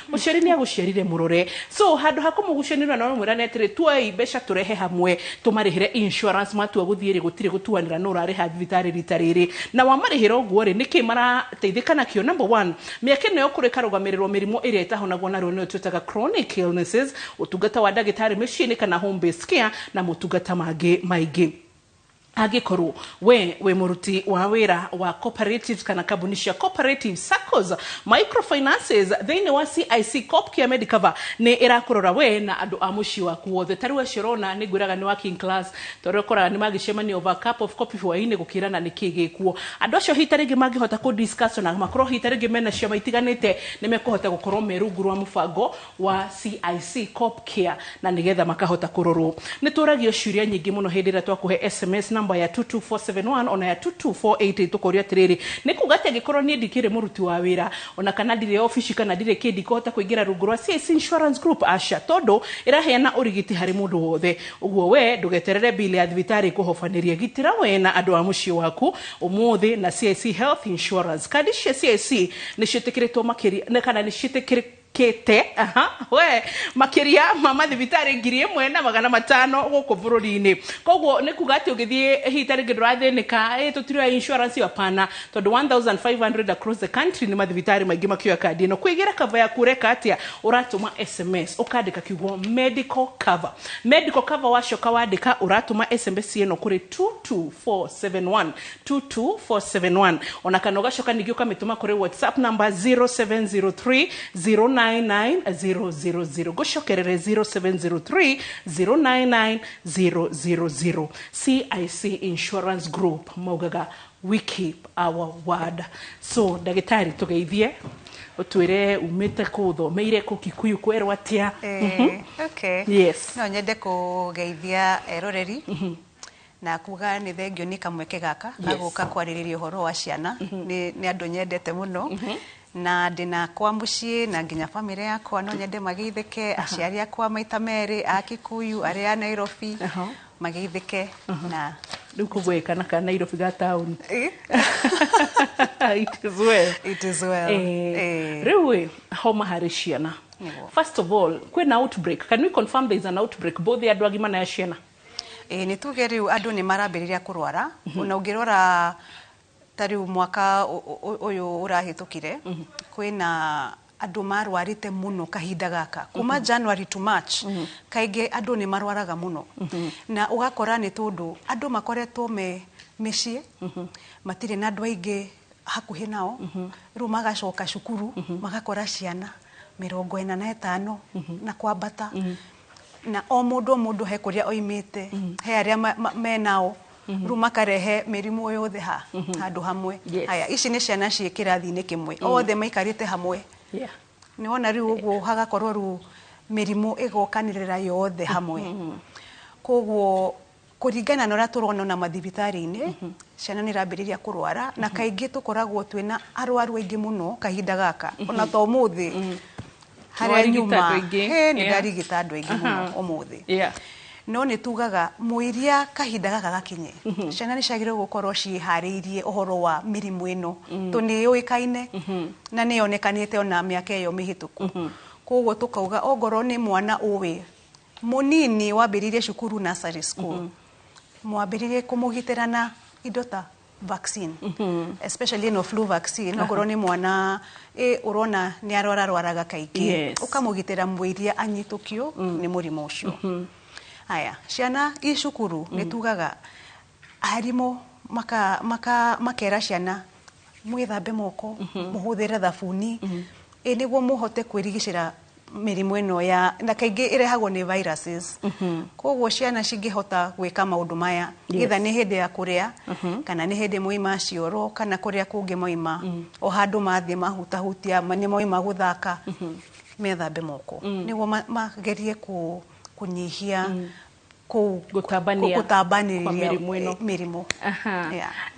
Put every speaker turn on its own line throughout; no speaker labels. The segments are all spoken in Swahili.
muciari ni aguciarire murore so handu hakumugucanira no mwira netire tuai besha turehe hamwe tumarihire insurance matua guthiire gutire gutuanira no rari ha thibitari ritariri na wamarihira uguo ri niki mara teithikana kio number 1 miake no kureka rugamiriro mirimo ire tahonagwo na rone tutaka chronic illnesses utugata wa dagitari machine kana home based care na mutugata mage maigi agikoro we muruti wa wira wa cooperatives kana kabunisha cooperative SACCOs microfinances thine wa CIC Copcare Medicover ne irakurora we na andu amushi wa kuothe tariwe shirona ni gwiraga ni working class torokora ni magicemani over cup of coffee wa ine gukirana ni kigikuo andu acio hitarigi magihota ku discuss na makoro hitarigi mena ciama itiganite ni mekuhota gukorwo merugurwa mubango wa CIC Copcare na nigetha makahota kurorwo ni turagio ciuria nyingi muno hindira twakuhe SMS namba ya 22471 ona ya 22488 tukoria tiriri nikugate gikorwo ni ndikire muruti wa wira ona kana dire office kana dire kidi kota kuingira rungu rwa CIC Insurance Group asha todo iraheana urigiti hari mundu wothe uguo we ndugeterere bili ya thibitari kuhofaniria gitira we na andu a muci waku umuthi na CIC Health Insurance kadi cia CIC ni citikiritwo makiri ne kana ni citikirikite we makiria mama thibitari ngiri 1,500 guku bururi-ini koguo ni kugati ugithie hitari ngirathenika tutire insurance yapana tondu 1,500 across the country ni mathibitari maingi makioya kadi no kwigira cover ya kureka atia uratuma SMS ukandika kiugo medical cover washoka wandika uratuma SMS ino kuri 22471 ona kana ugashoka ningio kamituma kuri WhatsApp number 0703099000 gushokerere 0703099000 CIC Insurance Group maugaga we keep our word so dagitari tugeithie utwire umete kuthomeire ku Kikuyu kwerwa atia
okay
yes
no nyende kugeithia eroreri na kuga ni thengio ni kamweke gaka aguka kwaririria uhoro wa ciana ni andu nyendete muno na ndina kwa mucii na nginya family yakwa no nyende magithike aciari akwa maita meri a Kikuyu ari a Nairobi magithike na
ndukugweka na kana Nairobi ga town it is well rewe homa hari ciana first of all kwena outbreak can we confirm there is an outbreak both the andu agima na ciana
ni tuge riu andu ni marambiriria kurwara una ungirora tariu mwaka uyu urahitukire kwina andu marwarite muno kahinda gaka kuma January to March kaige andu ni marwaraga muno na ugakora ni tondu andu makoretwo mecii matire na andu aingi hakuhi nao ru magacoka cukuru magakora ciana 45 na kwambata na o mundu he kuria oimite he aria menao ruma karehe mirimu yothe handu hamwe haya ici ni ciana cie kirathi-ini kimwe othe maikarite hamwe ni wona riu uguo hagakorwo ru mirimu igokanirira yothe hamwe koguo kuringana na uria turona na mathibitari-ini ciana ni rambiriria kurwara na kaingi tukoragwo twina arwaru aingi muno kahinda gaka ona to muthi haria nyuma ni ndarigita andu aingi muno umuthi no ni tugaga muiria kahinda gaka gakinye ciana ni ciagire gukorwo cihariirie uhoro wa mirimu ino to ni yuikaine na ni yonekanite ona miaka iyo mihituku koguo tukauga ogoro ni mwana uwi munini wambiririe cukuru nursery school mwambiririe kumugitira na indo ta vaccine especially no flu vaccine ogoro ni mwana urona ni arwaraga kaingi ukamugitira muiria anyitukio ni murimu ucio haya ciana icukuru ni tugaga harimo makera ciana mwithambe moko muhuthire thabuni niguo muhote kwirigicira mirimu ino ya na kaingi irehagwo ni viruses koguo ciana cingihota gwika maundu maya githa ni hindi ya kuria kana ni hindi moima cioro kana kuria kungi moima o handu mathie mahutahutia ni moima guthaka methambe moko niguo magerie kunyihia gũtambanĩria mĩrimũ.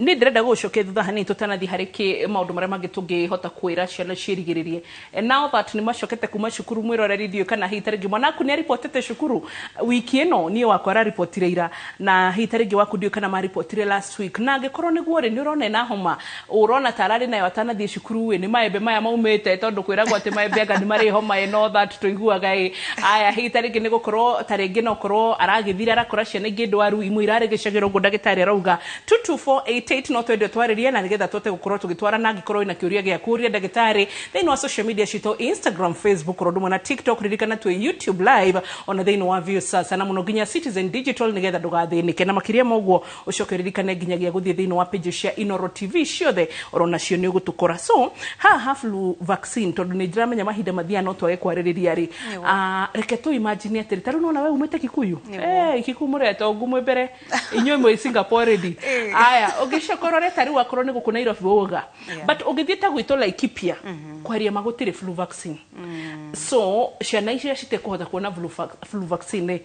Nĩ ndĩrenda gũcokia thutha hanini tũtanathi harĩ maũndũ marĩa mangĩ tũngĩhota kwĩra ciana ciĩrigĩrĩrie. Now that nĩ macokete kuma cukuru mwĩroreri ithuĩ kana hihi tarĩngĩ mwana waku nĩ aripotete cukuru wiki ĩno, niĩ wakwa araripotire ira, na hihi tarĩngĩ waku ndiũĩ kana maripotire last week, na angĩkorwo nĩguo rĩ nĩ ũrona ena homa, ũrona ta ararĩ nayo atanathiĩ cukuru nĩ maembe maya maumĩte tondũ kwĩragwo atĩ maembe anga nĩ marĩ homa no that tũiguaga aya hihi tarĩngĩ nĩ gũkorwo tarĩngĩ no korwo aragĩthira arakora ciana ingĩ ndwaru imwe irarĩ gĩcagĩro ũguo ndagĩtarĩ arauga 22488 no twende twarĩrie na nĩgetha tũhote gũkorwo tũgĩtwara na angĩkorwo ina kĩũria gĩa kũria ndagĩtarĩ thĩinĩ wa social media citũ Instagram, Facebook, rodumwe na TikTok, ririkana twĩ YouTube live ona thĩinĩ wa Views sasa na mũno nginya Citizen Digital nĩgetha ndũgathĩnĩke, na makĩria moguo ũcoke ririkane nginyagia gũthiĩ thĩinĩ wa page cia Inoro TV ciothe orona cio nĩ ũgũtũkora. So haha flu vaccine tondũ nĩ ndiramenya mahinda mathia no twage kwarĩrĩria rĩ, reke tu imagine atĩrĩ tarĩ nona we umĩte Kikuyu Kikuyu mũreto ngumwe mbere inyuĩ mwĩ Singapore ready aya ũngĩcokororeta rĩu akorwo nĩ gũkũ Nairobi woga but ũngĩthiĩ ta gwitũ Laikipia kwaria magũtirĩ flu vaccine. So ciana icio citekũhota kuona flu vaccine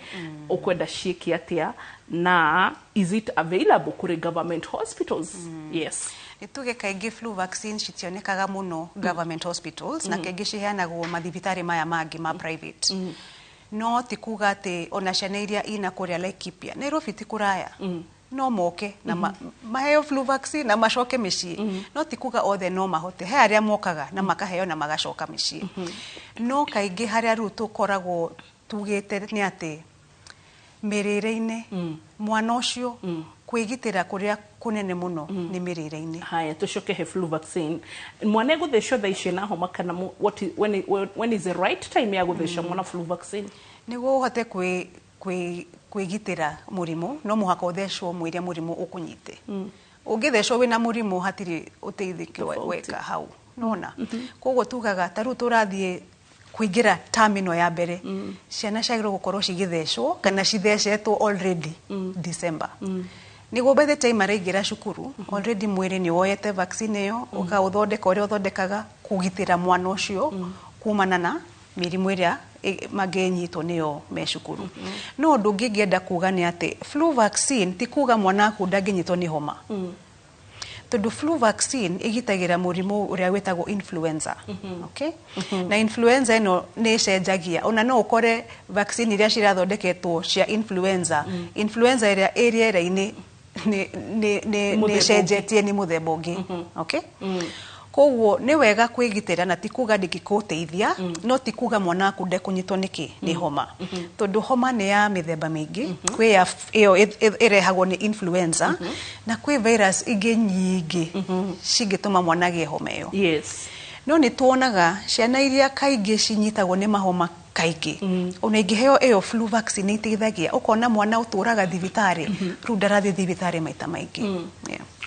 ũkwenda ciĩke atĩa na is it available kũrĩ government hospitals? Yes.
Nituge kaingĩ flu vaccine citionekaga mũno government hospitals na kaingĩ ciheanagwo mathibitarĩ maya mangĩ ma private. No ti kuga atĩ ona ciana iria ina kũrĩa Laikipia Nairobi ti kũraya no moke na maheo flu vaccine na macoke mĩciĩ. No ti kuga othe no mahote, he arĩa mokaga na makaheo na magacoka mĩciĩ. No kaingĩ harĩa rĩu tũkoragwo tugĩte nĩ atĩ mĩrĩre-inĩ mwana ũcio kwĩgitĩra kũrĩa kunene mũno nĩ mĩrĩre-inĩ.
Haya tucoke he flu vaccine mwana gũthecwo thaa ici na homa kana when is the right time ya gũtheca mwana flu vaccine?
Nĩguo ũhote kwĩgitĩra mũrimũ no mũhaka ũthecwo mwĩrĩ mũrimũ ũkũnyite. Ũngĩthecwo wĩna mũrimũ hatirĩ ũteithĩkio weka hau nona. Koguo tugaga ta rĩu tũrathiĩ kuingira terminal ya mbere ciana ciagĩrĩirwo gũkorwo cigĩthecwo kana cithecetwo already December. Nĩguo by the time araingĩra cukuru already mwĩrĩ nĩ woyete vaccine ĩyo ũkaũthondeka ũrĩa ũthondekaga kũgitĩra mwana ũcio kumana na mĩrimũ ĩrĩa mangĩnyitwo nĩyo me cukuru. No ũndũ ũngĩ ngĩenda kuga nĩ atĩ flu vaccine ti kuga mwana waku ndangĩnyitwo nĩ homa. Tondũ flu vaccine igitagĩra mũrimũ ũrĩa wĩtagwo influenza. Okay? Na influenza ĩno nĩ cenjagia. Ona no ũkore vaccine iria cirathondeketwo cia influenza. Influenza ĩrĩa rĩera-inĩ nĩ cenjetie nĩ mũthemba ũngĩ. Okay? Koguo nĩ wega kwĩgitĩra na ti kuga ndĩngĩgũteithia no ti kuga mwana waku ndekũnyitwo nĩ homa. Tondũ homa nĩ ya mĩthemba mĩingĩ. Kwĩ ĩyo ĩrehagwo nĩ influenza na kwĩ virus ingĩ nyingĩ cingĩtũma mwana agĩe homa ĩyo.
Yes.
No nĩ tuonaga ciana iria kaingĩ cinyitagwo nĩ mahoma kaingĩ ona ingĩheo ĩyo flu vaccine iteithagia ũkona mwana ũtũraga thibitarĩ rĩu ndarathiĩ thibitarĩ maita maingĩ.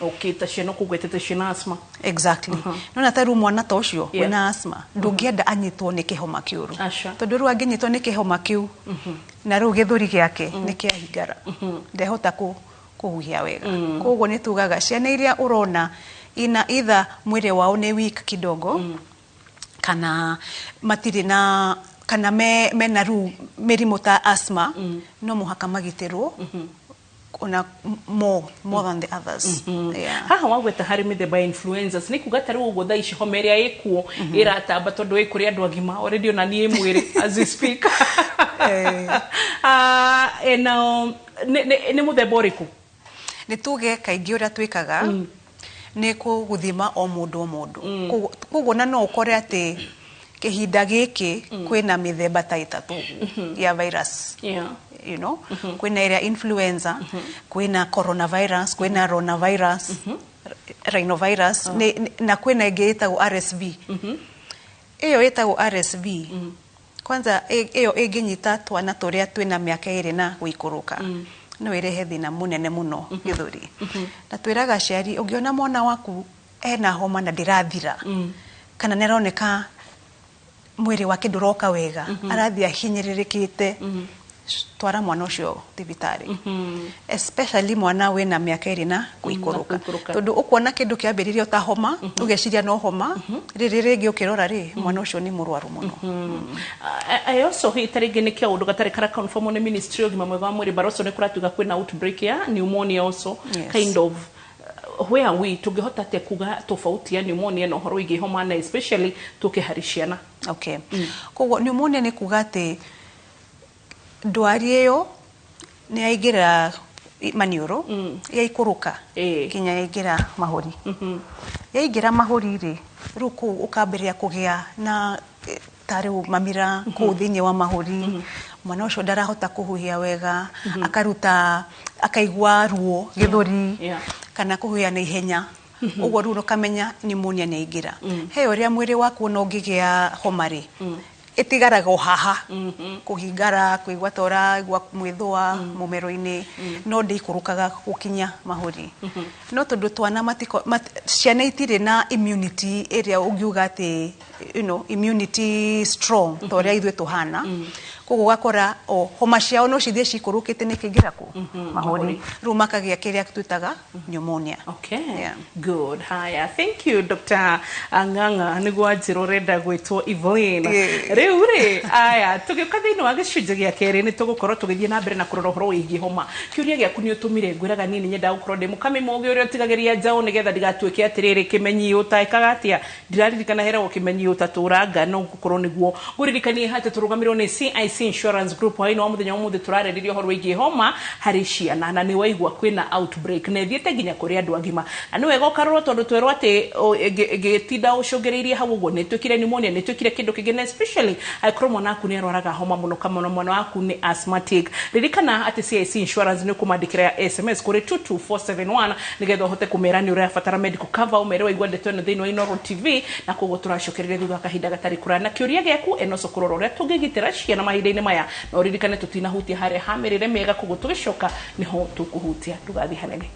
Okay, ta ciana kũgwetete ciana asthma.
Exactly. Nona ta rĩu mwana ta ũcio wĩna asthma ndũngĩenda anyitwo nĩ kĩhoma kĩũru. Tondũ rĩu angĩnyitwo nĩ kĩhoma kĩu na rĩu gĩthũri gĩake nĩ kĩahingara ndehota kũhuhia wega. Koguo nĩ tugaga ciana iria ũrona ina either mwĩrĩ wao nĩ weak kidogo kana matirĩ na kana mena rĩu mĩrimũ ta asthma no mũhaka magitĩrwo ona more than the others.
Haha wagweta harĩ mĩthemba ya influenzas nĩ kuga tarĩ ũguo thaa ici homa ĩrĩa ĩkuo ĩratamba tondũ ĩ kũrĩ andũ agima already ona niĩ mwĩrĩ as we speak. Nĩ mũthemba ũrĩkũ?
Nĩ tuge kaingĩ ũrĩa twĩkaga nĩ kũgũthima o mũndũ o mũndũ. Koguo na no ũkore atĩ kĩhinda gĩkĩ kwĩna mĩthemba ta ĩtatũ ya virus. You know, kwĩna ĩrĩa influenza, kwĩna coronavirus, kwĩna rhinovirus, na kwĩna ĩngĩ ĩtagwo RSV. Ĩyo ĩtagwo RSV kwanza ĩyo ĩngĩnyita twana tũrĩa twĩna mĩaka ĩrĩ na gũikũrũka no ĩrehe thĩna mũnene mũno gĩthũri. Na twĩraga aciari ũngĩona mwana waku ena homa na ndĩrathira kana nĩaroneka mwĩrĩ wake ndũroka wega arathiĩ ahinyĩrĩrĩkĩte twara mwana ucio thibitari especially mwana wena miaka iri na kuikuruka tondu ukona kindu kiambiririo ta homa ugeciria no homa riri ringi ukirora mwana ucio ni murwaru muno
I also hitaringi ni kia undu gatari kara confirm on ministry of mwega wa mwiri baroso ni kuratuga kwina outbreak ya pneumonia also kind of where we tugihota te kuga tofauti ya pneumonia no horo igi homa na especially tukihariciana
okay koguo pneumonia ni kuga ati ndwari iyo ni yaingira maniuro yaikuruka kinya yaingira mahuri yaingira mahuri ruku ukambiria kugia na tari mamira ku thiini wa mahuri mwana ucio ndarahota kuhuhia wega akaruta akaigua ruo githuri kana kuhuhia na ihenya uguo ruo kamenya pneumonia ni yaingira he uria mwiri waku no ngigia homari itigaraga haha kuhingara kuigwa tora igwa mwithwa mumero-ini no ndikurukaga gukinya mahuri no tondu twana matiko ciana itire na immunity area ungiuga ati immunity strong toria ithwe tuhana koguo gakora homa ciao no cithie cikurukite ni kingira ku mahuri rumakagia kiria twitaga pneumonia
good haya thank you Dr. Anganga niguo njiro renda gwitwo Evelyn riu aya tugika thiini wa gicunje gia keri ni tugukorwo tugithie na mbere na kurora horo wigi homa kiuria giaku ni utumire ngwiraga nini nyenda gukorwo ndi mukame moge uria utigagiria njao nigetha ndigatuike atiriri kimenyi utaikaga atia ndiraririkana heragwo kimenyi utaturanga no gukorwo niguo nguririkanie hate turugamirwo ni CIC Insurance Group haino wa muthenya umuthi turareririo horo wigi homa hari ciana na ni waigwa kwina outbreak na thiete nginya kuri andu agima na ni wega ukarorwo tondu twerwo ati gitinda ucungiriirie hau uguo ni twikire pneumonia ni twikire kindu kingine especially aikro mwana aku ni aroraga homa muno kama mwana waku ni asthmatic ririkana ati CIC Insurance ni kumandikira SMS kuri 22471 nigetha uhote kumera ni uria fatara medical cover umerewa igwa ndeto no thiini wa Inooro TV na koguo turacokerere thutha kahinda gatari kurana kiuria giaku enoso kurora uria tungigitira ciana mahinda-ini maya no ririkane tutinahutia haria hamirire mega koguo tugicoka niho tukuhutia tugathi hanene.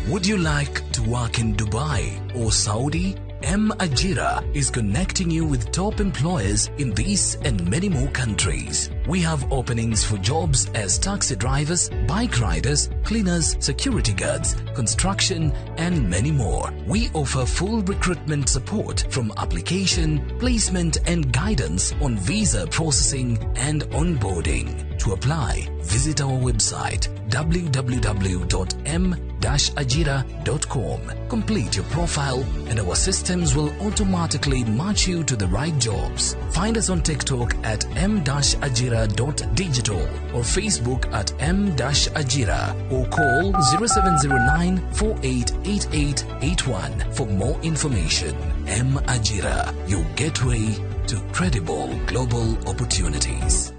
Would you like to work in Dubai or Saudi? Ajira is connecting you with top employers in these and many more countries. We have openings for jobs as taxi drivers, bike riders, cleaners, security guards, construction, and many more. We offer full recruitment support from application, placement, and guidance on visa processing and onboarding. To apply, visit our website www.m-ajira.com. Complete your profile and our systems will automatically match you to the right jobs. Find us on TikTok at m-ajira.digital or Facebook at m-ajira or call 0709 488881 for more information. M-Ajira, your gateway to credible global opportunities.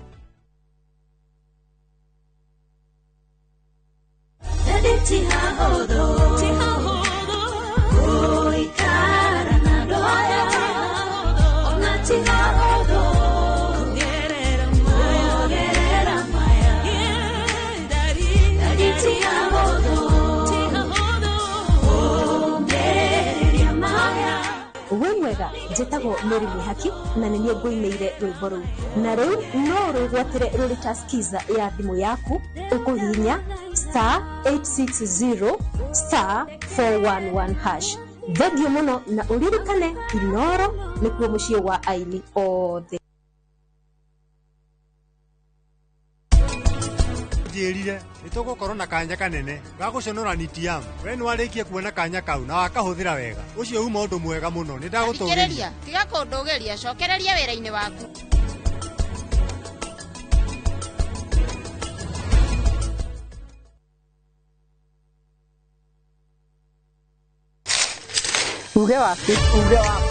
Wemwega njetago Mary Mihaki na nĩ ngũineire rwĩmbo rũu na rĩu no rũgwatĩre rũrĩ ta skiza ya thimũ yaku ũkũhihinya *860 *411#. Thengiũ mũno na ũririkane Inooro nĩkuo mũciĩ wa aini othe.
Njĩrire nĩtũgũkorwo na kanya kanene ga gũconora nitiamu. We nĩwarĩkia kuona kanya kau na wakahũthĩra wega. Ũcio uma ũndũ mwega mũno nĩndagũtũgĩria.
Tiga kũndũgĩria cokereria wĩra-inĩ waku.
Uge waku.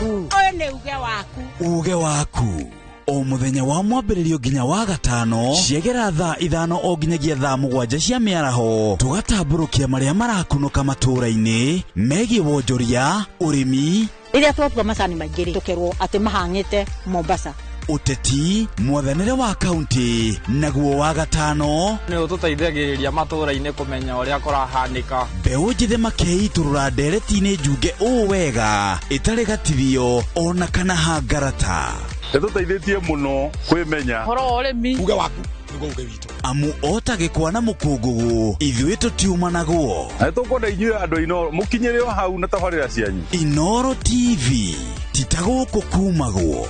Ũyũ nĩ uge waku.
Uge waku. O muthenya wa mwambĩrĩrio nginya wa gatano ciegera thaa 5 o nginyagia thaa 7 cia mĩaraho tugatambũrũkia marĩa marakunũka matũũra-inĩ megiĩ wonjoria, ũrĩmi.
Rĩrĩa twatua macani maingĩ tukerwo atĩ mahang'ĩte Mombasa
uteti mwathanire wa kaunti naguo wa gatano
ni ututeithagiriria matura-ini kumenya uria kurahanika
mbeu njithe makei turura ndereti-ini njunge wega itari gatithio ona kana hangarata
tuteithĩtie muno kwimenya
horo urimi
uge waku niguo uge witu
amu otagikwa na mukungugu ithuĩ tũtiuma naguo
na tukwenda inyuĩ andũ Inoro mukinyĩre o hau na tabarĩra cianyu
Inoro TV titagũkũ kumagwo.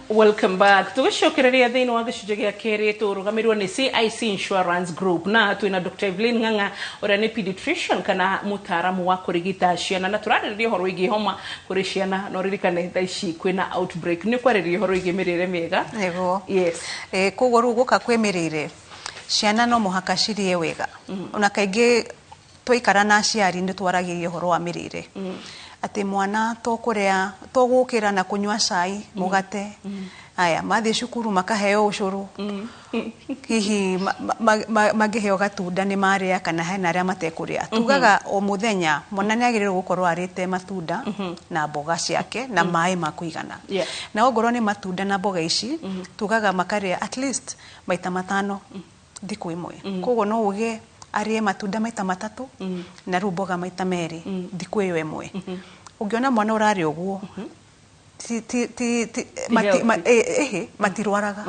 Welcome back. Tugishokereria thĩinĩ wa gĩcunjĩ gĩa kerĩ tũrũgamĩrĩirwo nĩ CIC Insurance Group na twĩna Dr. Evelyn Ng'ang'a ũrĩa nĩ pediatrician kana mũtaaramu wa kũrigita ciana na tũrarĩrĩria ũhoro wĩgiĩ homa kũrĩ ciana no ririkane thaa ici kwĩna outbreak nĩ kwarĩrĩria ũhoro wĩgiĩ mĩrĩre mĩega.
Nĩguo.
Yes.
Koguo rĩu gũka kwĩ mĩrĩre ciana no mũhaka cirie wega ona kaingĩ twaikara na aciari nĩ twaragĩria ũhoro wa mĩrĩre ati mwana tũkũrĩa tũgũkĩra na kunyua cai mugate aya mathiĩ cukuru makaheo ucuru hihi mangĩheo gatunda nĩ marĩa kana hena arĩa matekũrĩa tugaga o muthenya mwana nĩ agĩrĩirwo gũkorwo arĩte matunda na mboga ciake na maĩ ma kũigana na ongorwo nĩ matunda na mboga ici tugaga makarĩa at least maita matano thikũ ĩmwe koguo no uge arĩe matunda maita matatũ na rĩu mboga maita merĩ thikũ ĩyo ĩmwe ũngĩona mwana ũrarĩ ũguo matirwaraga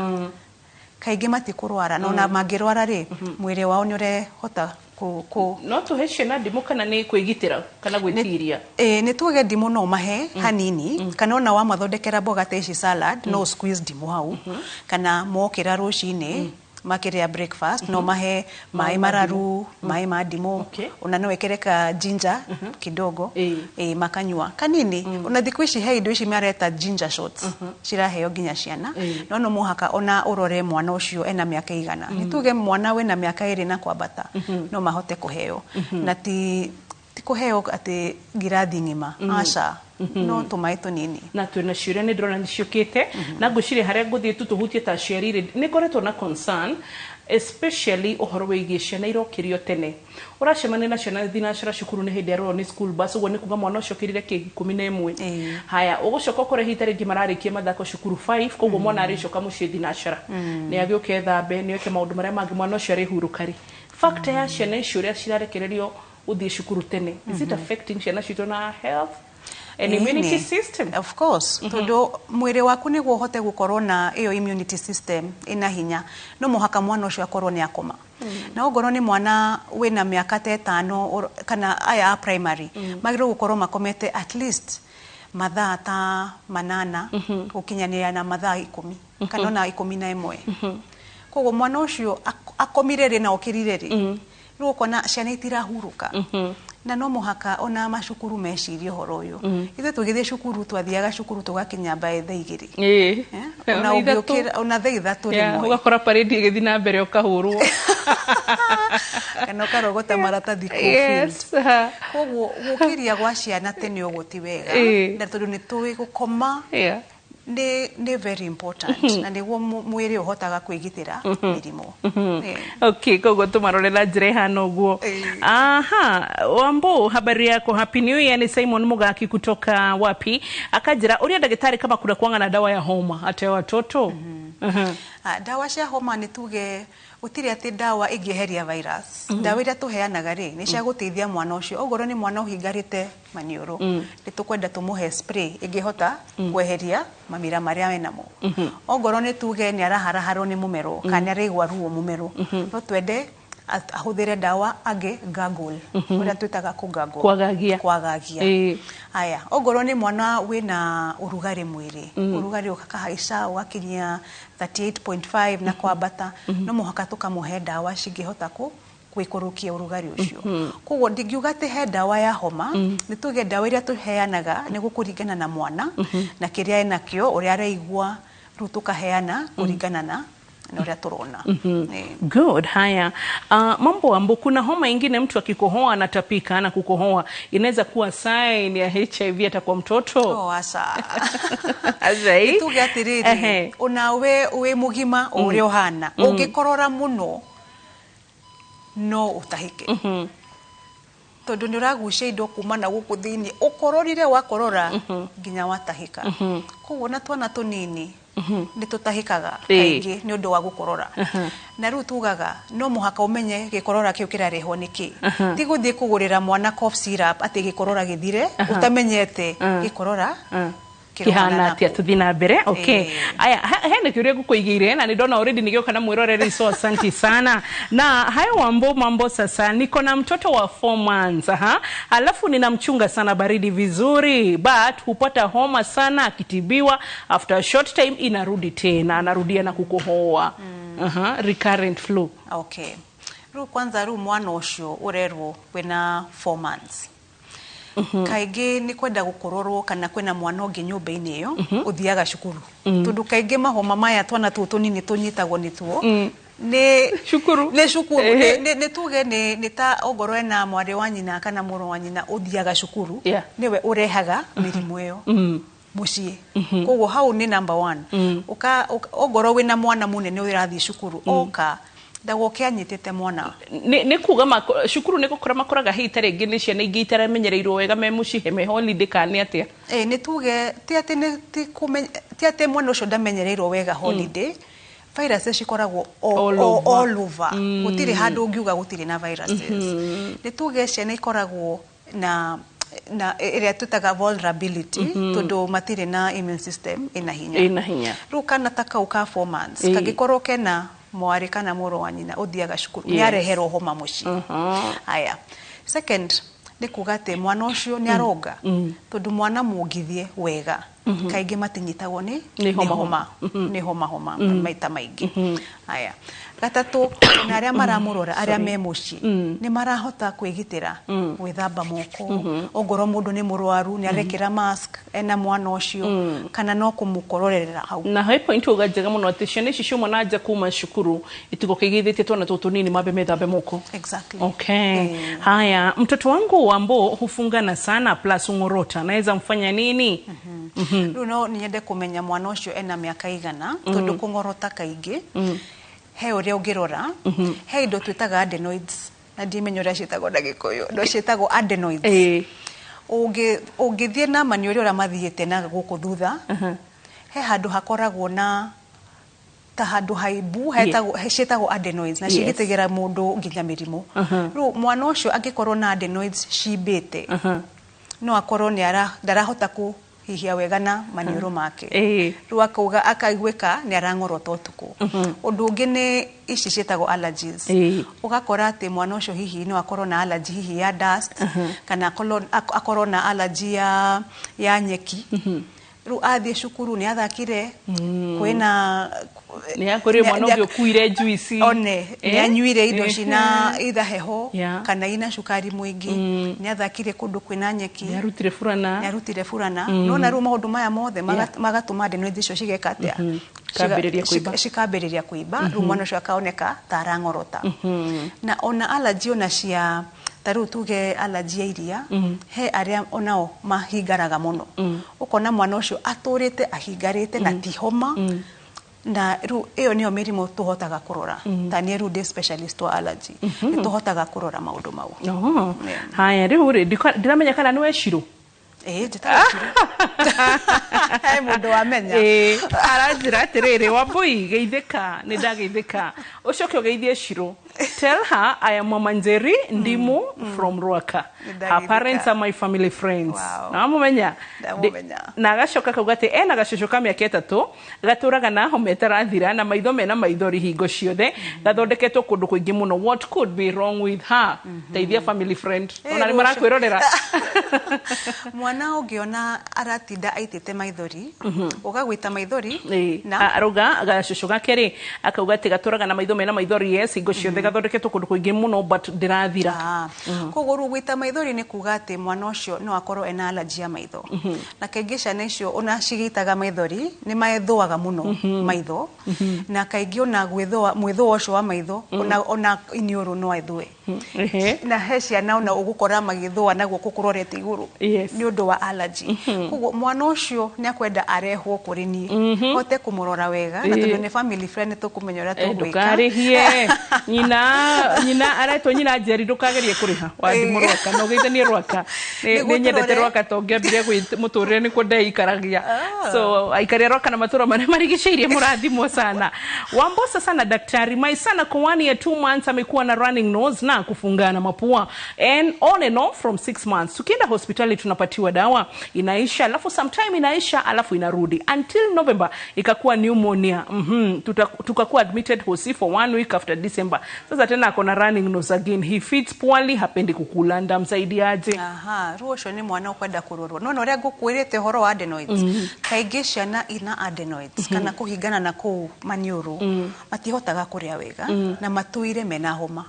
kaingĩ matikũrwara no na mangĩrwara rĩ mwĩrĩ wao nĩ ũrehota
no tũhe ciana ndimũ kana nĩ kwĩgitĩra kana gwĩtiria
nĩ tuge ndimũ no mahe hanini kana ona wamathondekera mboga ta ici salad no squeeze ndimũ hau kana mokĩra rũcinĩ makiria breakfast no mahe maĩ mararu maĩ ma ndimũ ona no ekereka ginger kidogo makanyua kanini ona thikũ ici he indo ici mareta ginger shots ciraheo nginya ciana no mũhaka ona ũrore mwana ũcio ena mĩaka igana nituge mwana wena mĩaka 2 na kwambata no mahote kũheo na ti kũheo ati ngirathi ng'ima aca no tumaĩ tũnini
na twĩna ciũria nĩ ndĩrona nĩciũkĩte na ngwĩciria harĩa ngũthiĩ tũhutie ta aciari rĩ nĩ ngoretwo na concern especially ũhoro wĩgiĩ ciana irokĩrio tene ũracemania na ciana thinacara cukuru nĩ hĩndĩ arorwo nĩ school bus ũguo nĩ kuga mwana ũcio ũkĩrire kĩ 11 haya ũgũcoka ũkore hita rĩngĩ mararĩkia mathako cukuru 5 koguo mwana arĩcoka mũciĩ thinacara nĩ agĩũke ethambe nĩ eke maũndũ marĩa mangĩ mwana ũcio arĩhurũkari factor ya ciana icio ũrĩa cirarekererio uthiĩ cukuru tene is it affecting ciana citũ na health and immunity system?
Of course. Tondu mwĩrĩ waku nĩguo ũhote gũkorwo na iyo immunity system ina hinya no mũhaka mwana ũcio akorwo nĩ akoma na ongorwo nĩ mwana wĩna mĩaka 5 kana aya primary magĩrĩirwo gũkorwo makomete at least mathaa ta 8 gũkinyanĩria na mathaa 10 kana ona 11 koguo mwana ũcio akomire rĩ na okĩrire rĩ rĩu kona ciana itirahuruka na no mũhaka ona macukuru mecirie ũhoro ũyũ ithuĩ tũgĩthiĩ cukuru twathiaga cukuru tũgakinya mbae thaa 2 ona ũgĩũkĩra ona thaa 3 rĩmwe
ũgakora parade igĩthiĩ na mbere ũkahũrwo
kana ũkarogota maratathi field koguo gũkĩria gwa ciana tene ũguo ti wega na tondũ nĩ tũĩ gũkoma nĩ very important na nĩguo mwĩrĩ ũhotaga kwĩgitĩra mĩrimũ
okay koguo tũmarorera njĩra ihana ũguo Wambo habari yako happy new year ni Simon Mugaki kutoka wapi akajira ũrĩa ndagĩtarĩ kama kuna kuanga na dawa ya homa ate watoto
dawa cia homa nĩ tuge gũtirĩ atĩ dawa ĩngĩeheria virus dawa iria tũheanaga rĩ nĩ cia gũteithia mwana ũcio ongorwo nĩ mwana ũhingarĩte maniũrũ nĩ tũkwenda tũmũhe spray ĩngĩhota kweheria mamira marĩa menamo ongorwo nĩ tuge nĩ araharaharwo nĩ mũmero kana arĩigua ruo mũmero no twende ahũthĩre dawa angĩ gargle ũrĩa twĩtaga kwagagia aya ongorwo nĩ mwana wĩna ũrugarĩ mwĩrĩ ũrugarĩ ũkahaica ũgakinyia 38.5 na kwambata no mũhaka tũkamũhe dawa cingĩhota kwĩkũrũkia ũrugarĩ ũcio koguo ndingiuga atĩ he dawa ya homa nĩ tuge dawa iria tũheanaga nĩ gũkũringana na mwana na kĩrĩa enakĩo ũrĩa araigua rĩu tũkaheana kũringana na uria turona
good haya mambo ambo kuna homa ingine mtu akikohoa anatapika na kukohoa inaweza kuwa sign ya HIV hata kwa mtoto
asa
azai
tuge atiriri una we mugima uri ohana ungikorora muno no utahike tondu ni uragucia indo kuma na guku thiini ukororire wakorora nginya watahika koguo na twana tunini ni tutahikaga kaingi ni undu wa gukorora na riu tugaga no muhaka umenye gikorora kiu kirarehwo niki ti guthie kugurira mwana cough syrup ati gikorora githire utamenyete gikorora
kihana atia tuthina mbere okay aya hene kiuria gukuigire na ndona already nigioka na mwiroreri so asante sana na hayo mambo sasa niko na mtoto wa 4 months alafu ninamchunga sana baridi vizuri but hupata homa sana akitibiwa after a short time inarudi tena anarudia na kukohoa recurrent flu
okay kwanza mwana ucio urerwo wena 4 months kaige ni kwenda gukororwo kana kwena mwana ungi nyumba-ini iyo uthiaga cukuru tondu kaige mahoma maya twana tutu nini tunyitagwo nituo ne cukuru ne tuge ne ta ogoro na mwari wa nyina kana muro wa nyina uthiaga cukuru niwe urehaga mirimu iyo mucie koguo hau ni number 1 ogoro wina mwana munene urathi cukuru oka ndagoke anyitete mwana
ni kuga cukuru ni gukora makoraga hita ringi ni ciana ingi itaramenyereirwo wega me mucihe me holiday kani atia
ni tuge ti ati mwana ucio ndamenyereirwo wega holiday viruses cikoragwo all over gutire handu ungiuga gutire na viruses ni tuge ciana ikoragwo na area tutaga vulnerability tondu matire na immune system ina hinya ru kana taka uka 4 months kagikorwo kena mwari kana muro wa nyina uthiaga cukuru ni areherwo homa muci haya second ni kugate mwana ucio ni aronga tondu mwana mungithie wega kaingi matinyitagwo ni homa maita maingi haya gatatu na aria maramurora aria me muci ni marahota kwigitira gwithamba moko ogoro mundu ni murwaru ni arekira mask ena mwana ucio kana no kumukororera hau
na hai point uga njega muno ati ciana ici ciumwe na nja kuma cukuru itigukigithitie twana tutu nini mabe methambe moko
exactly
okay haya mtoto wangu wambo hufungana sana plus ngorota naweza mfanya nini
no niende kumenya mwana ucio ena miaka igana tondu kungorota kaingi he uria ungirora he indo twitaga adenoids na ndimenyo citagwo na Gikuyu ndo citagwo adenoids ungithie na mani uria mathiete na guku thutha he handu hakoragwo na ta handu haibu citagwo adenoids na cigitigira mundu nginya mirimu ru mwana ucio angikorwo na adenoids cimbite no akorwo ni ndarahota ku hihia wega na maniuru make ru akauga akaigwika ni arangorota utuku undu ungi ni ici citagwo allergies ugakora ati mwana ucio hihi no akorwo na allergy hihi ya dust kana akorwo na allergy ya nyeki ru athie cukuru ni athakire kwina
ni akore mwana ungi okuire juice
one ni anyuire indo cina either heho kana ina cukari mwingi ni athakire kundu kwina nyeki
ni arutire furana
no na ru maundu maya mothe magatuma adenoids icio cigeka atia cikambiriria kuiba ru mwana ucio akaoneka tarangorota na ona allergy ona cia taru tuge allergy ya iria he aria onao mahingaraga muno ukona mwana ucio aturite ahingarite na tihoma na ru iyo niyo mirimu tuhotaga kurora tani ru specialist wa allergy tuhotaga kurora maundu mau
haya riu ndiramenya kana ni weciru
jitashiro hai mundu wamenya
aranjira atiriri wambui geithika ni ndageithika ucoke ugeithie Shiro tell her I am Mama Njeri Ndimu from Ruaka her parents are my family friends na mumenya na gacoka kaugate ena gacocoka miaka 3 gaturaga na hometara thira na maitho mena maithori hingo ciothe gathondeketwo kundu kuingi muno what could be wrong with her teithia family friend ona ni marakwirorera
mwana ungiona aratinda aitete maithori ugagwita maithori
na aruga gacocoka keri akauga ati gaturaga na maitho mena maithori yes hingo ciothe gathondeketwo kundu kuingi muno but ndirathira
koguo rugwita maithori ni kuga ati mwana ucio no akorwo ena allergy ya maitho na kaingi ciana icio ona cigitaga maithori ni maethũaga muno maitho na kaingi ona gwithũa mwithũa ucio wa maitho ona iniuru no ethũe na he ciana ona ugukora magithũa naguo kukurorete iguru ni undu wa allergy koguo mwana ucio ni akwenda arehwo kuri ni hote kumurora wega na tondu ni family friend tukumenyora tugwika
ndukarihie nyina nyina aretwo nyina Njeri ndukagerie kuriha wa thimu rwaka no geithanie rwaka ni nyendete rwaka tonge mbire gwi muturire ni kundei ikaragia so aikaria rwaka na matura mane marigiceirie murathimwo sana. Wambosa sana daktari, my son kwa 1 year 2 months amekuwa na running nose na kufungana mapua and on and off from 6 months. Tukienda hospitali tunapatiwa dawa inaisha, alafu sometime inaisha, alafu inarudi until November ikakuwa pneumonia. Tukakuwa admitted hosi for 1 week after December. Sasa tena akona running nose again. He feeds poorly, hapendi kukula, ndamsaidiaje?
Ruosho ni mwana ukwenda kurorwa. No ria ngukwirite horo wa adenoids. Kaingi ciana ina adenoids kana kuhingana na ku maniuru matihotaga kuria wega na matuire mena homa.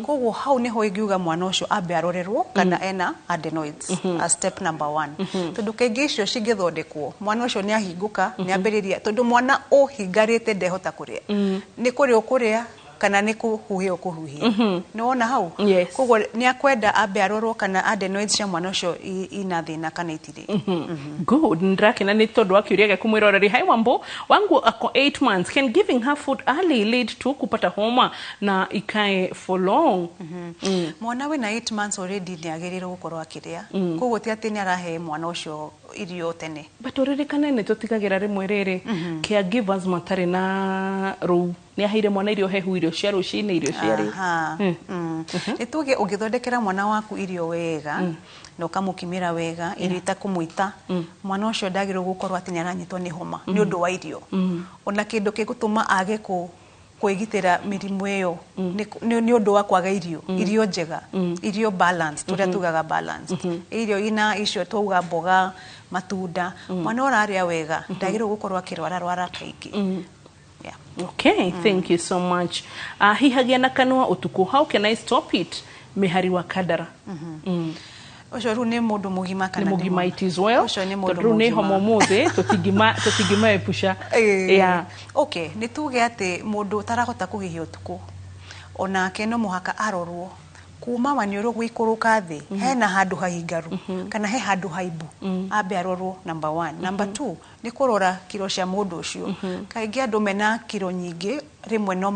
Koguo hau niho ingiuga mwana ucio ambe arorerwo kana ena adenoids as step number 1. Tondu kaingi cio cingithondekwo mwana ucio ni ahinguka ni ambiriria tondu mwana uhingarite ndehota kuria. Ni kuria ukuria kana ni kuhuhia ukuhuhia. Niwona hau? Koguo ni akwenda ambe arorwo kana adenoids cia mwana ucio ina thina kana itiri.
Good. Ndrakena ni tondu akiuria ge kumwiroreri. Hai Wambo, wangu ako 8 months. Can giving her food early lead to kupata homa na ikae for long?
Mwana we na 8 months already ni agirirwo gukorwo akiria. Koguo ti ati ni arahe mwana ucio irio tene.
But uririkana ni tutigagira rimwe riri caregivers matari na ru ni aheire mwana irio hehu, irio cia rucini, irio cia ri.
Nituge ugithondekera mwana waku irio wega no kamukimira wega irio itakumuita mwana ucio ndagirwo gukorwo ati ni aranyitwo ni homa ni undu wa irio. Ona kindu kigutuma age kwigitira mirimu iyo ni undu wa kwaga irio njega, irio balance, turia tugaga balance, irio ina icio tuga mboga, matunda, mwana oraria wega ndagirwo gukorwo akirwara kaingi.
Okay, thank you so much. Hihagia na kanua utuku, how can I stop it? Mihari wa kadara.
Ocio ru ni mundu mugima kana
ni mugima it is well.
Ocio ni mundu
mugima. Ni homo mothe tutigima epusha. Yeah.
Okay, ni tuge ati mundu tarahota kuhihia utuku. Ona keno muhaka arorwo. Kuma manioro gwikuruka thi hena handu hahingaru kana he handu haibu ambe arorwo number 1. Number 2 ni kurora kiro cia mundu ucio. Kaingi andu mena kiro nyingi rimwe no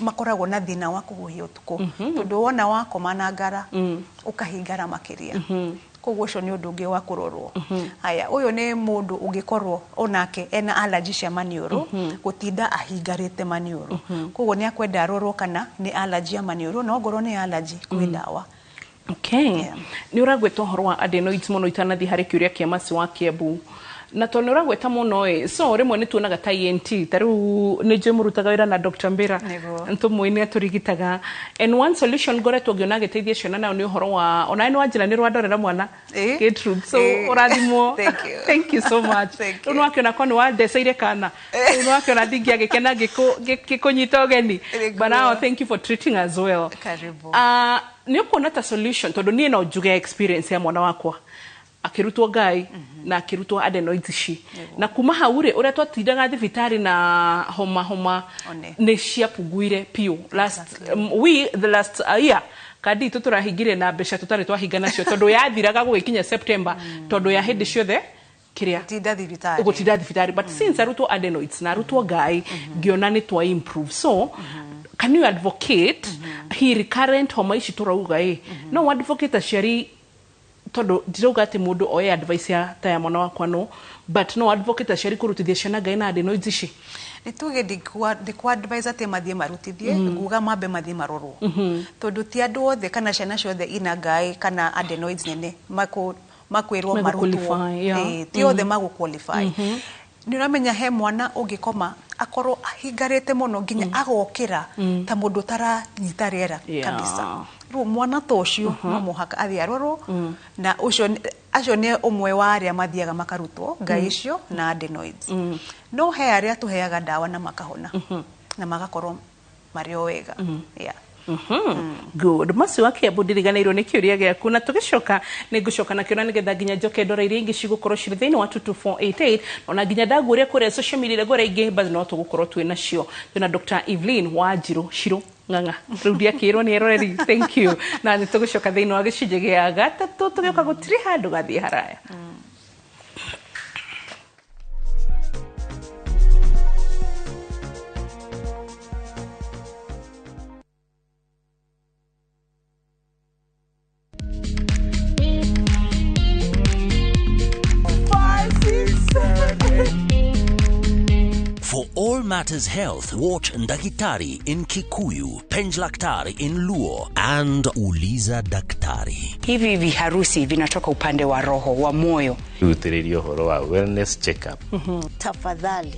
makoragwo na thina wa kuhuhia utuku tondu wona wakoma na ngara ukahingara makiria. Koguo cio ni undu ungi wa kurorwo. Haya, uyu ni mundu ungikorwo onake ena allergy cia manioro gutinda ahingarite manioro. Koguo ni akwenda arorwo kana ni allergy ya manioro no ngoro ni allergy kwi dawa.
Okay. Ni uragweta horo wa adenoids muno itanathi hari kiuria kia masi wa Kiambu. Na to uragweta muno so rimwe ni tuonaga ta ENT taru ni je murutaga wira na Dr. Mbira ntumwini aturigitaga and one solution goretwo ngiona giteithia ciana na ni horo wa ona ni wanjira ni rwandorera mwana Gertrude so urathimo. Thank you so much. Uno akiona kwa ni wadeseire kana uno akiona thingi agikena gikunyita ugeni but now thank you for treating us well.
Karibu.
Ni ukona ta solution tondu ni na ujuge experience ya mwana wakwa akirutwo gai na akirutwo adenoids ici na kuma haure uria twatindaga thibitari na homa ni cia puguire pio the last year kadi tuturahingire na besha tutari twahingana cio tondu yathiraga gukinya September tondu ya hindi ciothe kiria ugutinda thibitari but since arutwo adenoids na arutwo gai ngiona ni twa improve so can you advocate he recurrent homa ici turauga no advocate aciari todo ndiroga ati mundu oye advice ya ta ya mwana wakwa no but no advocate aciari kurutithia ciana gai na adenoids ici.
Nituge ndikwa advise ate mathie marutithie nguga mambe mathie marorwo tondu ti andu othe kana ciana ciothe ina gai kana adenoids nene makwirwo marutwo ti othe magu qualify. Ni uramenya he mwana ungikoma akorwo ahingarite muno nginya agokira ta mundu taranyita riera kabisa. Ru mwana tocio no muhaka athi arorwo na acio ni umwe wa aria mathiaga makarutwo ngai icio na adenoids. No he aria tuheaga dawa na makahona na magakorwo mario wega.
Good. Masi wa Kiambu ndiriganirwo ni kiuria giaku na tugicoka ni ngucoka na kiona nigetha nginya njoke ndora iria ingi cigukorwo ciri thiini wa 22488 ona nginya ndaguria kuria social media gore ingi basi no tugukorwo twina cio twina Dr. Evelyn Wanjiru Shiro nganga rudia kirwo ni eroreri. Thank you na ni tugucoka thiini wa gicunje gia gatatu tugioka gutiri handu gathie haraya.
Matters Health, watch Ndakitari in Kikuyu, Penjlaktari in Luo, and Uliza Daktari.
Hivi viharusi vinatoka upande wa roho, wa moyo.
Utirio horo wa wellness check-up.
Tafadhali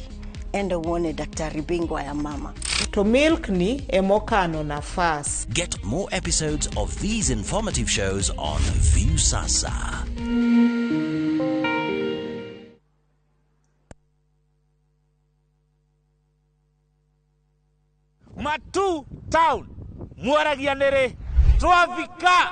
enda uone daktari bingwa ya mama.
To milk ni emokano na fast.
Get more episodes of these informative shows on Viusasa.
Matu town Mwaragia nere Twavika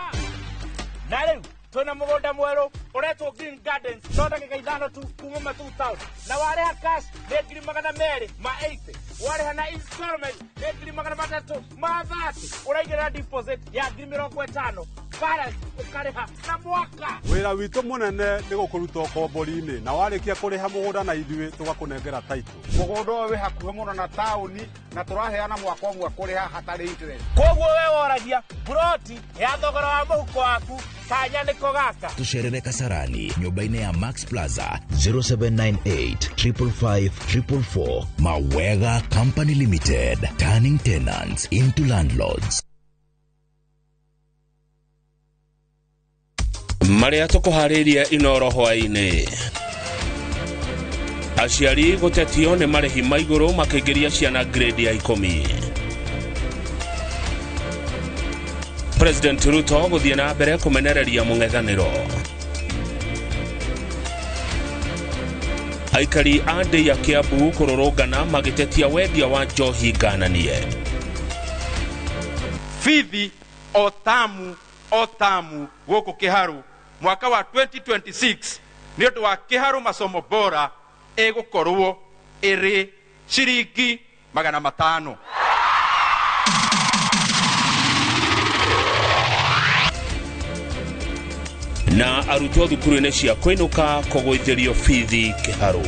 Nare Tuna mugonda mwero Uretwo Green Gardens Tonda kikaidano tu kuma Matu town Na wareha cash Negiri magana mere Ma 80 Wareha na installment Negiri magana matatu Ma 30 Uraigira deposit Ya giri mirongo 5 Balance ukareha na mwaka.
Wira wito munene ni gukuruta kombori-ini na warikia kuriha mugunda na ithui tugakunengera title.
Mugunda we hakuhe muno na tauni na turaheana mwaka umwe kuriha hatari interest. Koguo we woragia broti ya thogora wa muhuko waku kanya niko gaka.
Tucerere Kasarani nyumba-ini ya Max Plaza 0798 555 444. Mawega Company Limited, turning tenants into landlords.
Maria tukuhariria inoro hwaini. Aciari gutetio ni marehi maiguru makigeria ciana grade ya 10. President Ruto guthie na mbere kumenereria mung'ethaniro. Aikari ande ya Kiambu kururungana magitetia wendia wa njohi ngananie.
Fithi otamu goko Kiharu mwaka wa 2026 ni undu wa Kiharu masomo bora egukorwo iri ciringi 500.
Na arutwo thukuru-ini cia kwinuka kugwithirio fithi Kiharu.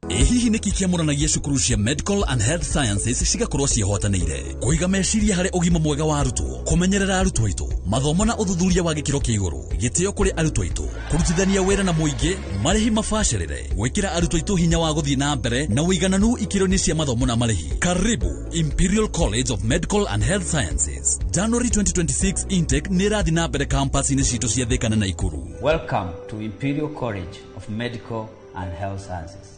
Hihi niki kiamuranagia cukuru cia Medical and Health Sciences cigakorwo ciehotanĩire kuiga meciria harĩ ũgima mwega wa arutwo, kumenyerera arutwo aitũ, mathomo na ũthuthuria wa gĩkĩro kĩa igũrũ, gĩtĩo kũrĩ arutwo aitũ, kũrutithania wĩra na mũingĩ, marĩhi mabacĩrĩre, gwĩkĩra arutwo aitũ hinya wa gũthiĩ na mbere na ũigananu ikĩro-inĩ cia mathomo na marĩhi. Karibu Imperial College of Medical and Health Sciences. January 2026 intake nĩ ĩrathiĩ na mbere campus-inĩ citũ cia Thika na Naikuru.
Welcome to Imperial College of Medical and Health Sciences.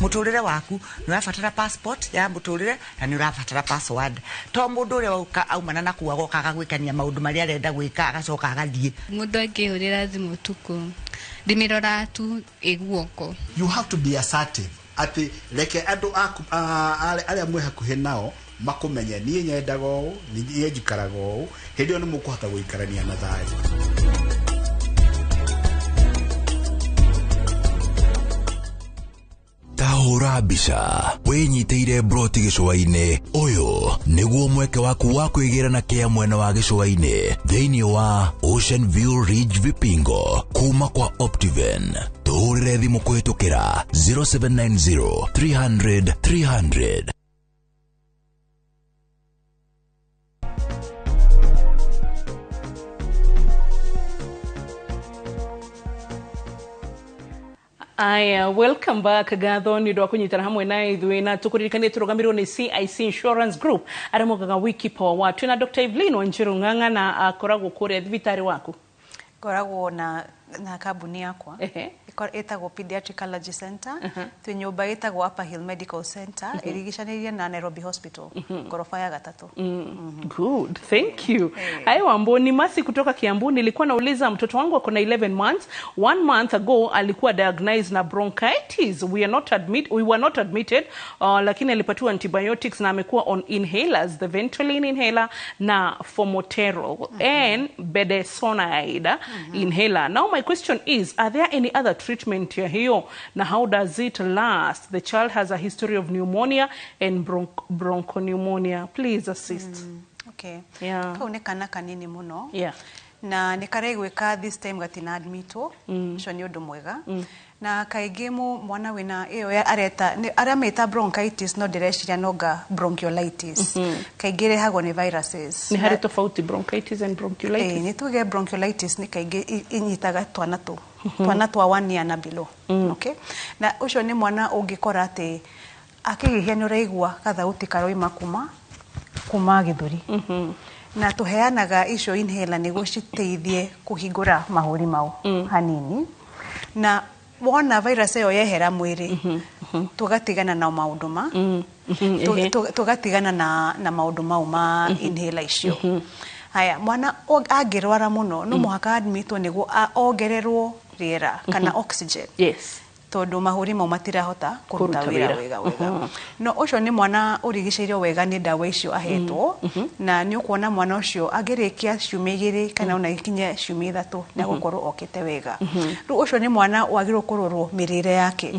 Muturire waku ni urabatara passport ya muturire na ni urabatara password to mundu uri uka aumana na kuwa gokaga gwikania maundu maria arenda gwika agacoka agathie
mundu angihurira thimu tuku ndimirora tu iguoko.
You have to be assertive ati reke andu aku aria mwe hakuhe nao makumenye nie nyendaga ũũ nie njikaraga ũũ hindi oni mukuhota guikarania na thayũ.
Tahura mbica winyiteire broti gicũa-inĩ ũyũ nĩguo mweke waku wa kwĩgĩrana kĩa mwena wa gĩcũa-inĩ thĩinĩ wa Ocean View Ridge Vipingo kuma kwa Optiven. Tuhũrĩre thimũ kũhĩtũkĩra 0790 300 300.
Aya, welcome back gatho ni ndo kunyitana hamwe na ithui na tukuririkanie turugamirwo ni CIC Insurance Group aramugaga wiki power watu na Dr. Evelyn Wanjiru Ng'ang'a na akoragwo kuria thibitari waku
koragwo na kabuni yakwa etagwo Pediatric Allergy Center twi nyumba etagwo Upper Hill Medical Center irigicanirie na Nairobi Hospital gorofa ya 3.
Good, thank you. Hayo Wamboni Masi kutoka Kiambu, nilikuwa nauliza mtoto wangu ako na 11 months. 1 month ago alikuwa diagnosed na bronchitis. We were not admitted lakini alipatiwa antibiotics na amekuwa on inhalers, the Ventolin inhaler na Formoterol and Budesonide inhaler. Now my question is, are there any other treatment here na how does it last? The child has a history of pneumonia and bronchopneumonia. Please assist.
Okay.
Yeah.
Kaonekana kanini muno.
Yeah.
Na nikaregweka this time gatina admito. So ni undu mwega. na kaingĩ mwana wĩna ĩyo areta arĩa meta bronchitis no ndĩreciria nonga bronchiolitis kaingĩ rehagwo nĩ viruses.
Nĩ harĩ tofauti bronchitis and bronchiolitis?
Nĩ tuge bronchiolitis nĩ kaingĩ inyitaga twana twa 1 year na below. Okay, na ũcio nĩ mwana ũngĩkora atĩ akĩgĩhia nĩ ũraigua gathauti karoima kuma gĩthũri. Na tuheanaga icio inhaler nĩguo citeithie kũhingũra mahũri mau hanini. Na wona virus ĩyo yehera mwĩrĩ tugatigana na maũndũ tugatigana na maũndũ mau ma inhaler icio. Haya, mwana angĩrwara mũno no mũhaka admitwo nĩguo ongererwo rĩera kana oxygen.
Yes.
Tondu mahũri mau matirahota kũruta wĩra wega. No ũcio nĩ mwana ũrigicĩirio wega nĩ ndawa icio ahetwo, na nĩ ũkuona mwana ũcio angĩrĩkia ciumia 2 kana ona ikinya ciumia 3 na gũkorwo okĩte wega. Rĩu ũcio nĩ mwana wagĩrĩirwo kũrorwo mĩrĩre yake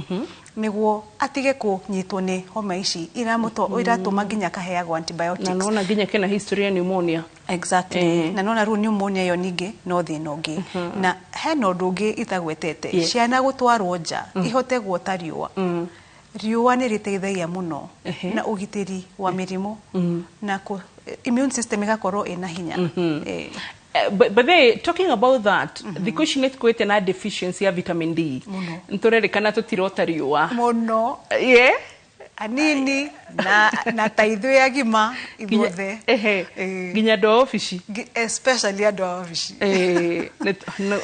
nĩguo atige kũnyitwo nĩ homa ici iratũma nginya kaheagwo antibiotics.
Na nona nginya kena history ya pneumonia.
Exactly. Na nona rĩu pneumonia yo ningĩ no thĩna ũngĩ. Na hena ũndũ ũngĩ itagwetete ciana gũtwarwo nja ihote guota riũa. Riũa nĩ rĩteithagia mũno na ũgitĩri wa mĩrimũ na immune system igakorwo ĩna hinya.
But they talking about that, the question is quite a deficiency of vitamin D. Ntore kana tutirota riũa.
Muno.
Yeah.
Anini na taithu ya gima ibothe.
Ginya do office.
Especially ado office.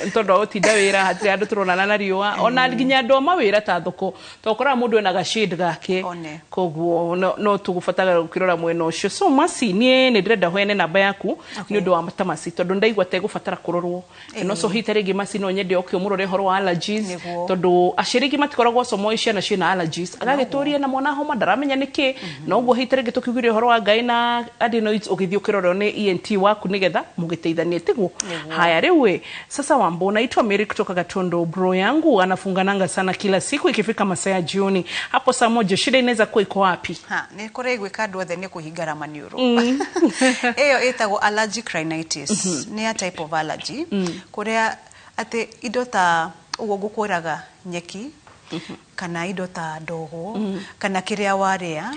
Ntondo otinda wira hatiri andu turonana na riũa. Ona ginya do mawira ta thoko. Tokora mundu ena ga shade gake. Koguo no tugubataga gukirora mwena ucio. So masi nie ni ndirenda hwene namba yaku ni undu wa matamasi tondu ndaigwa te gubatara kurorwo. No so hitare gimasi no nyende okyo murore horo wa allergies tondu ashiriki matikoragwo somo ciana ciena allergies. Agagituria na mwana homa ndaramenya niki no guo hitare gitukigire horo wa ngai na adenoids ukithio kiroro ni ENT waku nigetha mugiteithanie tiguo. Haya rewe sasa Wambo naitwa Mary kutoka Gatondo. Bro yangu anafungananga sana kila siku ikifika masaa ya jioni. Hapo saa 1 shida inaweza kuwa iko wapi?
Ni kore gwika andu othe ni kuhingara maniuro. Eyo etagwo allergic rhinitis. Ni a type of allergy kuria ate indo ta ugo gukoraga nyeki kana indo ta ndogo kana kiria waria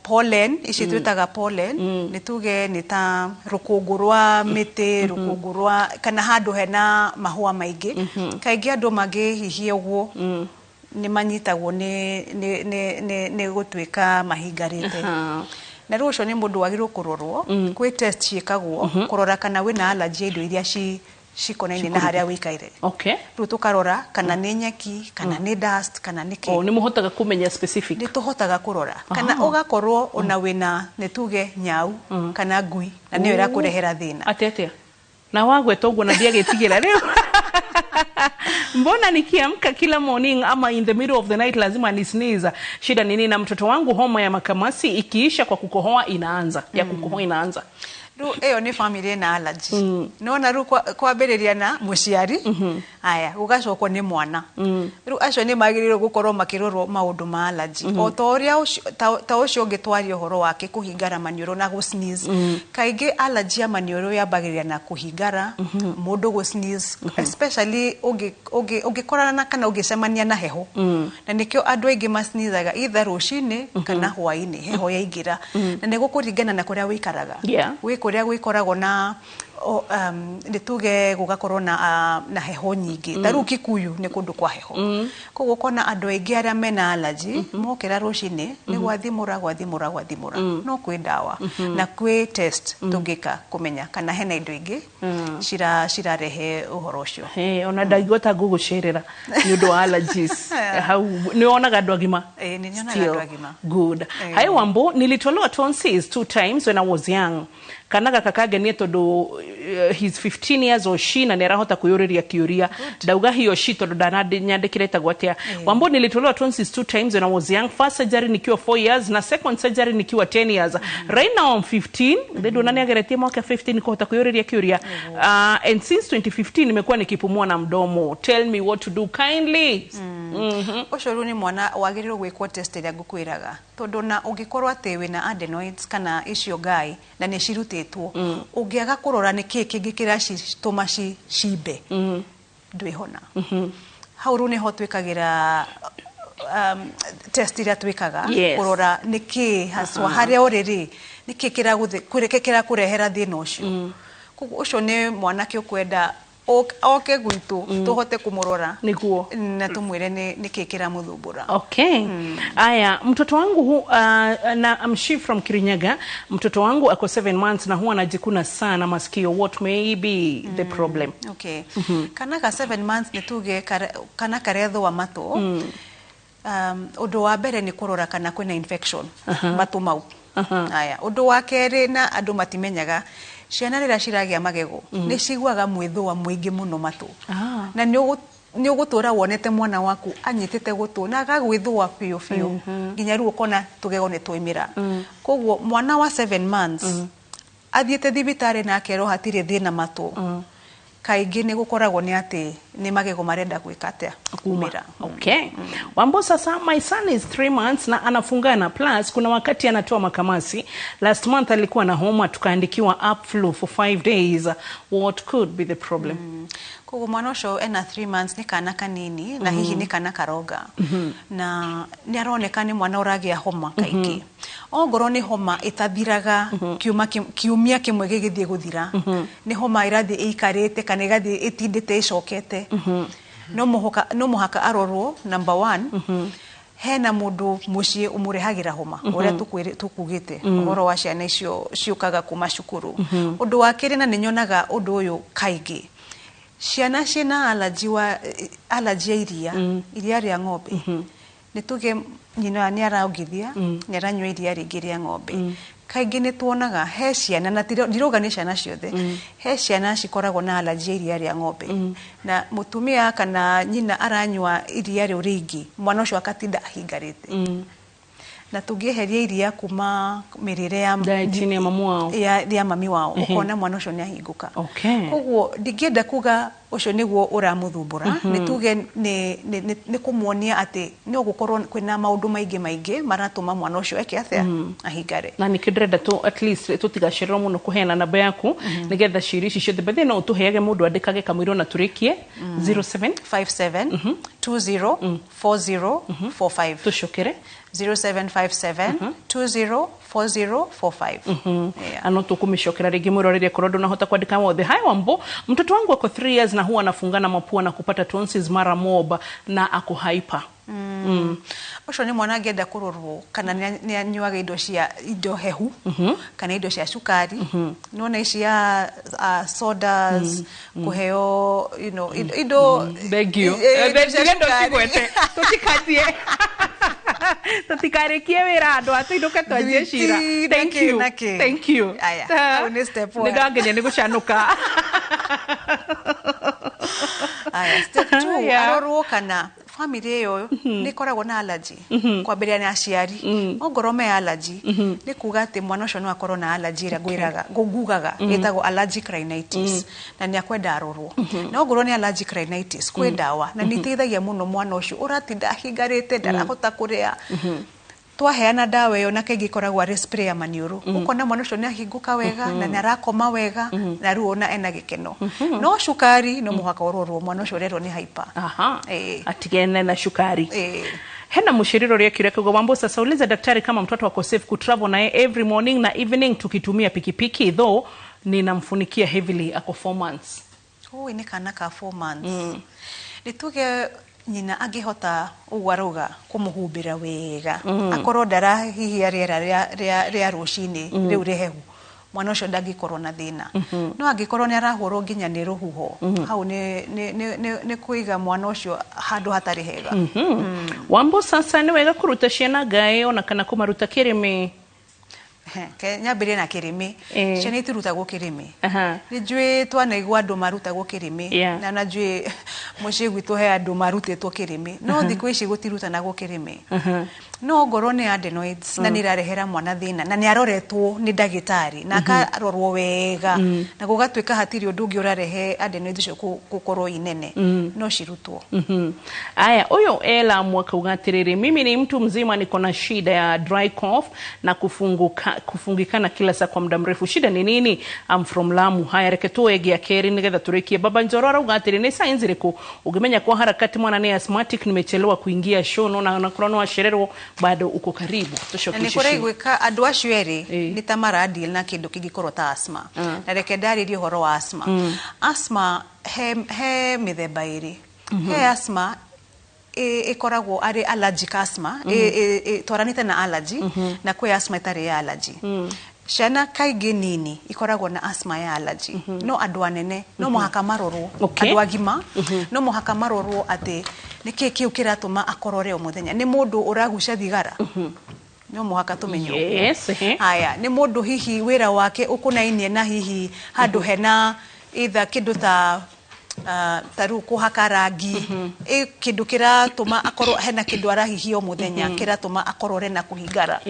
pollen ici twitaga pollen ni tuge ni ta rukungu rwa miti rukungu rwa kana handu hena mahua maingi kaingi andu mangihihia uguo ni manyitagwo ni gutwika mahingarite na rĩu ũcio nĩ mũndũ wagĩrĩirwo kũrorwo kwĩ test ciĩkagwo kũrora kana wĩna allergy indo iria cikonaine na harĩa wĩikaire.
Okay.
Rĩu tukarora kana nĩ nyeki kana nĩ dust kana nĩ kĩ.
Nĩ mũhotaga kũmenya specific.
Nĩ tũhotaga kũrora kana ũgakorwo ona wĩna nĩ tuge nyau kana ngui na nĩyo ĩrakũrehera thĩna.
Atetea. Na wagweta ũguo na ndiagĩtigĩra rĩu. Mbona nikiamka kila morning ama in the middle of the night lazima ni sneeze? Shida nini? Na mtoto wangu homa ya makamasi ikiisha kwa kukohoa inaanza. Ya kukohoa inaanza.
Ru eyo ni family na allergy. Nona ru kwambĩrĩria na mũciari. Aya, ugacokwo ni mwana. Ru acio ni magĩrĩirwo gukorwo makirorwo maũndũ ma allergy. O ta ũrĩa ta ũcio ũngĩtwaria ũhoro wake kũhingara maniũrũ na sneeze. Kaingĩ allergy ya maniũrũ yambagĩrĩria na kũhingara, mũndũ sneeze, especially ũngĩkorana na kana ũngĩcemania na heho. Na nĩkĩo andũ aingĩ masneezaga either rũcinĩ kana hwaĩ-inĩ heho yaingĩra. Na nĩ gũkũringana na kũrĩa wĩikaraga. Kuria gwikoragwo na nituge gugakorwo na heho nyingi taru Kikuyu ni kundu kwa heho koguo kona andu aingi aria mena allergy mokera rucini ni gwathimura no kwi ndawa na kwi test tungika kumenya kana hena indo ingi cirarehe uhoro ucio
ona ndangĩhota gugucerera ni undu wa allergies hau ni onaga andu agima
ni nyonaga andu agima
good. Hi Wambo, nilitolewa tonsils 2 times when I was young. Kanaga kakagenie tondu he's 15 years or she na nerahota kuyuriria kiuria dauga hiyo she tondu nyandikire tagwatia. Wambo nilitolewa tonsils 2 times when I was young. First surgery nikiwa 4 years na second surgery nikiwa 10 years. Right now I'm 15. Ndio nani ageretie mwaka 15 nikuhota kuyuriria kiuria. And since 2015 nimekuwa nikipumua na mdomo. Tell me what to do kindly.
Ucio ni mwana wagĩrĩirwo gwĩkwo test ĩrĩa ngũkwĩraga tondu na ũngĩkorwo atĩ wĩna adenoids kana icio gai na nĩ cirutĩtwo ũngĩaga kũrora nĩ kĩĩ kĩngĩ kĩracitũma cimbe ndwĩhona. hau ru niho twikagira test iria twikaga
Yes.
kurora niki haswa haria uriri niki kira kurehera thina ucio koguo ucio ni mwanake ukwenda oke gwitu tuhote kumurora
niguo
na tumwire niki kira muthumbura.
Okay. Aya, mtoto wangu na I'm she from Kirinyaga. Mtoto wangu ako 7 months na huwa anajikuna sana masikio. What may be the problem?
Okay. Kana ka 7 months nituge kana karetho wa mato. Undu wa mbere ni kurora kana kwina infection matu mau. Aya, undu wa keri na andu matimenyaga ciana rira ciragia magego ni ciguaga mwithua mwingi muno matu. Na ni ugutura wonete mwana waku anyitite gutu na agagwithua piu nginya ru ukona tugego ni twimira. Koguo mwana wa 7 months athiete thibitari na akero hatire thina matu. Kaingi ni gukoragwo ni ati ni magego marenda gwika atia kumira.
Okay. Wambo sasa, my son is 3 months na anafungana, plus kuna wakati anatoa makamasi. Last month alikuwa na homa, tukaandikiwa up flu for 5 days. What could be the problem?
Koguo mwana ucio ena 3 months ni kana kanini na hihi ni kana karoga na ni aroneka ni mwana uragia homa kaingi. Ongoro ni homa itathiraga kiumia kimwe gigithie guthira. Ni homa irathi ikarite kana igathi itindite icokete. No muhaka arorwo number 1. Hena mundu mucie umurehagira homa uria tukugite uhoro wa ciana icio ciukaga kuma cukuru. Undu wa kiri na ninyonaga undu uyu kaingi ciana ciena allergy iria ria ng'ombe nituge nyina ni araugithia ni aranywa iria ringi ria ng'ombe. Kaingi ni tuonaga he ciana na ndiroga ni ciana ciothe he ciana cikoragwo na allergy iria ria ng'ombe na mutumia kana nyina aranywa iria riu ringi mwana ucio akatinda ahingarite na tungieheria iria kuma mirire ya
dietini ya mamu wao
ya mami wao ukona mwana ucio ni ahinguka.
Okay.
Koguo ndingienda kuga ucio niguo uramuthumbura nituge ni kumuonia ati ni ugukorwo kwina maundu maingi maratuma mwana ucio eke atia ahingare.
Na nikindrenda tu at least tutigashirwo muno kuheana namba yaku nigetha ciri ici ciothe bethe no utuheage mundu andikage kamwiro na turikie
0757 204045
tucokere
0757 204045.
Ano tukumishokera ringi murorerie korodo na hota kwandika wothe. Hai Wambo, mtoto wangu ako 3 years na huwa anafungana mapua na kupata tonsils mara mob na ako hyper.
Ucio ni mwana ngenda kurorwo kana ni anyuaga indo hehu kana indo cia cukari. Nona icia sodas kuheo indo
begio ndendo cigwete tutikathie tutikarekie wira andu atuiduke twanjie cira. Thank you
aya ni step 1
ndangenya ni gucanuka.
Aya step 2 arorwo kana family yo ni koragwo na allergy kwambiria ni aciari ongoro me allergy ni kuga ati mwana ucio no akorwo na allergy ira gwiraga ngugaga etagwo allergic rhinitis na ni akwenda arorwo na ongoro ni allergic rhinitis kwe dawa na ni teithagia muno mwana ucio uratinda ahingarite ndarahota kuria twaheana dawa yo na kaingi koragwo ari spray ya maniuru ukona mwana ucio ni ahinguka wega na ni arakoma wega na ruona ena gikeno. No shukari no muhaka ororwo mwana ucio rero ni hyper
atigene na shukari. Hena mushiriro ria kireka kwa Wambo sasa uliza daktari kama mtoto wako safe kutravel naye every morning na evening tukitumia pikipiki though ninamfunikia heavily ako 4 months.
Ni kana ka 4 months. Nituge nyina angihota ugaruga kumuhumbira wega akorwo ndara hihi ariera ria rucini riu rihehu mwana ucio ndangikorwo na thina. No angikorwo ni arahurwo nginya ni ruhuho hau ni kuiga mwana ucio handu hatari hega.
Wambo sasa ni wega kuruta ciana gae ona kana kumaruta kirimi
nyambire na kirimi ciana itirutagwo kirimi ni njui twanaigua andu marutagwo kirimi na na njui muciĩ gwitu he andu marutĩtwo kirimi no thikũ ici gutirutanagwo kirimi no ngoro ni adenoids na nirarehera mwana thina na niaroretwo ni ndagitari na akarorwo wega na gugatuika hatiri undu ungi urarehe adenoids gukorwo inene no cirutwo.
Aya, huyo Ela mwaka ugatiriri, mimi ni mtu mzima, niko na shida ya dry cough na kufungikana kila saa kwa muda mrefu. Shida ni nini? I'm from Lamu. Haya, reke tuege ya keri nigetha turekie. Baba Njorora ugatiri, ni saa inziriko ukimenya kwa harakati mwana ni asthmatic, nimechelewa kuingia show na kurono wa sherero bado uko karibu.
Ni kore gwika andu acio eri ni tamara deal na kindu kingikorwo ta asthma. Na reke ndaririe horo wa asthma. Asthma he mithemba iri. He asthma ikoragwo ari allergic asthma twaranite na allergy na kwe asthma itari ya allergy. Shana kaingi nini ikoragwo na asthma ya allergy. No andu anene no muhaka marorwo, andu agima no muhaka marorwo ati niki kiu kiratuma akorore o muthenya. Ni mundu uraguca thigara, no muhaka tumenyo. Haya, ni mundu hihi wira wake ukunainie na hihi handu hena either kindu ta taru kuhaka rangi kindu kiratuma akorwo hena kindu arahihio muthenya kiratuma akorore na kuhingara.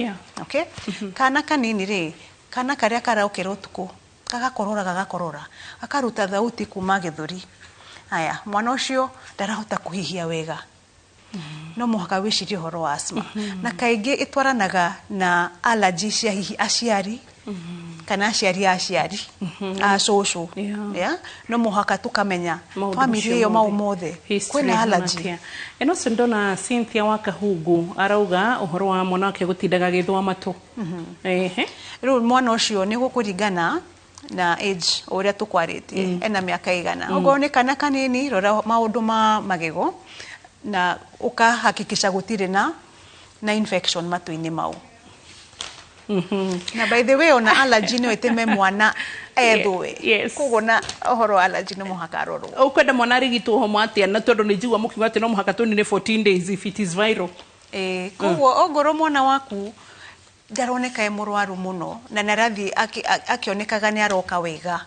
Okay? Kana kanini ri, kana karia karaukira utuku gagakorora akaruta thauti kuma githuri. Haya, mwana ucio ndarahota kuhihia wega. No muhaka wicirie horo wa asthma. Na kaingi itwaranaga na allergy cia hihi aciari kana aciari acucu. No muhaka tukamenya family iyo maumothe kwina allergy.
Eno sindona Cynthia Wakahugu arauga uhoro wa mwana wake gutindaga githwa matu.
Riu mwana ucio ni gukuringana na age uria tukwaritie ena miaka igana. Ugo ni kana kanini rora maundu ma magego na ukahakikisha gutire na infection matu-ini mau. Na by the way ona allergy no iteme mwana ethwe. Kugo na ohoro allergy no muhaka roro.
Ukwenda mwana rigitwo homo atia na tondu ni njigwa mukiuga ati no muhaka tunine 14 days if it is viral.
Kugo ogoro mwana waku ndaroneka murwaru muno na narathi akionekaga ni aroka wega.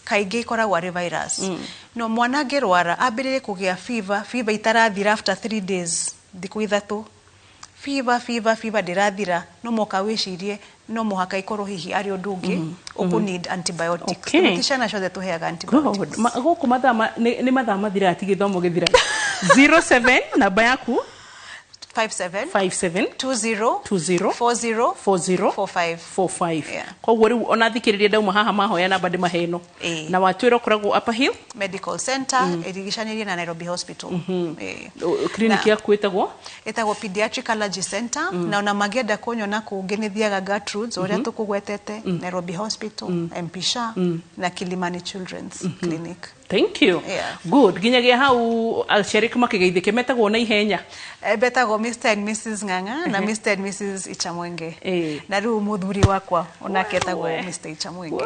Kaingi ikoragwo ari virus. No mwana ngirwara ambirire kugia fever itarathira after 3 days thiku ithatu. Fever dirathira no moka wicirie no muhaka ikorwo hihi ari undu ungi uku need antibiotics. Tutishana shothe tuheaga antibiotics.
Goku mathama ni mathama thira ati githomo githira. 07 namba yaku
57 20 40
Kwa wori ona thikiririe ndauma haha mahoya namba ndi maheno na watwira kuragwo Upper Hill
Medical Center irigishanirie na Nairobi Hospital.
Clinic ya kwetagwo
etagwo Pediatric Allergy Center na ona magienda kunyona kungi ni thiaga Gertrudes uria tukugwetete Nairobi Hospital, Mpisha na Kilimani Children's Clinic.
Thank you. Good. Ginyagia hau alshariki makigeithike metagwo na ihenya.
Betagwo Mr and Mrs Nganga na Mr and Mrs Ichamwenge. Na riu muthuri wakwa onake etagwo Mr Ichamwenge.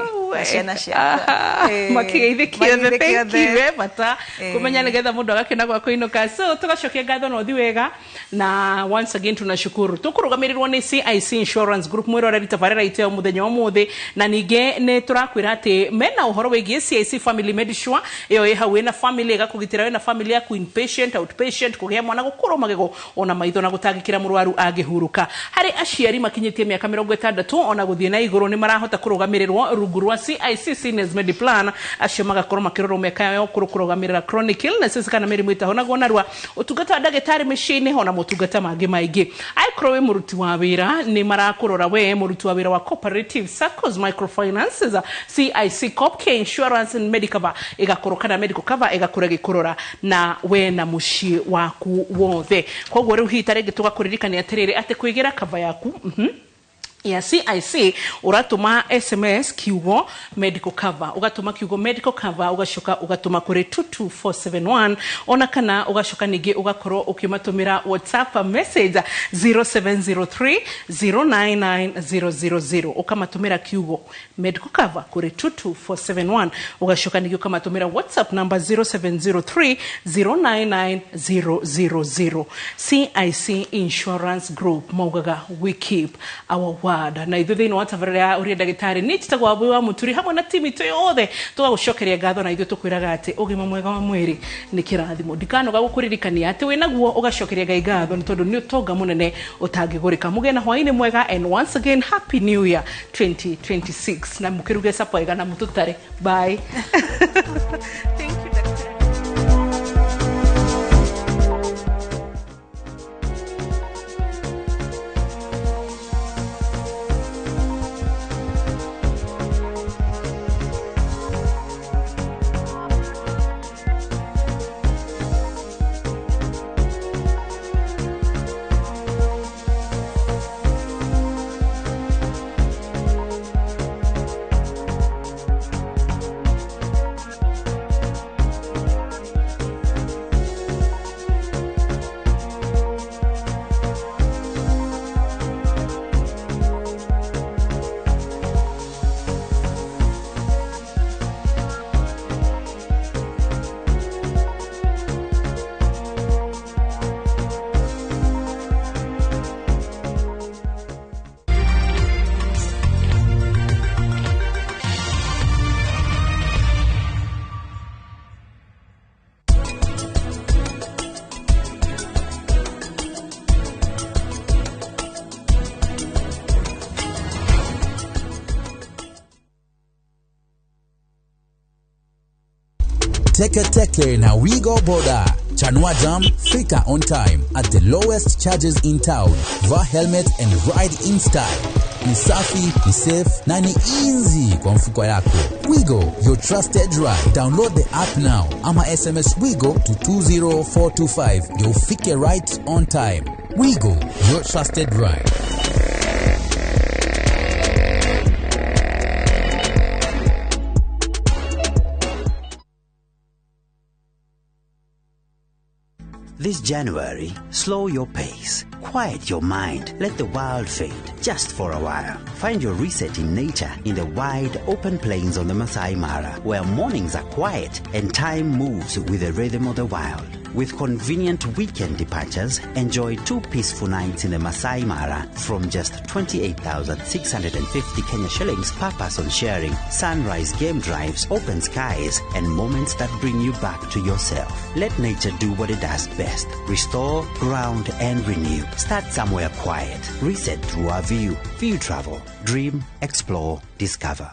Ciana ciakwa.
Makigeithikio the thank you bata kumenya nigetha mundu agakena gwa kuinuka. So tugacokia ngatho no thi wega na once again tunashukuru. Tukurugamirirwo ni CIC Insurance Group mwiroreri tabarira iteo muthenya wa muthi na ninge ne turakwira ati mena uhoro wegie CIC Family Medicine iyo ihawe na family igakugitira we na family yaku inpatient outpatient kugia mwana gukoro magego ona maitho na gutangikira murwaru agihuruka. Hari aciari makinyitie miaka 60 ona guthie na iguru ni marahota kurugamirirwo rungu rwa CIC Seniors Mediplan acio magakorwo makirorwo miaka yao kurugamirira chronic illnesses kana mirimu itahona gonarwa utungata ndagitari micini ona mutungata mangi maingi. Aikro we muruti wa wira ni marakurora we muruti wa wira wa Cooperative Circles Microfinances CIC Corp Insurance and Medical igakorokana medical cover igakura gikorora na we na mushi waku wothe. Kogwo riu hitarege tugakuririkania atiriri ati kuigira cover yaku ya CIC uratuma SMS kiugo medical cover ugatuma kiugo medical cover ugashoka ugatuma kuri 22471 ona kana ugashoka ningi ugakorwo ukimatumira WhatsApp message 0703099000 ukamatumira kiugo medical cover kuri 22471 ugashoka ningi ukamatumira WhatsApp number 0703099000. CIC Insurance Group maugaga we keep our squad na ithu thiini wa tabarira uria ndagitari ni titagwa Wambui wa Muturi hamwe na timu itu yothe tugagucokeria ngatho na ithu tukwiraga ati ugima mwega wa mwiri ni kirathimo ndikano gagukuririkania ati winaguo ugacokeria Ngai ngatho ni tondu ni utonga munene utangigurika mugena hwaini mwega and once again happy new year 2026 na mukiruge sapoega na mututare bye. Thank you.
Teke na Wigo Boda. Chanua Jam, fika on time at the lowest charges in town. Vaa helmet and ride in style. Ni safi, ni safe, na ni easy kwa mfuko yako. Wigo, your trusted ride. Download the app now. Ama SMS Wigo to 20425. You'll fike right on time. Wigo, your trusted ride.
This January, slow your pace, quiet your mind, let the world fade just for a while. Find your reset in nature in the wide open plains on the Masai Mara, where mornings are quiet and time moves with the rhythm of the wild. With convenient weekend departures, enjoy 2 peaceful nights in the Masai Mara from just 28,650 Kenya shillings per person, sharing sunrise game drives, open skies, and moments that bring you back to yourself. Let nature do what it does best. Restore, ground, and renew. Start somewhere quiet. Reset through our view. View Travel. Dream, explore, discover.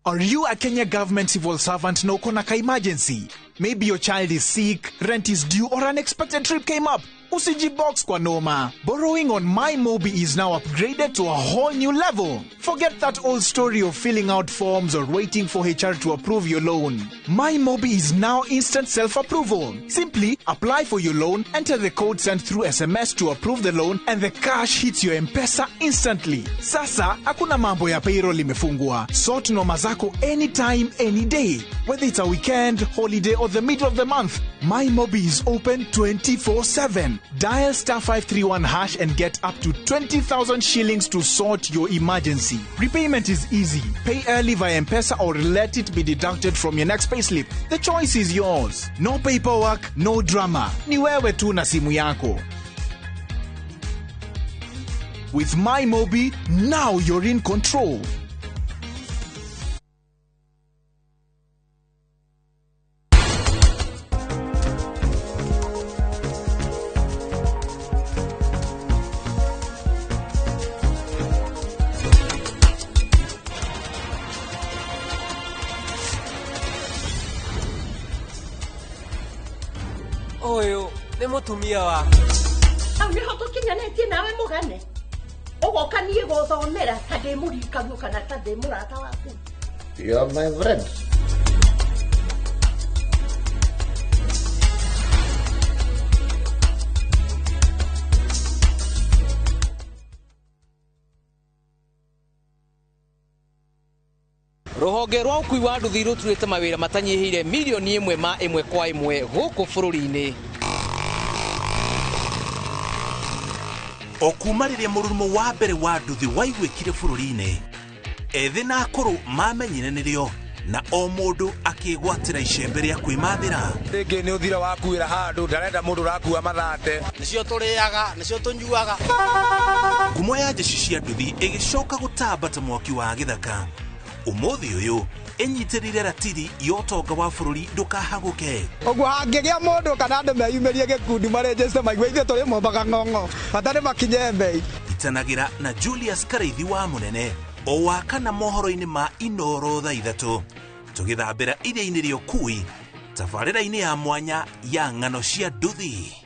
Are you a Kenya government civil servant na uko na ka emergency? Maybe your child is sick, rent is due, or unexpected trip came up. Usijibox kwa noma. Borrowing on MyMobi is now upgraded to a whole new level. Forget that old story of filling out forms or waiting for HR to approve your loan. MyMobi is now instant self-approval. Simply apply for your loan, enter the code sent through SMS to approve the loan, and the cash hits your M-Pesa instantly. Sasa, hakuna mambo ya payroll imefungwa. Sort noma zako anytime, any day. Whether it's a weekend, holiday, or the middle of the month, MyMobi is open 24/7. Dial *531# and get up to 20,000 shillings to sort your emergency. Repayment is easy. Pay early via M-Pesa or let it be deducted from your next payslip. The choice is yours. No paperwork, no drama. Ni wewe tu na simu yako. With MyMobi, now you're in control.
Oyo, ni mutumia wa.
Au niho tukinyanetie nawe mugane. Ugoka nie guthomera tade murika guka na tade murata waku.
You are my friend.
Ruhonge rwa ukui wa nduthi ruturite mawira matanyihire milioni 1 ma 1 kwa 1 guku bururi-ini.
Okumariria murumo wa mbere wa nduthi waigwikire bururi-ini. Ethi na akuru mamenyire nirio
na o mũndũ akĩgwatĩra icembe rĩa kwĩmathĩra.
Rĩngĩ nĩ ũthira wakuĩra handũ ndarenda mũndũ ũrakua mathate. Nĩcio tũrĩaga, nĩcio tũnyuaga.
Ngumo ya njeci cia nduthi ĩgĩcoka gũtamba ta mwaki wa gĩthaka. Ũmũthĩ ũyũ enyitĩrĩire ratiri ya ũtonga wa bũrũri ndũkahagũke.
Ũguo hangĩgĩa mũndũ kana andũ meyumĩrie gĩkundi marĩnjĩcite maigua ithuĩ tũrĩ mombaga ng'ong'o hatarĩ makinye mbei.
Itanagĩra na Julius Kareithi wa Mũnene o wakana mohoro-inĩ ma Inooro thaa 3 tũgĩthambĩra iria-inĩ rĩa Ũkui tabarĩra-inĩ ya mwanya ya ng'ano cia nduthi.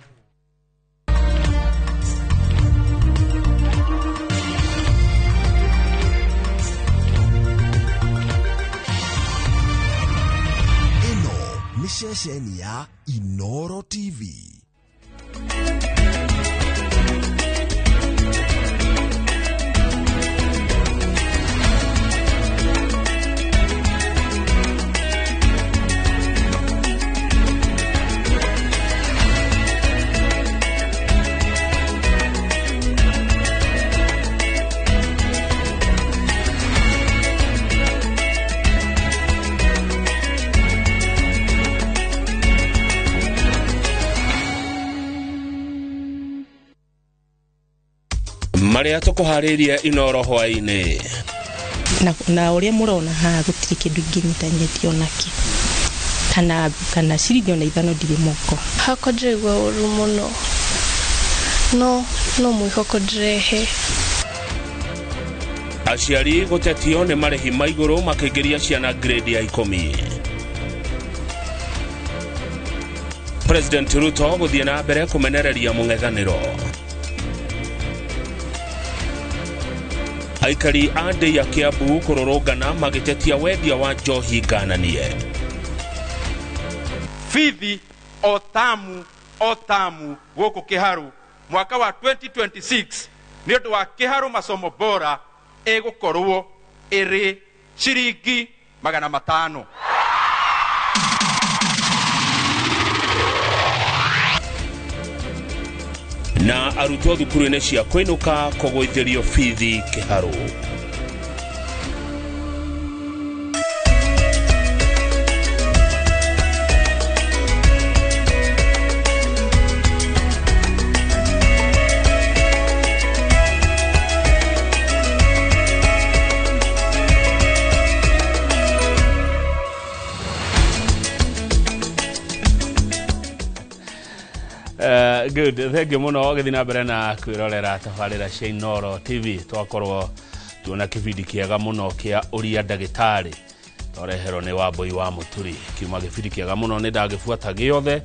Ni ceceni ya Inooro TV.
Maria tukuhariria Inooro hwainĩ
na ũrĩa mũrona haha gũtirĩ kĩndũ ingĩnyitithania onakĩ kana ciringi ona ithano ndirĩ moko.
Hakwa ndĩraigua ũru mũno no mwĩhoko ndĩrehe.
Aciari gũtetio nĩ marĩhi ma igũrũ makĩingĩria ciana grade ya 10. President Ruto gũthiĩ na mbere kũmenereria mũng'ethanĩro. Aikari a ndĩ ya Kiambu kũrũrũngana magĩtetia wendia wa njohi ngananie.
Fithi o tamu gũkũ Kĩharũ mwaka wa 2026 nĩ ũndũ wa Kĩharũ masomo bora ĩgũkorwo ĩrĩ ciringi 500.
Na arutwo thukuru-inĩ cia kũinũka kũgũithĩrio bithi Kĩharũ.
Good, thank you muno gĩthiĩ na mbere na kwĩrorera tabarĩra cia Inooro TV. Twakorwo tuona kĩbindi kĩega mũno kĩa ũria ndagĩtarĩ twareherwo nĩ Wambui wa Mũturi. Kiuma gĩbindi kĩega mũno nĩ ndagĩbuata gĩothe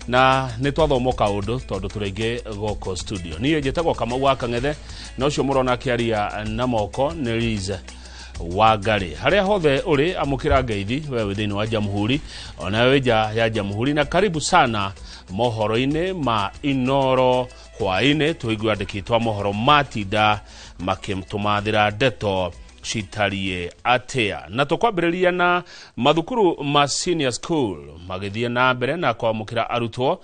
na nĩ twathomoka ũndũ tondũ tũrĩngĩ gũkũ studio. Niĩ njĩtagwo Kamau wa Kang'ethe na ũcio mũrona akĩaria na moko nĩ Liz Wangari. Harĩa hothe ũrĩ amũkĩra ngeithi wewe thĩinĩ wa Jamhuri ona wewe nja ya Jamhuri na karibu sana mohoro-inĩ ma Inooro hwainĩ tũigua andĩki twa mohoro matinda makĩmtũmathĩra ndeto citariĩ atĩa. Na tũkwambĩrĩria na mathukuru ma senior school magĩthiĩ na mbere na kwamũkĩra arutwo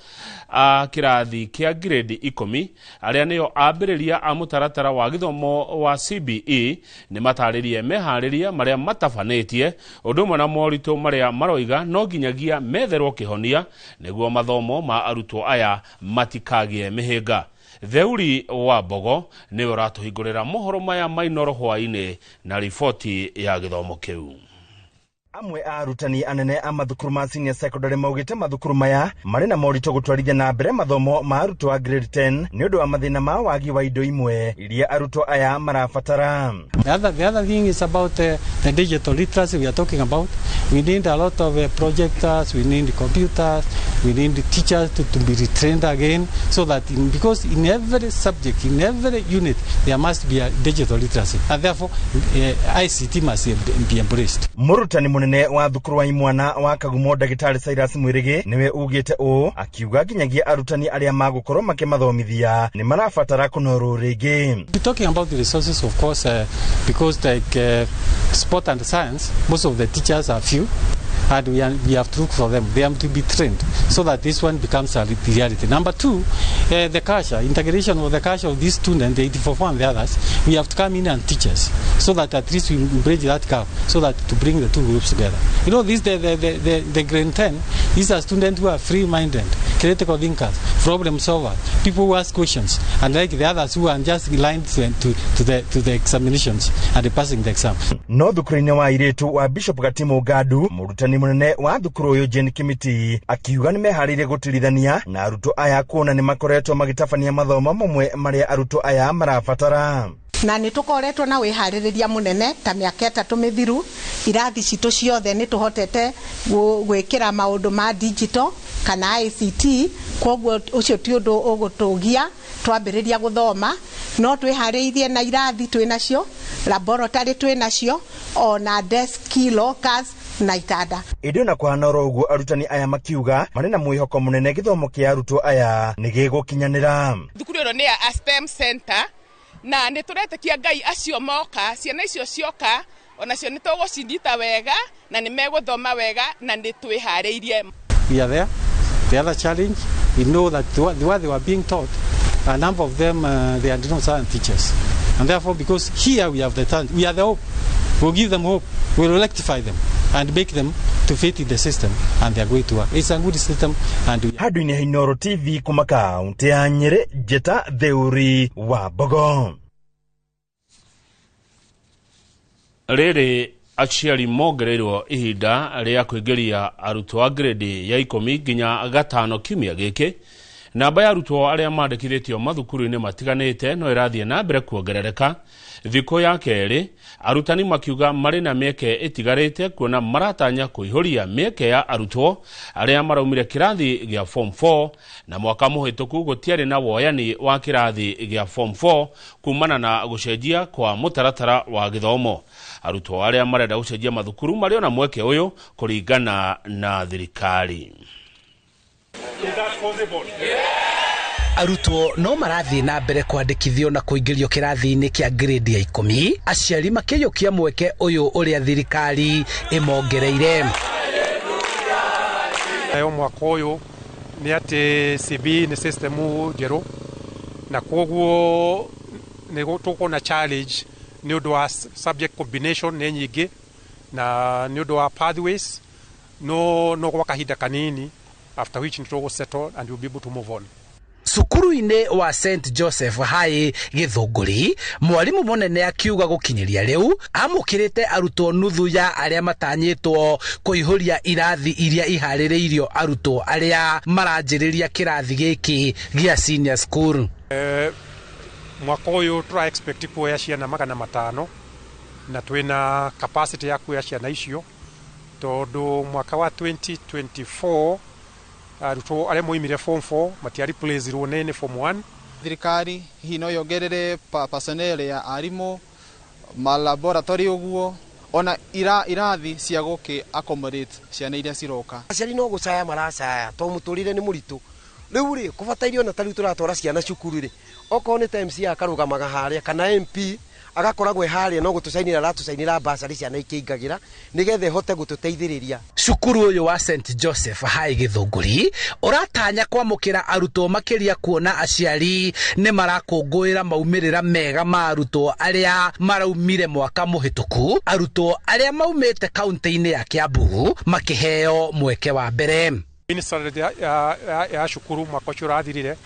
a kĩrathi kĩa grade 10 arĩa nĩo ambĩrĩria a mũtaratara wa gĩthomo wa CBE nĩ matarĩrie meharĩria marĩa matabanĩtie ũndũ ũmwe na moritũ marĩa maroiga no nginyagia metherwo kĩhonia nĩguo mathomo ma arutwo aya matikagie mĩhĩnga. Theuri wa Bogo nĩ ũratũhingũrĩra mohoro maya ma Inooro hwainĩ na riboti ya gĩthomo kĩu.
Amwe a arutani anene a mathukuru ma senior secondary maugĩte mathukuru maya marĩ na moritũ gũtwarithia na mbere mathomo ma arutwo a grade 10 nĩ ũndũ wa mathĩna ma wagi wa indo imwe iria arutwo aya marabatara.
The other thing is about the digital literacy we are talking about. We need a lot of projectors, we need computers, we need teachers to be retrained again so that because in every subject, in every unit, there must be a digital literacy. And therefore, ICT must be embraced.
Murutani munene wa thukuru wa Imwana wa Kagumo Ndagĩtarĩ Cyrus Mwĩrĩgĩ niwe ugĩte ũũ akiuga nginyagia arutani arĩa magũkorwo makĩmathomithia nĩ marabatara kũnorwo rĩngĩ.
We're talking about the resources, of course, because like sport and science, most of the teachers are few. And we have to look for them. They have to be trained so that this one becomes a reality. Number two, the culture, integration of the culture of these students, the 84 and the others, we have to come in and teach us so that at least we bridge that gap, so that to bring the two groups together. You know, the grade 10, these are students who are free-minded, critical thinkers, problem solvers, people who ask questions, and like the others who are just aligned to the examinations and the passing the exam.
No thukuru-inĩ wa airĩtu wa Bishop Gatimu Gadu, mũrutani mũnene wa thukuru ũyũ Jane Kimiti, akiuga nĩ meharĩirie gũtirithania na arutwo aya kuona nĩ makoretwo magĩtabania mathomo mamwe marĩa arutwo aya marabatara.
Na nĩ tũkoretwo na wĩharĩrĩria mũnene ta mĩaka 3 mĩthiru, irathi citũ ciothe nĩ tũhotete gwĩkĩra maũndũ ma digital kana ICT, koguo ũcio ti ũndũ ũgũtũgia twambĩrĩria gũthoma, no twĩharĩirie na irathi twĩnacio, laboratory twĩnacio, ona desk lockers na itanda.
Ĩndĩ na kũhana ũguo arutani aya makiuga marĩ na mwĩhoko mũnene gĩthomo kĩa arutwo aya nĩ gĩgũkinyanĩra.
Thukuru ĩno nĩ ya STEM Center na nĩ tũretĩkia Ngai acio moka, ciana icio cioka, onacio nĩ tũgũcindita wega na nĩ megũthoma wega na nĩ twĩharĩirie.
We are there. The other challenge, we know that what they were being taught, a number of them, they are not science teachers. And therefore, because here we have the talent, we are the hope. We'll give them hope. We'll electrify them and make them to fit in the system, and they are going to work. It's a good system. And we...
Handũ-inĩ Inooro TV kuma kaunti ya Nyeri, Jeta Theuri wa Bogo.
Rĩrĩ aciari mongereirwo ihinda rĩa kũingĩria arutwo a grade ya 10 nginya 5 kiumia gĩkĩ. Namba ya arutwo arĩa mandĩkithĩtio mathukuru-inĩ matiganĩte no ĩrathiĩ na mbere kuongerereka. Thikũ ya kerĩ, arutani makiuga marĩ na mĩeke ĩtigarĩte kuona maratanya kũihũria mĩeke ya arutwo arĩa maraumire kĩrathi gĩa form 4 na mwaka mũhĩtũku gũtiarĩ na woyani wa kĩrathi gĩa form 4 kumana na gũcenjia kwa mũtaratara wa gĩthomo. Arutwo arĩa marenda gũcenjia mathukuru marĩ na mweke ũyũ kũringana na thirikari.
Arutwo no marathiĩ na mbere kwandĩkithio na kũingĩrio kĩrathi-inĩ kĩa grade ya 10, aciari makĩiyũkia mweke ũyũ ũrĩa thirikari ĩmongereire.
Mwaka ũyũ nĩ atĩ CB nĩ system njerũ na koguo nĩ tũkũ na challenge nĩ ũndũ wa subject combination nĩ nyingĩ na nĩ ũndũ wa pathways no kwa kahinda kanini, after which nĩ tũgũ settle and we'll be able to move on.
Cukuru-inĩ wa St Joseph High Gĩthũngũri, mwarimũ mũnene akiuga gũkinyĩria rĩu amũkĩrĩte arutwo nuthu ya arĩa matanyĩtwo kũihũria irathi iria iharĩrĩirio arutwo arĩa maranjĩrĩria kĩrathi gĩkĩ gĩa senior school.
Mwaka ũyũ tũra expect kuoya ciana 500 na twĩna capacity ya kuoya ciana icio, tondũ mwaka wa 2024 arutwo arĩa moimire form 4 matiari place rũnene form 1.
Thirikari hihi no yongerere personnel ya arimũ, malaboratory ũguo, ona irathi cia gũkĩ accommodate ciana iria ciroka.
Aciari no gũcaya maracaya to mũtũrĩre nĩ mũritũ. Rĩu rĩ kũbatairio na tarĩu tũratwara ciana cukuru rĩ, okorwo nĩ ta MC akarũgamaga harĩa kana MP agakoragwo harĩa no gũtũcainĩra ratũcainĩra basari ciana ikĩingagĩra nĩgetha hote gũtũteithĩrĩria.
Cukuru ũyũ wa St Joseph High Gĩthũngũri ũratanya kwamũkĩra arutwo makĩria kuona aciari nĩ marakũngũĩra maumĩrĩra mega ma arutwo arĩa maraumire mwaka mũhĩtũku, arutwo arĩa maumĩte kaunti-inĩ ya Kiambu makĩheo mweke wa mbere.
Ministry ya cukuru mwaka ũcio ũrathirire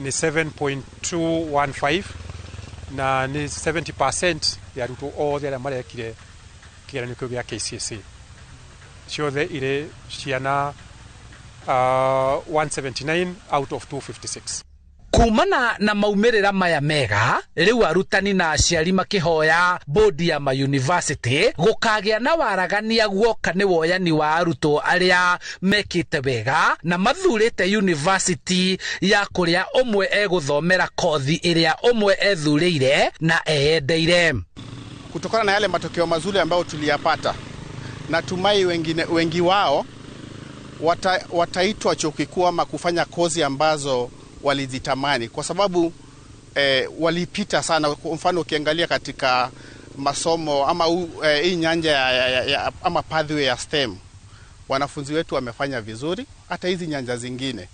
nĩ 7.215 na ni 70% ya arutwo othe arĩa marekire kĩgeranio kĩu gĩa KCSE. Ciothe irĩ ciana 179 out of 256.
Kumana na maumĩrĩra maya mega, rĩu arutani na aciari makĩhoya bodi ya mayunivasĩtĩ gũkagĩa na waragania guoka nĩ woyani wa arutwo arĩa mekĩte wega na mathurĩte yunivasĩtĩ ya kũrĩa ũmwe egũthomera kothi ĩrĩa ũmwe ethurĩire na eyendeire.
Kutokana na yale matokeo mazuri ambayo tuliyapata, natumai wengi wao wataitwa chuo kikuu ama kufanya kozi ambazo walizitamani, kwa sababu walipita sana. Kwa mfano ukiangalia katika masomo ama hii nyanja ama pathway ya STEM, wanafunzi wetu wamefanya vizuri, hata hizi nyanja zingine.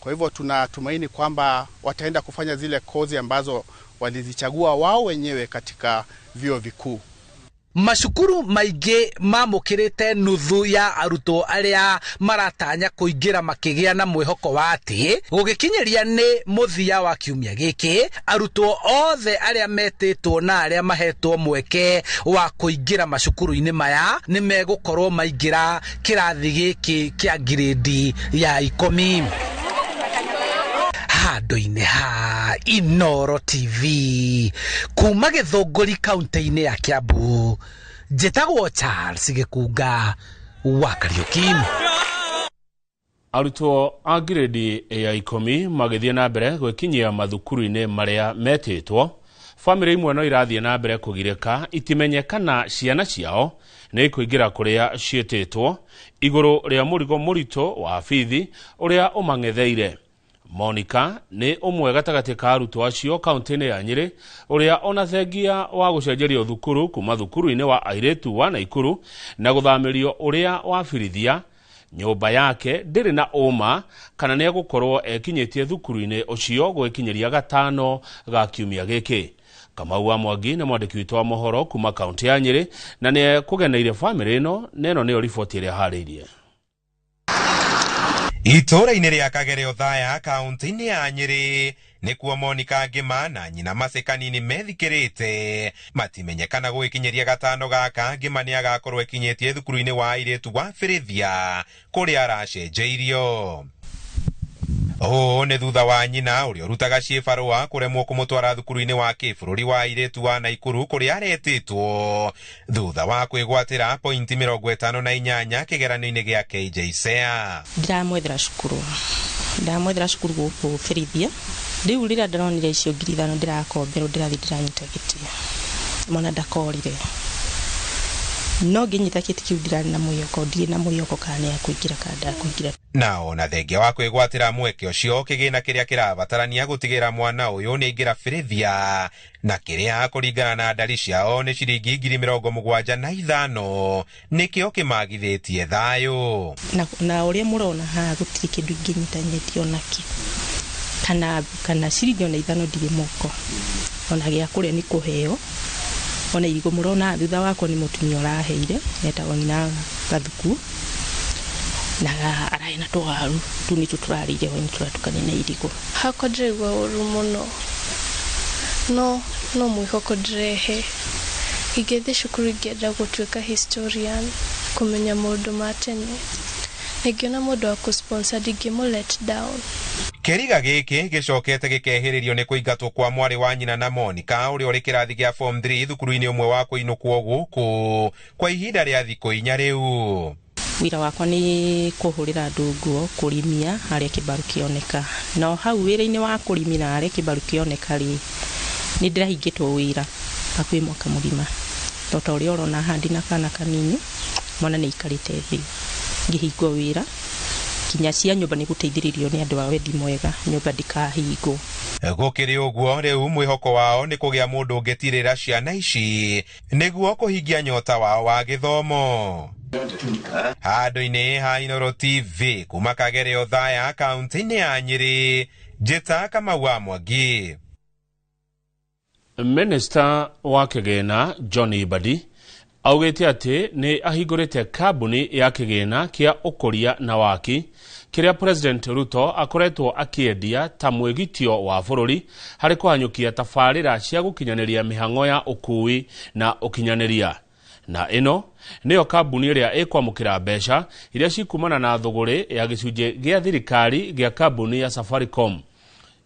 Kwa hivyo tunatumaini kwamba wataenda kufanya zile kozi ambazo walizichagua wao wenyewe katika vyuo vikuu.
Macukuru maingĩ mamũkĩrĩte nuthu ya arutwo arĩa maratanya kũingĩra makĩgĩa na mwĩhoko wa atĩ gũgĩkinyĩria nĩ mũthia wa kiumia gĩkĩ arutwo othe arĩa metĩtwo na arĩa mahetwo mweke wa kũingĩra macukuru-inĩ maya nĩ megũkorwo maingĩra kĩrathi gĩkĩ kĩa grade ya 10. Handũ-inĩ ha Inoro TV kuma Gĩthũngũri kaunti-inĩ ya Kiambu, njĩtagwo Charles Gĩkunga wa Kariuki.
Arutwo a grade ya 10 magĩthiĩ na mbere gwĩkinyia mathukuru-inĩ marĩa metĩtwo. Famĩlĩ imwe no irathiĩ na mbere kũgirĩka itimenyekana ciana ciao nĩ kũingĩra kũrĩa ciĩtĩtwo igũrũ rĩa mũrigo mũritũ wa bithi ũrĩa ũmang'etheire. Monica nĩ ũmwe gatagatĩ ka arutwo acio kaunti-inĩ ya Nyĩrĩ ũrĩa ona thengia wa gũcenjerio thukuru kuma thukuru-inĩ wa airĩtu wa Naikuru na gũthamĩrio ũrĩa wa Birithia, nyũmba yake ndĩrĩ na ũma kana nĩ egũkorwo ekinyĩtie thukuru-inĩ ũcio gwĩkinyĩria gatano ga kiumia gĩkĩ. Kamau wa Mwangi nĩ mwandĩki witũ wa mohoro kuma kaunti ya Nyĩrĩ na nĩ kũgeneire famĩlĩ ĩno, na ĩno nĩyo riboti ĩrĩa harĩirie.
Itũra-inĩ rĩa Kagerio Thaya kaunti-inĩ ya Nyĩrĩ nĩkuo Monica Ngĩma na nyina Mercy Kanini methikĩrĩte. Matimenyekana gwĩkinyĩria gatano gaka Ngĩma nĩ agakorwo ekinyĩtie thukuru-inĩ wa airĩtu wa Birithia kũrĩa aracenjeirio. Ũũ nĩ thutha wa nyina ũrĩa ũrutaga ciĩbarũa kũremwo kũmũtwara thukuru-inĩ wa kĩbũrũri wa airĩtu wa Naikuru kũrĩa aretĩtwo thutha wa kwĩgwatĩra pointi 58 kĩgeranio-inĩ gĩa KJSEA.
Ndiramwethera cukuru gũkũ Birithia. Rĩu rĩrĩa ndĩronire icio 5,000 ndĩrakomberwo ndĩrathiĩ ndĩranyita gĩtĩ mwana ndakorire. No nginyita kĩtĩ kĩu ndirarĩ na mwĩhoko, ndirĩ na mwĩhoko kana ya kũingĩra kada kũingĩra.
Na ona thengia wa kwĩgwatĩra mweke ũcio kĩgĩna kĩrĩa kĩrabatarania gũtigĩra mwana ũyũ nĩ aingĩra Birithia na kĩrĩa kũringana na ndari ciao nĩ ciringi 75,000 nĩkĩo kĩmagithĩtie thayũ.
Na ũrĩa mũrona haha gũtirĩ kĩndũ ingĩnyitithĩtio nakĩ kana ciringi 5 ndirĩ moko, ona gĩa kũrĩa nĩ kũheo. Ona irigo mũrona thutha wako nĩ mũtumia ũraheire etagwo nyina Gathuku na arahe na tũwaru tu nĩ tũtũrarĩire hwainĩ tũratukania na irigo.
Hakwa ndĩraigua ũru mũno, no mwĩhoko ndĩrehe. Ingĩthiĩ cukuru ingĩenda gũtuĩka historian, kũmenya maũndũ ma tene. Ingĩona mũndũ wa kũsponsor ndingĩmũ let down.
Kĩriga gĩkĩ gĩcokete gĩkehĩrĩrio nĩ kũingatwo kwa mwarĩ wa nyina na Monica ũrĩa ũrĩ kĩrathi gĩa form 3 thukuru-inĩ ũmwe wa kũinũkwo gũkũ kwa ihinda rĩa thikũ 4 rĩu.
Wĩra wakwa nĩ kũhũrĩra andũ nguo, kũrimia harĩa kĩbaru kĩoneka. No hau wĩra-inĩ wa kũrimira harĩa kĩbaru kĩoneka rĩ, nĩ ndĩrahingĩtwo wĩra hakuhĩ mwaka mũgima. Tota ũrĩa ũrona handi na kana kanini mwana nĩ ikarĩte thĩ ngĩhingwo wĩra. Kinya cia nyũmba nĩ gũteithĩrĩrio nĩ andũ a wendi mwega, nyũmba ndikahingwo.
Gũkĩrĩ ũguo rĩu mwĩhoko wao nĩ kũgĩa mũndũ ũngĩtirĩra ciana ici nĩguo kũhingia nyota wao wa gĩthomo. Handũ-inĩ ha Inoro TV kuma Kagerio Thaya kaunti-inĩ ya Nyĩrĩ, njĩta Kamau wa Mwangi.
Minister wa kĩgĩna John Ibadi augĩte atĩ nĩ ahingũrĩte kambuni ya kĩgĩna kĩa ũkũria na waki kĩrĩa President Ruto akoretwo akĩendia ta mwĩgitio wa bũrũri harĩ kũhanyũkia tabarĩra cia gũkinyanĩria mĩhang'o ya ũkui na ũkinyanĩria. Na ĩno nĩyo kambuni ĩrĩa ĩkwamũkĩra mbeca iria cikumana na thũgũrĩ ya gĩcunjĩ gĩa thirikari gĩa kambuni ya Safaricom.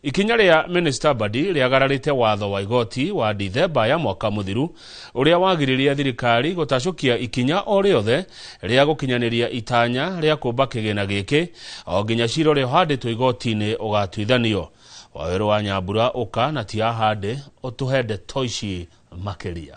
Ikinya rĩa Minister Badi rĩagararĩte watho wa igoti wa Dithemba ya mwaka mũthiru ũrĩa wagiririe thirikari gũtacũkia ikinya o rĩothe rĩa gũkinyanĩria itanya rĩa kũmba kĩgĩna gĩkĩ o nginya cira ũrĩa ũhandĩtwo igoti-inĩ ũgatuithanio. Waweru wa Nyambura ũka na ti ahande ũtũhe ndeto ici makĩria.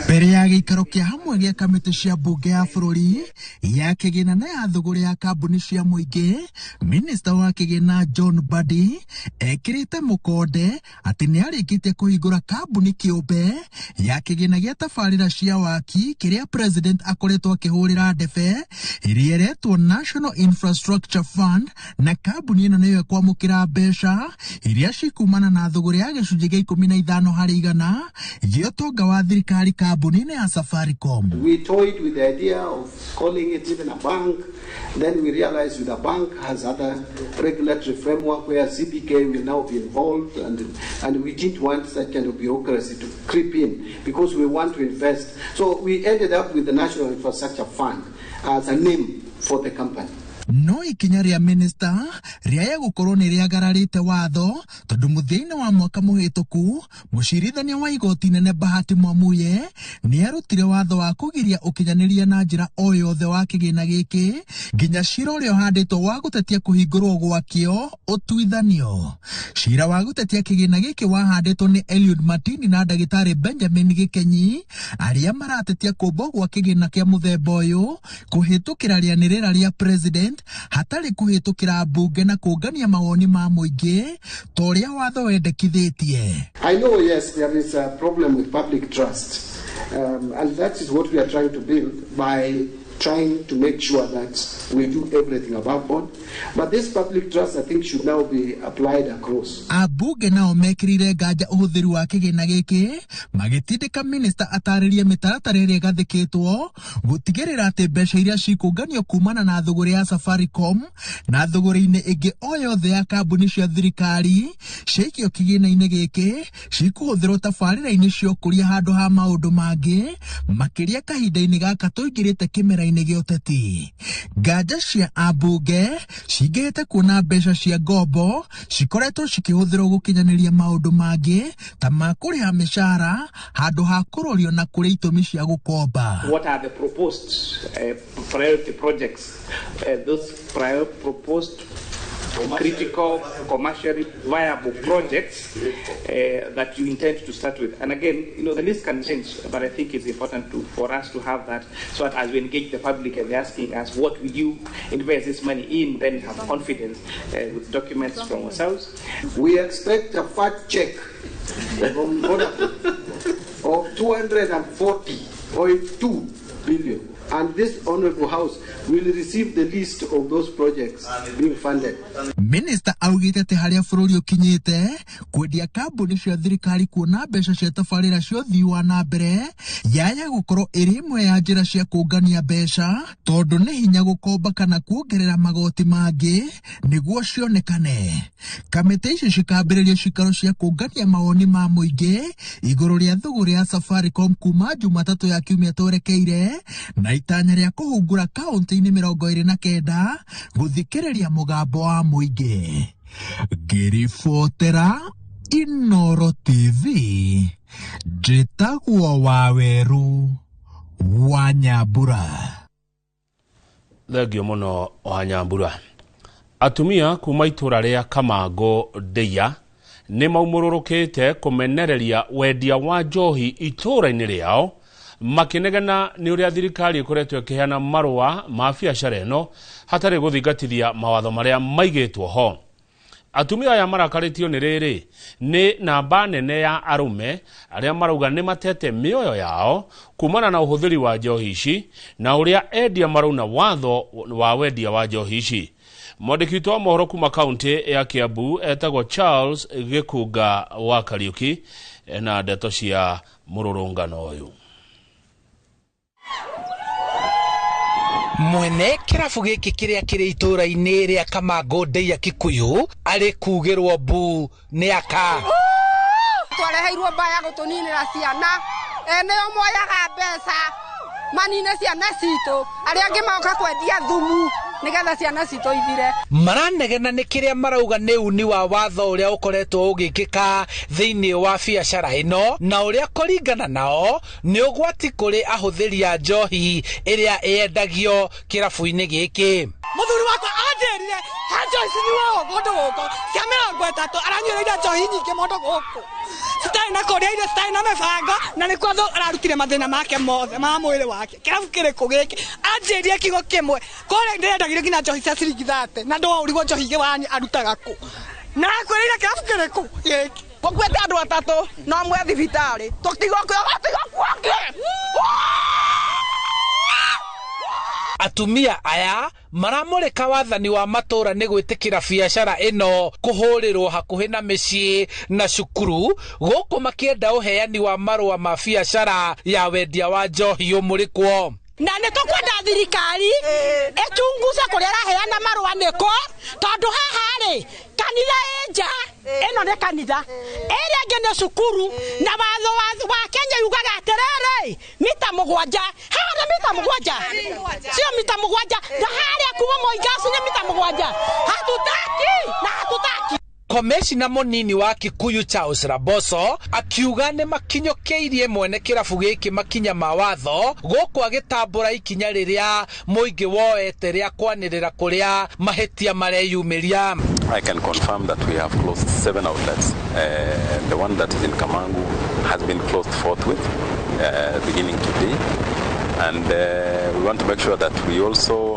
mbere ya gĩikaro kĩa hamwe gĩa kamĩtĩ cia mbunge ya bũrũri ya kĩgĩna na ya thũgũrĩ ya kambuni cia mũingĩ, minista wa kĩgĩna John Mbadi ekĩrĩte mũkonde atĩ nĩ arĩkĩtie kũhingũra kambuni kĩũmbe ya kĩgĩna gĩa tabarĩra cia waki kĩrĩa president akoretwo akĩhũrĩra ndebe ĩrĩa ĩretwo National Infrastructure Fund, na kambuni ĩno nĩyo kwamũkĩra mbeca iria cikumana na thũgũrĩ ya gĩcunjĩ gĩa 15 harĩ igana gĩa ũtonga wa thirikari kambuni-inĩ ya Safaricom.
We toyed with the idea of calling it even a bank. Then we realized with a bank has other regulatory framework where CBK will now be involved, and we didn't want that kind of bureaucracy to creep in because we want to invest. So we ended up with the National Infrastructure Fund as a name for the company.
No ikinya rĩa minista rĩa gũkorwo nĩ rĩagararĩte watho tondũ mũthia-inĩ wa mwaka mũhĩtũku mũcirithania wa igoti nene Bahati Mwamuye nĩ arutire watho wa kũgiria ũkinyanĩria na njĩra o yothe wa kĩgĩna gĩkĩ nginya cira ũrĩa ũhandĩtwo wa gũtetia kũhingũrwo gwakĩo ũtuithanio. Cira wa gũtetia kĩgĩna gĩkĩ wahandĩtwo nĩ Eliud Matini na ndagĩtarĩ Benjamin Gĩkenyi arĩa maratetia kũmbwo gwa kĩgĩna kĩa mũthemba ũyũ kũhĩtũkĩra rĩanĩrĩra rĩa president hatari kuhitukira bunge na kũngania mawoni ma mũingĩ toria watho wendekithĩtie.
I know, yes, there is a problem with public trust, and that is what we are trying to build by trying to make sure that we do everything above board. But this public trust, I think, should now be applied across.
Abunge nao mekirire nganja ũhũthĩri wa kĩgĩna gĩkĩ magĩtindĩka minista atarĩrie mĩtaratara ĩrĩa ĩgathĩkĩtwo gũtigĩrĩra atĩ mbeca iria cikũnganio kumana na thũgũrĩ ya Safaricom na thũgũrĩ-inĩ ĩngĩ o yothe ya kambuni cia thirikari ciaikio kĩgĩna-inĩ gĩkĩ cikũhũthĩrwo tabarĩra-inĩ cia ũkũria handũ ha maũndũ mangĩ makĩria kahinda-inĩ gaka tũingĩrĩte kĩmera-inĩ gĩa ũteti. Nganja cia abunge cingĩhĩte kuona mbeca cia ngombo cikoretwo cikĩhũthĩrwo gũkinyanĩria maũndũ mangĩ ta ma kũrĩha mĩcara handũ ha kũrorio na kũrĩ itũmi cia gũkomba.
What are the proposed priority projects? Those proposed critical, commercially viable projects that you intend to start with. And again, the list can change, but I think it's important for us to have that so that as we engage the public and they're asking us, what will you invest this money in, then have confidence with documents from ourselves.
We expect a fat check from Vodafone of 240.2 billion. And this honorable house will receive the list of those projects being funded.
Minister augite ati haria bũrũri ũkinyĩte kwendia kambuni cia thirikari kuona mbeca cia tabarĩra cia ũthii wa na mbere yaya gũkorwo ĩrĩ ĩmwe ya njĩra cia kũngania mbeca tondũ nĩ hinya gũkomba kana kuongerera magoti mangĩ nĩguo cionekane. Kamĩtĩ ici cikambĩrĩria cikaro cia kũngania mawoni ma mũingĩ igũrũ rĩa thũgũrĩ ya Safaricom kuma Jumatatũ ya kiumia twerekeire na itanya rĩa kũhungura kaunti-inĩ 29 gũthikĩrĩria mũgambo wa mũingĩ. Ngĩribotera Inoro TV, njĩtagwo Waweru wa Nyambura.
Thengio mũno wa Nyambura. Atumia kuma itũra rĩa Kamango Ndeia nĩ maumũrũrũkĩte kũmenereria wendia wa njohi itũra-inĩ rĩao makinegena ni uria thirikari ikoretwo ikiheana marũa ma biacara ĩno hatarĩ gũthingatithia mawatho marĩa maigĩtwo ho. Atumia aya marakarĩtio nĩ rĩrĩ nĩ namba nene ya arume arĩa marauga nĩ matete mĩoyo yao kumana na ũhũthĩri wa njohi ici na ũrĩa endia marauna watho wa wendia wa njohi ici. Mwandĩki witũ wa mohoro kuma kaunti ya Kiambu etagwo Charles Gĩkunga wa Kariuki na ndeto cia mũrũrũngano ũyũ.
Mwene kĩrabu gĩkĩ kĩrĩa kĩrĩ itũra-inĩ rĩa Kamango Ndeia Kikuyu arĩ kugĩrwo mbu nĩ aka.
Twareheirwo mbaya gũtũninĩra ciana nĩo moyaga mbeca manine ciana citũ arĩa angĩ maoka kwendia thumu nigetha ciana citũ ithire.
Maranegena nĩ kĩrĩa marauga nĩ uni wa watho ũrĩa ũkoretwo ũgĩkĩka thĩinĩ wa biacara ĩno na ũrĩa kũringana nao nĩ ũgwati kũrĩ ahũthĩri a njohi ĩrĩa yendagio kĩrabu-inĩ gĩkĩ.
muthuri wakwa anjirire Joyce ni wao gondo goko cia mĩrongo ĩtatũ aranyuĩrĩire njohi nyingĩ mondo gũkũ citarĩ na kũrĩa irio citarĩ na mĩbango na nĩkuo ararutire mathĩna make mothe ma mwĩrĩ wake kĩrabu kĩrĩkũ gĩkĩ anjĩrire kiugo kĩmwe kũrĩa ndĩrendagire nginya njohi cia ciringi 30 na ndũrigwo njohi ingĩ wani arutaga kũ na kwĩrĩire kĩrabu kĩrĩkũ gĩkĩ gũkuĩte andũ atatũ no mwe thibitarĩ tũtigwo kuongĩ
atumia aya maramurika wathani wa matura ni gwitikira biacara ino kuhurirwo hakuhi na micii na cukuru guku makienda uheani wa marua ma biacara ya wendia wa njohi umurikwo
na nĩ tũkwenda thirikari ĩchunguze kũrĩa araheana marũa nĩko tondũ haha rĩ kanitha nja ĩno nĩ kanitha ĩrĩa ĩngĩ nĩ cukuru na watho wa Kenya yugaga atĩrĩrĩ mita mũgwanja haha nĩ mita mũgwanja sio mita mũgwanja na harĩa kuma Moigasu nĩ mita mũgwanja hatutaki
Komeshina munini wa Kikuyu Charles Raboso akiuga nĩ makinyũkĩirie mwene kĩrabu gĩkĩ makinya mawatho gũkũ agĩtambũra ikinya rĩrĩa mũingĩ woete rĩa kwanĩrĩra kũrĩa mahĩtia mareyumĩria.
I can confirm that we have closed 7 outlets. The one that is in Kamangu has been closed forthwith, beginning today. And we want to make sure that we also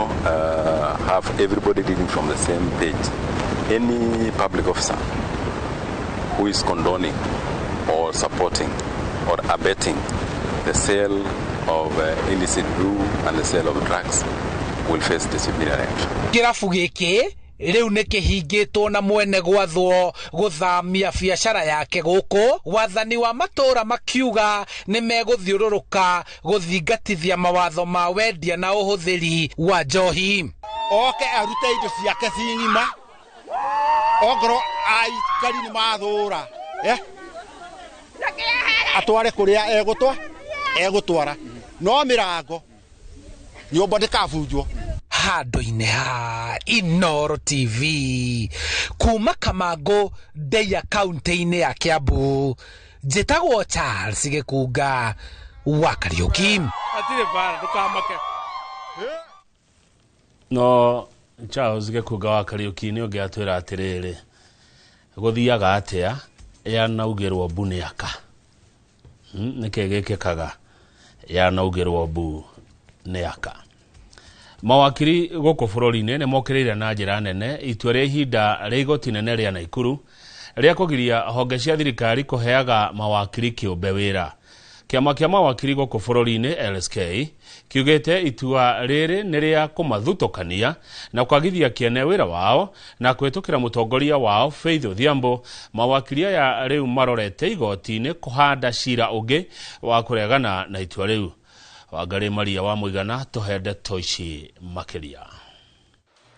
have everybody reading from the same page. Any public officer who is condoning or supporting or abetting the sale of illicit brew and the sale of drugs will face disciplinary action.
Kĩrabu gĩkĩ rĩu nĩ kĩhingĩtwo na mwene gwathwo gũthamia biacara yake gũkũ wathani wa matũra makiuga nĩ megũthiũrũrũka gũthingatithia mawatho ma wendia na ũhũthĩri wa njohi.
Oke arute indo ciake cing'ima ogoro aikari nĩ mathũra atware kũrĩa egũtwara no mĩrango nyũmba ndĩkabunjwo.
Handũ-inĩ ha Inoro TV kuma Kamangu Ndeia kaunti-inĩ ya Kiambu njĩtagwo Charles Gĩkunga wa Kariũki.
No Charles Gĩkunga wa Kariũki nĩ ũngĩatwĩra atĩrĩrĩ gũthiaga atĩa yanaugĩrwo mbu nĩ aka nĩkĩ gĩkĩkaga yanaugĩrwo mbu nĩ aka. Mawakiri gũkũ bũrũri-inĩ nĩ mokĩrĩire na njĩra nene itua rĩa ihinda rĩa igoti nene rĩa Naikuru rĩa kũgiria honge cia thirikari kũheaga mawakiri kĩũmbe wĩra. Kĩama kĩa mawakiri gũkũ bũrũri-inĩ LSK kiugĩte itua rĩrĩ nĩ rĩa kũmathutũkania na kwagithia kĩene wĩra wao na kwĩtũkĩra mũtongoria wao Faith Odhiambo. Mawakiri aya rĩu marorete igoti-inĩ kũhanda cira ũngĩ wa kũregana na itua rĩu. Wangari Maria wa Mũigana tũhende toici makĩria.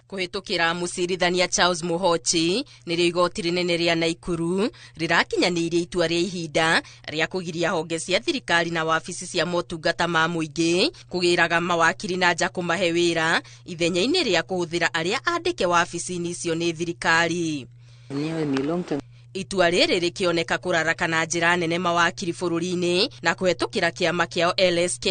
Kũhĩtũkĩra mũcirithania Charles Muhochi nĩrĩo igoti rĩnene rĩa Naikuru rĩrakinyanĩirie itua rĩa ihinda rĩa kũgiria honge cia thirikari na wabici cia motungata ma mũingĩ kũgĩraga mawakiri na nja kũmahe wĩra ithenya-inĩ rĩa kũhũthĩra arĩa andĩke wabici-inĩ icio nĩ thirikari. Itua rĩrĩ rĩkĩoneka kũraraka na njĩra nene mawakiri bũrũri-inĩ na kũhetũkĩra kĩama kĩao LSK.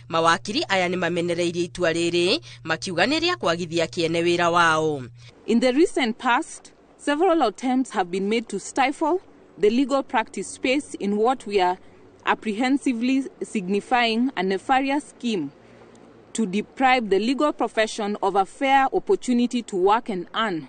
Mawakiri aya nĩ mamenereirie itua rĩrĩ makiuga nĩ rĩa kwagithia kĩene wĩra wao.
In the recent past, several attempts have been made to stifle the legal practice space in what we are apprehensively signifying a nefarious scheme to deprive the legal profession of a fair opportunity to work and earn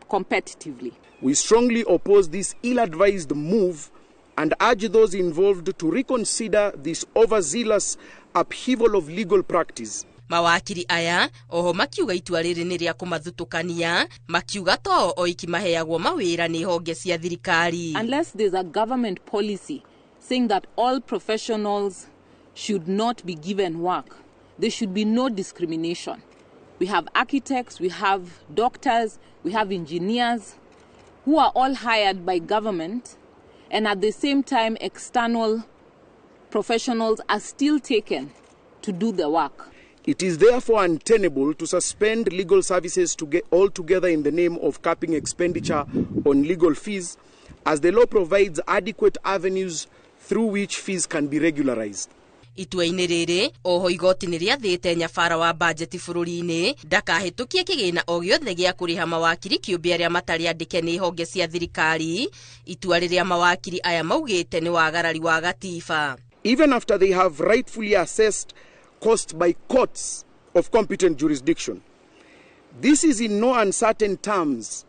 competitively.
We strongly oppose this ill-advised move and urge those involved to reconsider this overzealous upheaval of legal practice.
Mawakiri aya oho makiuga itua rĩrĩ nĩ rĩa kũmathutũkania makiuga to oiki maheagwo mawĩra nĩ honge cia thirikari.
Unless there's a government policy saying that all professionals should not be given work, there should be no discrimination. We have architects, we have doctors, we have engineers who are all hired by government, and at the same time external professionals are still taken to do the work.
It is therefore untenable to suspend legal services altogether in the name of capping expenditure on legal fees, as the law provides adequate avenues through which fees can be regularized.
Itua-inĩ rĩrĩ, oho igoti nĩ rĩathĩte nyabara wa bajeti bũrũri-inĩ ndakahĩtũkie kĩgĩna o gĩothe gĩa kũrĩha mawakiri kĩũmbe arĩa matarĩ andĩke nĩ honge cia thirikari. Itua rĩrĩa mawakiri aya maugĩte nĩ wagarari wa gatiba.
Even after they have rightfully assessed cost by courts of competent jurisdiction, this is in no uncertain terms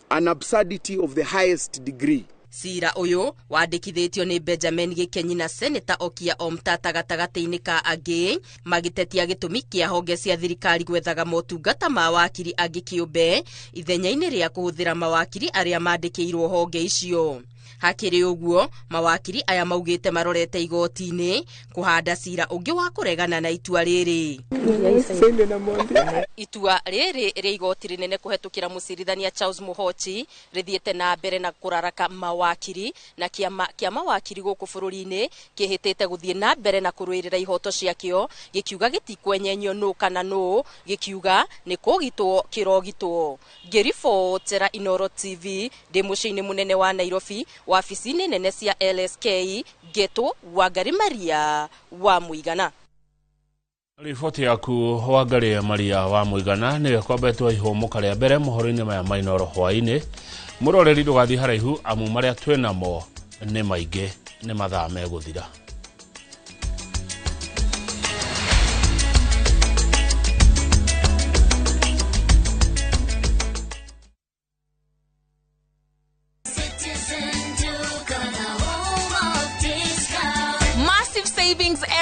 an absurdity of the highest degree.
Cira ũyũ wandĩkithĩtio nĩ Benjamin Gĩkenyi na Senator Okia Omtata gatagatĩ-inĩ ka angĩ magĩtetia gĩtũmi kĩa honge cia thirikari gwethaga motungata ma wakiri angĩ kĩũmbe ithenya-inĩ rĩa kũhũthĩra mawakiri arĩa mandĩkĩirwo honge icio. Hakĩrĩ ũguo, mawakiri aya maugĩte marorete igoti-inĩ kũhanda cira ũngĩ wa kũregana na itua rĩrĩ. Itua rĩrĩ rĩa igoti rĩnene kũhetũkĩra mũcirithania Charles Muhochi rĩthiĩte na mbere na kũraraka mawakiri na kĩa mawakiri gũkũ bũrũri-inĩ kĩhĩtĩte gũthiĩ na mbere na kũrũĩrĩra ihoto ciakĩo gĩkiuga gĩtikwenyenyo nũ kana nũ, gĩkiuga nĩ kũgitwo kĩrogitwo. Ngĩribotera Inooro TV ndĩ mũciĩ-inĩ mũnene wa Nairobi wabici-inĩ nene cia LSK Getwo Wangari Maria wa Mũigana.
Riboti yaku Wangari Maria wa Mũigana nĩwe kwambetwo ihomoka rĩa mbere mohoro-inĩ maya ma Inooro hwaĩ-inĩ. Mũroreri ndũgathiĩ haraihu amu marĩa twĩnamo nĩ maingĩ, nĩ mathaa megũthira.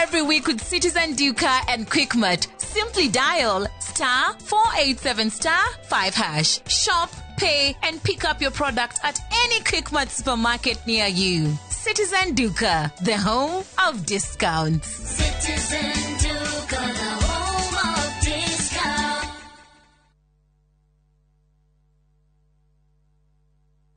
Every week with Citizen Duka and Quickmart. Simply dial *487*5#. Shop, pay, and pick up your products at any Quickmart supermarket near you. Citizen Duka, the home of discounts. Citizen Duka, the home of discounts.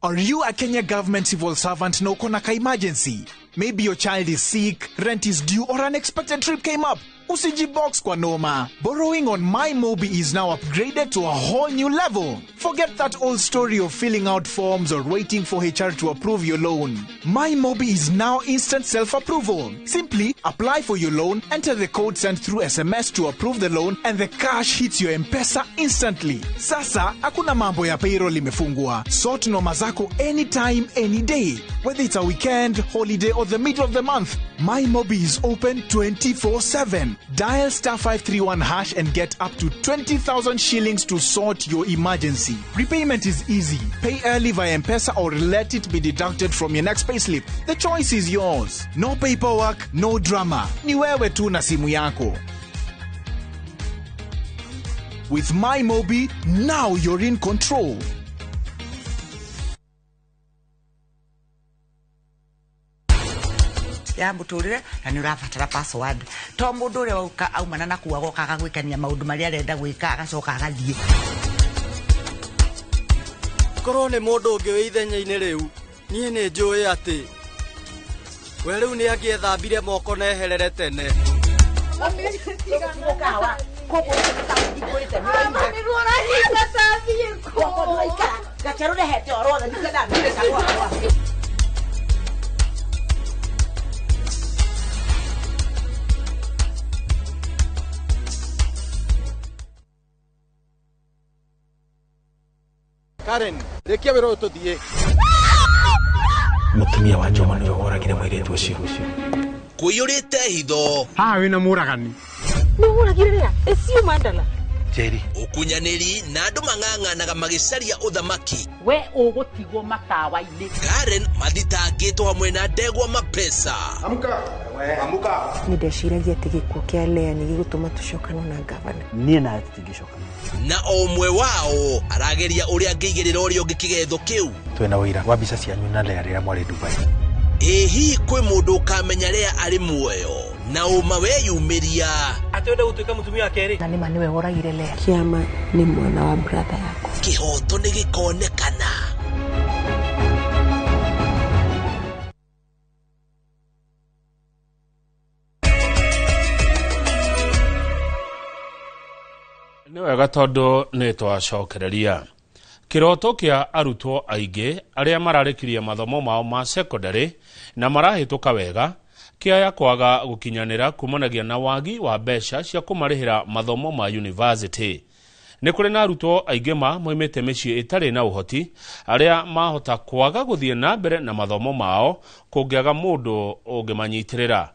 Are you a Kenya government civil servant na uko na ka emergency? Maybe your child is sick, rent is due, or unexpected trip came up. Usijibox kwa noma. Borrowing on MyMobi is now upgraded to a whole new level. Forget that old story of filling out forms or waiting for HR to approve your loan. MyMobi is now instant self-approval. Simply apply for your loan, enter the code sent through SMS to approve the loan, and the cash hits your M-Pesa instantly. Sasa, hakuna mambo ya payroll imefungwa. Sort noma zako anytime, any day. Whether it's a weekend, holiday, or the middle of the month, MyMobi is open 24/7. Dial *531# and get up to 20,000 shillings to sort your emergency. Repayment is easy. Pay early via M-Pesa or let it be deducted from your next payslip. The choice is yours. No paperwork, no drama. Ni wewe tu na simu yako. With MyMobi, now you're in control.
ya muturire na ni urabatara password to mundu uri wauka aumana na kuwa gokaga gwikania maundu maria arenda gwika agacoka agathie
korwo ni mundu ungi wi ithenya-ini riu nie ni njui ati we riu ni angiethambire moko na eherere tene Karen, rekia wero tuthie.
Mutumia wa Joma nĩ woragire mũirĩtu ũcio.
Kũiyũrĩte hitho.
Haha wĩna mũragani.
Nĩ ũragire rĩa? Ĩcio mandala. Jerry. Ũkunyanĩri na andũ mang'ang'anaga magĩcaria ũthamaki.
We ũgũtigwo matawa-inĩ.
Karen mathitangĩtwo hamwe na Ndegwa Mapesa.
Amka. Amka.
Nĩ ndeciragia atĩ gĩkuũ kĩa Lea nĩ gĩgũtũma tũcokane na gavana.
Niĩ na tũtingĩcokana.
Na o ũmwe wao arageria ũrĩa angĩigĩrĩra ũrĩa ũngĩ kĩgetho kĩu.
Twĩna ũira wa mbica cianyu na Lea rĩrĩa mwarĩ Dubai.
Hihi kwĩ mũndũ ũkamenya Lea arĩ muoyo na ũma weyumĩria
atwende gũtuĩka mũtumia wa kerĩ
na nĩma nĩwe woragire Lea. Kĩama nĩ mwana wa brother yako.
Kĩhoto nĩ gĩkonekana.
Nĩ wega tondũ nĩ twacokereria kiroto kĩa arutwo aingĩ arĩa mararĩkirie mathomo mao ma secondary na marahĩtũka wega kiaya kwaga gukinyanira kumanagia na wagi wa mbeca cia kumarihira mathomo ma university. Nĩ kũrĩ na arutwo aingĩ moimĩte mĩciĩ ĩtarĩ na ũhoti arĩa mahota kwaga gũthiĩ na mbere na mathomo mao kũngĩaga mũndũ ũngĩmanyitĩrĩra.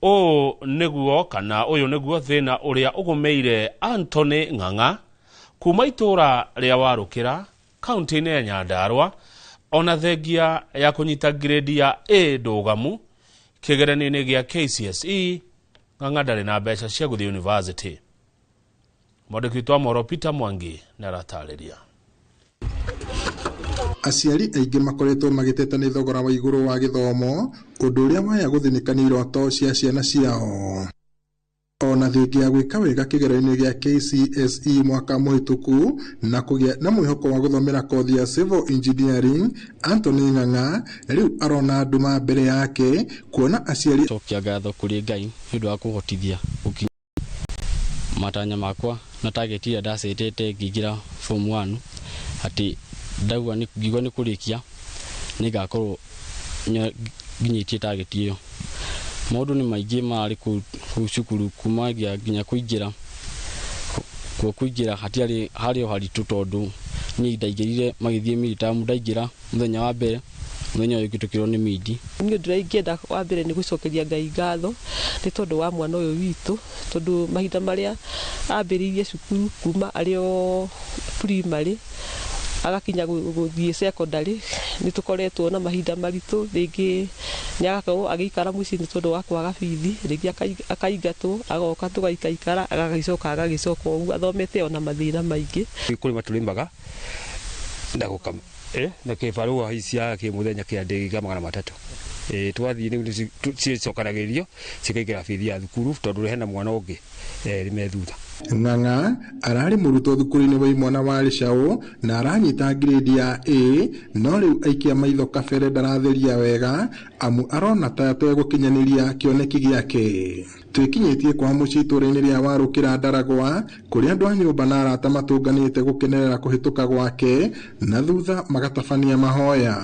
Ũyũ nĩguo thĩna ũrĩa ũgũmĩire Anthony Ng'ang'a kuma itũra rĩa Warũkĩra kaunti-inĩ ya Nyandarua, ona thengia ya kũnyita grade ya A ndũgamu kĩgeranio-inĩ gĩa KCSE. Ng'ang'a ndarĩ na mbeca cia gũthiĩ university. Mwandĩki wa Moro Peter Mwangi naratarĩria.
Aciari aingĩ makoretwo magĩteta nĩ thogora wa igũrũ wa gĩthomo, ũndũ ũrĩa waya gũthĩnĩkania iroto cia ciana ciao. Ona thengia ya gwĩka wega kĩgeranio gĩa KCSE mwaka mũhĩtũku na kũgĩa na mwĩhoko wa gũthomera kothi ya civil engineering, Anthony Ng'ang'a rĩu arona nduma mbere yake kuona aciari
cokia ngatho kũrĩ Ngai nĩ ũndũ wa kũhotithia matanya makwa na target ya ndasetete ngĩingĩra form 1 atĩ ndauga ngigwa nĩ kũrĩkia nĩ ngakorwo nginyĩtie target ĩyo. Maũndũ nĩ maingĩ marĩ kũu cukuru kuma nginya kũingĩra hatiarĩ harĩ haritũ tondũ niĩ ndaingĩrire magĩthiĩ militamu, ndaingĩra mũthenya wa mbere, mũthenya ũyũ ngĩtũkĩrwo nĩ midi.
Niĩ ndĩraingĩenda wa mbere nĩ gũcokeria Ngai ngatho nĩ tondũ wa mwana ũyũ witũ, tondũ mahinda marĩa ambĩrĩirie cukuru kuma arĩ o primary agakinya gũthiĩ secondary nĩ tũkoretwo na mahinda maritũ. Rĩngĩ nĩ agakorwo agĩikara mũciĩ nĩ tondũ wa kwaga bithi, rĩngĩ akaingatwo agoka tũgaikaikara agagĩcoka ũguo athomete ona mathĩna maingĩ.
Kũrĩma tũrĩmaga na gũkama na kĩbarũa cia kĩmũthenya kĩa ndĩgiga 300. Twathiĩ nĩ cicokanagĩrio cikaingĩra bithi ya thukuru tondũ hena mwana ũngĩ rĩme thutha.
Ng'ang'a ararĩ mũrutwo thukuru-inĩ wa Imwana wa Rĩcaũ na aranyita grade ya A, no rĩu aikia maitho kabere ndaratheria wega amu arona ta ategũkinyanĩria kĩoneki gĩake. Twĩkinyĩtie kwa mũciĩ itũra-inĩ rĩa Warũkĩra Ndaragwa kũrĩa andũ a nyũmba na arata matũnganĩte gũkenerera kũhĩtũka gwake na thutha magatabania mahoya.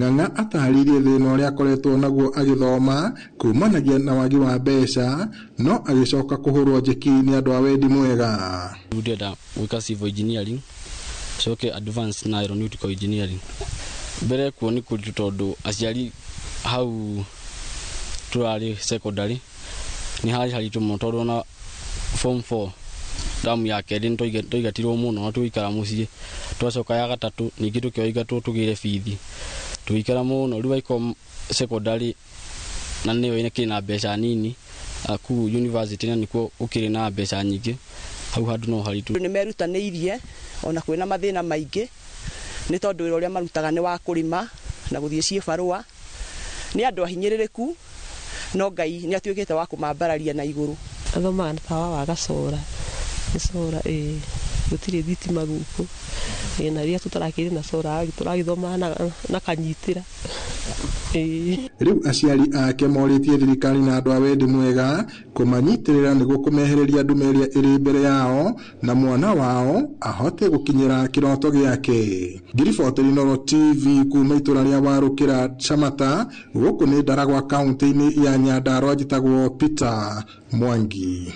Ng'ang'a atarĩirie thĩna ũrĩa akoretwo naguo agĩthoma kumanagia na wagi wa mbeca, no agĩcoka kũhũrwo njeki nĩ andũ a wendi mwega.
Ndĩrenda gwĩka civil engineering, coke advanced na aeronautical engineering. Mbere kuo nĩ kũritũ tondũ aciari hau tũrarĩ secondary nĩ harĩ haritũ mũno tondũ na form 4 damu ya kerĩ tũigatirwo mũno na tũgĩikara mũciĩ, twacoka ya gatatũ ningĩ tũkĩoigatwo tũgĩre bithi tũgĩikara mũno. Rĩu aiko secondary na nĩyo ĩna na mbeca nini, ku university na nĩkuo ũkĩrĩ na mbeca nyingĩ, hau handũ no haritũ.
Nĩ merutanĩirie ona kwĩna mathĩna maingĩ nĩ tondũ wĩra ũrĩa marutaga nĩ wa kũrĩma na gũthiĩ ciĩbarũa. Nĩ andũ ahinyĩrĩrĩku no Ngai nĩ atuĩkĩte wa kũmambararia na igũrũ. Athomaga na tawa wa Gacora, Gacora gũtirĩ thitima gũkũ na rĩrĩa tũtarakĩrĩ na cora tũragĩthoma na kanyitĩra.
Rĩu aciari ake morĩtie thirikari na andũ a wendi mwega kũmanyitĩrĩra nĩguo kũmehereria nduma ĩrĩa ĩrĩ mbere yao na mwana wao ahote gũkinyĩra kĩroto gĩake. Ngiriboteri Noro TV kuma itũra rĩa Warũkĩra Chamata, gũkũ nĩ Ndaragwa kaunti-inĩ ya Nyandarua, njĩtagwo Peter Mwangi.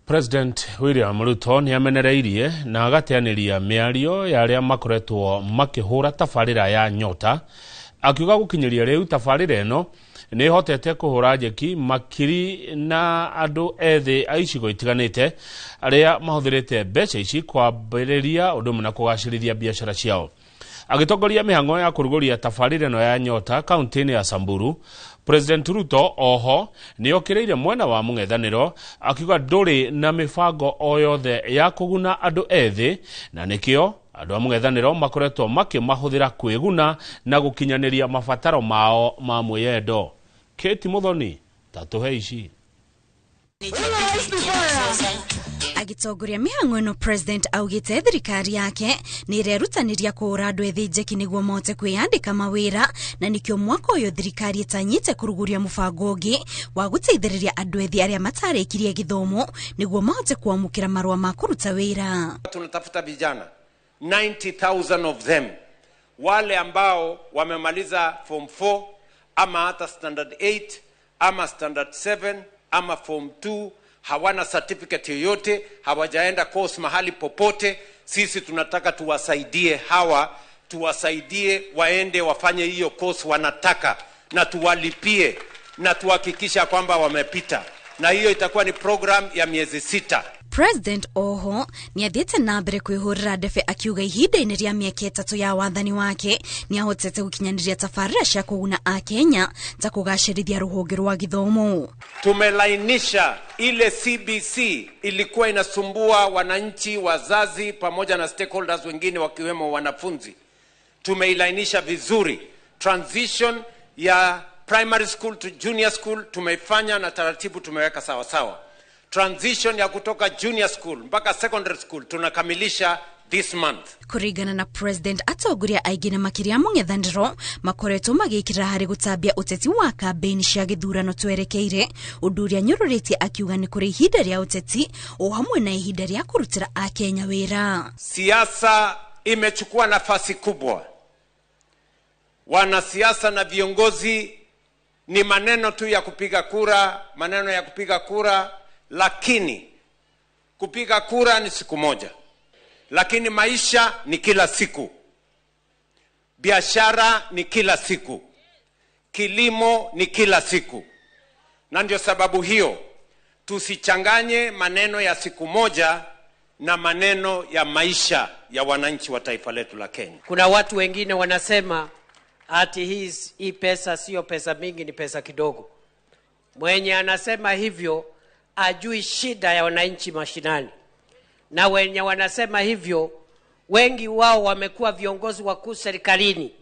President William Ruto nĩ amenereirie na agateanĩria mĩario ya arĩa makoretwo makĩhũra tabarĩra ya Nyota, akiuga gũkinyĩria rĩu tabarĩra ĩno nĩ hotete kũhũra njeki makiri na andũ ethĩ a icigo itiganĩte arĩa mahũthĩrĩte mbeca ici kwambĩrĩria ũndũ ũmwe na kũgacĩrithia biacara ciao. Agĩtongoria mĩhang'o ya kũrugũria tabarĩra ĩno ya Nyota kaunti-inĩ ya Samburu, President Ruto oho nĩ okĩrĩire mwena wa mũng'ethanĩro akiuga ndũrĩ na mĩbango o yothe ya kũguna andũ ethĩ, na nĩkĩo andũ a mũng'ethanĩro makoretwo makĩmahũthĩra kwĩguna na gũkinyanĩria mabataro mao ma mwĩyendo. Kate Muthoni tatũhe ici.
Agitongoria mĩhang'o ĩno, President augĩte thirikari yake nĩ irerutanĩria kũhũra andũ ethĩ njeki nĩguo mote kwĩyandĩka mawĩra, na nĩkĩo mwaka ũyũ thirikari ĩtanyĩte kũrugũria mũbango ũngĩ wa gũteithĩrĩria andũ ethĩ arĩa matarĩkirie gĩthomo nĩguo mahote kwamũkĩra marũa ma kũruta wĩra.
Tunatafuta vijana 90,000 of them
wale ambao wamemaliza form 4 ama hata standard 8 ama standard 7 ama form 2, hawana certificate yoyote, hawajaenda course mahali popote. Sisi tunataka tuwasaidie hawa, tuwasaidie waende wafanye hiyo course wanataka, na tuwalipie na tuhakikisha kwamba wamepita, na hiyo itakuwa ni program ya miezi 6.
President Oho ni athiete na mbere kwihurira ndebe akiuga ihinda-inĩ rĩa mĩaka 3 ya wathani wake ni ahotete gukinyaniria tabarĩra cia kũguna a Kenya ta kũgacĩrithia rũhonge rwa gĩthomo.
Tumelainisha ile CBC ilikuwa inasumbua wananchi, wazazi pamoja na stakeholders wengine wakiwemo wanafunzi. Tumeilainisha vizuri. Transition ya primary school to junior school tumeifanya na taratibu tumeweka sawa sawa. Transition ya kutoka junior school mpaka secondary school tunakamilisha this month.
Kurigana na President atongoria aingĩ na makĩria mũng'ethanĩro makoretwo magĩkĩra harĩ gũtambia ũteti wa kambĩini cia gĩthurano twerekeire, ũndũ ũrĩa nyũrũrĩtie akiuga nĩ kũrĩ ihinda rĩa ũteti o hamwe na ihinda rĩa kũrutĩra a Kenya wĩra.
Siasa imechukua nafasi kubwa. Wanasiasa na viongozi ni maneno tu ya kupiga kura, maneno ya kupiga kura, lakini kupiga kura ni siku moja. Lakini maisha ni kila siku. Biashara ni kila siku. Kilimo ni kila siku. Na ndio sababu hiyo tusichanganye maneno ya siku moja na maneno ya maisha ya wananchi wa taifa letu la Kenya.
Kuna watu wengine wanasema ati hii pesa sio pesa mingi, ni pesa kidogo. Mwenye anasema hivyo ajui shida ya wananchi mashinani. Na wenye wanasema hivyo wengi wao wamekuwa viongozi wakuu serikalini,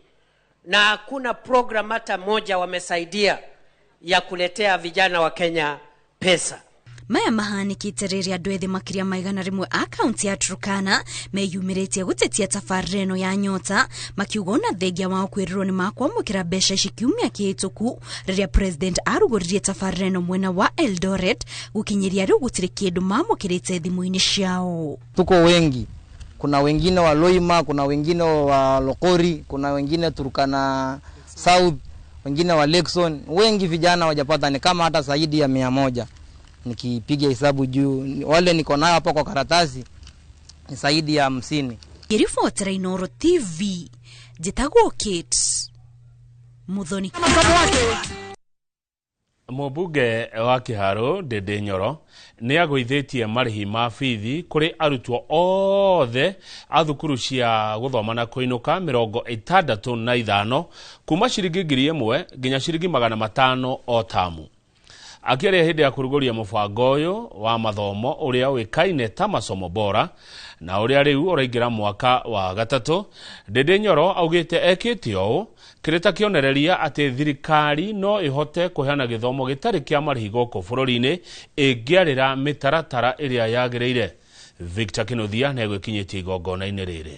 na hakuna program hata moja wamesaidia ya kuletea vijana wa Kenya pesa.
Maya mahanikite rĩrĩa andũ ethĩ makĩria maigana rĩmwe a kaunti ya Turkana meyumĩrĩtie gũtetia tabarĩra ĩno ya Nyota, makiuga ona thengia wao kwĩrĩrwo nĩ makwamũkĩra mbeca ici kiumia kĩhĩtũku rĩrĩa President arugũririe tabarĩra ĩno mwena wa Eldoret, gũkinyĩria rĩu gũtirĩ kĩndũ mamũkĩrĩte thimũ-inĩ ciao.
Tuko wengi, kuna wengine wa Loima, kuna wengine wa Lokori, kuna wengine Turkana South, wengine wa Lexon. Wengi vijana wajapata, ni kama hata zaidi ya 100. Nikipiga hesabu juu wale niko nayo hapa kwa karatasi ni zaidi ya 50.
Irifotera Inooro TV jitagwo Kate Muthoni.
Mũmbunge wa Kĩharũ Ndindi Nyoro nĩ agũithĩtie marĩhi ma bithi kũrĩ arutwo othe a thukuru cia gũthoma na kũinũka 65 kuma ciringi 1,000 nginya ciringi 500 o tamu. Akiaria hĩndĩ ya kũrugũria mũbango ũyũ wa mathomo ũrĩa ũĩkaine ta masomo bora na ũrĩa rĩu ũraingĩra mwaka wa gatatũ, Ndindi Nyoro augĩte ekĩte ũũ kĩrĩ ta kĩonereria atĩ thirikari no ĩhote kũheana gĩthomo gĩtarĩ kĩa marĩhi gũkũ bũrũri-inĩ ĩngĩarĩra mĩtaratara ĩrĩa yagĩrĩire. Victor Kĩnuthia nĩ egwĩkinyĩtie igongona-inĩ rĩrĩ.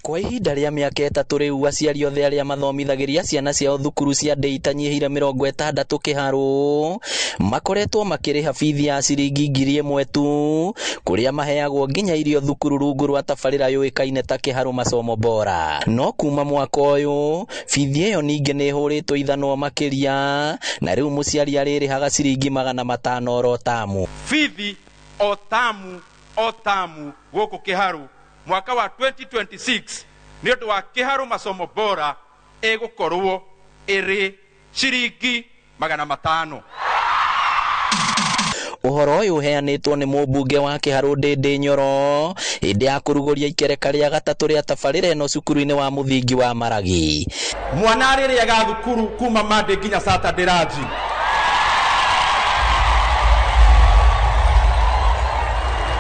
Kwa ihinda rĩa mĩaka 3 rĩu aciari othe arĩa mathomithagĩria ciana ciao thukuru cia ndĩ itanyihĩire 60 Kĩharũ makoretwo makĩrĩha bithi ya ciringi 1,000 tu, kũrĩa maheagwo nginya irio thukuru rungu rwa tabarĩra yũĩkaine ta Kĩharũ masomo bora. No kuma mwaka ũyũ bithi ĩyo ningĩ nĩ ĩhũrĩtwo ithanwa makĩria, na rĩu mũciari arĩrĩhaga ciringi 500 oro tamu.
Bithi o tamu gũkũ Kĩharũ mwaka wa 2026 nĩ ũndũ wa Kĩharũ masomo bora ĩgũkorwo ĩrĩ ciringi 500.
Ũhoro ũyũ ũheanĩtwo nĩ mũmbunge wa Kĩharũ Ndindi Nyoro hĩndĩ ya kũrugũria ikereka rĩa gatatũ rĩa tabarĩra ĩno cukuru-inĩ wa mũthingi wa Maragi.
Mwana arĩrĩaga thukuru kuma Monday nginya Saturday ranji.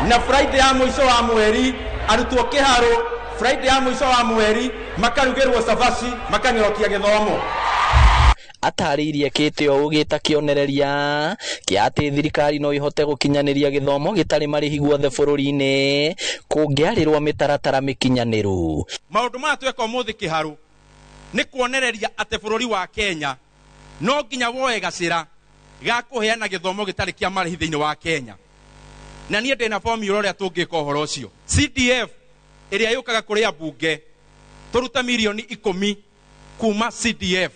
Na Friday ya mũico wa mweri arutwo Kĩharũ Friday ya mũico wa mweri makarugĩrwo cabaci makanyokia gĩthomo.
Atarĩirie kĩte o ũgĩta kĩonereria kĩa atĩ thirikari no ihote gũkinyanĩria gĩthomo gĩtarĩ marĩhi guothe bũrũri-inĩ kũngĩarĩrwo mĩtaratara mĩkinyanĩru.
Maũndũ maya tweka ũmũthĩ Kĩharũ nĩ kuonereria atĩ bũrũri wa Kenya no nginya woe gacĩra ga kũheana gĩthomo gĩtarĩ kĩa marĩhi thĩinĩ wa Kenya. Na niĩ ndĩna formula ũrĩa tũngĩka ũhoro ũcio. CDF iria yukaga kuria bunge turuta milioni 10 kuma CDF.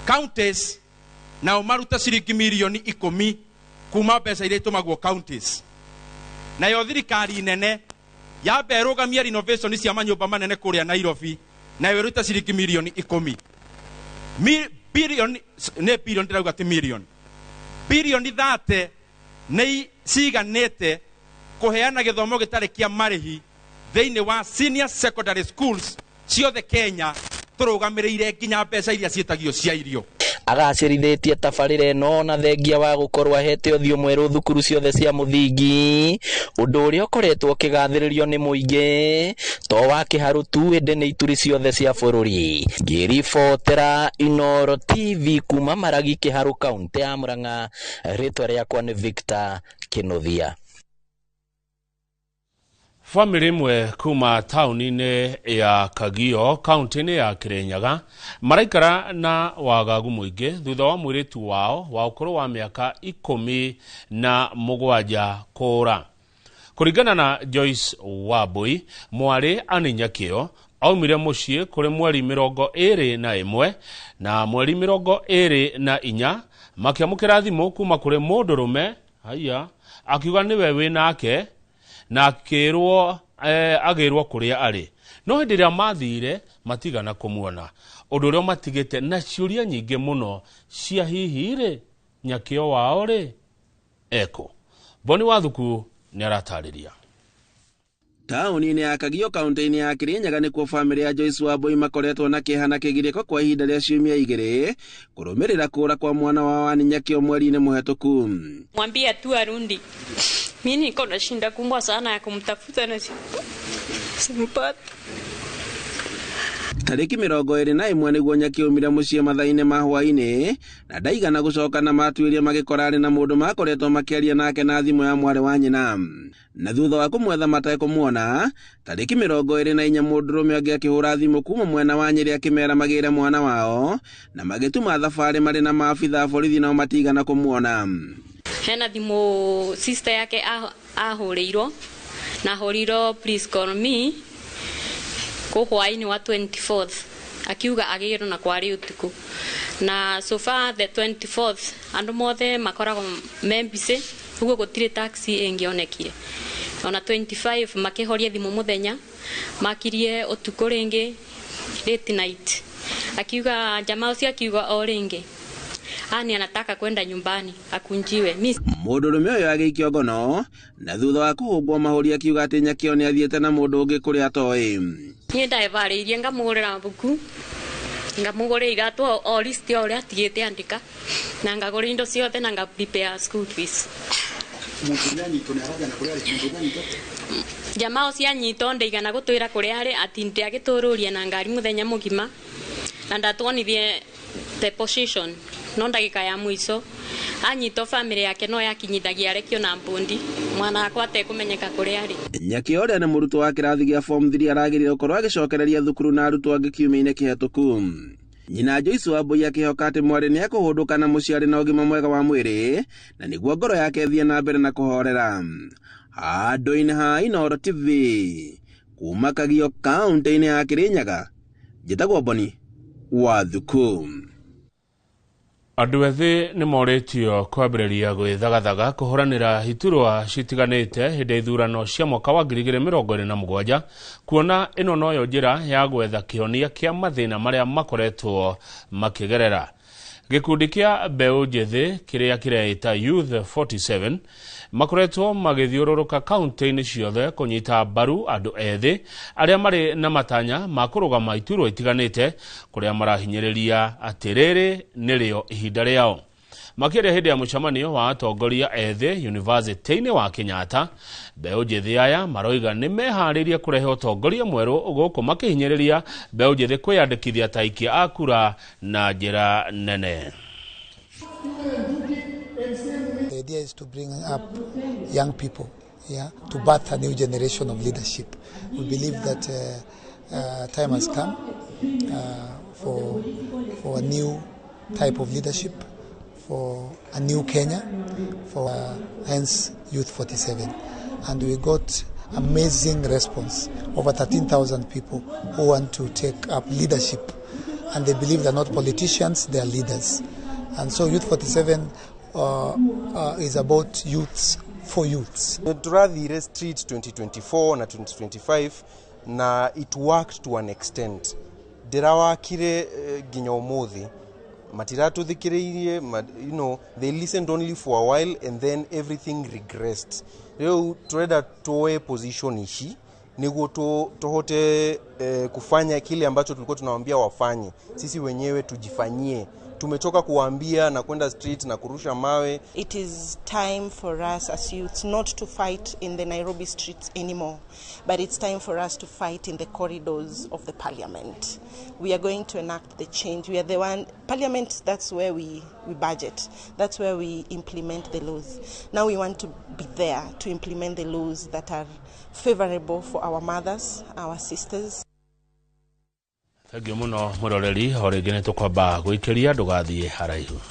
Counties nao maruta ciringi milioni 10 kuma mbeca iria itumagwo counties. Nayo thirikari nene yambe irugamia renovation cia manyumba manene kuria Nairobi, nayo iruta ciringi milioni 10. Billion ne billion ndauga ti million. Billion 30 nei ciganete kuheana githomo gitari kia marihi thiini wa senior secondary schools ciothe Kenya, turugamirire nginya mbeca iria cietagio cia irio.
Agacirithitie tabarĩra ĩno na thengia wa gũkorwo ahete ũthiũ mwerũ thukuru ciothe cia mũthingi, ũndũ ũrĩa ũkoretwo ũkĩgathĩrĩrio nĩ mũingĩ to wa kĩharũ tu hĩndĩ nĩ ituri ciothe cia bũrũri. Ngĩribotera Inooro TV kuma Maragi Kĩharũ, kaunti ya Murang'a, rĩtwa rĩakwa nĩ Victor Kĩnuthia.
Family imwe kuma tauni-inĩ ya Kagio, kaunti-inĩ ya Kirinyaga, maraikara na wagagu mũingĩ thutha wa mũirĩtu wao wa ũkũrũ wa mĩaka 17 kũũra. Kũringana na Joyce Wambui, mwarĩ Anne Nyakĩo aumire mũciĩ kũrĩ mweri 21 na mweri 24 makĩamũkĩra thimũ kuma kũrĩ mũndũrũme akiuga nĩwe wĩ nake na akĩrwo agĩrwo kũrĩa arĩ. No hĩndĩ ĩrĩa mathire matigana kũmuona, ũndũ ũrĩa matigĩte na ciũria nyingĩ mũno cia hihi rĩ Nyakĩo wao rĩ eko. Boni Wathuku nĩ aratarĩria.
Tauni-inĩ ya Kagio, kaunti-inĩ ya Kirinyaga, nĩkuo famĩlĩ ya Joyce Wambui makoretwo na kĩeha kĩgirĩko kwa ihinda rĩa ciumia 2 kũrũmĩrĩra kũũra kwa mwana wao Anne Nyakĩo mweri-inĩ mũhetũku.
Mwambie tu arundi. Mimi niko na shinda kubwa sana ya kumtafuta na simpati.
Tarĩki 21 nĩguo Nyakĩo aumire mũciĩ mathaa-inĩ ma hwaĩ-inĩ na ndaigana gũcoka na matuĩria magĩkora arĩ na mũndũ makoretwo makĩaria nake na thimũ ya mwarĩ wa nyina. Na thutha wa kũmwetha matekũmuona, tarĩki 24 mũndũrũme ũngĩ akĩhũra thimũ kuma mwena wa Nyĩrĩ akĩmera magĩre mwana wao na magĩtuma thabarĩ marĩ na maabitha borithi nao matigana kũmuona.
Hena thimũ sister yake ahũrĩirwo na ahũrirwo please call me hwaĩ-inĩ wa 24th akiuga agĩrwo na kwarĩ ũtukũ. Na so far the 24th andũ mothe makoragwo membise, ũguo gũtirĩ taxi ĩngĩonekire. Ona 25 makĩhoria thimũ mũthenya, makirie ũtukũ rĩngĩ late night. Akiuga jamaa ũcio akiuga o rĩngĩ Ani anataka kwenda nyumbani akunjiwe.
Mũndũrũme ũyũ agĩikio ngono na thutha wa kũhũngwo mahũri akiuga atĩ Nyakĩo nĩ athiĩte na mũndũ ũngĩ kũrĩa atoĩ.
Niĩ ndaebarĩirie ngamũgũrĩra mbuku, ngamũgũrĩra iratũ o list ya ũrĩa atigĩte andĩka, na ngagũra indo ciothe na nga prepare school fees. Jamaa ũcio anyitwo ndaigana gũtwĩra kũrĩa arĩ, atinde agĩtũrũria na ngari mũthenya mũgima na ndatwonithie the position. No ndagĩka ya mũico anyitwo famĩlĩ yake no yakinyithagia arekio na mbundi, mwana wakwa atekũmenyeka kũrĩa arĩ.
Nyakĩo ũrĩa nĩ mũrutwo wa kĩrathi gĩa form 3 aragĩrĩire gũkorwo agĩcokereria thukuru na arutwo angĩ kiumia-inĩ kĩhetũku. Nyina Joyce Wambui akĩhoka atĩ mwarĩ nĩ ekũhũndũka na mũciarĩ na ũgima mwega wa mwĩrĩ na nĩguo ngoro yake thiĩ na mbere na kũhorera. Handũ-inĩ ha Inooro TV kuma Kagio, kaunti-inĩ ya Kirinyaga, njĩtagwo Boni Wathuku.
Andũ ethĩ nĩ morĩtio kwambĩrĩria gwĩthagathaga kũhũranĩra iturwa citiganĩte hĩndĩ ithurano cia mwaka wa 2027 kuona ĩno noyo njĩra ya gwetha kĩhonia kĩa mathĩna marĩa makoretwo makĩgerera. Gĩkundi kĩa mbeũ njĩthĩ kĩrĩa kĩreĩta Youth 47 makoretwo magĩthiũrũrũka kaunti-inĩ ciothe kũnyita mbaru andũ ethĩ arĩa marĩ na matanya ma kũrũgama iturwa itiganĩte kũrĩa marahinyĩrĩria atĩ rĩrĩ nĩrĩo ihinda rĩao. Makĩria hĩndĩ ya mũcemanio wa atongoria ethĩ University-inĩ wa Kenyatta, mbeũ njĩthĩ aya maroiga nĩ meharĩirie kũrehe ũtongoria mwerũ gũkũ makĩhinyĩrĩria mbeũ njĩthĩ kwĩyandĩkithia ta aikia a kura na njĩra nene.
The idea is to bring up young people, to birth a new generation of leadership. We believe that time has come for a new type of leadership, for a new Kenya, for hence Youth 47. And we got amazing response. Over 13,000 people who want to take up leadership, and they believe they're not politicians, they're leaders. And so Youth 47 is about youths for youths.
Turathire Street 2024 na 2025 na it worked to an extent. Ndirawakire ginya umuthi matiratu thikireirie, they listened only for a while and then everything regressed. Leo tureda toe position ishi niguo tohote kufanya kile ambacho tulikuwa tunawaambia wafanye. Sisi wenyewe tujifanyie. Tumetoka kuambia na kwenda street na kurusha mawe.
It is time for us as youths not to fight in the Nairobi streets anymore, but it's time for us to fight in the corridors of the parliament. We are going to enact the change. We are the one, parliament, that's where we budget. That's where we implement the laws. Now we want to be there to implement the laws that are favorable for our mothers, our sisters.
Thank muno muroreri orege ne tukwamba gwikiria ndugathie haraihu.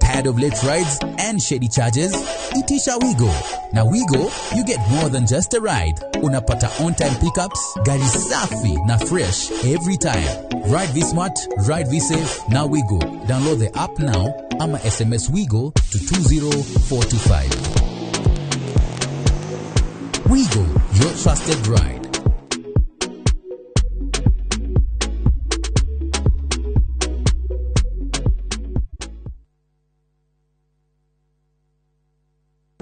Tired of late rides and shady charges? Itisha Wigo. Na Wigo, you get more than just a ride. Unapata on-time pickups, gari safi na fresh every time. Ride V-Smart, ride V-Safe, na Wigo. Download the app now, ama SMS Wigo to 20425. Wigo, your trusted ride.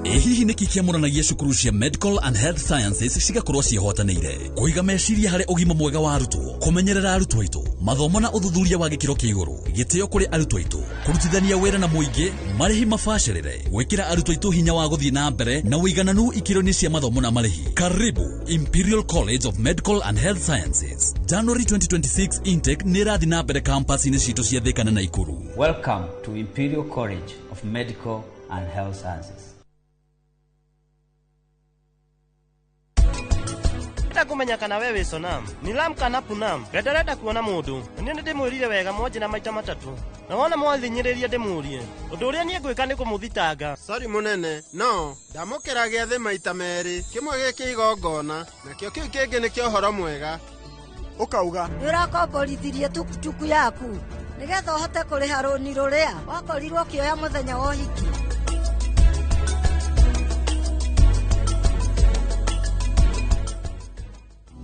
Hihi niki kiamuranagia cukuru cia Medical and Health Sciences cigakorwo cihotanĩire kuiga meciria harĩ ũgima mwega wa arutwo, kũmenyerera arutwo aitũ, mathomo na ũthuthuria wa gĩkĩro kĩa igũrũ, gĩtĩo kũrĩ arutwo aitũ, kũrutithania wĩra na mũingĩ, marĩhi mabacĩrĩre, gwĩkĩra arutwo aitũ hinya wa gũthiĩ na mbere na ũigananu ikĩro-inĩ cia mathomo na marĩhi. Karibu Imperial College of Medical and Health Sciences. January 2026 intake nĩ ĩrathiĩ na mbere campus-inĩ citũ cia Thika na Naikuru.
Welcome to Imperial College of Medical and Health Sciences.
Kumenya kana wewe sonam nilam kana punam gadarada kuona mundu nini ndimwirire wega moje na maita matatu na wona mwathinyiriria ndimurie undu uria nie gwika ni kumuthitanga.
Sorry munene, no ndamukira giathi maita meri, kimwe giki igongona na kio kiu kingi ni kio horo mwega.
Ukauga urakomborithirie tukutuku yaku nigetha uhote kuriha runi ruria wakorirwo kioya muthenya wa hiki.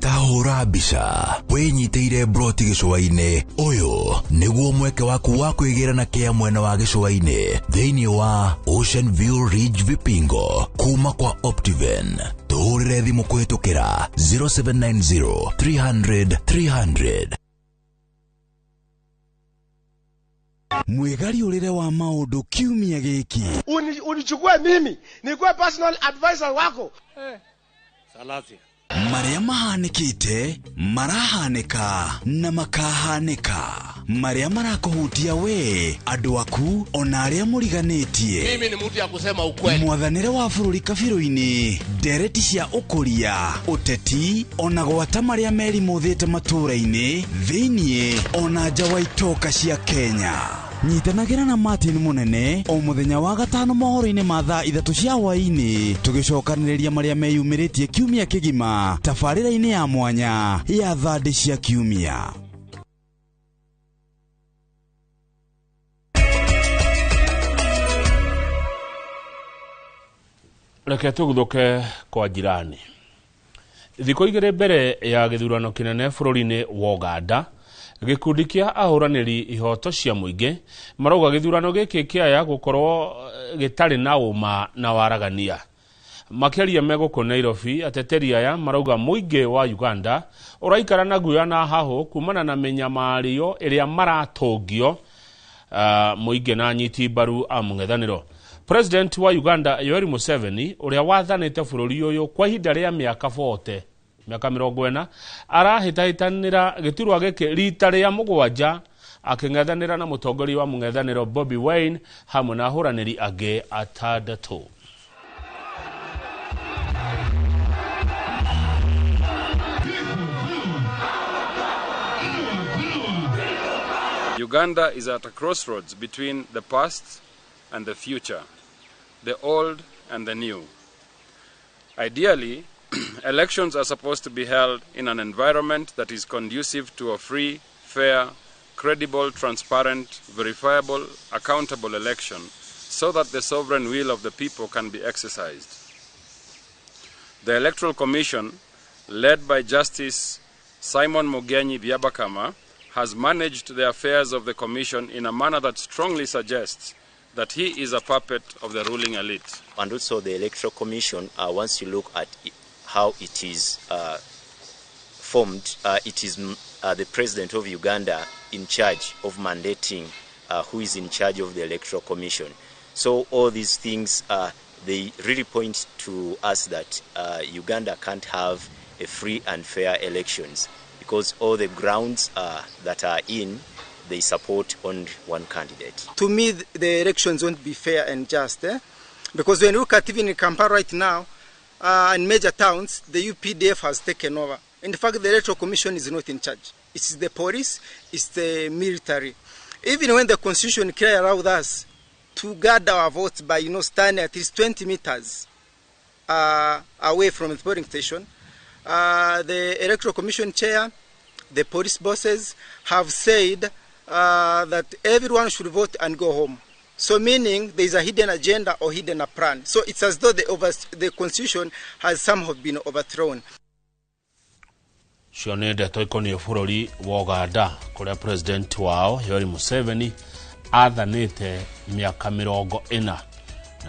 Tahura mbica winyiteire broti gicua-inĩ uyu niguo mweke waku wa kwigirana kia mwena wa gicua-inĩ thiini wa Ocean View Ridge Vipingo kuma kwa Optiven. Tuhurire thimu kuhitukira 0790 300 300. Mwigari urire wa maundu kiumia giki
Unichukue mimi nikuwe personal advisor wako. Salasi
Maria mahanikite, marahanika, na makahanika. Maria marakuhutia we, andu aku, ona aria muriganitie.
Mimi ni mtu ya kusema ukweli.
Mwathanire wa bururi kabiru-ini, ndereti cia ukuria, uteti, ona gwata maria merimuthite matura-ini, thiini, ona nja wa itoka cia Kenya. Nyitanagira na Martin Munene o muthenya wa gatano mohoro-ini ma thaa 3 cia hwaini tugicokaniriria maria meyumiritie kiumia kigima tabarĩra-ini ya mwanya ya thandi cia kiumia.
Reke tuguthuke kwa jirani. Thikũ igĩrĩ mbere ya gĩthurano kĩnene bũrũri-inĩ wa Uganda, gikundi kia ahuraniri ihoto cia muingi marauga githurano giki kiaya gukorwo gitari na uma na waragania. Makiaria meguko Nairobi, ateteri aya marauga muingi wa Uganda uraikara na guya na haho kumana na menyamario iria maratongio muingi na nyiti baru amung'ethaniro. President wa Uganda Yoweri Museveni uria wathanite bururi uyu kwa ihinda ria miaka 40 miaka 40 arahitahitanira giturwa giki rita ria mugwanja aking'ethanira na mutongori wa mung'ethaniro Bobi Wine hamwe na ahuraniri angi atandatu.
Uganda is at a crossroads between the past and the future, the old and the new. Ideally, elections are supposed to be held in an environment that is conducive to a free, fair, credible, transparent, verifiable, accountable election so that the sovereign will of the people can be exercised. The Electoral Commission, led by Justice Simon Mugenyi Byabakama, has managed the affairs of the Commission in a manner that strongly suggests that he is a puppet of the ruling elite.
And also the Electoral Commission, once you look at how it is formed, it is the President of Uganda in charge of mandating who is in charge of the Electoral Commission. So all these things, they really point to us that Uganda can't have a free and fair elections because all the grounds that are in, they support only one candidate.
To me, the elections won't be fair and just, because when you look at even in Kampala right now, in major towns, the UPDF has taken over. In fact, the Electoral Commission is not in charge. It's the police, it's the military. Even when the Constitution clearly allowed us to gather our votes by, standing at least 20 meters away from the polling station, the Electoral Commission chair, the police bosses have said that everyone should vote and go home. So meaning there is a hidden agenda or hidden plan. So it's as though the Constitution has somehow been overthrown.
Cio ndeto ikonie bururi wa Uganda kuria president wao Yoweri Museveni athanite miaka 40 na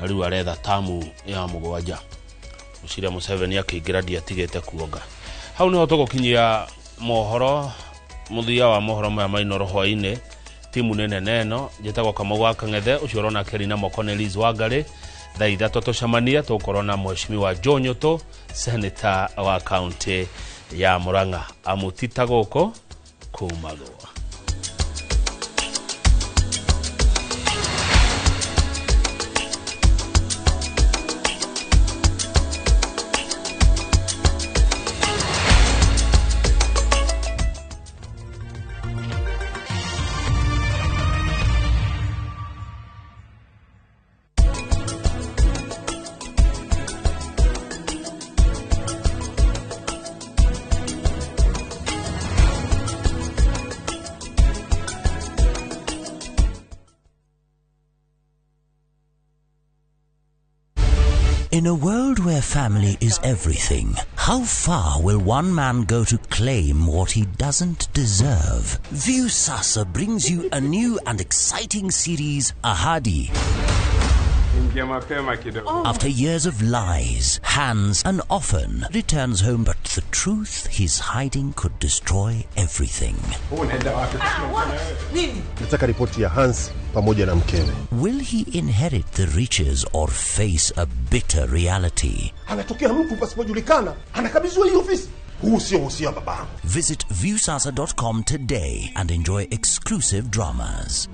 riu aretha tamu ya mugwanja. Muciria Museveni akiingira ndiatigite kuonga. Hau niho tugukinyia mohoro muthia wa mohoro maya mainoro hwaine timu nene neno njitagwo Kamau wa Kang'ethe ucio urona Kerina Mokoneliz Wangari thaa 3 tucemania tukorwo na Mheshimiwa John Nyoto senator wa county ya Murang'a amutita goko kumathwa.
In a world where family is everything, how far will one man go to claim what he doesn't deserve? Viusasa brings you a new and exciting series, Ahadi. After years of lies, Hans, and often returns home, but the truth he's hiding could destroy everything.
Nataka ripoti ya Hans pamoja na mkewe.
Will he inherit the riches or face a bitter reality?
Anatokea mtu pasipojulikana, anakabidhiwa hii ofisi. Huu sio usia babangu.
Visit viusasa.com today and enjoy exclusive dramas.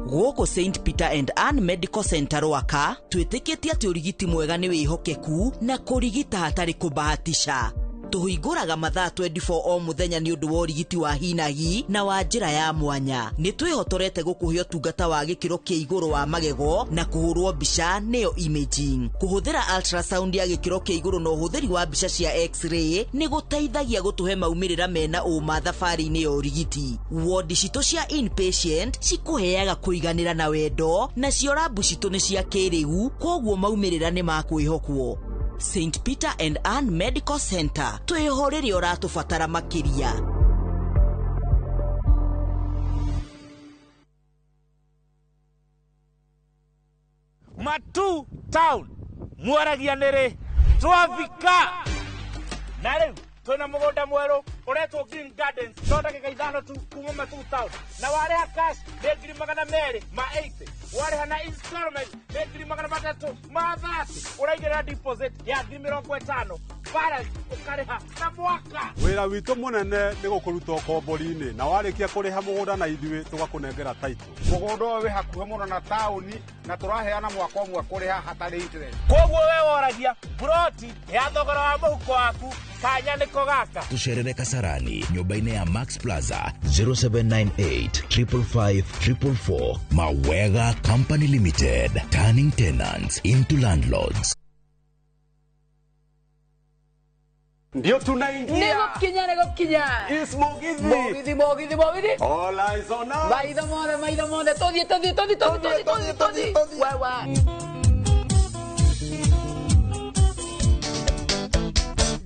Goko St. Peter and Ann Medical Center waka twitikitie ati urigiti mwega ni wihokeku na kurigita hatari kubahatisha. Tuhinguraga mathaa 24 o muthenya ni undu wa urigiti wa hinahi na wa njira ya mwanya. Ni twihotorete gukuhio tungata wa gikiro kia iguru wa magego na kuhurwo mbica neo imaging. Kuhuthira ultrasound ya gikiro kia iguru no huthiri wa mbica cia x-ray ni guteithagia gutuhe maumirira mena uma thabari-ini ya urigiti. Ward cito cia inpatient cikuheaga kuiganira na wendo na cio labu cito ni cia kiriu koguo maumirira ni makwihokwo. St. Peter and Ann Medical Center. Twihorere uratubatara makiria.
Matu town mwaragia nere twafika na riu twina mugunda mweru
uretwo Green Gardens no ndagika ithano tu kuma Matu Town na wareha cash ngiri 200 ma 80 wareha na installment ngiri 300 ma 30 uraigera deposit ya 50 balance ukareha na mwaka.
Wira witũ mũnene nĩ gũkũruta ũkombori-inĩ na warĩkia kũrĩha mũgũnda na ithuĩ tũgakũnengera title.
Mũgũnda ũyũ wĩ hakuhĩ mũno na taũni na tũraheana mwaka ũmwe kũrĩha hatarĩ interest. Koguo we woragia ploti ya thogora wa mũhuko waku kanya nĩko gaka.
Tucerere Kasarani nyũmba-inĩ ya Max Plaza 0798 555 444. Mawega Company Limited, turning tenants into landlords.
Ndio tunaingia.
Nego kinya.
Is Mogithi.
Mogithi.
All eyes on us.
Maida monde. Todi. Wewe.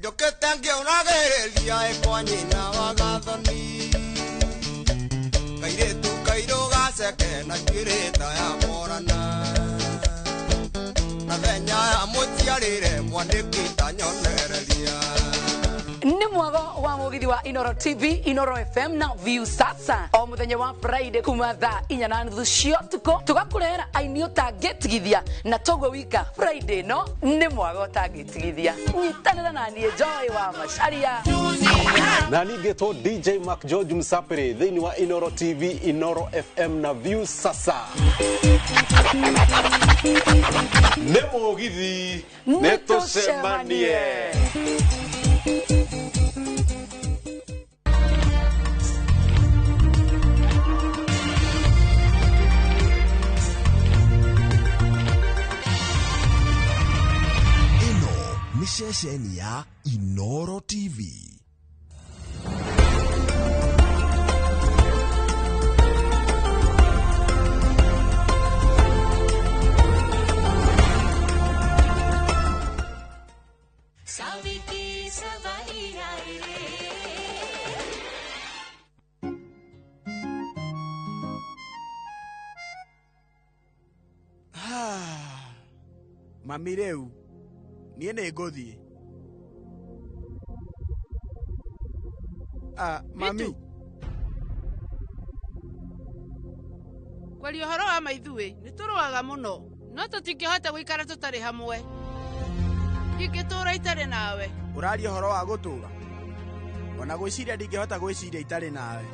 Yo que tengo una guerrilla e coñina vagathoni. Kaire tu kairo gase que na kireta ya morana. Na venya ya mutiarire mwandikita nyonereria.
Ni mwago wa Mugithi wa Inoro TV, Inoro FM na View Sasa. O muthenya wa Friday kuma thaa 4:30 cia tuko tugakurehera aini utangitigithia na togo wika Friday no ni mwago utangitigithia. Nyitanira na nie Joy wa Macharia.
Na ningetwo DJ Mark George Msapere thĩinĩ wa Inoro TV, Inoro FM na View Sasa. Nĩ Mugithi nĩtũcemanie.
Ni ceceni ya Inoro TV.
Mami rĩu niĩ nĩ ngũthiĩ. Mami.
Kwaria ũhoro wa maithuĩ nĩ tũrũaga mũno no tũtingĩhota gũikara tũtarĩ hamwe. Ingĩtũũra itarĩ nawe.
Ũraria ũhoro wa gũtũũra. Ona gwĩciria ndingĩhota gwĩciria itarĩ nawe.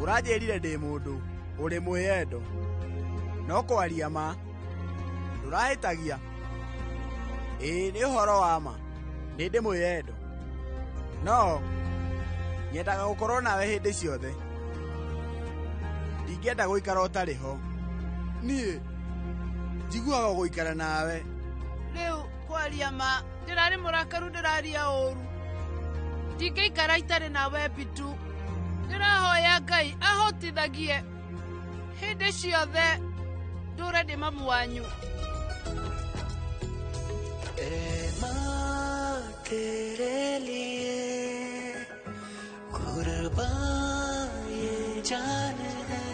Ũranjĩrire ndĩ mũndũ ũrĩ mwĩyendo. No kwaria ma ndũrahĩtagia. Nĩ ũhoro wa ma nĩ ndĩ mwĩyendo. No nyendaga gũkorwo nawe hĩndĩ ciothe. Ndingĩenda gũikara ũtarĩ ho. Niĩ njiguaga gũikara nawe.
Rĩu kwaria ma ndĩrarĩ mũrakaru ndĩraria ũru. Ndingĩikara itarĩ nawe Bitu. Ndĩrahoya Ngai ahotithagie hĩndĩ ciothe ndũre ndĩ mamu wanyu.
माँ तेरे लिए कुर्बान ये जान है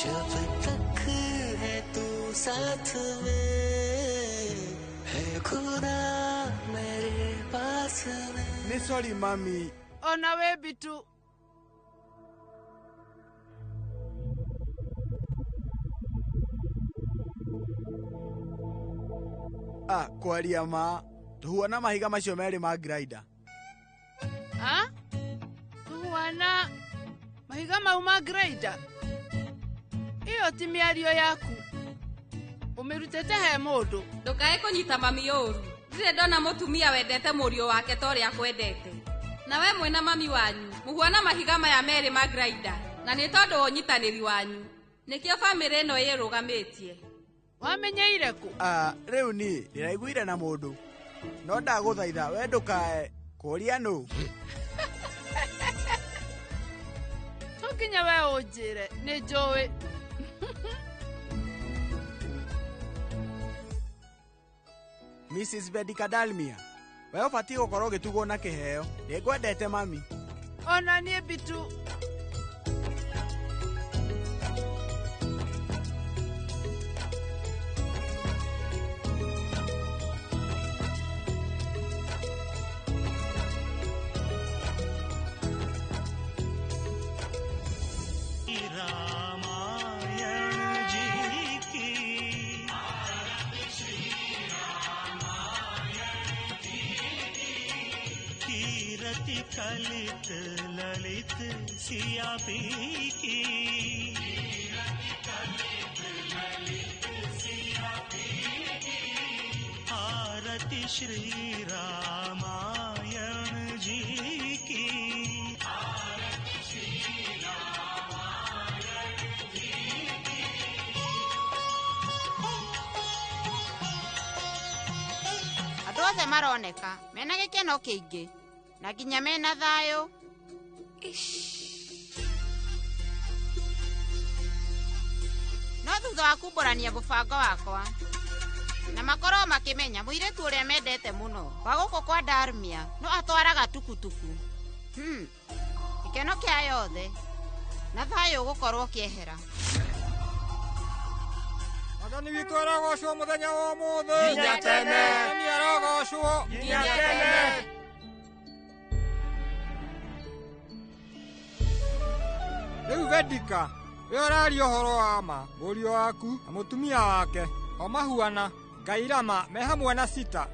जब तक है तू साथ में है खुदा मेरे पास में.
Ni sorry mami.
Ona we Bitu.
Kwaria ma tuhuana mahiga macio merĩ ma grinder.
Tuhuana mahiga mau ma grinder? Iyo ti mĩario yaku. Ũmĩrutĩte he mũndũ.
Ndũkae kũnyita mami ũru. Ndirĩ ndona mũtumia wendete mũriũ wake ta ũrĩa akwendete. Na we mwĩna mami wanyu mũhuana mahiga maya merĩ ma grinder na nĩ tondũ wa ũnyitanĩri wanyu. Nĩkĩo bamĩrĩ ĩno ĩrũgamĩtie.
Wamenyeire kũ?
Rĩu niĩ ndĩraiguire na mũndũ. No ndagũthaitha we ndũkae kũria nũ.
To nginya we ũnjĩre nĩ njũĩ.
Mrs. Bedika Dalmia, we ũbatiĩ gũkorwo ũgĩtugwo na kĩheo. Nĩngwendete mami.
Ona niĩ Bitu.
कलित ललित सिया पी की आरती श्री रामायण जी की आरती श्री रामायण जी की
andå othe maroneka mena gäkeno kĩingĩ na nginya mena thayũ. No thutha wa kumbũrania mũbango wakwa na makorwo makĩmenya mũirĩtu ũrĩa mendete mũno wa gũkũ kwa Darmia no atwaraga tukutuku. Gĩkeno kĩa yothe na thayũ gũkorwo kĩehera.
Mwathani witũ arogocwo mũthenya wa ũmũthĩ.
Nginya tene.
Mwathani arogocwo.
Nginya tene.
Rĩu Vedika, we ũraria ũhoro wa ma, mũriũ waku na mũtumia wake, o mahuana, Ngairama, me hamwe na Sita.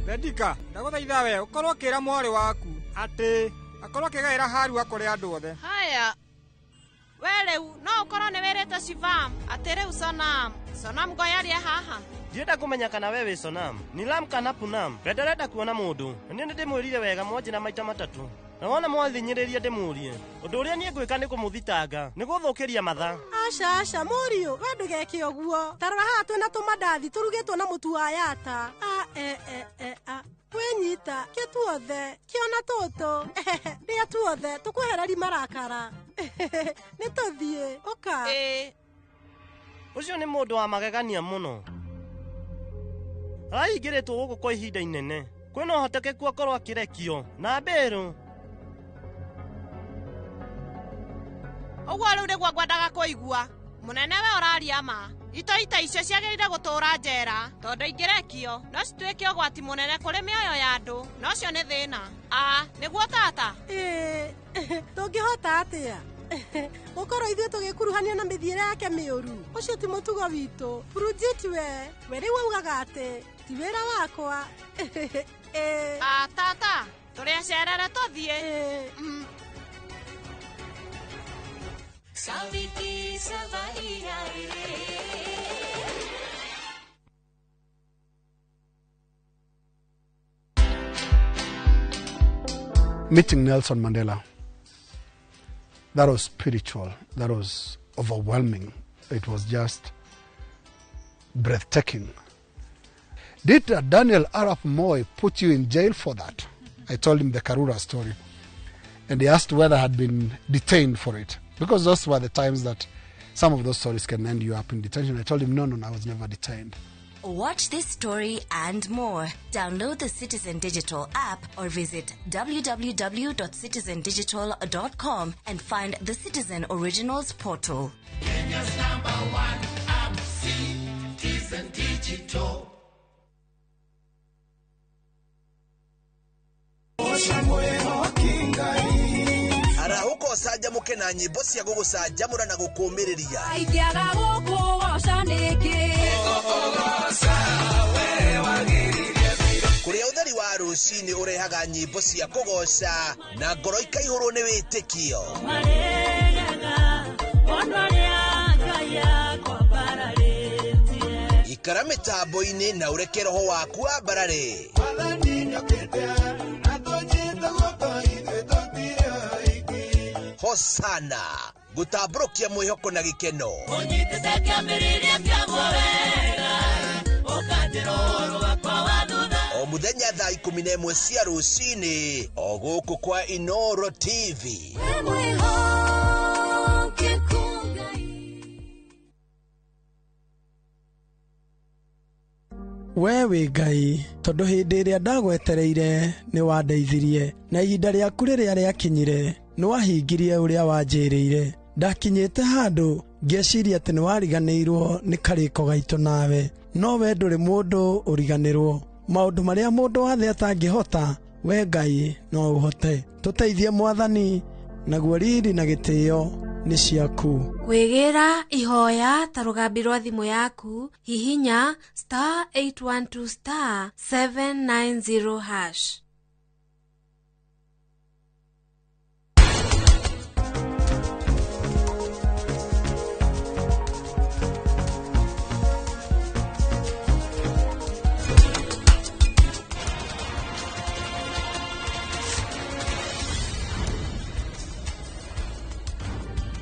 Vedika, ndagũthaitha we, ũkorwo kĩra mwarĩ waku, atĩ, akorwo kĩgaĩra haru akore andũ othe.
Haya, we rĩu no ũkorwo nĩ wĩrĩte Shivam atĩ rĩu Sonam ngoyaria haha.
Ndienda kũmenya kana we wĩ Sonam, Nilam kana Punam, we ndarenda kuona mũndũ, na niĩ nĩndĩmwĩrire wega mwanjĩra maita matatũ. Na wona mwathinyĩrĩria ndĩmũrie, ũndũ ũrĩa niĩ ngwĩka nĩ kũmũthitanga, nĩ gũthũkĩria mathaa.
Aca mũriũ, we ndũgeke ũguo. Tarora haha twĩna tũmandathi tũrugĩtwo na mũtu wa yata. Wĩnyita, kĩ tuothe, kĩona tũtũ. Rĩa tuothe, tũkwehereri marakara. Nĩ tũthiĩ, ũka.
Ũcio nĩ mũndũ wa magegania mũno. Arahingĩrĩtwo gũkũ kwa ihinda inene. Kwĩna ũhotekeku akorwo akĩrekio na mbĩrũ.
Ũguo rĩu nĩguo ngwendaga kũigua. Mũnene we ũraria ma. Ito icio ciagĩrĩire gũtũũra njera tondũ ingĩrekio no cituĩke ũgwati mũnene kũrĩ mĩoyo ya andũ, na ũcio nĩ thĩna. Nĩguo tata?
Tũngĩhota atĩa gũkorwo ithuĩ tũgĩkuruhania na mĩthiĩre yake mĩũru? Ũcio ti mũtugo witũ. Bridget we rĩu augaga atĩ ti wĩra wakwa.
Tata, tũrĩacerere tũthiĩ.
Saviti Savaria.
Meeting Nelson Mandela, that was spiritual, that was overwhelming. It was just breathtaking. Did Daniel Arap Moi put you in jail for that? I told him the Karura story. And he asked whether I had been detained for it. Because those were the times that some of those stories can end you up in detention. I told him, no, I was never detained.
Watch this story and more. Download the Citizen Digital app or visit www.citizendigital.com and find the Citizen Originals portal.
Kenya's #1 app, Citizen Digital.
Arahuko saja muke na nyimbo cia gugucanjamura na gukumiriria.
Aikiaga guku wocaniki.
Kuria utheri wa rucini urehaga nyimbo cia kugoca na ngoro ikaihurwo ni witikio. Ikara mitambo-ini na ureke roho waku wambarare. Hosana gutamburukia mwihoko na gikeno.
Unyitete kiambiriria kia mwega ukandira uhoro wakwa wa thutha.
O muthenya thaa 11 cia rucini o guku kwa Inoro TV.
We wĩ Ngai, tondũ hĩndĩ ĩrĩa ndagwetereire nĩ wandeithirie, na ihinda rĩaku rĩrĩa rĩakinyire nĩ wahingirie ũrĩa wanjĩrĩire. Ndakinyĩte handũ ngeciria atĩ nĩ wariganĩirwo nĩ karĩko gaitũ nawe, no we ndũrĩ mũndũ ũriganĩrwo. Maũndũ marĩa mũndũ wathe atangĩhota, we Ngai no ũhote. Tũteithie Mwathani, naguo riri na gĩtĩo nĩ ciaku.
Kwĩgĩra ihoya ta rũgambi rwa thimũ yaku, hihinya *812*790#.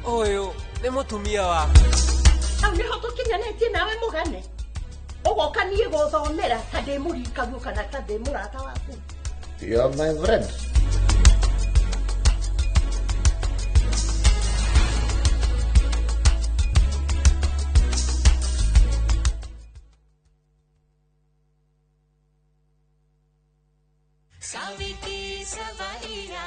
Oyo nĩ mũtumia waku.
Au nĩho tũkinyanĩtie nawe mũgane. Ũgoka niĩ gũthomera ta ndĩ mũrikagu kana ta ndĩ mũrata waku.
You are my friend.
Saviti Savaira.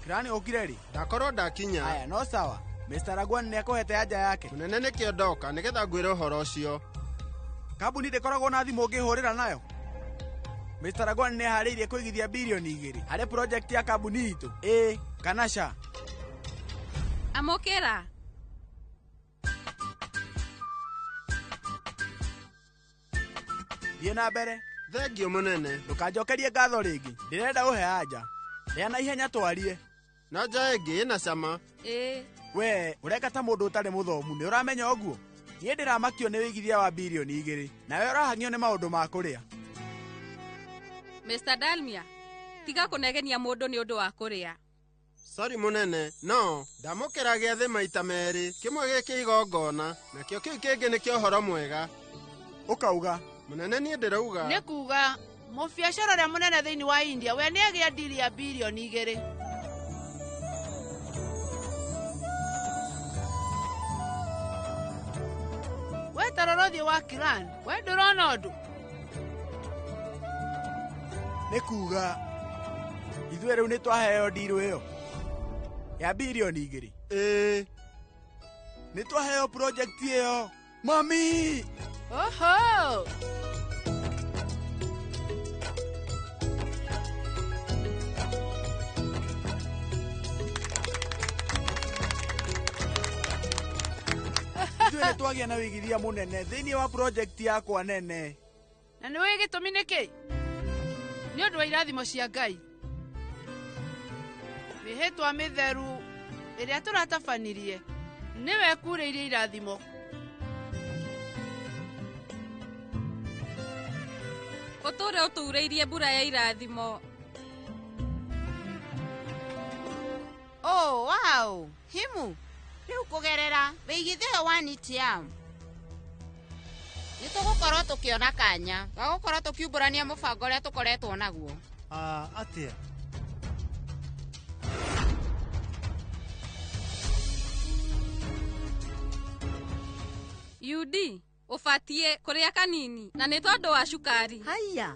Kirani okireri
ndakorwo ndakinya.
Aya no sawa. Mr. Ragwan nĩ akũhete anja yake.
Munene nĩ kĩondoka nĩgetha ngwĩre ũhoro ũcio.
Kambuni ndĩkoragwo na thimũ ũngĩhũrĩra nayo. Mr. Ragwan nĩ harĩirie kũigithia bilioni 2 harĩ project ya kambuni itũ. Kana ca.
Amokera.
Thiĩ na mbere.
Thengio mũnene.
Ndũkanjokerie ngatho rĩngĩ. Ndĩrenda ũhe anja. Rĩa na ihenya twarie.
Na nja ĩngĩ ĩna cama.
We, ũreka ta mũndũ ũtarĩ mũthomu, nĩ ũramenya ũguo? Niĩ ndĩramakio nĩ wĩigithia wa bilioni 2, nawe ũrahang'io nĩ maũndũ ma kũrĩa.
Mr. Dalmia, tiga kũnegenia mũndũ nĩ ũndũ wa kũrĩa.
Sorry mũnene, no, ndamũkĩra gĩathĩ maita merĩ, kĩmwe gĩkĩ igongona, nakĩo kĩu kĩngĩ nĩ kĩa ũhoro mwega.
Ũkauga?
Mũnene niĩ ndĩrauga.
Nĩ kuga, mũbiacara ũrĩa mũnene thĩinĩ wa India, we nĩ agĩa ndiri ya bilioni 2. We tarorothie wa Kiran, we ndũrona ũndũ.
Nĩ kuga, ithuĩ rĩu nĩ twaheo ndirũ ĩyo ya bilioni 2. Nĩ twaheo project ĩyo. Mami!
Oho!
Ithuĩ nĩ twagĩa na wĩigithia mũnene thĩinĩ wa project yakwa nene.
Na nĩ wĩ gĩtũmi nĩkĩ? Nĩ ũndũ wa irathimo cia Ngai. Mĩhĩtwa mĩtheru ĩrĩa tũratabanirie nĩwe kurĩirie irathimo.
Ũtũre ũtũurĩirie mbura ya irathimo.
Oh, wow! Himu! Rĩu kũgerera wĩigithia wa Nitiam. Nĩtũgũkorwo tũkĩona kanya gagũkorwo tũkiumbũrania mũbango ũrĩa tũkoretwo naguo.
Atĩa?
Yudi, ũbatie kũrĩa kanini na nĩ tondũ wa cukari.
Haya,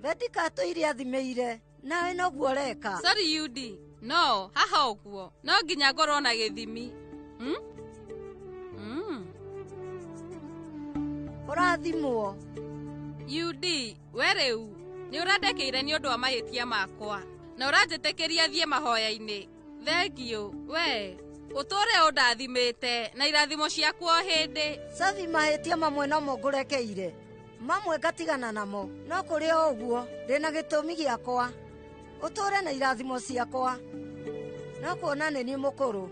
Vedika tũirathimĩire, nawe noguo ũreka.
Sorry Yudi, no, haha ũguo, no nginya ngorwo na gĩthimi.
Ũrathimwo.
Yudi, we rĩu, nĩ ũrandekeire nĩ ũndũ wa mahĩtia makwa, na ũranjĩtĩkĩria thiĩ mahoya-inĩ. Thengio, we, ũtũre ũndathimĩte na irathimo ciaku o hĩndĩ.
Sathi mahĩtia mamwe no ngũrekeire, mamwe ngatigana namo, no kũrĩ o ũguo ndĩna gĩtũmi gĩakwa. Ũtũre na irathimo ciakwa, no kuona nĩ niĩ mũkũrũ,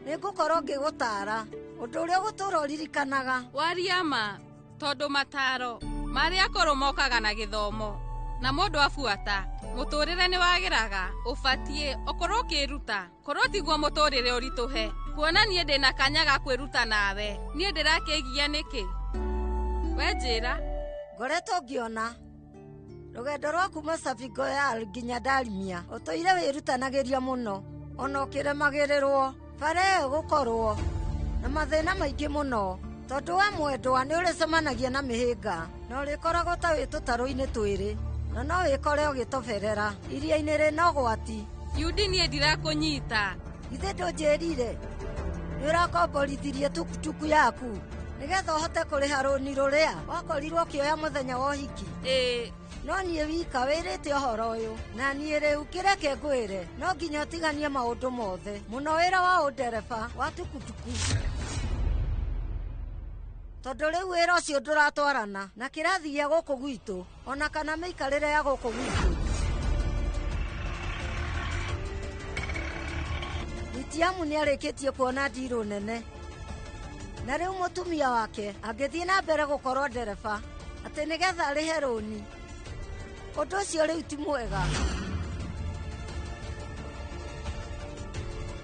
nĩngũkorwo ngĩgũtaara ũndũ ũrĩa ũgũtũra ũririkanaga.
Waria ma, tondũ mataro marĩ akũrũ mokaga na gĩthomo, na mũndũ abuata mũtũrĩre nĩ wagĩraga. Ũbatie ũkorwo ũkĩruta, korwo tiguo mũtũrĩre ũritũhe. Kuona niĩ ndĩna kanya ga kwĩruta nawe, niĩ ndĩrakĩgia nĩkĩ? We njĩra.
Ngoretwo ngĩona rũgendo rwa kuma Safigoyal nginya Dalmia ũtũire wĩrutanagĩria mũno, ona ũkĩremagĩrĩrwo bara ĩyo gũkorwo na mathĩna maingĩ mũno, tondũ wa mwendwa nĩ ũrĩcemanagia na mĩhĩnga na ũrĩkoragwo ta wĩ tũtarũ-inĩ twĩrĩ, na no wĩkore ũgĩtoberera iria-inĩ rĩna ũgwati
Yudi nie ndirakunyita.
Ithe ndũnjĩrire nĩ ũrakomborithirie tukutuku yaku nĩgetha ũhote kũrĩha rũni rũrĩa wakorirwo ũkĩoya mũthenya wa ũhiki. No niĩ wika wĩrĩte ũhoro ũyũ na niĩ rĩu kĩreke ngwĩre no nginya ũtiganie maũndũ mothe mũno wĩra wa ũndereba wa tukutuku, tondũ rĩu wĩra ũcio ndũratwarana na kĩrathi gĩa gũkũ gwitũ ona kana mĩikarĩre ya gũkũ gwitũ. Itiamu nĩ arĩkĩtie kuona ndirũ nene na rĩu mũtumia wake angĩthiĩ na mbere gũkorwo ndereba atĩ nĩgetha arĩhe rũni, ũndũ ũcio rĩu ti mwega.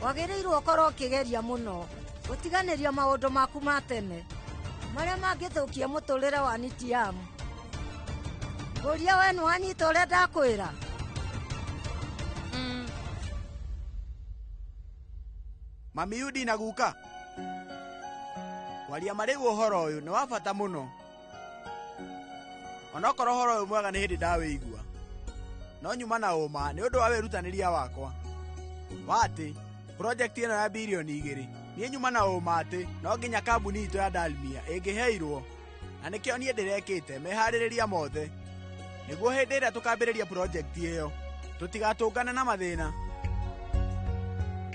Wagĩrĩirwo ũkorwo ũkĩgeria mũno gũtiganĩria maũndũ maku ma tene marĩa mangĩthũkia mũtũrĩre wa Nitiamu. Ngũria we nĩ wanyita ũrĩa ndakwĩra?
Mami Yudi na guka kwaria marĩ ũhoro ũyũ nĩ wa bata mũno. Onokorwo ũhoro ũyũ mwega nĩ hĩndĩ ndawĩigua, no nyuma na ũma nĩ ũndũ wa wĩrutanĩria wakwa wa atĩ project ĩno ya bilioni 2 niĩ nyuma na ũma atĩ no nginya kambuni itũ ya Dalmia ĩngĩheirwo, na nĩkĩo niĩ ndĩrekĩte meharĩrĩria mothe nĩguo hĩndĩ ĩrĩa tũkambĩrĩria project ĩyo tũtigatũngane na mathĩna.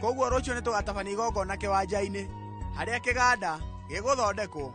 Koguo rũciũ nĩ tũgatabania igongona kĩwanja-inĩ harĩa kĩganda gĩgũthondekwo.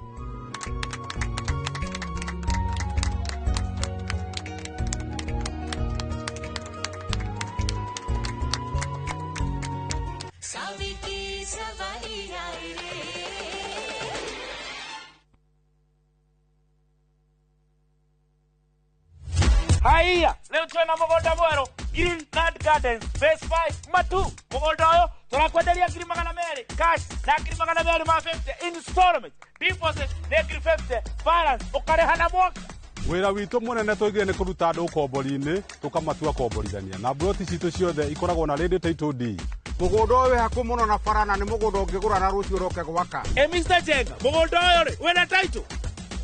Haiya, leo twena mũgũnda mwerũ Greenland Gardens Phase 5 Matu. Mũgũnda ũyũ tũrakwenderia 200,000 cash na 200,000 ma 50 installment. Deposit nĩ 50, balance ũkarĩha na mwaka.
Wĩra witũ mũnene tũigire nĩ kũruta andũ ũkombori-inĩ tũkamatua komborithania, na broti citũ ciothe ikoragwo na radio title deed.
Mũgũnda ũyũ wĩ hakuhĩ mũno na barana nĩ mũgũnda ũngĩgũra na rũciũ ũroke gwaka.
Mr. Jenga, mũgũnda ũyũ rĩ wĩna title?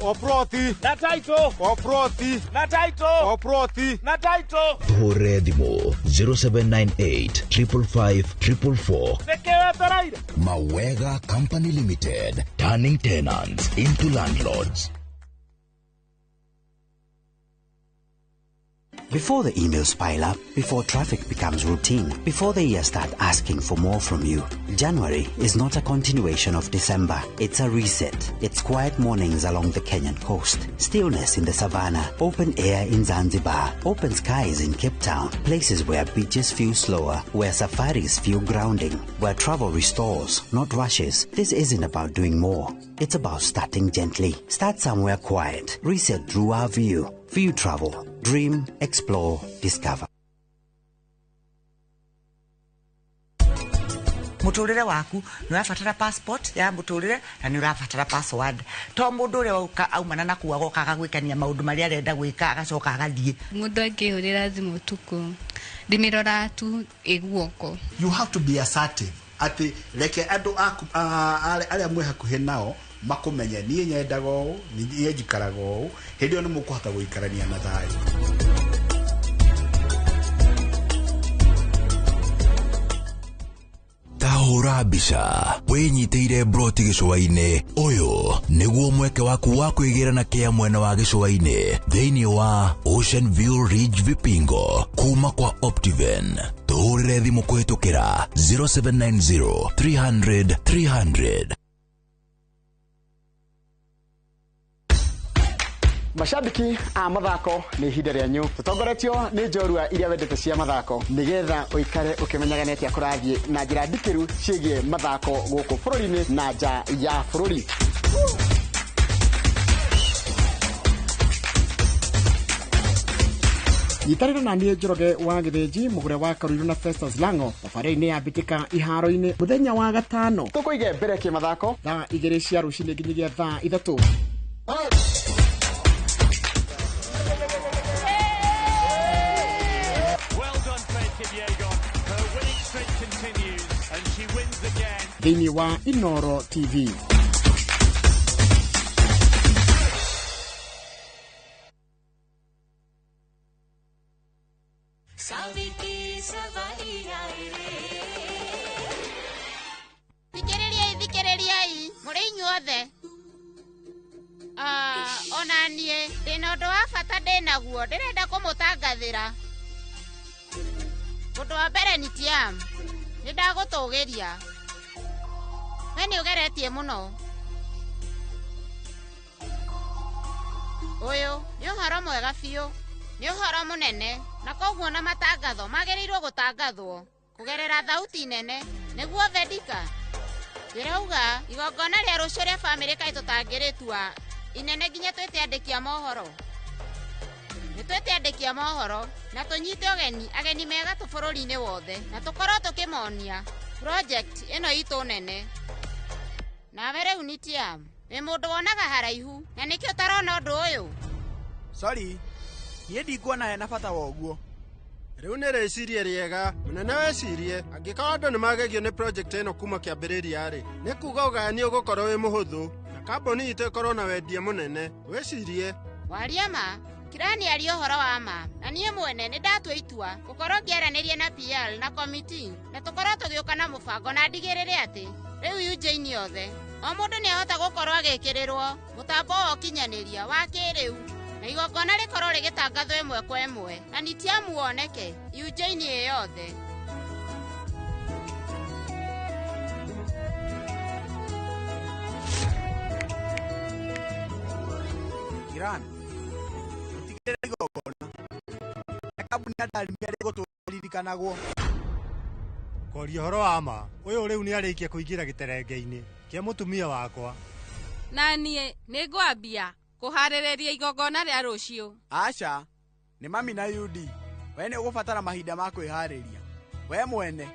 Oproti
na title.
Oproti
na title.
Oproti
na title.
Hore thimo 0798 555 444.
Nekewe taraira.
Mawega Company Limited, turning tenants into landlords.
Before the emails pile up, before traffic becomes routine, before the year start asking for more from you, January is not a continuation of December. It's a reset. It's quiet mornings along the Kenyan coast, stillness in the savannah, open air in Zanzibar, open skies in Cape Town, places where beaches feel slower, where safaris feel grounding, where travel restores, not rushes. This isn't about doing more. It's about starting gently. Start somewhere quiet. Reset through our view. View Travel. Dream, explore, discover.
Muturire waku nĩ ũrabatara passport ya muturire na nĩ ũrabatara password. To mũndũ ũrĩa wauka aumana na kuwa gokaga gwĩkania maũndũ marĩa arenda gwĩka agacoka agathiĩ.
Mũndũ angĩhũrĩra thimũ tuko ndimirora tu iguoko.
You have to be assertive. Ati reke andũ aku arĩa mwĩ hakuhĩ nao makumenye niĩ nyendaga ũũ, niĩ njikaraga ũũ, hĩndĩ ĩyo nĩ mũkũhota gũikarania na thayũ.
Tahũra mbica wĩnyitĩire broti gĩcũa-inĩ. Ũyũ nĩguo mweke waku wa kwĩgĩra na kĩa mwena wa gĩcũa-inĩ thĩinĩ wa Ocean View Ridge Vipingo kuma kwa Optiven. Tũhũrĩre thimũ kũhĩtũkĩra 0790 300 300.
Mashabiki a mathako nĩ ihinda rĩanyu. Tũtongoretio nĩ njorua iria wendete cia mathako nĩgetha ũikare ũkĩmenyaga nĩ atĩa kũrathiĩ na njĩra ndikĩru ciĩgiĩ mathako gũkũ bũrũri-inĩ na nja ya bũrũri. Nyitanĩra na niĩ Njoroge wa Gĩthĩnji mũgũre wa Karũirũ na Festus Lango thabarĩ-inĩ ya mbĩtĩka iharo-inĩ mũthenya wa gatano. Tũkũige mbere kĩmathako thaa 2 cia rũcinĩ nginyagia thaa 3. Thĩinĩ wa Inoro TV.
Salviki Savaia.
inyuothe. Ona niĩ ndĩna ũndũ wa bata ndĩnaguo ndĩrenda kũmũtangathĩra. Ũndũ wa mbere nĩ Tiam, nĩndagũtũgĩria. We nĩ ũgeretie mũno. Ũyũ nĩ ũhoro mwega biũ, nĩ ũhoro mũnene, na koguo na matangatho magĩrĩirwo gũtangathwo kũgerera thauti nene nĩguo Vendika. Ndĩrauga igongona rĩa rũciũ rĩa bamĩrĩ kaĩ tũtangĩrĩtua inene nginya twĩte andĩki a mohoro. Nĩ twĩte andĩki a mohoro na tũnyite ageni mega bũrũri-inĩ wothe na tũkorwo tũkĩmonia project ĩno itũ nene. Nawe rĩu nĩ Tiam, wĩ mũndũ wonaga haraihu na nĩkĩ ũtarona ũndũ ũyũ?
Sorry, niĩ ndikuona hena bata wa ũguo.
Rĩu nĩ rĩcirie rĩega, mũnene wecirie, angĩkorwo andũ nĩ magegio nĩ project ĩno kuma kĩambĩrĩria-rĩ, nĩ kuga ũgayania ũgũkorwo wĩ mũhũthũ, na kambuni itũ ĩkorwo na wendia mũnene. Wecirie.
Waria ma, Kirani aria ũhoro wa ma, na niĩ mwene nĩ ndatua itua gũkorwo ngĩaranĩria na PL na committee, na tũkorwo tũgĩũka na mũbango na ndigĩrĩre atĩ rĩu Eugene yothe o mũndũ nĩ ahota gũkorwo agĩkĩrĩrwo mũtambo wa ũkinyanĩria wa kĩrĩu, na igongona rĩkorwo rĩgĩtangathwo ĩmwe kwa ĩmwe, na nĩ Tiam woneke Eugene ĩ yothe.
Kirani, ũtigĩrĩre igongona na kambuni ya Dalmia rĩgũtũririkanagwo.
Kwaria ũhoro wa ma, ũyũ rĩu nĩ arĩkia kũingĩra gĩterenge-inĩ kĩa mũtumia wakwa.
Na niĩ nĩ ngwambia kũharĩrĩria igongona rĩa rũciũ.
Aca, nĩ mami na Yudi, we nĩ ũgũbatara mahinda ma kwĩharĩria. We mwene.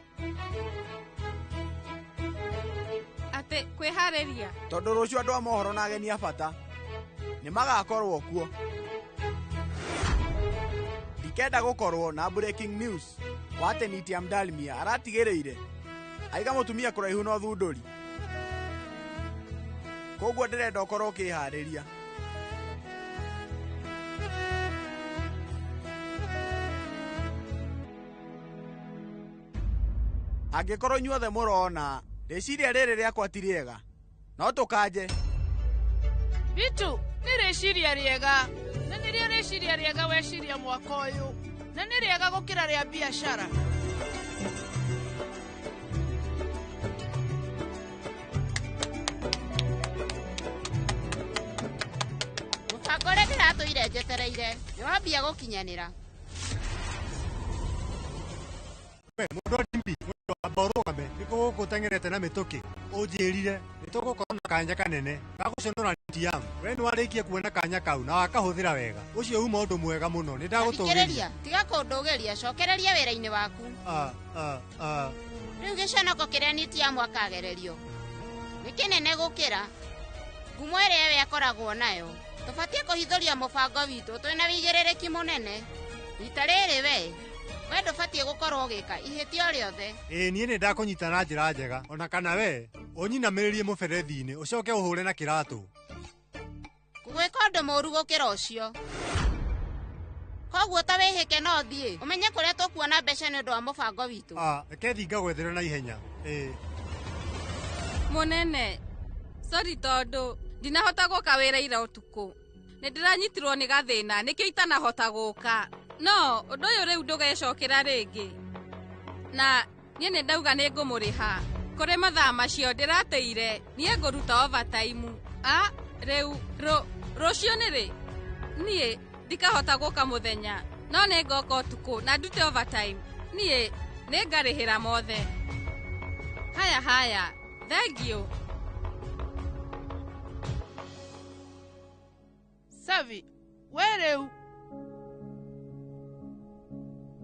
Atĩ kwĩharĩria?
Tondũ rũciũ andũ a mohoro na ageni a bata nĩ magakorwo kuo. Ndikenda gũkorwo na breaking news wa atĩ nĩ Tiam Dalmia aratigĩrĩire aiga mũtumia kũraihu na ũthundũri. Koguo ndĩrenda ũkorwo ũkĩharĩria. Angĩkorwo inyuothe mũrona rĩciria rĩrĩ rĩakwa ti rĩega, no tũkanje.
Bitu, nĩ rĩciria rĩega, na nĩrĩo rĩciria rĩega weciria mwaka ũyũ, na nĩ rĩega gũkĩra rĩa biacara.
Mũbango ũrĩa ndĩratũire njetereire nĩ wambia gũkinyanĩra.
Mũndũ ndimbi, mũndũ amba ũrũgame, nĩkũ gũteng'erete na mĩtũkĩ, ũnjĩrire nĩ tũgũkorwo na kanya kanene gagũconora Tiam. We nĩ warĩkia kuona kanya kau na wakahũthĩra wega. Ũcio uma ũndũ mwega mũno, nĩ ndagũtũgĩria.
Tiga kũndũgĩria, cokereria wĩra-inĩ waku. Rĩu gĩconoko kĩrĩa nĩ Tiam akagererio nĩ kĩnene gũkĩra ngumo ĩrĩa we akoragwo nayo. Tũbatiĩ kũhithũria mũbango witũ twĩna wĩigĩrĩrĩki mũnene. Rita rĩrĩ we ndũbatiĩ gũkorwo ũgĩka ihĩtia o rĩothe.
Niĩ nĩ ndakũnyita na njĩra njega, ona kana we ũnyinamĩrĩrie mũberethi-inĩ ũcoke ũhũre na kĩratũ.
Kũgwĩka ũndũ mũũru gũkĩra ũcio. Koguo ta wĩhĩke no thiĩ ũmenye kũrĩa tũkuona mbeca nĩ ũndũ wa mũbango witũ.
Reke thiĩ ngagwethere na ihenya.
Mũnene, sorry tondũ ndinahota gũka wĩra ira ũtukũ. Nĩ ndĩranyitirwo nĩ gathĩna nĩkĩo itanahota gũka. No, ũndũ ũyũ rĩu ndũgecokera rĩngĩ. Na niĩ nĩ ndauga nĩ ngũmũrĩha. Kũrĩ mathaa macio ndĩrateire niĩ ngũruta overtime. Rĩu rũciũ nĩ rĩ? Niĩ ndikahota gũka mũthenya, no nĩ ngoka ũtukũ na ndute overtime. Niĩ nĩ ngarĩhĩra mothe. Haya, thengiũ.
Savi, we rĩu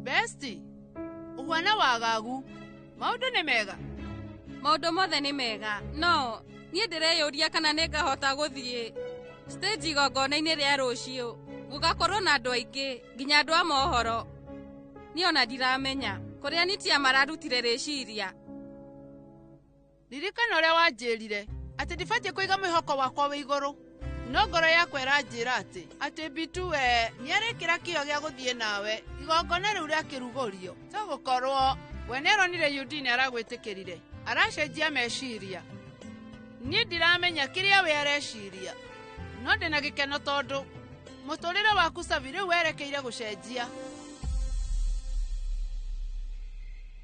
Besti, ũhuana wagagu, maũndũ nĩ mega?
Maũndũ mothe nĩ mega, no niĩ ndĩreyũria kana nĩ ngahota gũthiĩ stage igongona-inĩ rĩa rũciũ. Gũgakorwo na andũ aingĩ, nginya andũ a mohoro. Niĩ ona ndiramenya kũrĩa nĩ Tiam mararutire rĩciria.
Ririkana ũrĩa wanjĩrire atĩ ndibatiĩ kũiga mwĩhoko wakwa wĩ igũrũ. No ngoro yakwa ĩranjĩra atĩ Bitu we nĩ arĩkĩra kĩo gĩa gũthiĩ nawe igongona rĩu rĩa kĩrugũrio. Togũkorwo we nĩ aronire Eugene aragwĩtĩkĩrire, aracenjia meciria. niĩ ndiramenya kĩrĩa we areciria no ndĩna gĩkeno tondũ mũtũrĩre waku Savi rĩu werekeire gũcenjia.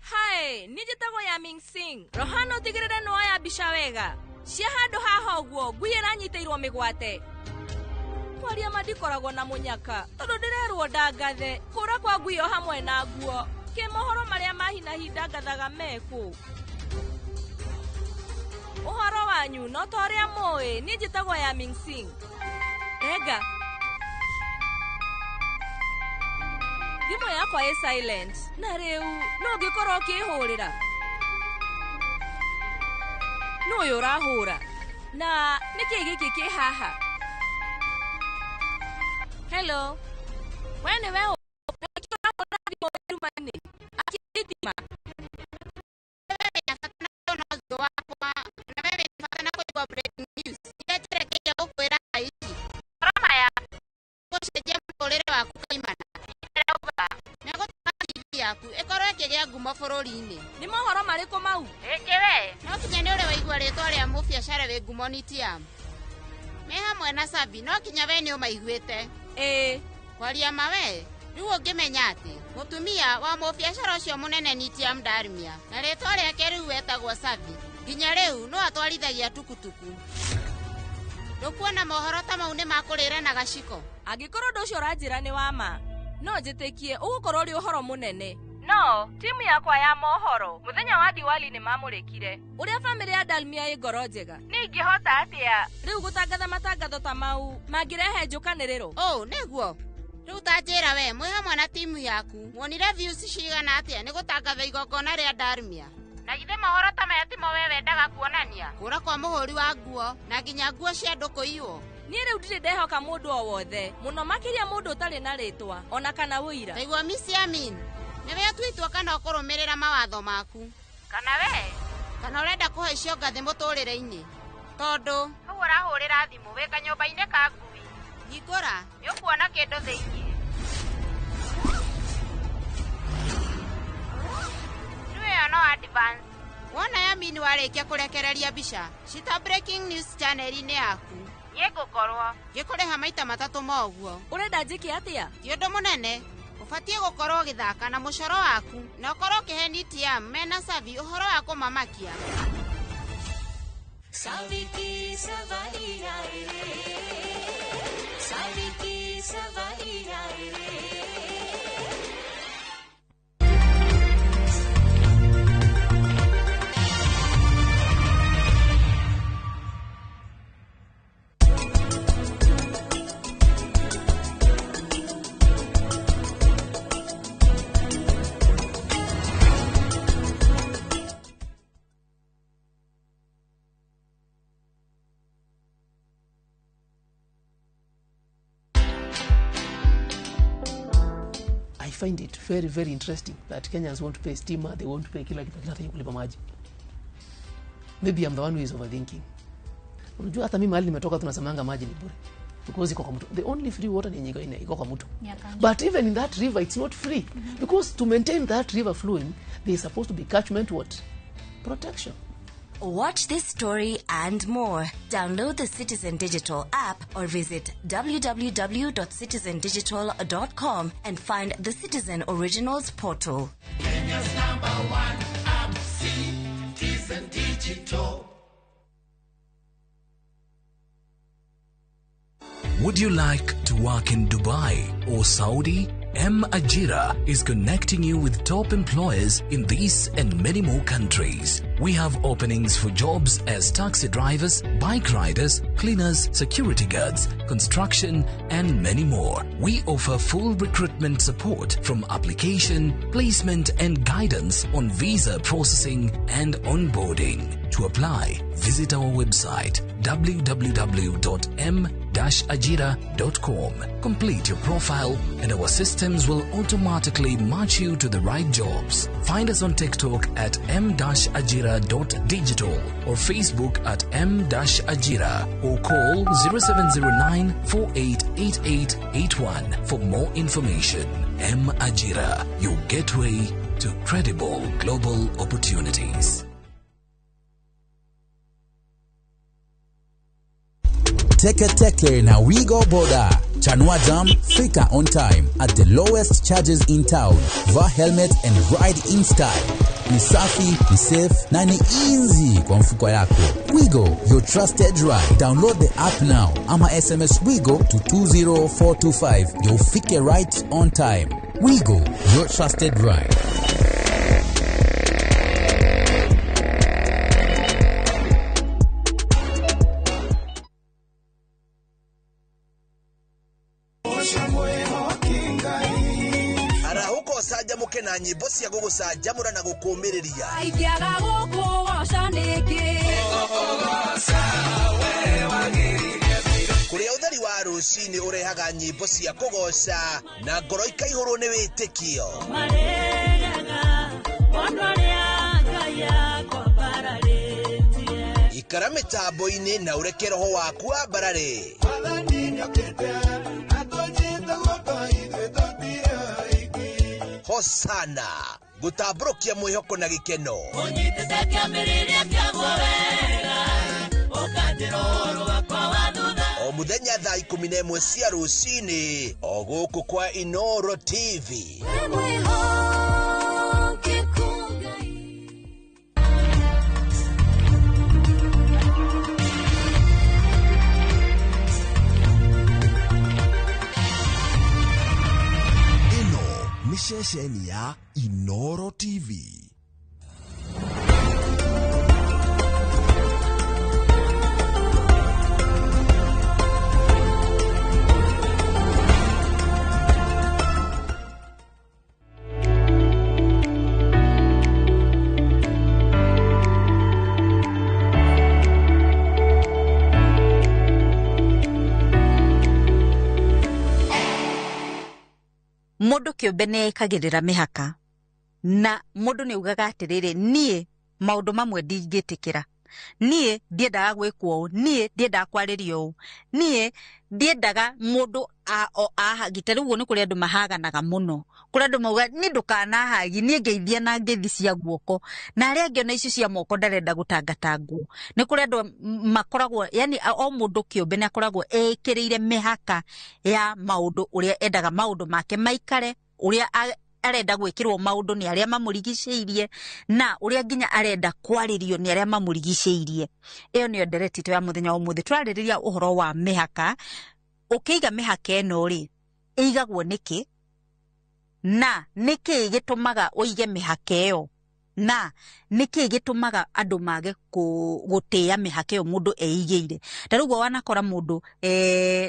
Hai, niĩ njĩtagwo Yaming Singh. Rohana ũtigĩrĩre nĩwoya mbica wega. Cia handũ haha ũguo, ngui ĩranyitĩirwo mĩgwate. Kwaria mandikoragwo na mũnyaka, tondũ ndĩrerwo ndangathe. Kũra kwa ngui o hamwe na nguo. Kĩmohoro marĩa mahinahinda ngathaga mekũ. Ũhoro wanyu no ta ũrĩa mũĩ, niĩ njĩtagwo Yaming Singh. Rega. Thimũ yakwa ĩ silent. Na rĩu, no ũngĩkorwo ũkĩhũrĩra. No ũyũ ũrahũra. Na nĩkĩ gĩkĩ kĩ haha? Hello. We nĩwe ũrahũra thimũ werumanĩ. Akĩritima. Breaking news. Nĩnjerekeire gũkwĩra ici. Korona ya gũcenjia mũtũrĩre waku kaimana. Nĩgũtũma TV yaku ĩkorwo ĩkĩgĩa ngumo bũrũri-inĩ. Nĩ mohoro marĩkũ mau? Ĩngĩ we, no kinya nĩ ũrĩ waigua rĩtwa rĩa mũbiacara wĩ ngumo Nitiam. Me hamwe na Savi, no kinya we nĩ ũmaiguĩte. Ĩĩ. Kwaria ma we, rĩu ũngĩmenya atĩ mũtumia wa mũbiacara ũcio mũnene Nitiam Darmia na rĩtwa rĩake rĩu wetagwo Savi. Ginya rĩu no atwarithagia tukutuku. Ndũkuona mohoro ta mau nĩ makũrĩre na gaciko. Angĩkorwo ũndũ ũcio ũranjĩra nĩ wa ma, no njĩtĩkie ũgũkorwo ũrĩ ũhoro mũnene. No, timu yakwa ya mohoro mũthenya wa Diwali nĩ mamũrĩkire. Ũrĩa famĩlĩ ya Dalmia ĩ ngoro njega. Nĩ ingĩhota atĩa rĩu gũtangatha matangatho ta mau mangĩrehe njũkanĩrĩro? Oh, nĩguo. Rĩu ta njĩra we, mwĩ hamwe na timu yaku muonire views cigana atĩa nĩ gũtangatha igongona rĩa Dalmia? Na ithe mohoro ta maya timo we wendaga kuonania. Kũra kwa mũhũri wa nguo na nginya nguo cia andũ kũiywo. Niĩ rĩu ndirĩ ndehoka mũndũ o wothe, mũno makĩria mũndũ ũtarĩ na rĩtwa ona kana wũira. Taigua Miss Yamin, nĩwe ũtuĩtwo kana ũkũrũmĩrĩra mawatho maku. Kana we, kana ũrenda kũhaicio ngathĩ mũtũrĩre-inĩ. Tondũ hau ũrahũrĩra thimũ wĩ kanyũmba-inĩ ka ngui. Hingũra, nĩũkuona kĩndũ thĩinĩ. No advance. Wona Yamin warĩkia kũrekereria mbica cita breaking news channel-inĩ yaku. Niĩ ngũkorwo ngĩkũrĩha maita matatũ ma ũguo. Ũrenda njĩke atĩa? Ti ũndũ mũnene. Ũbatiĩ gũkorwo ũgĩthaka na mũcoro waku na ũkorwo ũkĩhe Nitiam mena Savi ũhoro wa kũmamakia. Savi ki savali aire. Savi ki savali aire.
I find it very, very interesting that Kenyans want to pay stima, they want to pay kila kitu kulipa maji. Maybe I'm the one who is overthinking. Unajua hata mimi mahali nimetoka tunasemanga maji ni bure. Because iko kwa mto. The only free water ni iko kwa mto. But even in that river it's not free. Because to maintain that river flowing, there is supposed to be catchment what? Protection.
Watch this story and more. Download the Citizen Digital app or visit www.citizendigital.com and find the Citizen Originals portal.
Kenya's #1 app, Citizen Digital.
Would you like to work in Dubai or Saudi? Ajira is connecting you with top employers in these and many more countries. We have openings for jobs as taxi drivers, bike riders, cleaners, security guards, construction, and many more. We offer full recruitment support from application, placement, and guidance on visa processing and onboarding. To apply, visit our website www.m-ajira.com. Complete your profile and our systems will automatically match you to the right jobs. Find us on TikTok at m-ajira.digital or Facebook at m-ajira or call 0709 488881 for more information. M-Ajira, your gateway to credible global opportunities. Teke Teke na Wigo Boda. Chanua Jam, fika on time at the lowest charges in town. Va helmet and ride in style. Ni safi, ni safe, na ni easy kwa mfuko yako. Wigo, your trusted ride. Download the app now. Ama SMS Wigo to 20425. You'll fike right on time. Wigo, your trusted ride.
Na nyimbo cia gugucanjamura na gukumiriria
aikiaga gukugoca niki
kuria utheri wa rucini urehaga nyimbo cia kugoca na ngoro ikaihurwo ni witikio ikara mitambo-ini na ureke roho waku wambarare Hosana gutambũrũkia mwĩhoko na gĩkeno
unyitĩte kĩambĩrĩria kĩaguo wega ũkandĩra ũhoro wakwa wa thutha
o mũthenya thaa 11 cia rũcinĩ o gũkũ kwa Inoro TV.
Ni ceceni ya Inoro TV.
Mundu kiumbe ni ekagirira mihaka na mundu ni ugaga atiriri nie maundu mamwe ndingitikira nie ndiendaga gwikwo nie ndiendaga kwaririo nie ndiendaga mundu ahagite ruo ni kuri andu mahaganaga muno kuri andu mauga ni ndukanahagi nie ngeithia na ngethi cia guoko na aria ngiona ici cia moko ndarenda gutangatangwo ni kuri andu makoragwo yani o mundu kiumbe ni akoragwo ekiriire mihaka ya maundu uria endaga maundu make maikare uria arenda gwikirwo maundu ni aria mamurigiceirie na uria nginya arenda kwaririo ni aria mamurigiceirie. Iyo ni ndereti to ya muthenya umuthi twaririria uhoro wa mihaka. Ukiiga mihaka eno ri igagwo niki na niki gitumaga uige mihaka iyo na niki gitumaga andu mage gutia mihaka iyo mundu eigeire. Tarugo wanakora mundu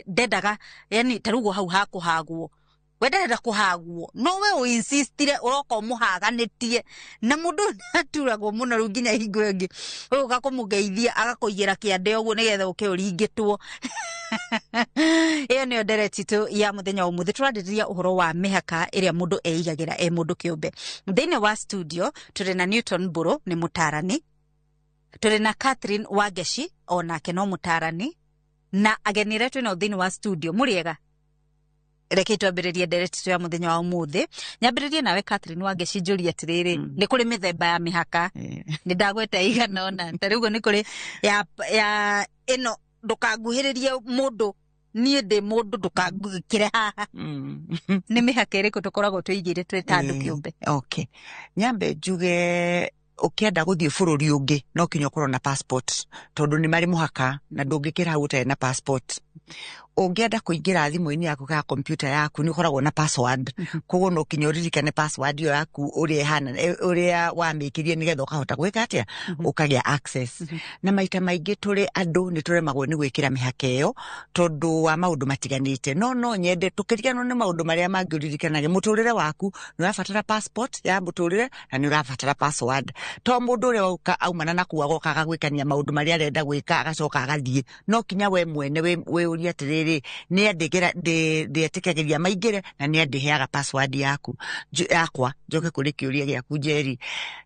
ndendaga yani tarugo hau hakuhagwo wedera kuhagwo no we uinsistire uroko muhaganitie na mundu aturagwo muno runginya hingo ingi uga kumugeithia agakuigira kiande uguo nigetha ukiuringitwo. Iyo ni ndereti tu ya muthenya umuthi twaririria uhoro wa mihaka iria mundu eigagira mundu kiumbe. Thini wa studio turi na Newton Buru ni mutarani, turi na Catherine Wageshi onake no mutarani na ageni retu no thini wa studio muriega. Reke twambiririe ndereti ya muthenya wa umuthi. Nyambiririe nawe Catherine Wageshi njuri atiriri ni kuri mithemba ya mihaka ni ndagwete igana ona tariugo ni kuri ya ino ndukanguhiririe mundu nie ndi mundu ndukangukire haha ni mihaka iriku tukoragwo tuigire twi tandu kiumbe.
Okay, nyambe njuge ukienda guthie bururi ungi no kinyo korwo na passport tondu ni mari muhaka na ndungikira hau utarĩ na passport. Ungienda kuingira thimu-ini yaku ka computer yaku ni ukoragwo na password koguo no kinyo ririkane password yo yaku uria hana uria wamikirie nigetha ukahota gwika atia ukagia access. Na maita maingi turi andu ni turemagwo ni gwikira mihaka iyo tondu wa maundu matiganite no nyende tukiriano ni maundu maria mangiririkanaga muturire waku ni urabatara passport ya muturire na ni urabatara password. To mundu uria uka aumana na kuago kaga gwikania maundu maria arenda gwika agacoka agathie no kinya we mwene we uria atiriri ni andikira ndetikagiria maingire na ni andiheaga password yakwa njoke kuri kiuria giaku Njeri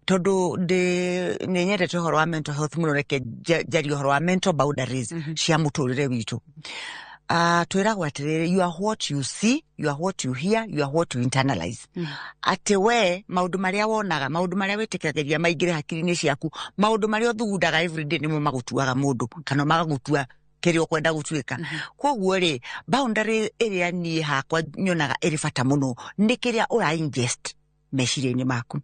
tondu ni nyendete uhoro wa mental health muno reke njari uhoro wa mental boundaries cia muturire witu. Twiragwo atiriri you are what you see, you are what you hear, you are what you internalize. Ati we maundu maria wonaga maundu maria witikagiria maingire hakiri-ini ciaku maundu maria uthugundaga everyday nimo magutuaga mundu kana magagutua kiri okwenda gutuika kwoguo ri boundary area ni hakwa nyonaga iri bata muno ni kiria ura ingest meciria-ini maku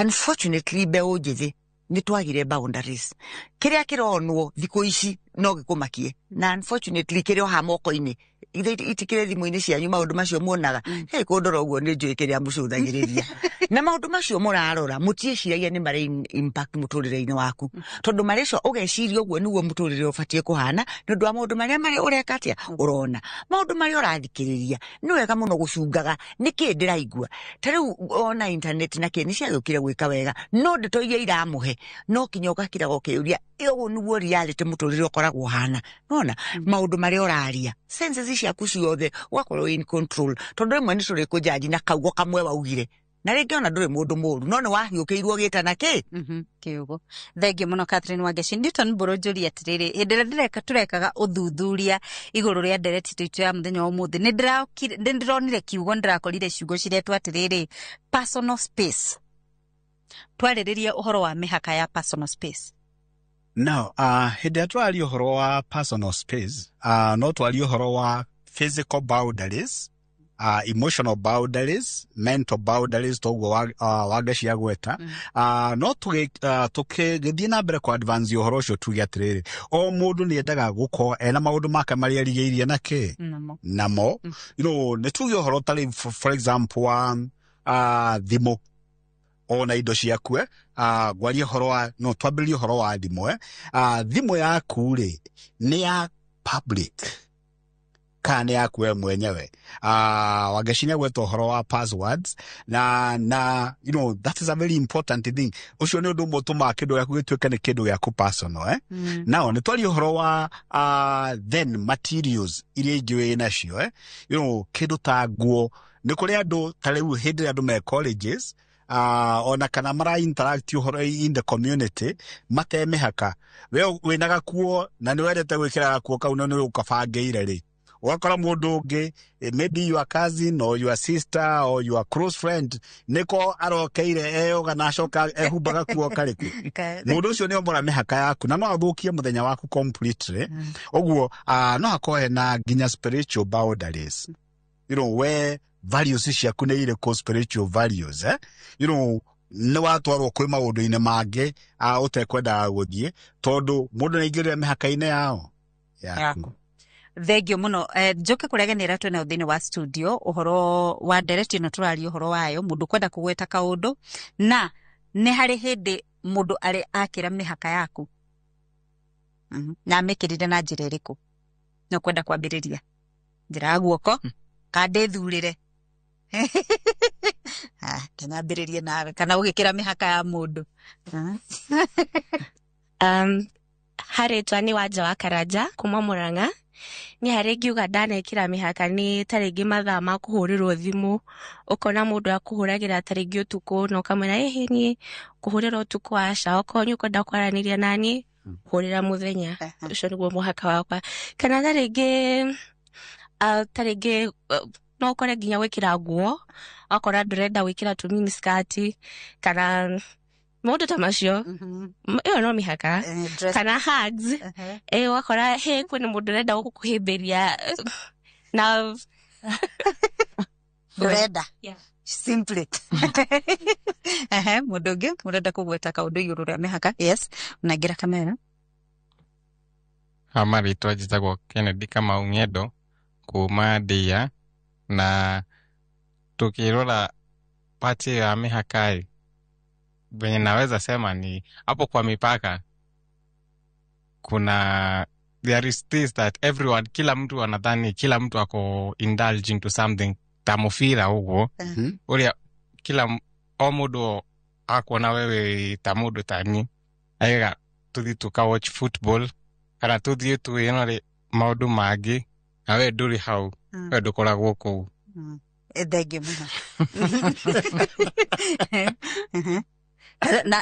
unfortunately beũ njithi ni twagire boundaries kiria kironwo thiku ici no gikumakie na unfortunately kiria ha moko-ini itikire thimu-ini cianyu maundu macio muonaga kundora uguo ni njui kiria mucuthagiriria na maundu macio murarora mutieciragia ni mari impact muturire-ini waku tondu mareco ugeciria uguo niguo muturire ubatie kuhana nondu wa maundu maria mari ureka atia urona maundu maria urathikiriria ni wega muno gucungaga niki ndiraigua tariu ona internet na kini ciathukire gwika wega no ndeto iria iramuhe no kinyoka kirago kiuria uguo niguo reality muturire ukoragwo hana nona maundu maria uraria senses ciaku ciothe wakorwo in control tondu rimwe ni turi kujaji na kaugo kamwe waugire na ringi ona nduri mundu muru no ni wahiukiirwo gitana ki
kiugo thengi muno Catherine Wangeci Newton Burujuri atiriri hindira ndireka turekaga uthuthuria iguru ria ndereti tuitu ya muthenya wa muthi ndironire kiugo ndirakorire ciugo ciretwa atiriri personal space twariririe uhoro wa mihaka ya personal space.
Now, hĩndĩ twari ũhoro wa personal space, no twari ũhoro wa physical boundaries, emotional boundaries, mental boundaries, toguo Wangeci agweta. No tũgĩthiĩ na mbere kwa advance ũhoro ũcio tuge atĩrĩrĩ, o mũndũ nĩ endaga gũkorwo ena maũndũ make marĩa erigĩirie nake namo. You know, nĩ tuge ũhoro tarĩ for example wa thimũ ona indo ciaku gwaria horo wa no twambĩrĩrie horo wa thimũ thimũ yaku rĩ nĩ ya public kana yaku we mwenyewe Wangeci nĩagweta horo wa passwords na you know that is a very important thing ucio nĩ ũndũ ũmwe ũtũmaga kĩndũ gĩaku gĩtuĩke nĩ kĩndũ gĩaku personal now nĩ twaria horo wa then materials iria ingĩ wĩ nacio you know kĩndũ ta nguo nĩ kũrĩ andũ ta rĩu hĩndĩ andũ me colleges ona kana mara interact in the community matemehaka we wina gakuo na ni wendete gwikira gakuo kau no ni ukabangeire ri wakora mundu ungi maybe your cousin or your sister or your close friend niko arokeire eyoga na acoka ehumbaga kuo kariku mundu ucio ni omora mihaka yaku na no athukie muthenya waku completely oguo no hakohe na ginya spiritual boundaries you know where values ciaku nĩ irĩkũ spiritual values you know nĩ watwarwo kwĩ maũndũ-inĩ mangĩ ũtekwendaga gũthiĩ tondũ mũndũ nĩ aingĩrĩre mĩhaka-inĩ yao yaku.
Thengio muno njoke kureganira twena thini wa studio uhoro wa direct no turari uhoro wayo mundu kwenda kugweta kaundu na ne hari hindi mundu ari akira mihaka yaku na mekirire na njira iriku no kwenda kwambiriria njira guoko kande thurire kana mbiririe nawe kana ugikira mihaka ya mundu
hari twani waja wa Karanja kuma Murang'a ni hari ngiuga ndanekira mihaka ni taringi mathaa ma kuhurirwo thimu ukona mundu akuhuragira taringi utuku no kamera ni kuhurira utuku aca okonyu kwenda kwaraniria nani hurira muthenya ucio niguo muhaka wakwa kana taringi no kore ginya wikira nguo akora ndurenda wikira tu mini skirt kana modo tamasho iyo no mihaka kana hugs wakora kwene mundu renda gukuhimbiria na
ndurenda simply mundu ngi murenda kugweta kaundu iguru ria mihaka yes unagira kamera
Hamari twajitagwo Kennedy Kamau Ng'endo kuma Ndia na tukirora pati ya mihaka venye naweza sema ni hapo kwa mipaka kuna there is this that everyone kila mtu anadhani kila mtu ako indulging to something tamufira huko uria kila omudo ako na wewe tamudo tani aiga tuthi tuka watch football kana tuthi tu yenore maudu magi awe nduri hau we dukoragwo ku
thenge muno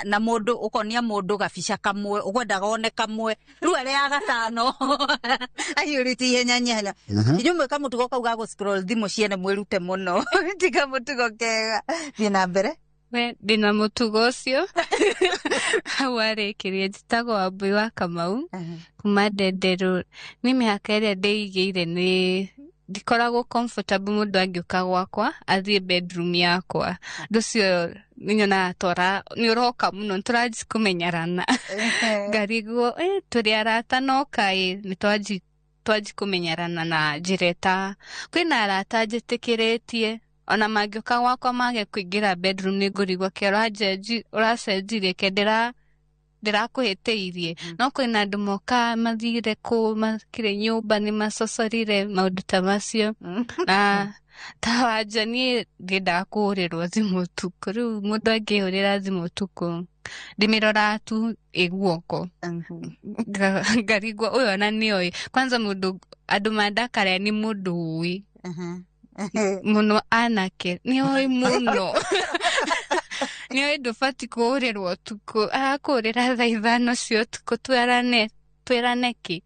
na mundu ukonia mundu gabica kamwe ugwendaga one kamwe riu ari ya gatano ayuriti yenyanya inyumwe kamutugo kau ga go scroll thimu ciene mwirute muno tiga mutugo kega thie na mbere
we ndina mutugo ucio warikirie njitagwo Wambui wa Kamau kuma Ndenderu. Ni mĩhaka ĩrĩa ndĩigĩire ni ndikoragwo comfortable mundu angiuka gwakwa athie bedroom yakwa. Nducio ninyona tora ni uroka muno turaji kumenyarana ngarigwo turi arata no kai ni twaji kumenyarana na jireta kwina arata njitikiretie ona magioka gwakwa mage kuingira bedroom ni ngurigwo kero jeji uracenjirie kendera ndirakuhiteirie no kwina andu moka mathire ku makire nyumba ni macocorire maundu ta macio na tawanja ni ndenda kuhurirwo thimu tuku riu mundu angihurira thimu tuku ndimirora tu iguoko ngarigwa uyo na nioi kwanza mundu andu mandakare ni mundu ui muno anake nioi muno nioi ndubati kuhurirwo tuku akuhurira thaa ithano cio tuku twiraneki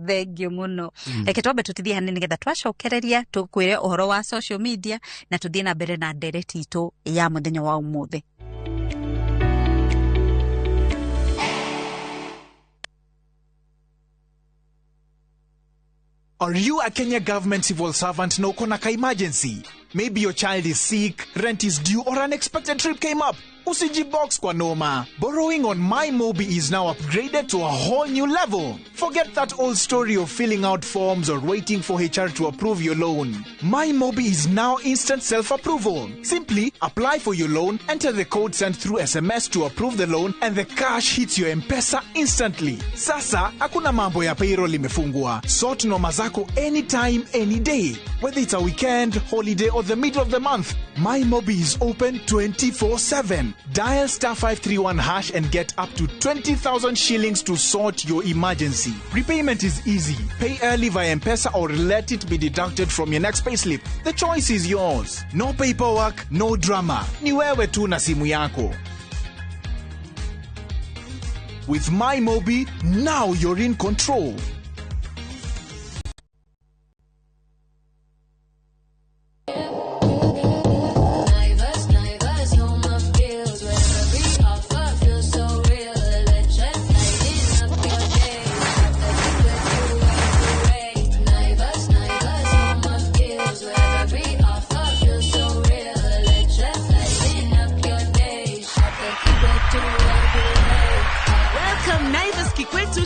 thengio muno reke twambe tutithie hanini nigetha twacokereria tukwire uhoro wa social media na tuthie na mbere na ndereti itu ya muthenya wa umuthi.
Are you a Kenya government civil servant na uko na ka emergency? Maybe your child is sick, rent is due, or unexpected trip came up. Usijibox kwa noma. Borrowing on MyMobi is now upgraded to a whole new level. Forget that old story of filling out forms or waiting for HR to approve your loan. MyMobi is now instant self-approval. Simply apply for your loan, enter the code sent through SMS to approve the loan, and the cash hits your M-Pesa instantly. Sasa, hakuna mambo ya payroll imefungwa. Sort noma zako anytime, any day. Whether it's a weekend, holiday, or the middle of the month, MyMobi is open 24/7. Dial *531# and get up to 20,000 shillings to sort your emergency. Repayment is easy. Pay early via M-Pesa or let it be deducted from your next payslip. The choice is yours. No paperwork, no drama. Ni wewe tu na simu yako. With MyMobi, now you're in control.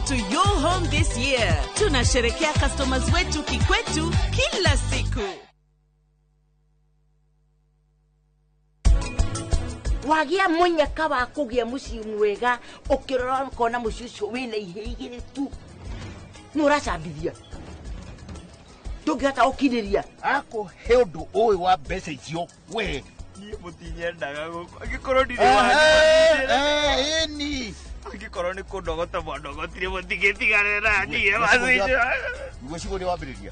To your home this year. Tunasherekea customers wetu kikwetu kila siku.
Wagia munyaka wa kugia muci mwega ukirora kona muci ucio wina ihigire tu. Nuracambithia. Tungihata ukiriria
ako he undu uyu wa mbeca icio we ni mutinyendaga guko agikorwo ndire wa ni agikorwo ni kundogota mwandogotire mutigĩtigane na niĩ wathĩnjwo niguo cigo nĩ wambĩrĩria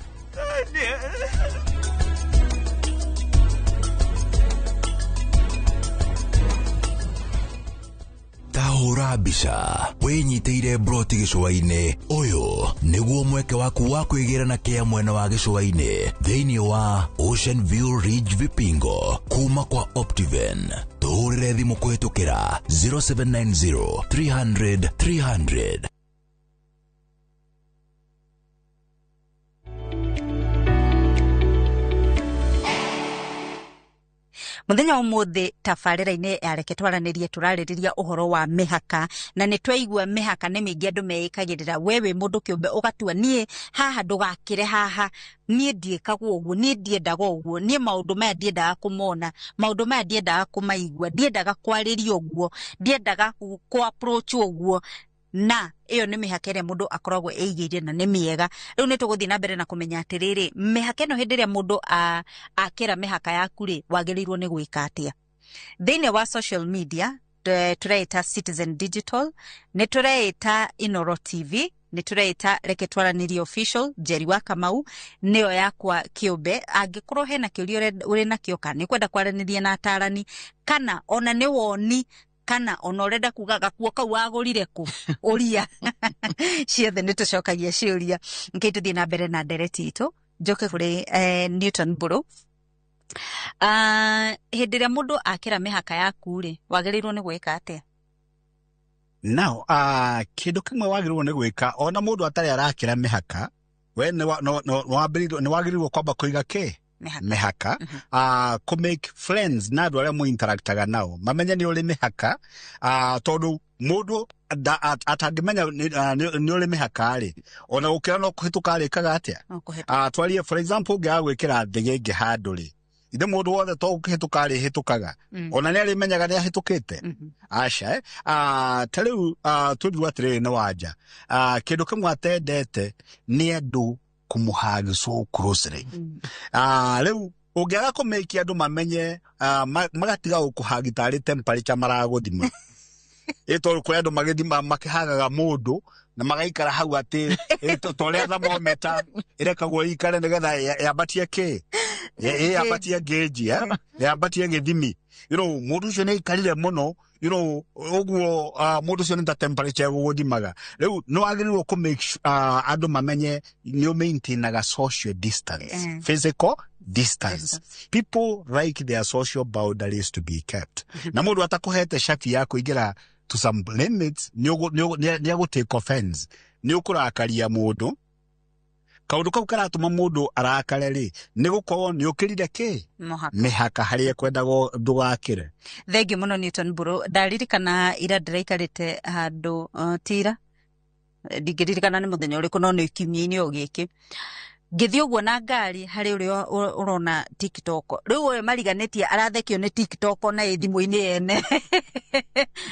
tahũra mbica wĩnyitĩire broti gĩcũa-inĩ. Ũyũ nĩguo mweke waku wa kwĩgĩra na kĩa mwena wa gĩcũa-inĩ thĩinĩ wa Ocean View Ridge Vipingo kuma kwa Optiven. Tũhũrĩre thimũ kũhĩtũkĩra 0790 300 300.
Muthenya umuthi tabarĩra-inĩ ya reke twaranirie turarĩrĩria uhoro wa mĩhaka na nĩ twaigua mĩhaka nĩ mĩingĩ andũ meĩkagĩrĩra wewe mũndũ kĩũmbe ũgatua niĩ haha ndũgakĩre haha niĩ ndiĩkagwo ũguo niĩ ndiendaga ũguo niĩ maũndũ maya ndiendaga kũmona maũndũ maya ndiendaga kũmaigua ndiendaga kwarĩrio ũguo ndiendaga ku approach ũguo na iyo nĩ mĩhaka ĩrĩa mũndũ akoragwo eigĩire na nĩ mĩega. Rĩu nĩ tũgũthiĩ na mbere na kũmenya atĩrĩrĩ mĩhaka ĩno hĩndĩ ĩrĩa mũndũ akĩra mĩhaka yaku rĩ wagĩrĩirwo nĩ gwĩka atĩa. Thĩinĩ wa social media tũreĩta Citizen Digital, nĩ tũreĩta Inoro TV, nĩ tũreĩta reke twaranirie official Njeri wa Kamau nĩyo yakwa kĩũmbe. Angĩkorwo hena kĩũria ũrĩ nakĩo kana nĩ kwenda kwaranĩria na atarani kana ona nĩ woni kana ona urenda kuga gakuo kau wagũrire ku uria ciothe nĩ tũcokagia ciũria. Nkei tũthiĩ na mbere na ndereti itũ njoke kũrĩ Newton Buru. Hĩndĩ ĩrĩa mũndũ akĩra mĩhaka yaku rĩ, wagĩrĩirwo nĩ gwĩka atĩa?
Now, kĩndũ kĩmwe wagĩrĩirwo nĩ gwĩka, ona mũndũ atarĩ arakĩra mĩhaka, we nĩ wagĩrĩirwo kwamba kũiga mĩhaka, kũ make friends na andũ arĩa mũinteractaga nao, mamenye nĩ ũrĩ mĩhaka, tondũ mũndũ atangĩmenya nĩ ũrĩ mĩhaka rĩ, ona gũkĩra no kũhĩtũka arĩkaga atĩa. Twarie for example, ũngĩaga gwĩkĩra thĩgĩngĩ handũ rĩ, ithe mũndũ wothe to gũkĩhĩtũka arĩhĩtũkaga, ona nĩ arĩmenyaga nĩ ahĩtũkĩte. Aca, ta rĩu tũthiu atĩrĩrĩ nĩ wanja, kĩndũ kĩmwe atendete nĩ andũ kũmũhagi so closely. Rĩu ũngĩaga kũmĩkia andũ mamenye, magatiga gũkũhagi tarĩ temperature maragũthima. Tondũ kũrĩ andũ magĩthima makĩhagaga mũndũ na magaikara hau atĩ tũrĩa thermometer ĩrekagwo ikare nĩgetha yambatie yambatie gauge, yambatie gĩthimi. Mũndũ ũcio nĩ aikarire mũno, ũguo mũndũ ũcio nĩ ta temperature gũgũthimaga. Rĩu nĩ wagĩrĩirwo andũ mamenye nĩ maintainaga social distance, physical distance. People like their social boundaries to be kept. Na mũndũ atakũhete shati ya kũingĩra to some limits, nĩ agũ-take offense, nĩ ũkũrakaria mũndũ. Kaũndũ kau karatũma mũndũ arakare rĩ, nĩ gũkorwo nĩ ũkĩrire mĩhaka harĩa kwendagwo ndũgakĩre.
Thengiũ mũno Newton Mburu. Ndaririkana ira ndĩraikarĩte handũ tira, ndingĩririkana nĩ mũthenya ũrĩkũ, no nĩ kiumia-inĩ o gĩkĩ. Ngĩthiĩ ũguo na ngari harĩ ũrĩa ũrona TikTok. Rĩu ũyũ mariganĩtie arathekio nĩ TikTok na thimũ-inĩ yene.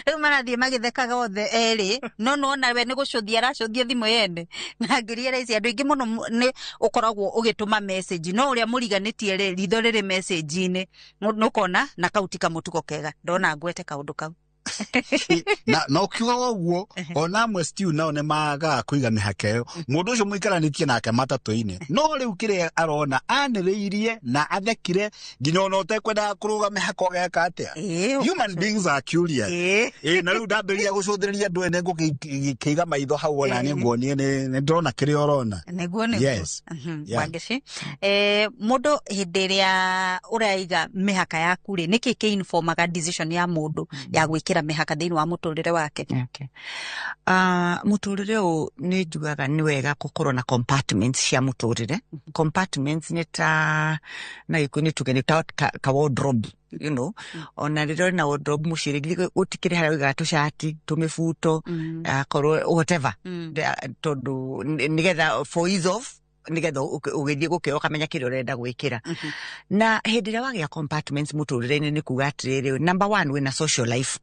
Rĩu marathiĩ magĩthekaga othe erĩ, no nona we nĩ gũcũthia aracũthia thimũ yene. Na ngĩria ici andũ aingĩ mũno nĩ ũkoragwo ũgĩtũma message, no ũrĩa mũriganĩtie rĩ, ritho rĩrĩ message-inĩ nũkona na kauti kamũtuko kega. Ndona ngwete kaũndũ kau.
Na ũkiuga ũguo, ona amwe still nao nĩ magaga kũiga mĩhaka ĩyo. Mũndũ ũcio mũikaranĩtie nake matatũ-inĩ, no rĩu kĩrĩa arona anĩrĩirie na athekire nginya ona ũtekwenda kũrũga mĩhaka ũgeka atĩa. Human beings are curious. Na rĩu ndambĩrĩria gũcũthĩrĩria andũ ene ngũkĩiga maitho hau ona niĩ nguonie nĩ ndĩrona kĩrĩa ũrona. Yes.
Wangeci. Mũndũ hĩndĩ ĩrĩa ũraiga mĩhaka yaku rĩ, nĩkĩ kĩ-informaga decision ya mũndũ ya gwĩkĩra mĩhaka thĩinĩ wa mũtũrĩre wake?
Mũtũrĩre ũyũ nĩ njugaga nĩ wega gũkorwo na compartments cia mũtũrĩre. Compartments nĩ ta na gĩkũyũ tuge nĩ ta ka wardrobe, ona rĩrĩa na wardrobe mũciĩ rĩngĩ ũtikĩrĩ harĩa ũigaga tũcati, tũmĩbuto, korwo whatever, tondũ nĩgetha for ease of nĩgetha ũgĩthiĩ gũkĩoya ũkamenya kĩrĩa ũrenda gwĩkĩra. Na hĩndĩ ĩrĩa wagĩa compartments mũtũrĩre-inĩ nĩ kuga atĩrĩrĩ, number one, wĩna social life.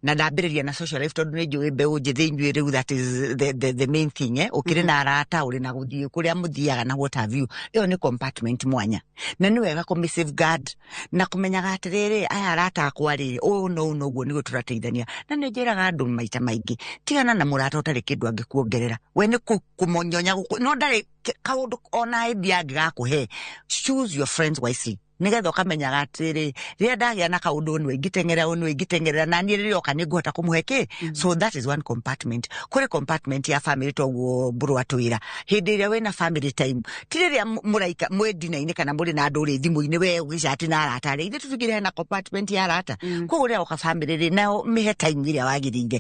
Na ndambĩrĩria na social life tondũ nĩ njũĩ mbeũ njĩthĩ inyuĩ rĩu, that is the main thing. Ũkĩrĩ na arata, ũrĩ na gũthiĩ kũrĩa mũthiaga na what have you. Ĩyo nĩ compartment mwanya. Na nĩ wega kũmĩ safeguard na kũmenyaga atĩrĩrĩ, aya arata akwa rĩ, ũũ ũguo nĩguo tũrateithania. Na nĩ njĩraga andũ maita maingĩ, tigana na mũrata ũtarĩ kĩndũ angĩkuongerera. We nĩ kũmonyonya, no ndarĩ kaũndũ ona ĩndi angĩgakũhe. Choose your friends wisely. Nĩgetha ũkamenyaga atĩrĩ, rĩrĩa ndagĩa na kaũndũ nĩ ingĩteng'era na niĩ rĩrĩa oka nĩ ngũhota kũmũhe kĩ. So that is one compartment. Kũrĩ compartment ya family toguo Mburu atwĩra. Hĩndĩ ĩrĩa wĩna family time, ti rĩrĩa mũraika mwĩ ndina-inĩ kana mũrĩ na andũ ũrĩ thimũ-inĩ we ũgĩcati na arata rĩ, ithe tũtigire hena compartment ya arata. Koguo rĩrĩa oka family rĩ, nao mĩhe time ĩrĩa wagĩrĩire.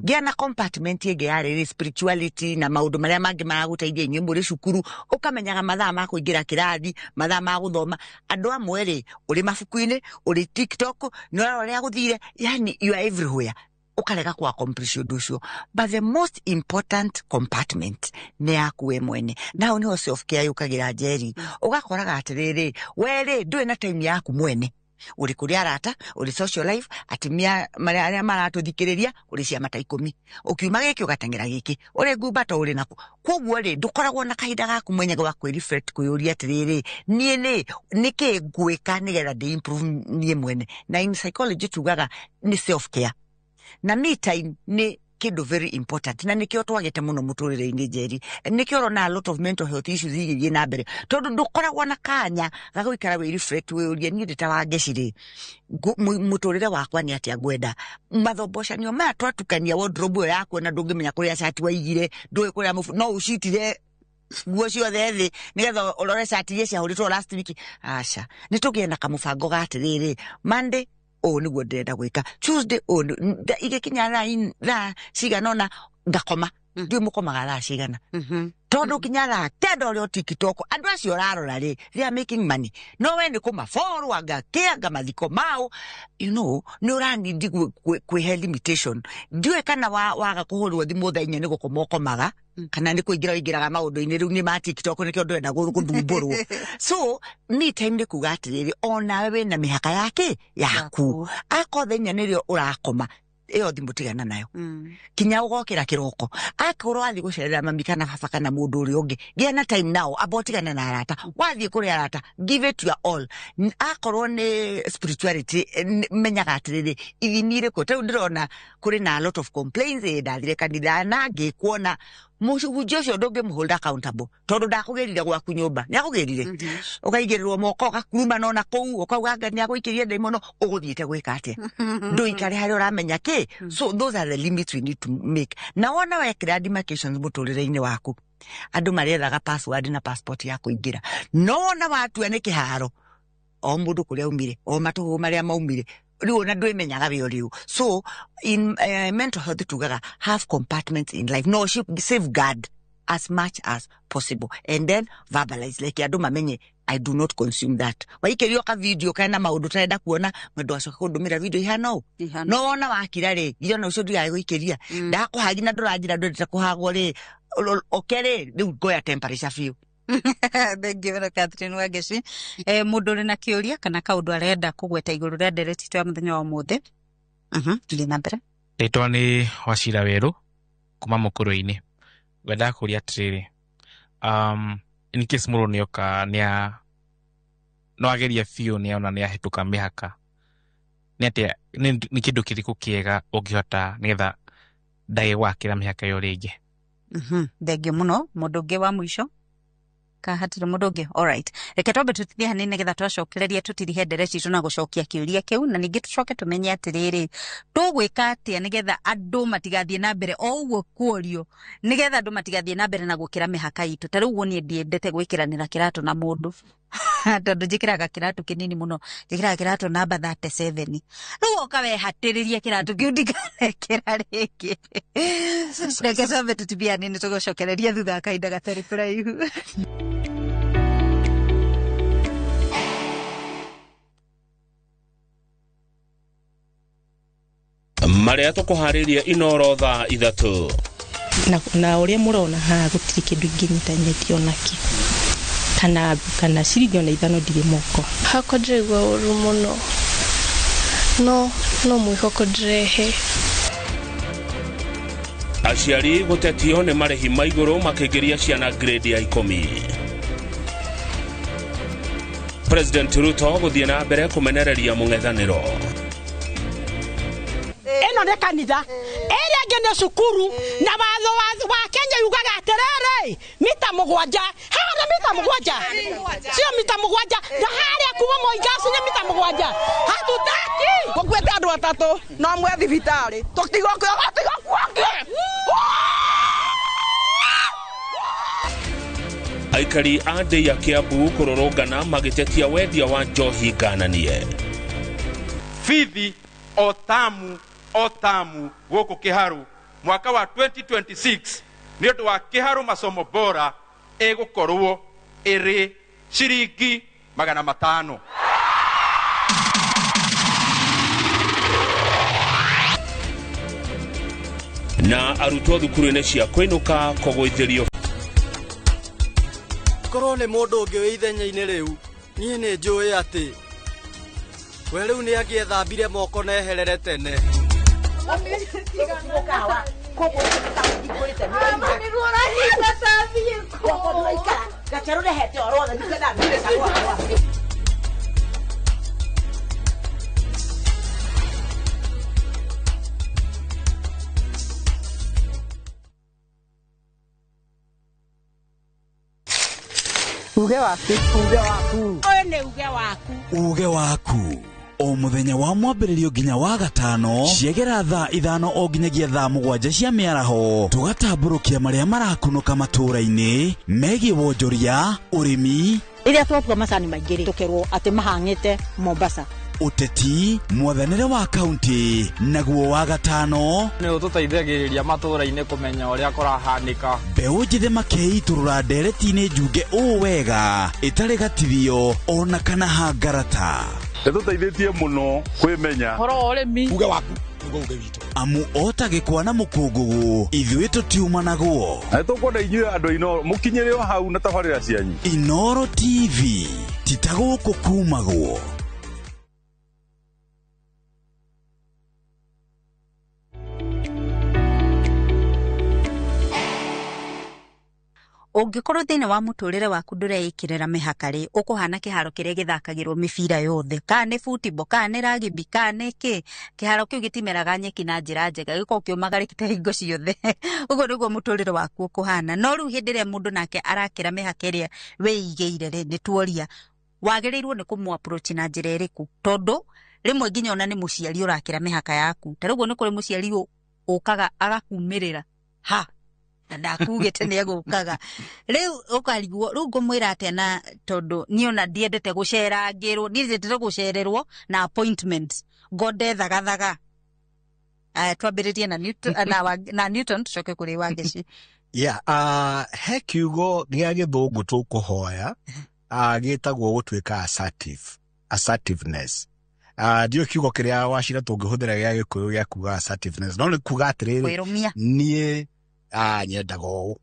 Gĩa na compartment ĩngĩ ya rĩrĩ spirituality na maũndũ marĩa mangĩ maragũteithia inyuĩ mũrĩ cukuru, ũkamenyaga mathaa ma kũingĩra kĩrathi, mathaa ma gũthoma. Andũ amwe rĩ, ũrĩ mabuku-inĩ, ũrĩ TikTok, nĩ ũrarora ũrĩa gũthire, yani you are everywhere. Ũkarega kwa accomplish ũndũ ũcio. But the most important compartment nĩ yaku we mwene. Nao nĩho self care yũkagĩra Njeri. Ũgakoraga atĩrĩrĩ, we rĩ, ndũrĩ na time yaku mwene. Uri kuri arata, uri social life, atimia arĩa maratũthikĩrĩria, uri ciama ta 10. Ukiuma gĩkĩ ũgatengera gĩkĩ. Uri ngumbato uri naku. Koguo rĩ, ndũkoragwo na kahinda gaku mwenye gwa kwĩreflect kwĩyũria atĩrĩrĩ, niĩ nĩkĩ ngwĩka nĩgetha ndĩ improve niĩ mwene. Na in psychology tugaga ni self care. Na me time ni kĩndũ very important, na nĩkĩo twagĩte mũno mũtũrĩre-inĩ Njeri. Nĩkĩo ũrona a lot of mental health issues igĩthiĩ na mbere, tondũ ndũkoragwo na kanya ga gũikara wĩ-reflect wĩyũrie, niĩ ndĩ ta Wangeci rĩ, mũtũrĩre wakwa nĩ atĩa ngwenda. Mathombocanio maya twatukania wardrobe ĩyo yaku na ndũngĩmenya kũrĩa cati waigire, ndũĩ kũrĩa no ũcitire guo ciothe thi nigetha urore cati iria ciahuritwo last week aca nitugiena kamubango gatiriri Monday niguo ndenda gwika Tuesday igikinya thaa ciganona ngakoma ndio mukomaga thaa cigana tondu kinya tendo rio TikTok andu acio rarora ri they are making money no we ni kuma forward gakianga mathiko mao ni urandi kwi health limitation ndiwe kana waga kuhurwo thimu thainya ni gukomokomaga kana ni kuingiraga maundu-ini riu ni ma TikTok ni kiondu enda guthumburwo so ni time ni kuga atiriri ona we na mihaka yake yaku akothenya nirio urakoma iyo thimu tigana nayo kinya ugokira kiroko akorwo athi gucerera mami kana baba kana mundu uri ungi gia na time now abotigana na arata wathi kuri arata give it to your all akorwo ni spirituality menyaga atiriri ithinire ko tau ndirona kuri na a lot of complaints ndathire kanitha na ngikuona muhunjia ucio ndungi muhold accountable tondu ndakugerire gwaku nyumba ni akugerire ukaigirirwo moko gakuruma nona kou ukauga ngani aguikirie ndaimono uguthiite gwika atia nduikare hari uramenya ki so those are the limits we need to make na wona wekira demarcations muturire-ini waku andu mariethaga password na passport ya kuingira no wona watua ni kiharo o mundu kuria umire o matuhu maria maumire riu na ndwe menyaga bio riu so in mental health tugaga have compartments in life no safeguard as much as possible and then verbalize like andu mamenye I do not consume that waikirio ka video kana maundu tarenda kuona mwendu acoka kundumira video ihano no wona wakira ri iyo na ucio ndigaye guikiria ndakuhagina nduranjira ndwendete kuhagwo ri okere riu ngoya temperature fiu Bengi Catherine Wageci mundu ri na kiuria kana kaundu arenda kugweta iguru ria ndereti twa muthenya wa muthe tuli na mbere
ritwa ni Wachira Weru kuma Mukuru-ini wenda kuria atiriri in case muru nioka no ageria fiu ni ona ni ahituka mihaka ni atia ni kindu kiriku kiega ungihota nigetha ndage gwakira mihaka yo ringi
thengio muno mundu ungi wa mwisho hatire mundu ungi alright reke twambe tutithie hanini getha twacokereria tutirihe ndereci tuna gucokia kiuria kiu na ningi tucoke tumenye atiriri tugwika atia nigetha andu matigathie na mbere o uguo kuorio nigetha andu matigathie na mbere na gukira mihaka itu tari uguo ni ndiendete gwikiranira kiratu na mundu tondu njikiraga kiratu kinini muno njikiraga kiratu namba 37 riu okawe hatiririe kiratu kiu ndigarekera ringi reke twambe tutithie hanini tugucokereria thutha kahinda gatari kuraihu
maria tukuhariria inorotha ithatu
na uria murona ha gutiri kindu inginyitanyitio naki kana ciringi ona ithano ndiri moko
hako ndiraigua uru muno no mwihoko ndirehe
aciari gutetio ni marihi ma iguru makigeria ciana grade ya 10 President Ruto guthie na mbere kumenereria mung'ethaniro
eno ne kanitha eria ngene cukuru na watho wa Kenya yugaga atirere mita mugwanja hara mita mugwanja sio mita mugwanja na haria kuwa moingaci ni mita mugwanja hatutaki kukwete andu atatu no mwe thibitari tutigokyo
aikari a ndei ya Kiambu kurorongana magitetia wendia wa njohi ngananie
fithi otamu guku Kiharu mwaka wa 2026 ni undu wa Kiharu masomo bora egukorwo iri ciringi 500
na arutwo thukuru-ini cia kwinuka kugwithirio
korwo ni mundu ungi wi ithenya-ini riu nie ni njui ati we riu ni agiethambire moko na eherere tene
uge waku uge waku
uge waku o muthenya wa mwambĩrĩrio nginya wa gatano ciegera thaa 5 o nginyagia thaa 7 cia mĩaraho tugatambũrũkia marĩa marakunũka matũũra-inĩ megiĩ wonjoria ũrĩmi
iria twatua macani maingĩ tukerwo atĩ mahang'ĩte Mombasa
uteti mwathanĩre wa kaunti naguo wa gatano
nĩ ũtũteithagĩrĩria matũũra-inĩ kũmenya ũrĩa kũrahanĩka
mbeũ njĩthĩ makeiturũra ndereti-inĩ njunge ũũ wega ĩtarĩ gatithio ona kana hangarata
nĩtũteithĩtie mũno kwĩmenya
horo ũrĩmi
uge waku nĩguo uge witũ
amu otagĩkwa na mũkũngũgũ ithuĩ tũtiuma naguo
na nĩtũkwenda inyuĩ andũ Inooro mũkinyĩre o hau na tabarĩra cianyu
Inooro TV titagũkũ kumagwo
Ũngĩkorwo thĩinĩ wa mũtũrĩre waku ndũreĩkĩrĩra mĩhaka rĩ ũkũhana kĩharo kĩrĩa gĩthakagĩrwo mĩbira yothe kana nĩ football kana nĩ rugby kana nĩ kĩ kĩharo kĩu gĩtimeraga nyeki na njĩra njega gĩkorwo kĩũmagarĩkĩte hingo ciothe ũguo nĩguo mũtũrĩre waku ũkũhana no rĩu hĩndĩ ĩrĩa mũndũ nake arakĩra mĩhaka ĩrĩa wĩigĩire rĩ nĩ tuoria wagĩrĩirwo nĩ kũmũ approach na njĩra ĩrĩkũ tondũ rĩmwe nginya ona nĩ mũciari ũrakĩra mĩhaka yaku ta rĩu nĩ kũrĩ mũciari ũkaga agakumĩrĩra ha na ndakugĩte nĩ agũkaga rĩu ũkarigwo rĩu ngũmwĩra atĩa na tondũ niĩ ona ndiendete gũcerangĩrwo niĩ ndiendete gũcererwo na appointment ngode thagathaga twambĩrĩrie na Newton tucoke kũrĩ Wangeci
he kiugo gĩa gĩthũngũ tũkũhoya gĩtagwo gũtuĩka assertiveness ndio kiugo kĩrĩa Wachira tũngĩhũthĩra gĩa Gĩkũyũ gĩa kuga assertiveness no nĩ kuga atĩrĩrĩ niĩ nyendaga ũũ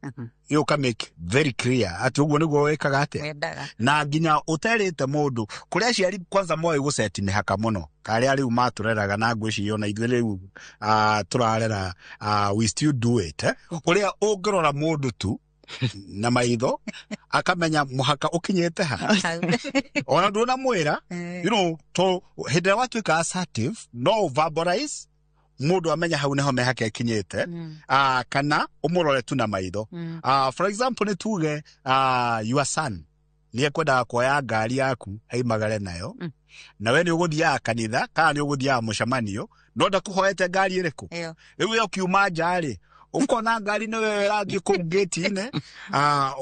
you make very clear ati ũguo nĩguo wekaga atĩa na nginya ũterĩte mũndũ kũrĩa aciari kwanza moĩ gũseti mĩhaka mũno karĩa rĩu matũreraga na ngwĩciria na ithuĩ rĩu tũrarera we still do it kũrĩa ũngĩrora mũndũ tu na maitho akamenya mũhaka ũkinyĩte ha ona ndũnamwĩra you know to hĩndĩ ĩrĩa watuĩka assertive no verbalize mũndũ amenya hau neho mĩhaka ĩkinyĩte kana ũmũrore tu na maitho for example nĩ tuge your son nĩ ekwendaga kuoya ngari yaku haimagare nayo na we nĩ ũgũthiaga kanitha kana nĩ ũgũthiaga mũcemanio no ndakũhoete ngari ĩrĩkũ rĩu yo kiuma nja rĩ ukona ngari nĩ wewe rangi kũu gate-inĩ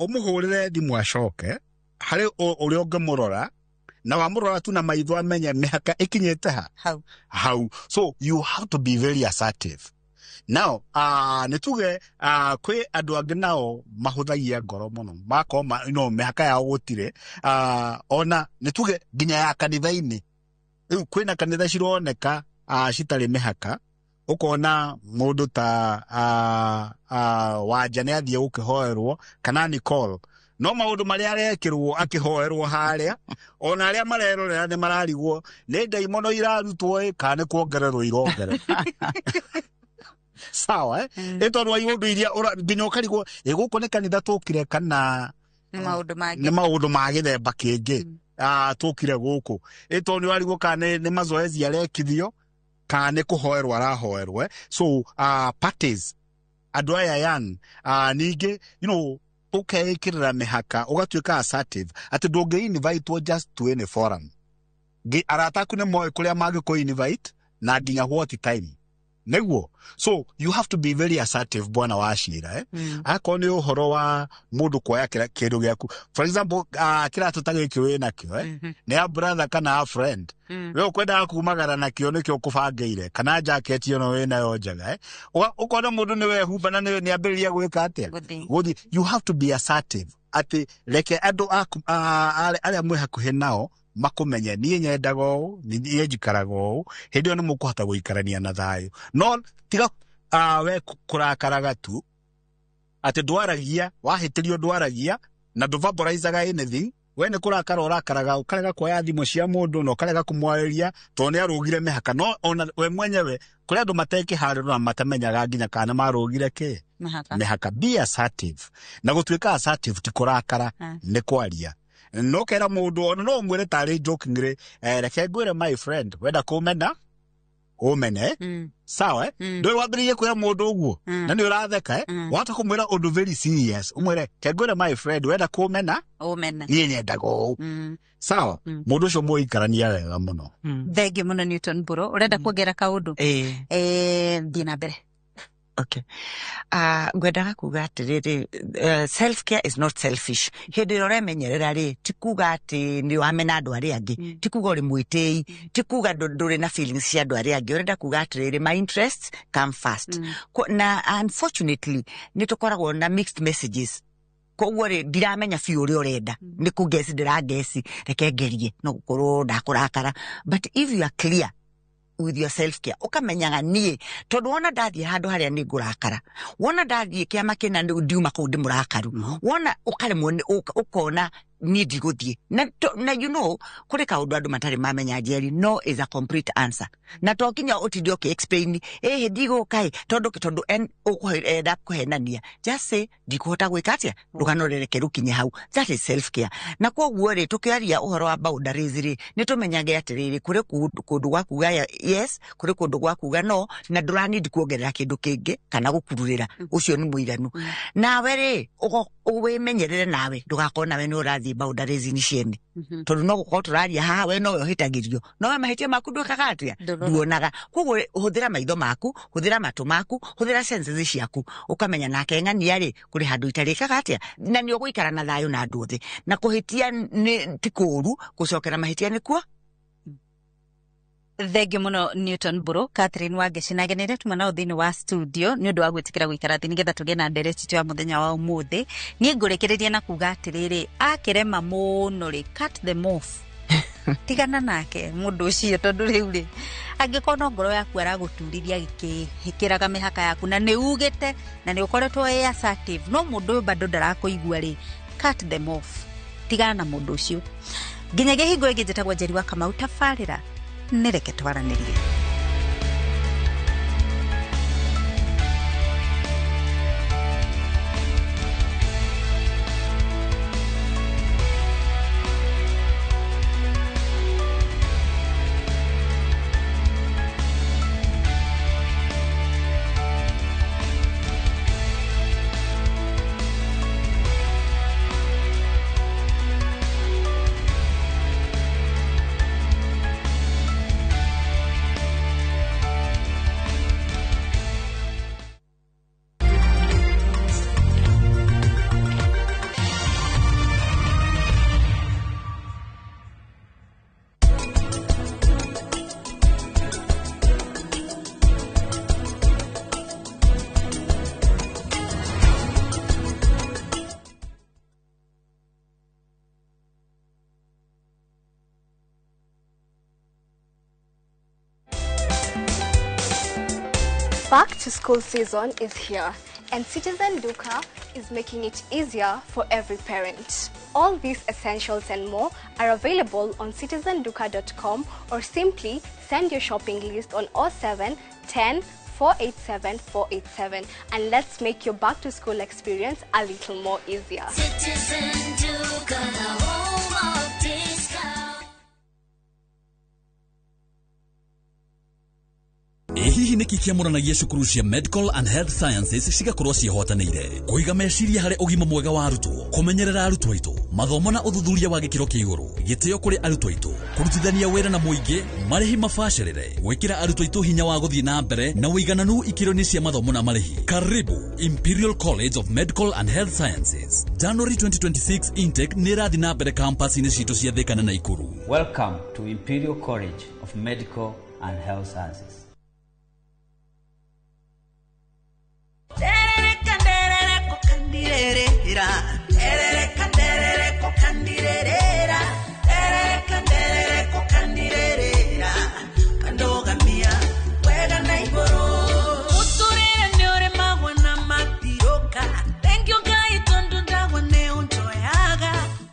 ũmũhũrĩre thimũ acoke harĩ ũrĩa ũngĩmũrora na wamũrora tu na maitho amenye mĩhaka ĩkinyĩte ha hau so you have to be very assertive now nĩ tuge kwĩ andũ angĩ nao mahũthagia ngoro mũno makorwo mĩhaka yao gũtirĩ ona nĩ tuge nginya ya kanitha-inĩ rĩu kwĩna kanitha cironeka citarĩ mĩhaka ukona mũndũ ta Wanja nĩ athiĩ gũkĩhoerwo kana Nicole no maũndũ marĩa arekĩrwo akĩhoerwo harĩa ona arĩa marerorera nĩ mararigwo nĩ ndaimono irarutwo kana nĩ kuongererwo irongererwo sawa tondũ wa iũndũ iria nginya ũkarigwo gũkũ nĩ kanitha tũkire kana nĩ maũndũ ma gĩthemba kĩngĩ tũkire gũkũ tondũ nĩ warigwo kana nĩ mazoezi arekithio kana nĩ kũhoerwo arahoerwo so parties andũ aya young ningĩ you know ũkeĩkĩrĩra mĩhaka ũgatuĩka assertive atĩ ndũngĩ-invite just to any forum arata aku nĩ moĩ kũrĩa mangĩkũ-invite na nginya what time nĩguo so you have to be very assertive bwana Wachira akorwo nĩ ũhoro wa mũndũ kuoya kĩndũ gĩaku for example kĩratũ ta gĩkĩ wĩ nakĩo nĩ a brother kana a friend we ũkwendaga kumagara nakĩo nĩkĩo ũkũbangĩire kana jacket ĩno wĩ nayo njega ũkona mũndũ nĩ wehumba na nĩ ambĩrĩria gwĩka atĩa gũthiĩ you have to be assertive atĩ reke andũ arĩa mwĩ hakuhĩ nao makũmenye niĩ nyendaga ũũ niĩ njikaraga ũũ hĩndĩ ĩyo nĩ mũkũhota gũikarania na thayũ no tiga we kũrakaraga tu atĩ ndwaragia wahĩtĩrio ndwaragia na ndũvaporizaga anything we nĩ kũrakara ũrakaraga ũkarega kuoya thimũ cia mũndũ na ũkarega kũmwarĩria tondũ nĩ arũgire mĩhaka no ona we mwenyewe kũrĩ andũ matekĩharĩrwo na matamenyaga nginya kana marũgire kĩ mĩhaka be assertive na gũtuĩka assertive ti kũrakara nĩ kwaria no kera mũndũ ona no mwĩre tarĩ joking reke ngwĩre my friend wenda kũmena umene sawa ndwe wambiririe kwira mundu uguo na ni uratheka wata kumwira undu very serious umwire kengwira my friend wenda kumena yeye nyendago sawa mundu ucio muikarania wega muno
thenge muno Newton Buro urenda kuongera kaundu thina mbere.
Okay. Ngwendaga kuga atiriri, self care is not selfish. Hindi uremenyerera ri ti kuga ati ni wamena andu aria angi, ti kuga uri mwitei, ti kuga nduri na feelings cia andu aria angi. Urenda kuga atiriri, my interests come first. Na unfortunately ni tukoragwo na mixed messages. Koguo ri ndiramenya biũ uria urenda ni kugesi ndiragesi reke ngerie no gukorwo ndakurakara, but if you are clear with your self care ukamenyaga nie tondu wona ndathie handu haria ni ngurakara, wona ndathie kiama kina ndiuma kuu ndi murakaru, wona ukaremwo ukona ni ndiguthie na you know kuri kaundu andu matari mamenya njeri no is a complete answer na tokinya utidio ki explain ndigo kai tondu en ukuhenda kuhenania just say ndikuhota gwikatia ndukanorereke rukinye hau. That is self care. Na koguo ri tukiaria uhoro wa boundaries ri ni tumenyage atiriri kuri kundu gwa kuga yes kuri kundu gwa kuga no na ndurani ndikuongerera kindu kingi kana gukururira ucio ni muiranu nawe ri uwimenyerere nawe ndugakona we ni urathi boundaries ni ciene tondu no gukorwo turaria haha we no hitagirio no we mahitia maku ndukagatia nduonaga koguo huthira maitho maku huthira matu maku huthira senses ciaku ukamenya nake ng'ania ri kuri handu itarikaga atia na ni uguikara na thayo na andu othe na kuhitia ni tikuru gucokera mahitia ni kuo.
Thenge muno Newton Buro. Catherine Wangeci nagenere tuma nao thini wa studio ni undu wa gwitikira guikara thi nigetha tugie na ndereti ya muthenya wa umuthi. Ni ngurekereria na kuga atiriri akirema muno ri cut them off tigana nake mundu ucio tondu riu ri angikona ngoro yaku araguturiria gikihikiraga mihaka yaku na ni ugite na ni ukoretwo assertive no mundu bado ndarakuigua ri cut them off tigana na mundu ucio nginya gihingo ingi njitagwo Njeri wa Kamau tafarira nireke twaranirie.
Back to school season is here, and Citizen Duka is making it easier for every parent. All these essentials and more are available on citizenduka.com or simply send your shopping list on 07 10 487 487 and let's make your back to school experience a little more easier.
Citizen Duka, the home of discount.
Hihi niki kiamuranagia cukuru cia Medical and Health Sciences cigakorwo cihotanĩire kuiga meciria harĩ ũgima mwega wa arutwo, kumenyerera arutwo aitũ, mathomo na ũthuthuria wa gĩkĩro kĩa igũrũ, gĩtĩo kũrĩ arutwo aitũ, kũrutithania wĩra na mũingĩ, marĩhi mabacĩrĩre, gwĩkĩra arutwo aitũ hinya wa gũthiĩ na mbere na ũigananu ikĩro-inĩ cia mathomo na marĩhi. Karibu Imperial College of Medical and Health Sciences. January 2026 intake nĩ ĩrathiĩ na mbere campus-inĩ citũ cia Thika na Naikuru.
Welcome to Imperial College of Medical and Health Sciences.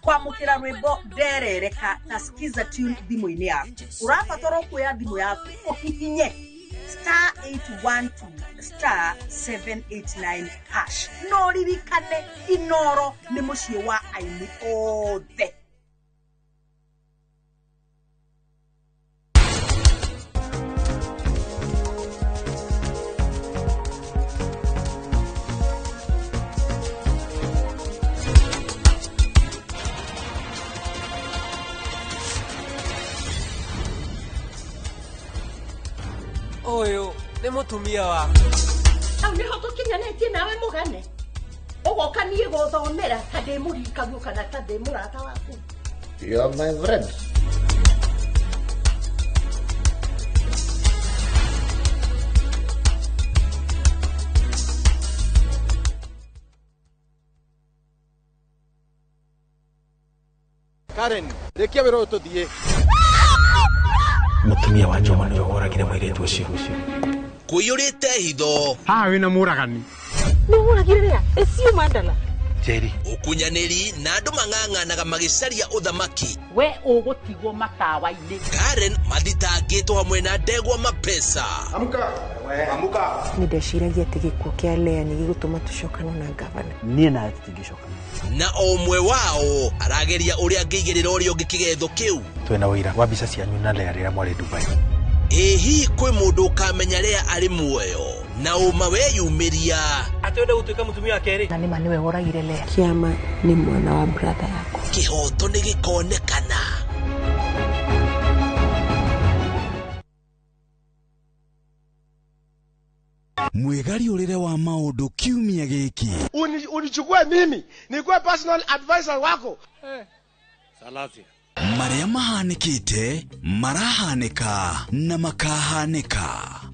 kwamukira rwimbo nderereka na skiza tune thimu-ini yaku urabatara kuoya thimu yaku uhihinye *812*789# no ririkane Inoro ni mucii wa aini othe.
mutumia wako
au niho tukinyanetie nawe mugane ugoka nie guthomera kande murikagu kana kande murata waku.
You are my friend.
Karen, rekia wero tuthie.
Mutumia wa Joma nĩ ũhũragire mũirĩtu ũcio.
Kũiyũrĩte hitho.
Haha wĩna mũragani.
Nĩ ũhũragire rĩa? Ĩcio mandala.
Jerry.
Ũkunyanĩri na andũ mang'ang'anaga magĩcaria ũthamaki.
We ũgũtigwo matawa-inĩ.
Karen mathitangĩtwo hamwe na Ndegwa Mapesa.
Amuka. Amuka.
Nĩndeciragia atĩ gĩkuũ kĩa Lea nĩ gĩgũtũma tũcokane na ngavana.
Niĩ nawe tũtingĩcokana.
Na omwe wao arageria ũrĩa angĩigĩrĩra ũrĩa ũngĩ kĩgetho kĩu.
Twĩna ũira wa mbica cianyu na Lea rĩrĩa mwarĩ Dubai.
Ĩhi kwĩ mũndũ ũkamenya Lea arĩ muoyo na ũma weyumĩria.
Atwende gũtuĩka mũtumia wa kerĩ.
Na nĩma nĩwe ũragire Lea. Kĩama nĩ mwana wa brother yako.
Kĩhoto nĩ gĩkonekana. Mwĩgariũrĩre wa maũndũ kiumia gĩkĩ.
Unichukue mimi nikuwe personal advisor wako. Salasia.
Marĩa mahanĩkĩte marahanĩka na makahanĩka.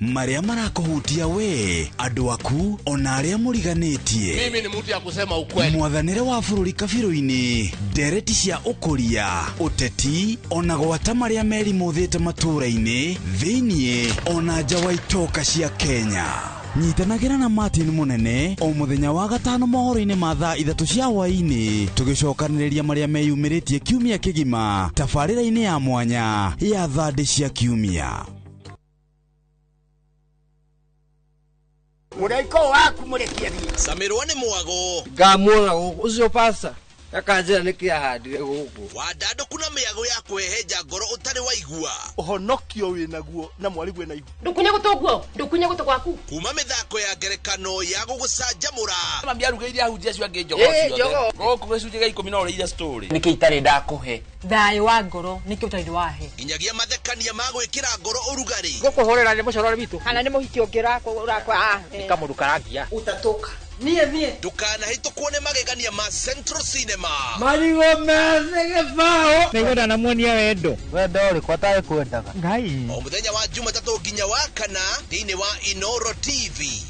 Marĩa marakũhutia we andũ aku ona arĩa mũriganĩtie.
Mimi ni mtu ya kusema ukweli.
Mwathanĩre wa bũrũri kabirũ-inĩ, ndereti cia ũkũria, ũteti ona gwata marĩa merimũthĩte matũũra-inĩ thĩiniĩ ona nja wa itoka cia Kenya. Nyitanagĩra na Martin Munene o mũthenya wa gatano mohoro-inĩ ma thaa 3 cia hwaĩ-inĩ tũgĩcokanĩrĩria marĩa meyumĩrĩtie kiumia kĩgima tabarĩra-inĩ ya mwanya ya thandĩ cia kiumia.
Mũraiko waku mũrekia thiĩ.
Samirwa nĩ mwago.
Ngamwona ũcio pasa. Akanjira nikiahandire guku.
Wandandũku na mĩago ya kwehenja ngoro ũtarĩ waigua.
Ũhonokio wĩnaguo na mwarigu wĩna igua.
Ndukunye gũtũguo, ndukunye gũtũ gwaku.
Kuma mĩthako ya ngerekano ya gũgũcanjamũra.
Mami arugĩire ahunjia cio angĩ njogo ciothe. Gũkũ gĩcunjĩ gĩa 10 no ũrĩire story. Nĩkĩ itarĩ ndakũhe.
Thayũ wa ngoro nĩkĩ ũtarĩ wahe.
Nginyagia mathekania ma gwĩkĩra ngoro ũrugarĩ.
Gũkũhorera nĩ mũcorore witũ.
Kana nĩ mũhiki ũngĩrakwa ũrakwa.
Kamũndũ karangia.
Utatoka. Mie.
Ndũkanahĩtũkwo nĩ magegania ma Central Cinema.
Marigo mese gĩbao.
Nĩgwenda na muonia wendo.
Wendo ũrĩkũ atarĩ kwendaga.
Ngai.
O mũthenya wa Jumatatũ nginya wa Kana thĩinĩ wa Inoro TV.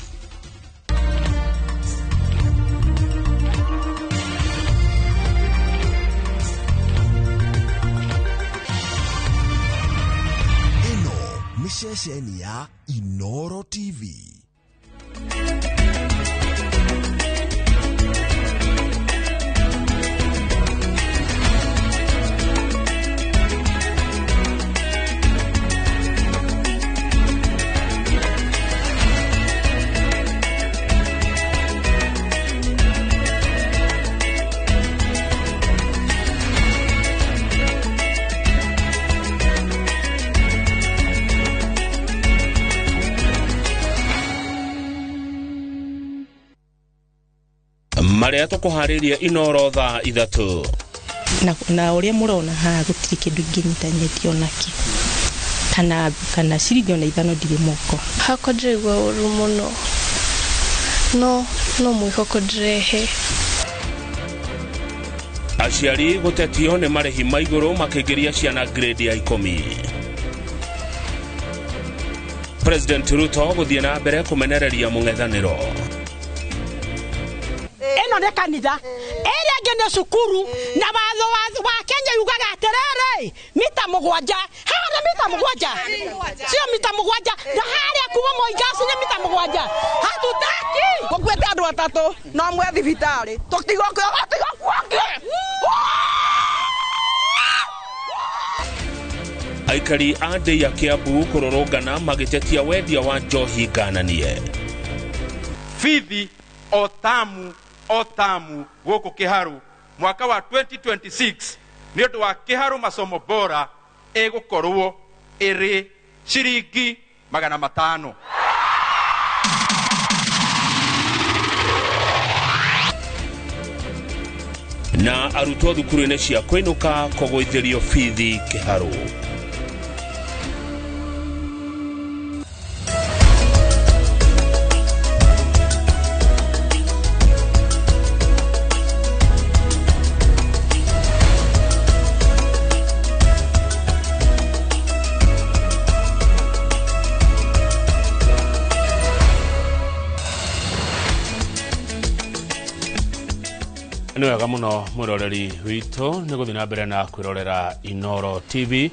Ĩno nĩ ceceni ya Inoro TV.
Marĩa tũkũharĩria Inoro thaa 3.
Na ũrĩa mũrona haha gũtirĩ kĩndũ ingĩnyitanĩtio nakĩ. Kana ciringi ona 5 ndirĩ moko.
Hakwa ndĩraigua ũru mũno. No mwĩhoko ndĩrehe.
Aciari gũtetio nĩ marĩhi ma igũrũ makĩingĩria ciana grade ya 10. President Ruto gũthiĩ na mbere kũmenereria mũng'ethanĩro.
Eno nĩ kanitha ĩrĩa ĩngĩ nĩ cukuru na watho wa Kenya yugaga atĩrĩrĩ mita 7 haha nĩ mita 7 sio mita 7 na harĩa kuma Moigasi nĩ mita 7 hatutaki gũkwĩte andũ atatũ no mwe thibitarĩ tũtigokwe
Aikari a ndĩ ya Kiambu kũrũrũngana magĩtetia wendia wa njohi ngananie.
Fithi otamu gũkũ Kĩharũ mwaka wa 2026 nĩ ũndũ wa Kĩharũ masomo bora ĩgũkorwo ĩrĩ ciringi 500.
Na arutwo thukuru-inĩ cia kũinũka kũgũithĩrio bithi Kĩharũ. Nĩ wega mũno mwĩroreri witũ nĩ gũthiĩ na mbere na kwĩrorera Inoro TV.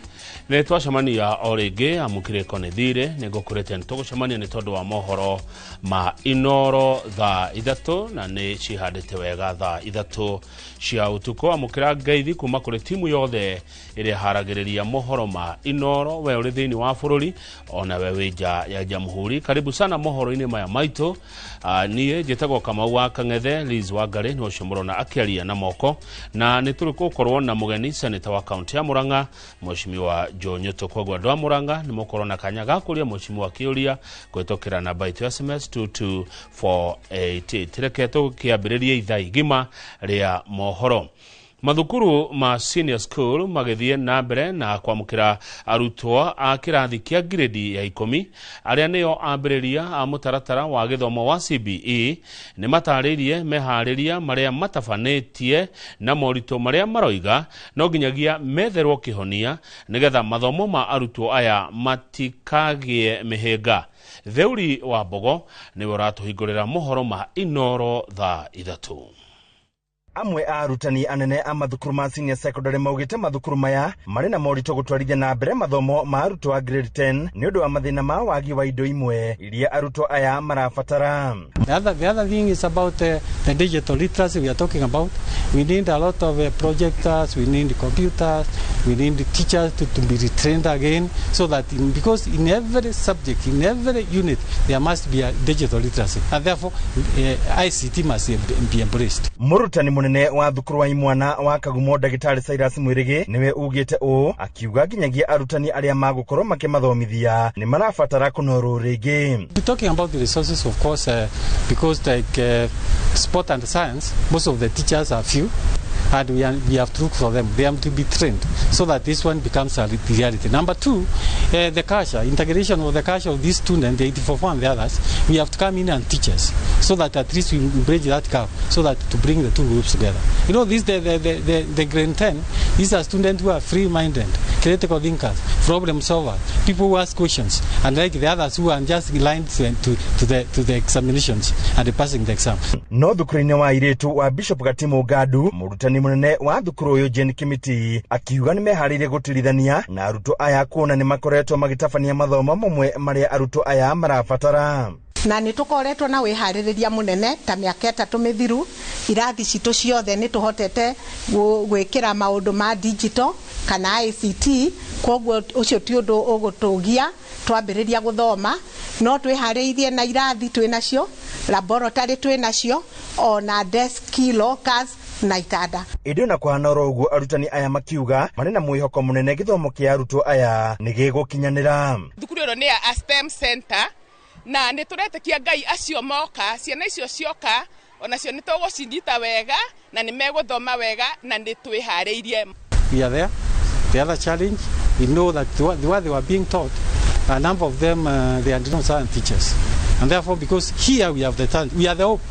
Nĩ twacemania o rĩngĩ amũkĩrĩko nĩ thirĩ nĩ ngũkũrĩte nĩ tũgũcemania nĩ tondũ wa mohoro ma Inoro thaa 3 na nĩ cihandĩte wega thaa 3 cia ũtukũ. Amũkĩra ngeithi kuma kũrĩ timu yothe ĩrĩa haragĩrĩria mohoro ma Inoro, we ũrĩ thĩinĩ wa bũrũri ona we wĩ nja ya jamhuri. Karibu sana mohoro-inĩ maya maitũ. Niĩ njĩtagwo Kamau wa Kang'ethe, Liz Wangari nĩ ũcio mũrona akĩaria na moko, na nĩ tũrĩ gũkorwo na mũgeni seneta wa kaunti ya Murang'a Mheshimiwa Joe Nyoto. Koguo andũ a Murang'a nĩ mũkorwo na kanya ga kũria Mheshimiwa kĩũria kũhĩtũkĩra namba itũ ya SMS 22488. Reke tũkĩambĩrĩria ithaa igima rĩa mohoro. Mathukuru ma senior school magĩthiĩ na mbere na kwamũkĩra arutwo a kĩrathi kĩa grade ya 10 arĩa nĩo ambĩrĩria a mũtaratara wa gĩthomo wa CBE nĩ matarĩirie meharĩria marĩa matabanĩtie na moritũ marĩa maroiga no nginyagia metherwo kĩhonia nĩgetha mathomo ma arutwo aya matikagie mĩhĩnga. Theuri wa Mbogo nĩwe ũratũhingũrĩra mohoro ma Inoro thaa 3.
Amwe a arutani anene a mathukuru ma senior secondary maugĩte mathukuru maya marĩ na moritũ gũtwarithia na mbere mathomo ma arutwo a grade 10 nĩ ũndũ wa mathĩna ma wagi wa indo imwe iria arutwo aya marabatara.
The other thing is about the digital literacy we are talking about. We need a lot of projectors, we need computers, we need the teachers to be retrained again, so that because in every subject, in every unit, there must be a digital literacy, and therefore ICT must be embraced.
Murutani munene wa thukuru wa Imwana wa Kagumo Ndagĩtarĩ Cyrus Mwirigi niwe ugĩte ũũ akiuga nginyagia arutani arĩa magũkorwo makĩmathomithia nĩ marabatara kũnorwo rĩngĩ.
We're talking about the resources, of course, because like sport and science, most of the teachers are few, and we have to look for them. They have to be trained so that this one becomes a reality. Number two, the culture, integration of the culture of these students, the 84 and the others, we have to come in and teach us so that at least we bridge that gap, so that to bring the two groups together. You know, this the grade 10, these are students who are free-minded, critical thinkers, problem solvers, people who ask questions, and like the others who are just aligned to the examinations and the passing the exam.
No thukuru-inĩ wa airĩtu wa Bishop Gatimu Gadu, mũrutani munene wa thukuru ũyũ Jane Kimiti akiuga nĩ meharĩirie gũtirithania na arutwo aya kuona nĩ makoretwo magĩtabania mathomo mamwe marĩa arutwo aya marabatara.
Na nĩ tũkoretwo na wĩharĩrĩria mũnene ta mĩaka 3 mĩthiru, irathi citũ ciothe nĩ tũhotete gwĩkĩra maũndũ ma digital kana ICT, koguo ũcio ti ũndũ ũgũtũgia twambĩrĩria gũthoma, no twĩharĩirie na irathi twĩnacio, laboratory twĩnacio, ona desk lockers na itanda.
Ĩndĩ na kũhanora ũguo arutani aya makiuga marĩ na mwĩhoko mũnene gĩthomo kĩa arutwo aya nĩ gĩgũkinyanĩra.
Thukuru ĩno nĩ ya STEM center na nĩ tũretĩkia Ngai acio moka, ciana icio cioka onacio nĩ tũgũcinyita wega na nĩ megũthoma wega na nĩ twĩharĩirie.
We are there. The other challenge, we know that what they were being taught, a number of them they are not science teachers, and therefore because here we have the talent, we are the hope.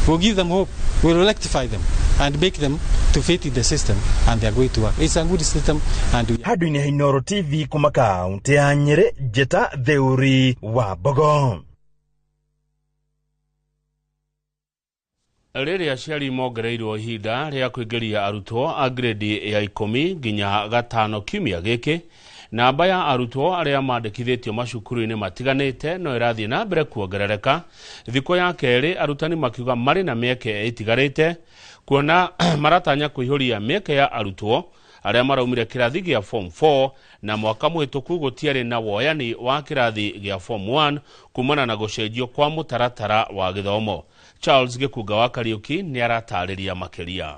We'll give them hope. We'll rectify them and make them to fit in the system, and they are going to work. It's a good system. And
Handũ-inĩ ha Inoro TV kuma kaunti ya Nyeri, njĩta Theuri wa Mbogo.
Rĩrĩa aciari mongereirwo ihinda rĩa kũingĩria arutwo a grade ya 10 nginya 5 kiumia gĩkĩ, namba ya arutwo arĩa mandĩkithĩtio macukuru-inĩ matiganĩte no ĩrathiĩ na mbere kuongerereka. Thikũ ya kerĩ arutani makiuga marĩ na mĩeke ĩtigarĩte kuona maratanya kũihũria mĩeke ya arutwo arĩa maraumire kĩrathi gĩa form 4 na mwaka mũhĩtũku gũtiarĩ na woyani wa kĩrathi gĩa form 1 kumana na gũcenjio kwa mũtaratara wa gĩthomo. Charles Gĩkunga wa Kariuki nĩ aratarĩria makĩria.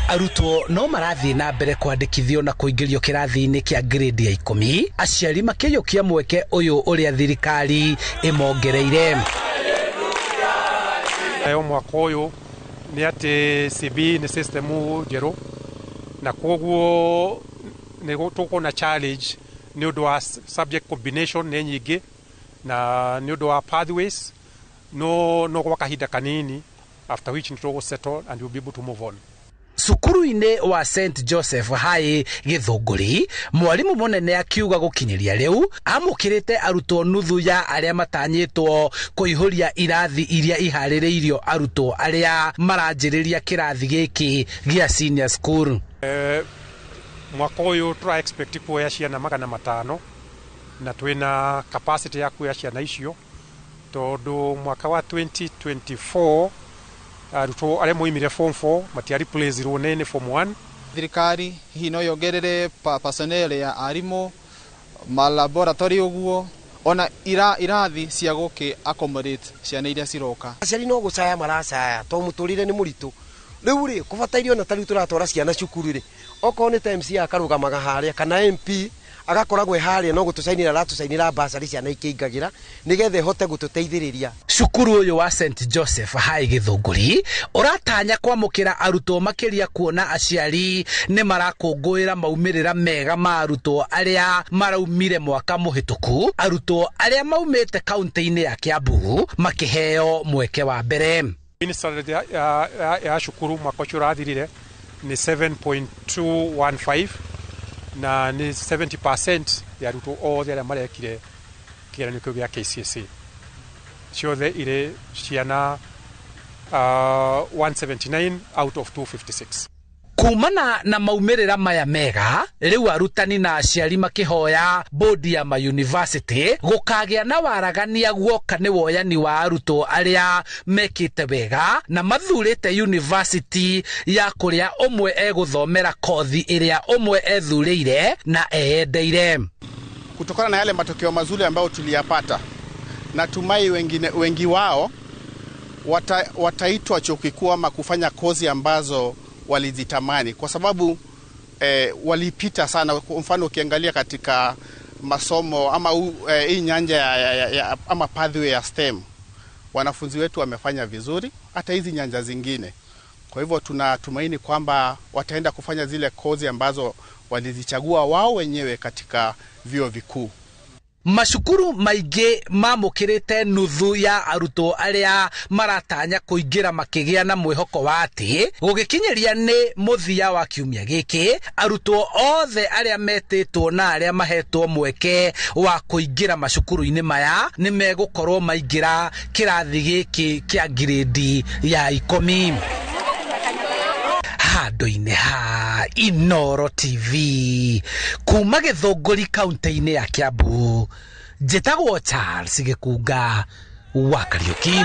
Arutwo no marathiĩ na mbere kwandĩkithio na kũingĩrio kĩrathi-inĩ kĩa grade ya 10, aciari makĩiyũkia mweke ũyũ ũrĩa thirikari ĩmongereire.
Mwaka ũyũ nĩ atĩ CBE nĩ system njerũ na koguo nĩ gũtũkwo na challenge nĩ ũndũ wa subject combination nĩ nyingĩ na nĩ ũndũ wa pathways no gwa kahinda kanini, after which nĩ tũgũ settle and we'll be able to move on.
cukuru-inĩ wa St Joseph High Githunguri, mwarimu munene akiuga gukinyiria riu amukirite arutwo nuthu ya aria matanyitwo kuihuria irathi iria ihaririirio arutwo aria maranjiriria kirathi giki gia senior school.
Mwaka uyu tura expect kuoya ciana 500 na twina capacity ya kuoya ciana icio tondu mwaka wa 2024 arutwo aria moimire form 4 matiari place ronene form 1.
Thirikari hihi no yongerere personnel ya arimu malaboratory uguo ona irathi cia guki accommodate ciana iria ciroka.
Aciari no gucaya maracaya to muturire ni muritu riu ri kubatairio na tari turatwara ciana cukuru ri oko ni MC akarugamaga haria kana MP agakoragwe haria no gutucainira ratucainira basari ciana ikiingagira nigethe hote gututeithiriria.
Cukuru uyu wa St Joseph High Githunguri uratanya kwamukira arutwo makiria kuona aciari ni marakungwira maumirira mega ma arutwo aria maraumire mwaka muhituku, arutwo aria maumite kaunti-ini ya Kiambu makiheo mweke wa mbere.
Minister ya shukuru mwaka ucio urathirire ni 7.215 na ni 70% ya arutwo othe aria marekire kigeranio kiu gia KCSE ciothe ire ciana 179 out of 256.
Kumana na maumirira maya mega, riu arutani na aciari makihoya bodi ya ma university gukagia na waragania guoka ni woyani wa arutwo aria mekite wega na mathurite university ya kuria umwe eguthomera kothi iria umwe ethurire na eyendeire.
Kutokana na yale matokeo mazuri ambayo tuliyapata, natumai wengi wao wataitwa chuo kikuu ama kufanya kozi ambazo walizitamani kwa sababu walipita sana. Kwa mfano ukiangalia katika masomo ama hii nyanja ama pathway ya STEM, wanafunzi wetu wamefanya vizuri hata hizi nyanja zingine. Kwa hivyo tunatumaini kwamba wataenda kufanya zile kozi ambazo walizichagua wao wenyewe katika vyuo vikuu.
Mashukuru maingi mamukirite nuthu ya arutwo aria maratanya kuingira makigia na mwihoko wa ati gugikinyeria ni muthia wa kiumia giki arutwo othe aria metitwo na aria mahetwo mweke wa kuingira mashukuru-ini maya ni megukorwo maingira kirathi giki kia grade ya 10. Handu-ini ha Inoro TV kuma Githunguri kaunti-ini ya Kiambu, njitagwo Charles Gikunga wa Kariuki.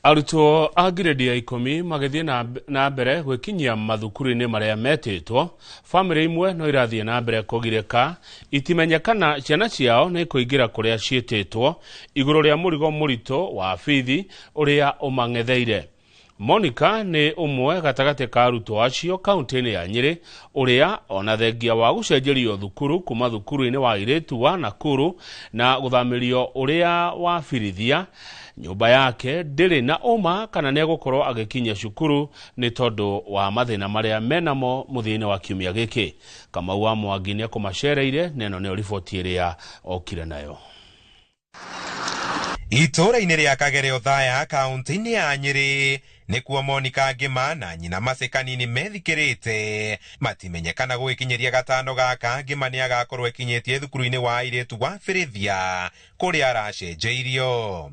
Arutwo a grade ya 10 magithie na mbere gwikinyia mathukuru-ini maria metitwo, family imwe no irathie na mbere kugireka itimenyekana ciana ciao ni kuingira kuria cietitwo iguru ria murigo murito wa bithi uria umang'etheire. Monica ni umwe gatagate ka arutwo acio kaunti-ini ya Nyeri uria ona thengia wa gucenjerio thukuru kuma thukuru-ini wa Iretu wa Nakuru na guthamirio uria wa Firithia, nyumba yake ndiri na uma kana ne gukorwo agikinya cukuru ni tondu wa mathina maria menamo muthini wa kiumia giki. Kama wa Mwangi ni akumacereire neno ne riboti iria okire nayo.
Itura-ini ria Kagerio Thaya kaunti-ini ya Nyeri nikuo Monica Ngima na nyina Macekanini methikirite matimenyekana gwikinyeria gatano gaka. Ngima ni agakorwo ikinyetie thukuru-ini wa Iretu wa Firithia kuria aracenjeirio.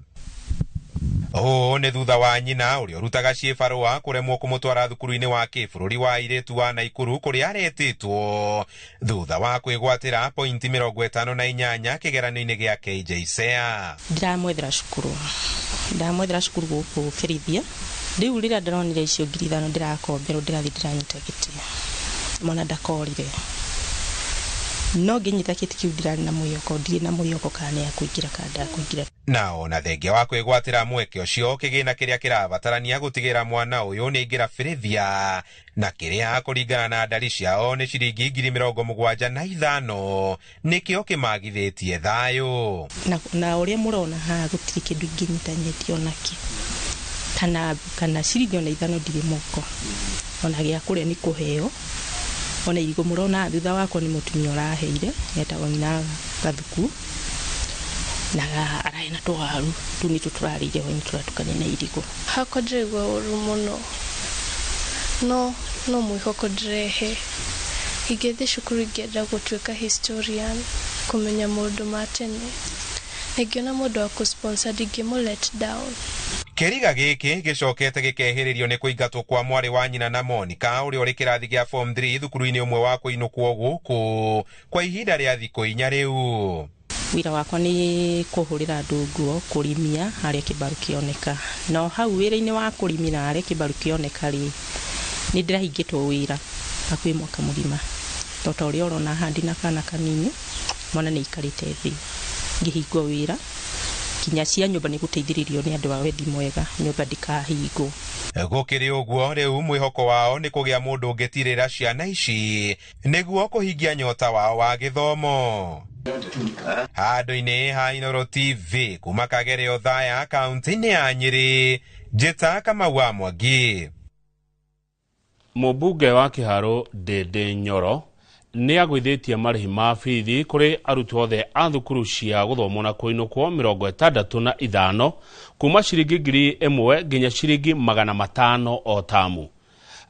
Ni thutha wa nyina uria urutaga ciibarua kuremwo kumutwara thukuru-ini wa kibururi wa Iretu wa Naikuru kuria aretitwo thutha wa kwigwatira pointi 58 kigeranio-ini gia KJSEA.
Ndiramwethera cukuru guku Firithia riu rira ndironire icio 5,000 ndirakomberwo ndirathi ndiranyita giti mona ndakorire no nginyita kiti kiu ndirari na mwiyoko kana ya kuingira kada kuingira.
Na ona thengia wa kwigwatira mweke ucio kigina kiria kirabatarania gutigira mwana uyu ni ingira Firithia na kiria kuringana na ndari ciao ni ciringi 75,000 nikio kimagithitie thayu.
Na uria murona ha gutiri kindu nginyitanyetio naki kana ciringi 500 ndiri moko ona gia kuria ni kuheo. Ona irigo murona thutha wakwa ni mutumia uraheire etagwo nyina Gathuku na araina twaru tuni tuturarije wenye turatukania na irigo
hako ndiraigua uru muno no mwĩhoko ndĩrehe. Ingĩthiĩ cukuru ingĩenda gũtuĩka historian, kumenya maũndũ ma tene. Ingĩona mũndũ wa kũ-sponsor ndingĩmũ let down.
Kĩriga gĩkĩ gĩcokete gĩkehĩrĩrio nĩ kũingatwo kwa mwarĩ wa nyina na Monica ũrĩa ũrĩ kĩrathi gĩa form 3 thukuru-inĩ ũmwe wa kũinũkwo gũkũ kwa ihinda rĩa thikũ 4 rĩu.
Wĩra wakwa nĩ kũhũrĩra andũ nguo, kũrimia harĩa kĩbaru kĩoneka. No hau wĩra-inĩ wa kũrimira harĩa kĩbaru kĩoneka rĩ, nĩ ndĩrahingĩtwo wĩra hakuhĩ mwaka mũgima. Tota ũrĩa ũrona handi na kana kanini, mwana nĩ ikarĩte thĩ. Ngĩhingwo wĩra, kinya cia nyũmba nĩ gũteithĩrĩrio nĩ andũ a wendi mwega, nyũmba ndikahingwo.
Gũkĩrĩ ũguo rĩu mwĩhoko wao nĩ kũgĩa mũndũ ũngĩtirĩra ciana ici nĩguo kũhingia nyota wao wa gĩthomo. Handũ-inĩ ha Inooro TV kuma Kagerio Thaya kaunti-inĩ ya Nyĩrĩ, njĩta Kamau wa Mwangi.
Mũmbunge wa Kĩharũ Ndĩndĩ Nyoro nĩ agwĩthĩtie marĩhi ma bithi kũrĩ arutwo othe a thukuru cia gũthomwo na kũinũkwo 65 kuma ciringi 1,000 nginya ciringi 500 o tamu.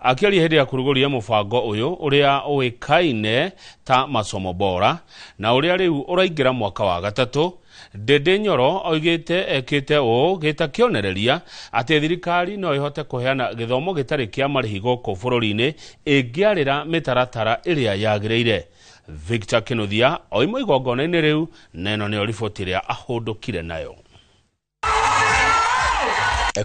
Akĩaria hĩndĩ ya kũrugũria mũbango ũyũ ũrĩa ũĩkaine ta masomo bora na ũrĩa rĩu ũraingĩra mwaka wa gatatũ, Ndĩndĩ Nyoro oigĩte ekĩte ũũ gĩta kĩonereria atĩ thirikari no ĩhote kũheana gĩthomo gĩtarĩ kĩa marĩhi gũkũ bũrũri-inĩ ĩngĩarĩra mĩtaratara ĩrĩa yagĩrĩire. Victor Kĩnuthia oimwo igongona-inĩ rĩu na ĩno nĩyo riboti ĩrĩa ahũndũkire nayo.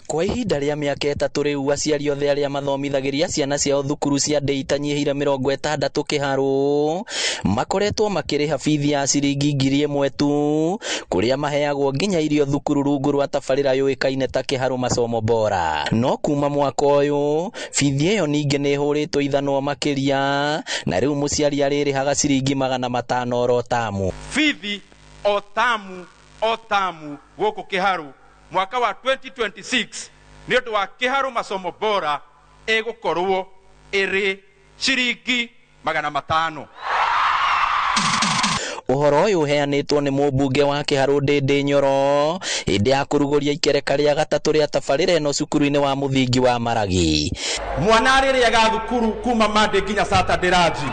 Kwa ihinda rĩa mĩaka 3 rĩu aciari othe arĩa mathomithagĩria ciana ciao thukuru cia ndĩ itanyihĩire 60 Kĩharũ makoretwo makĩrĩha bithi ya ciringi 1,000 tu, kũrĩa maheagwo nginya irio thukuru rungu rwa tabarĩra yũĩkaine ta Kĩharũ masomo bora. No kuma mwaka ũyũ bithi ĩyo ningĩ nĩ ĩhũrĩtwo ithanwa makĩria, na rĩu mũciari arĩrĩhaga ciringi 500 oro tamu.
Bithi o tamu gũkũ Kĩharũ mwaka wa 2026 nĩ ũndũ wa Kĩharũ masomo bora ĩgũkorwo ĩrĩ ciringi 500.
Ũhoro ũyũ ũheanĩtwo nĩ mũmbunge wa Kĩharũ Ndĩndĩ Nyoro hĩndĩ ya kũrugũria ikereka rĩa gatatũ rĩa tabarĩra ĩno cukuru-inĩ wa mũthingi wa Maragi.
Mwana arĩrĩaga thukuru kuma Monday nginya Saturday ranji.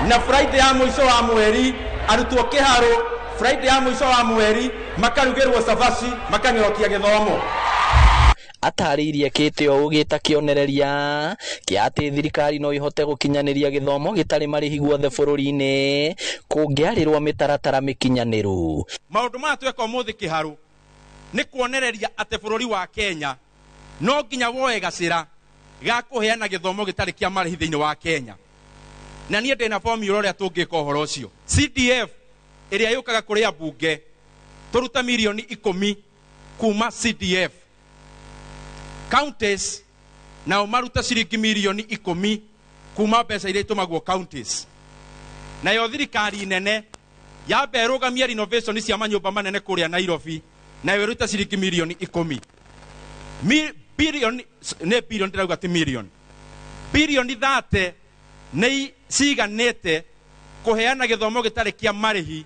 Na Friday ya mũico wa mweri arutwo Kĩharũ Friday ya mũico wa mweri makarugĩrwo cabaci makanyokia gĩthomo.
Atarĩirie kĩte o ũgĩta kĩonereria kĩa atĩ thirikari no ihote gũkinyanĩria gĩthomo gĩtarĩ marĩhi guothe bũrũri-inĩ kũngĩarĩrwo mĩtaratara mĩkinyanĩru.
Maũndũ maya tweka ũmũthĩ Kĩharũ nĩ kuonereria atĩ bũrũri wa Kenya no nginya woe gacĩra ga kũheana gĩthomo gĩtarĩ kĩa marĩhi thĩinĩ wa Kenya. Na niĩ ndĩna formula ũrĩa tũngĩka ũhoro ũcio. CDF ĩrĩa yũkaga kũrĩ ambunge tũruta mirioni 10 kuma CDF. Counties nao maruta ciringi mirioni 10 kuma mbeca iria itumagwo counties. Nayo thirikari nene yambe ĩrũgamia renovation cia manyũmba manene kũrĩa Nairobi nayo ĩruta ciringi mirioni 10. Billion ne billion ndĩrauga ti million. Billioni 30 nĩ ciganĩte kũheana gĩthomo gĩtarĩ kĩa marĩhi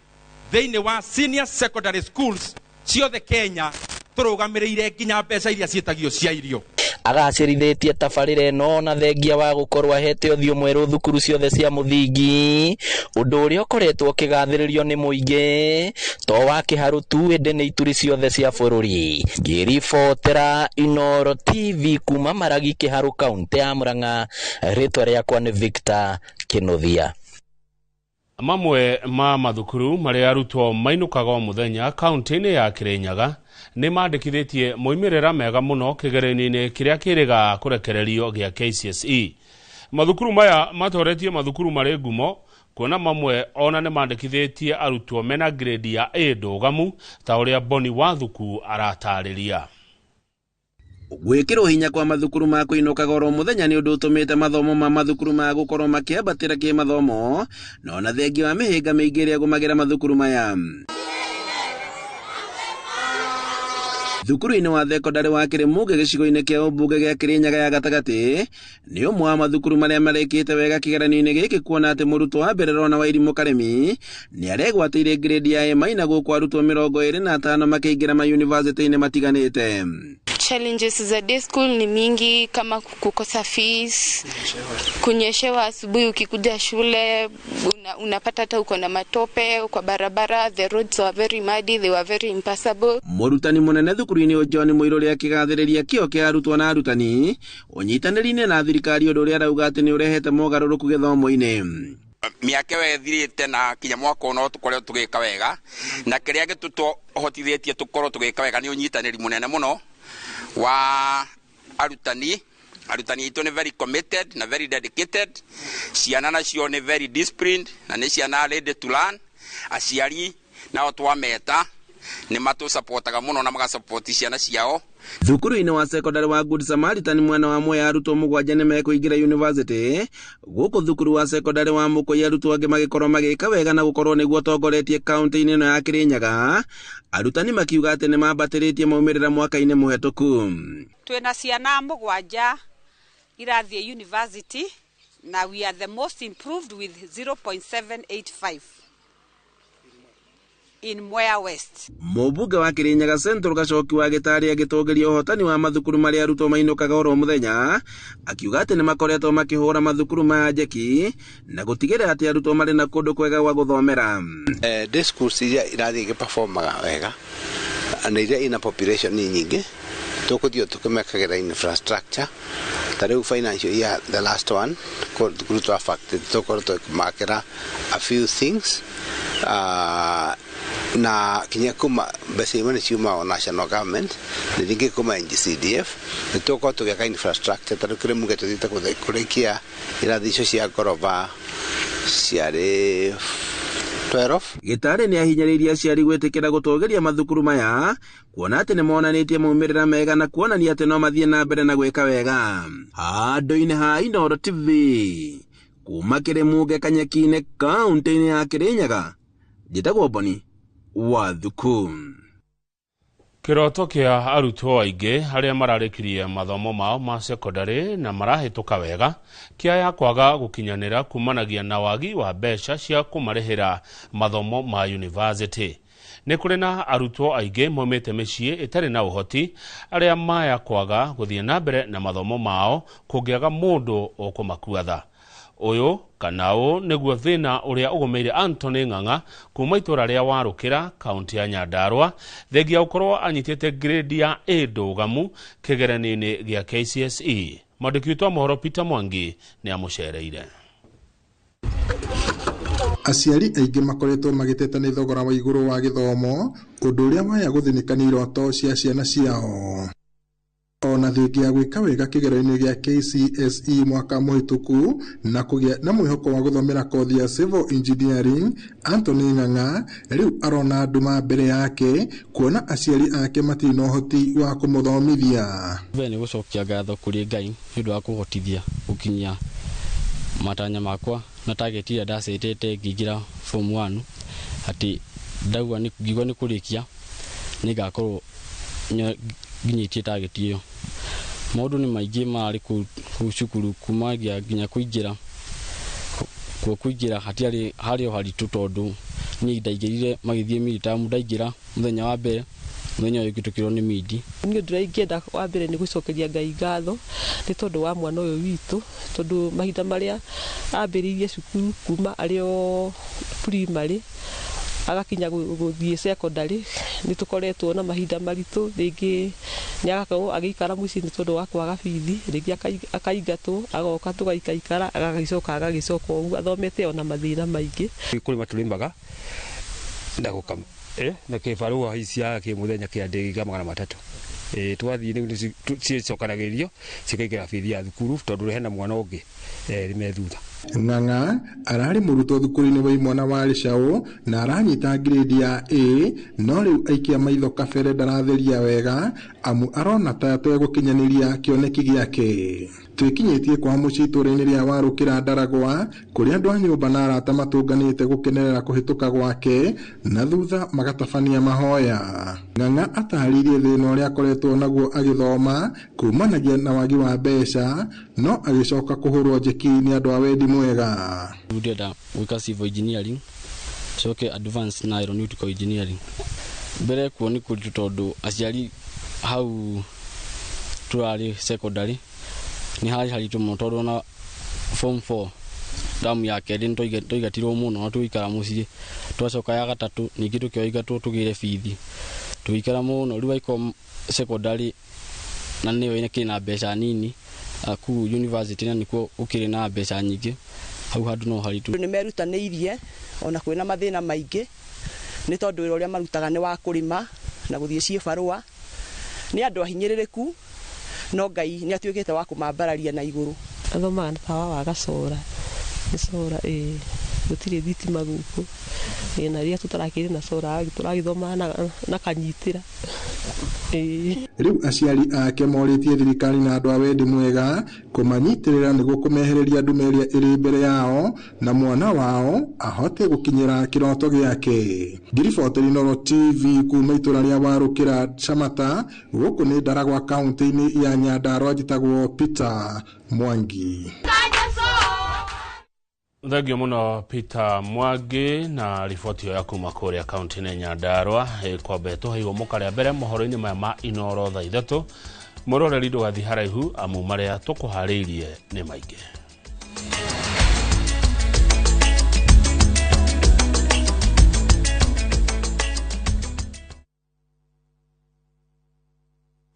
thĩinĩ wa senior secondary schools ciothe Kenya tũrũgamĩrĩire nginya mbeca iria ciĩtagio cia irio.
Agacĩrithĩtie tabarĩra ĩno na thengia wa gũkorwo ahete ũthiũ mwerũ thukuru ciothe cia mũthingi, ũndũ ũrĩa ũkoretwo ũkĩgathĩrĩrio nĩ mũingĩ to wa Kĩharũ tu ĩndĩ nĩ ituri ciothe cia bũrũri. Ngĩribotera Inooro TV kuma Maragi Kĩharũ kaunti ya Murang'a, rĩtwa rĩakwa nĩ Victor Kĩnuthia.
Mamwe ma mathukuru marĩa arutwo mainũkaga o mũthenya kaunti-inĩ ya Kĩrĩnyaga nĩ mandĩkithĩtie moimĩrĩra mega mũno kĩgeranio-inĩ kĩrĩa kĩrĩga kũrekererio gĩa KCSE. Mathukuru maya matoretie mathukuru marĩ ngumo, kuona mamwe ona nĩ mandĩkithĩtie arutwo mena grade ya A ndũgamu ta ũrĩa Boni Wathuku aratarĩria.
Gwĩkĩrwo hinya kwa mathukuru ma kũinũkaga oro mũthenya nĩ ũndũ ũtũmĩte mathomo ma mathukuru ma gũkorwo makĩambatĩra kĩmathomo no na thengia wa mĩhĩnga mĩingĩ ĩrĩa ĩgũmagĩra mathukuru maya. Thukuru-inĩ wa thekondarĩ wa Kĩrĩmuge gĩcigo-inĩ kĩa ũmbunge gĩa Kĩrĩnyaga ya gatagatĩ nĩ ũmwe wa mathukuru marĩa marekĩte wega kĩgeranio-inĩ gĩkĩ, kuona atĩ mũrutwo wa mbere Rona Wairimũ Karemi nĩ aregwatĩire grade ya A- na gũkũ arutwo 25 makĩingĩra mayunivasĩtĩ-inĩ matiganĩte.
Challenges za day school ni mingi, kama kukosa fees, kunyeshewa asubuhi ukikuja shule, unapata hata uko na matope kwa barabara. The roads were very muddy, they were very impassable.
Mũrutani mũnene thukuru-inĩ ũyũ John Mũirũrĩ akĩgathĩrĩria kĩo kĩa arutwo na arutani ũnyitanĩri-inĩ na thirikari, ũndũ ũrĩa arauga atĩ nĩ ũrehete mogarũrũku gĩthomo-inĩ.
Miaka wethirite na kinya mwaka no tukore tugika wega, na kiria gitutohotithĩtie tukorwo tugika wega ni unyitanĩri munene muno wa arutani itu ni very committed na very dedicated. Ciana nacio ni very disciplined na ni ciana ready to learn. Aciari nao twameta ni matu supportaga muno na maga support ciana ciao.
Thukuru-inĩ wa secondary wa Good Samaritan mwena wa Mwea arutwo 7 nĩ mekũingĩra university. Gũkũ thukuru wa secondary wa Mũkũi arutwo angĩ magĩkorwo magĩka wega na gũkorwo nĩguo tongoretie kaunti-inĩ ĩno ya Kĩrĩnyaga. Arutani makiuga atĩ nĩ mambatĩrĩtie maumĩrĩra mwaka-inĩ mũhetũku.
Twĩna ciana 7 irathiĩ university na we are the most improved with 0.785 in Mwea West.
Mũmbunge wa Kĩrĩnyaga Central Gacoki wa Gĩtarĩ agĩtongeria ũhotani wa mathukuru marĩa arutwo mainũkaga oro mũthenya, akiuga atĩ nĩ makoretwo makĩhũra mathukuru maya njeki na gũtigĩrĩra atĩ arutwo marĩ na kũndũ kwega gwa gũthomera.
Day schools iria irathiĩ igĩperformaga wega na iria ina population nyingĩ, tũkũthiĩ tũkĩmekagĩra infrastructure. Ta rĩu financial year the last one thukuru twa factory tũkorwo tũkĩmakĩra a few things na kinya kuma mbeca imwe ciuma o national government na rĩngĩ kuma NGCDF nĩ tũkorwo tũgĩaka infrastructure. Ta rĩu Kĩrĩmuge tũthiĩte kũrĩkia irathi icio cia ngoroba ciarĩ 12.
Gĩtarĩ nĩ ahinyĩrĩirie aciari gwĩtĩkĩra gũtũgĩria mathukuru maya, kuona atĩ nĩ monanĩtie maumĩrĩra mega na kuonania atĩ no mathiĩ na mbere na gwĩka wega. Handũ-inĩ ha Inooro TV kuma Kĩrĩmuge Kanyeki-inĩ kaunti-inĩ ya Kĩrĩnyaga, njĩtagwo Boni wa Thuku.
Kĩroto kĩa arutwo aingĩ arĩa mararĩkirie mathomo mao ma secondary na marahĩtũka wega kĩaya kwaga gũkinyanĩra kumanagia na wagi wa mbeca cia kũmarĩhĩra mathomo ma university. Nĩ kũrĩ na arutwo aingĩ maumĩte mĩciĩ ĩtarĩ na ũhoti arĩa maya kwaga gũthiĩ na mbere na mathomo mao kũngĩaga mũndũ ũkũmakuatha. Ũyũ kana ũũ nĩguo thĩna ũrĩa ũgũmĩire Anthony Ng'ang'a kuma itũra rĩa Warũkĩra kaunti ya Nyandarua thengia gũkorwo anyitĩte grade ya A ndũgamu kĩgeranio-inĩ gĩa KCSE. Mwandĩki witũ wa mohoro Peter Mwangi nĩ amũcereire.
Aciari aingĩ makoretwo magĩteta nĩ thogora wa igũrũ wa gĩthomo, ũndũ ũrĩa waya gũthĩnĩkania iroto cia ciana ciao. Ona thengia gwĩka wega kĩgeranio gĩa KCSE mwaka mũhĩtũku na kũgĩa na mwĩhoko wa gũthomera kothi ya civil engineering, Anthony Ng'ang'a rĩu arona nduma mbere yake kuona aciari ake matirĩ na ũhoti wa kũmũthomithia.
Nĩ gũcokia ngatho kũrĩ Ngai nĩ ũndũ wa kũhotithia gũkinyia matanya makwa na target iria ndacĩtĩte ngĩingĩra form 1, atĩ ndauga ngiuga nĩ kũrĩkia nĩ ngakorwo nginyĩtie target ĩyo. Maũndũ nĩ maingĩ marĩ kũu cukuru kuma nginya kũingĩra harĩ o haritũ, tondũ niĩ ndaingĩrire magĩthiĩ mid-term, ndaingĩra mũthenya wa mbere, mũthenya ũyũ ngĩtũkĩrwo nĩ midi.
Niĩ ũndũ ingĩenda wa mbere nĩ gũcokeria Ngai ngatho nĩ tondũ wa mwana ũyũ witũ, tondũ mahinda marĩa ambĩrĩirie cukuru kuma arĩ o primary agakinya gũthiĩ secondary nĩ tũkoretwo na mahinda maritũ. Rĩngĩ nĩ agakorwo agĩikara mũciĩ nĩ tondũ wa kwaga bithi, rĩngĩ akaingatwo agoka tũgaikaikara agagĩcoka ũguo, athomete ona mathĩna maingĩ.
Kũrĩ matũrĩmaga na kĩbarũa cia kĩmũthenya kĩa ndĩgĩga 300 twathiĩ nĩ cicokanagĩrio cikaigĩra bithi ya thukuru, tondũ hena mwana ũngĩ rĩme thutha.
Ng'ang'a ararĩ mũrutwo thukuru-inĩ wa imwana wa Rĩcaũ na aranyita grade ya A, no rĩu aikia maitho kabere ndaratheria wega, amu arona ta ategũkinyaniria kĩoneki gĩake. Twĩkinyĩtie kwa mũciĩ itũũra-inĩ rĩa Warũkĩra Ndaragwa kũrĩa andũ a nyũmba na arata matũnganĩte gũkenerera kũhĩtũka gwake na thutha magatabania mahoya. Ng'ang'a atarĩirie thĩna ũrĩa akoretwo naguo agĩthoma kumanagia na wagi wa mbeca, no agĩcoka kũhũrwo njeki nĩ andũ a wendi mwega.
Ndĩrenda gwĩka civil engineering, coke advanced na aeronautical engineering. Mbere kuo nĩ kũritũ tondũ aciari hau tũrarĩ secondary ni hari haritũ mũno tondũ na form 4 damu ya kerĩ tũigatirwo mũno na tũikara mũciĩ. Twacoka ya gatatũ ningĩ tũkĩoigatwo tũgĩre bithi, tũikara mũno. Rĩu aiko secondary na nĩyo ĩna na mbeca nini, ku university na nĩkuo ũkĩrĩ na mbeca nyingĩ. Hau handũ no haritũ.
Nĩ merutanĩirie ona kwĩna mathĩna maingĩ, nĩ tondũ wĩra ũrĩa marutaga nĩ wa kũrĩma na gũthiĩ ciĩbarũa. Nĩ andũ ahinyĩrĩrĩku, no Ngai nĩ atuĩkĩte wa kũmambararia na igũrũ.
Athomaga na tawa wa Gacora, Gacora gũtirĩ thitima gũkũ, na rĩrĩa tũtarakĩrĩ na cora tũragĩthoma na kanyitĩra.
Rĩu aciari ake morĩtie thirikari na andũ a wendi mwega kũmanyitĩrĩra nĩguo kũmehereria nduma ĩrĩa ĩrĩ mbere yao na mwana wao ahote gũkinyĩra kĩroto gĩake. Ngiriboteri Inooro TV kuma itũũra rĩa Warũkĩra Chamata, gũkũ nĩ Ndaragwa kaunti-inĩ ya Nyandarua, njĩtagwo Peter Mwangi.
Thengio mũno Peter Mwangi na riboti ya kuma kũrĩa kaunti-inĩ Nyandarua. Kwambe tũheirwo mũkarĩa mbere mohoro-inĩ maya ma Inooro thaa 3. Mũroreri ndũgathiĩ haraihu amu marĩa tũkũharĩirie nĩ maingĩ.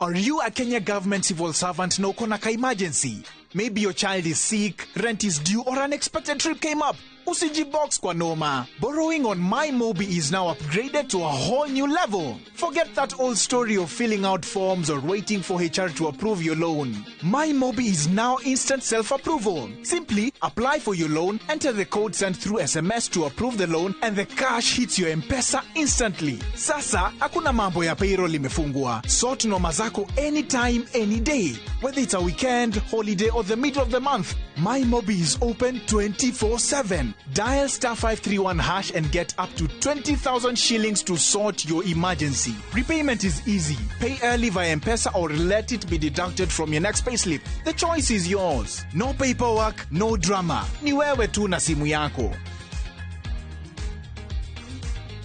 Are you a Kenya government civil servant na uko na ka emergency? Maybe your child is sick, rent is due, or unexpected trip came up. Usijibox kwa noma. Borrowing on MyMobi is now upgraded to a whole new level. Forget that old story of filling out forms or waiting for HR to approve your loan. MyMobi is now instant self-approval. Simply apply for your loan, enter the code sent through SMS to approve the loan, and the cash hits your M-Pesa instantly. Sasa, hakuna mambo ya payroll imefungwa. Sort noma zako anytime, any day. Whether it's a weekend, holiday, or the middle of the month, MyMobi is open 24/7. Dial *531# and get up to 20,000 shillings to sort your emergency. Repayment is easy. Pay early via M-Pesa or let it be deducted from your next payslip. The choice is yours. No paperwork, no drama. Ni wewe tu na simu yako.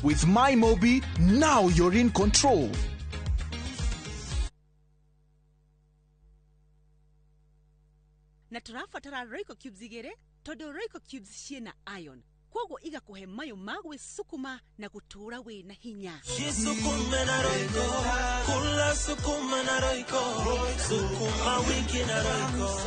With MyMobi, now you're in control.
Na tũrabatara Royco Cubes igĩrĩ tondũ Royco Cubes ciĩna iron, kwoguo igakuhe mayo ma gwĩsukuma na gũtũra wĩna hinya.
Sukuma na Royco, kula sukuma na Royco, sukuma wiki na Royco.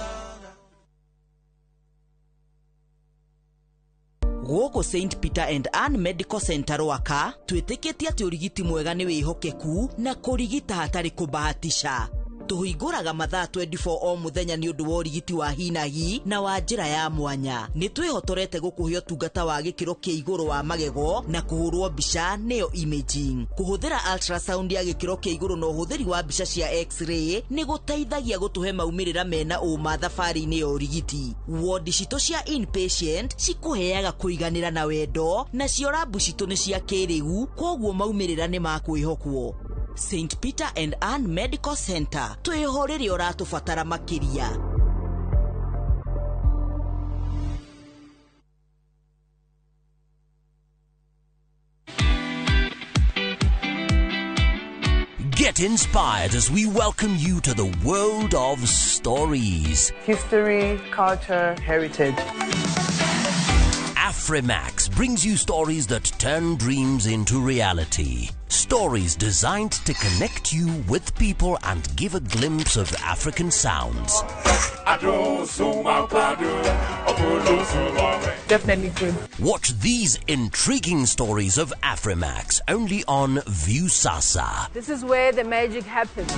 Gũkũ St Peter and Ann Medical Center Rwaka, twĩtĩkĩtie atĩ ũrigiti mwega nĩ wĩhokeku na kũrigita hatarĩ kũbahatisha. Tuhingũraga mathaa 24 o mũthenya nĩ ũndũ wa ũrigiti wa hinahi na wa njĩra ya mwanya. Nĩ twĩhotorete gũkũhe ũtungata wa gĩkĩro kĩa igũrũ wa magego na kũhũrwo mbica nĩyo imaging. Kũhũthĩra ultrasound ya gĩkĩro kĩa igũrũ na ũhũthĩri wa mbica cia x-ray nĩ gũteithagia gũtũhe maumĩrĩra mena ũma thabarĩ-inĩ ya ũrigiti. Wodi citũ cia inpatient cikũheaga kũiganĩra na wendo, na cio rabu citũ nĩ cia kĩrĩu, kwoguo maumĩrĩra nĩ ma kwĩhokwo. St Peter and Ann Medical Center, twĩho rĩrĩa ũratũbatara makĩria.
Get inspired as we welcome you to the world of stories.
History, culture, heritage.
Afrimax brings you stories that turn dreams into reality. Stories designed to connect you with people and give a glimpse of African sounds.
Definitely good.
Watch these intriguing stories of Afrimax only on Viusasa.
This is where the magic happens.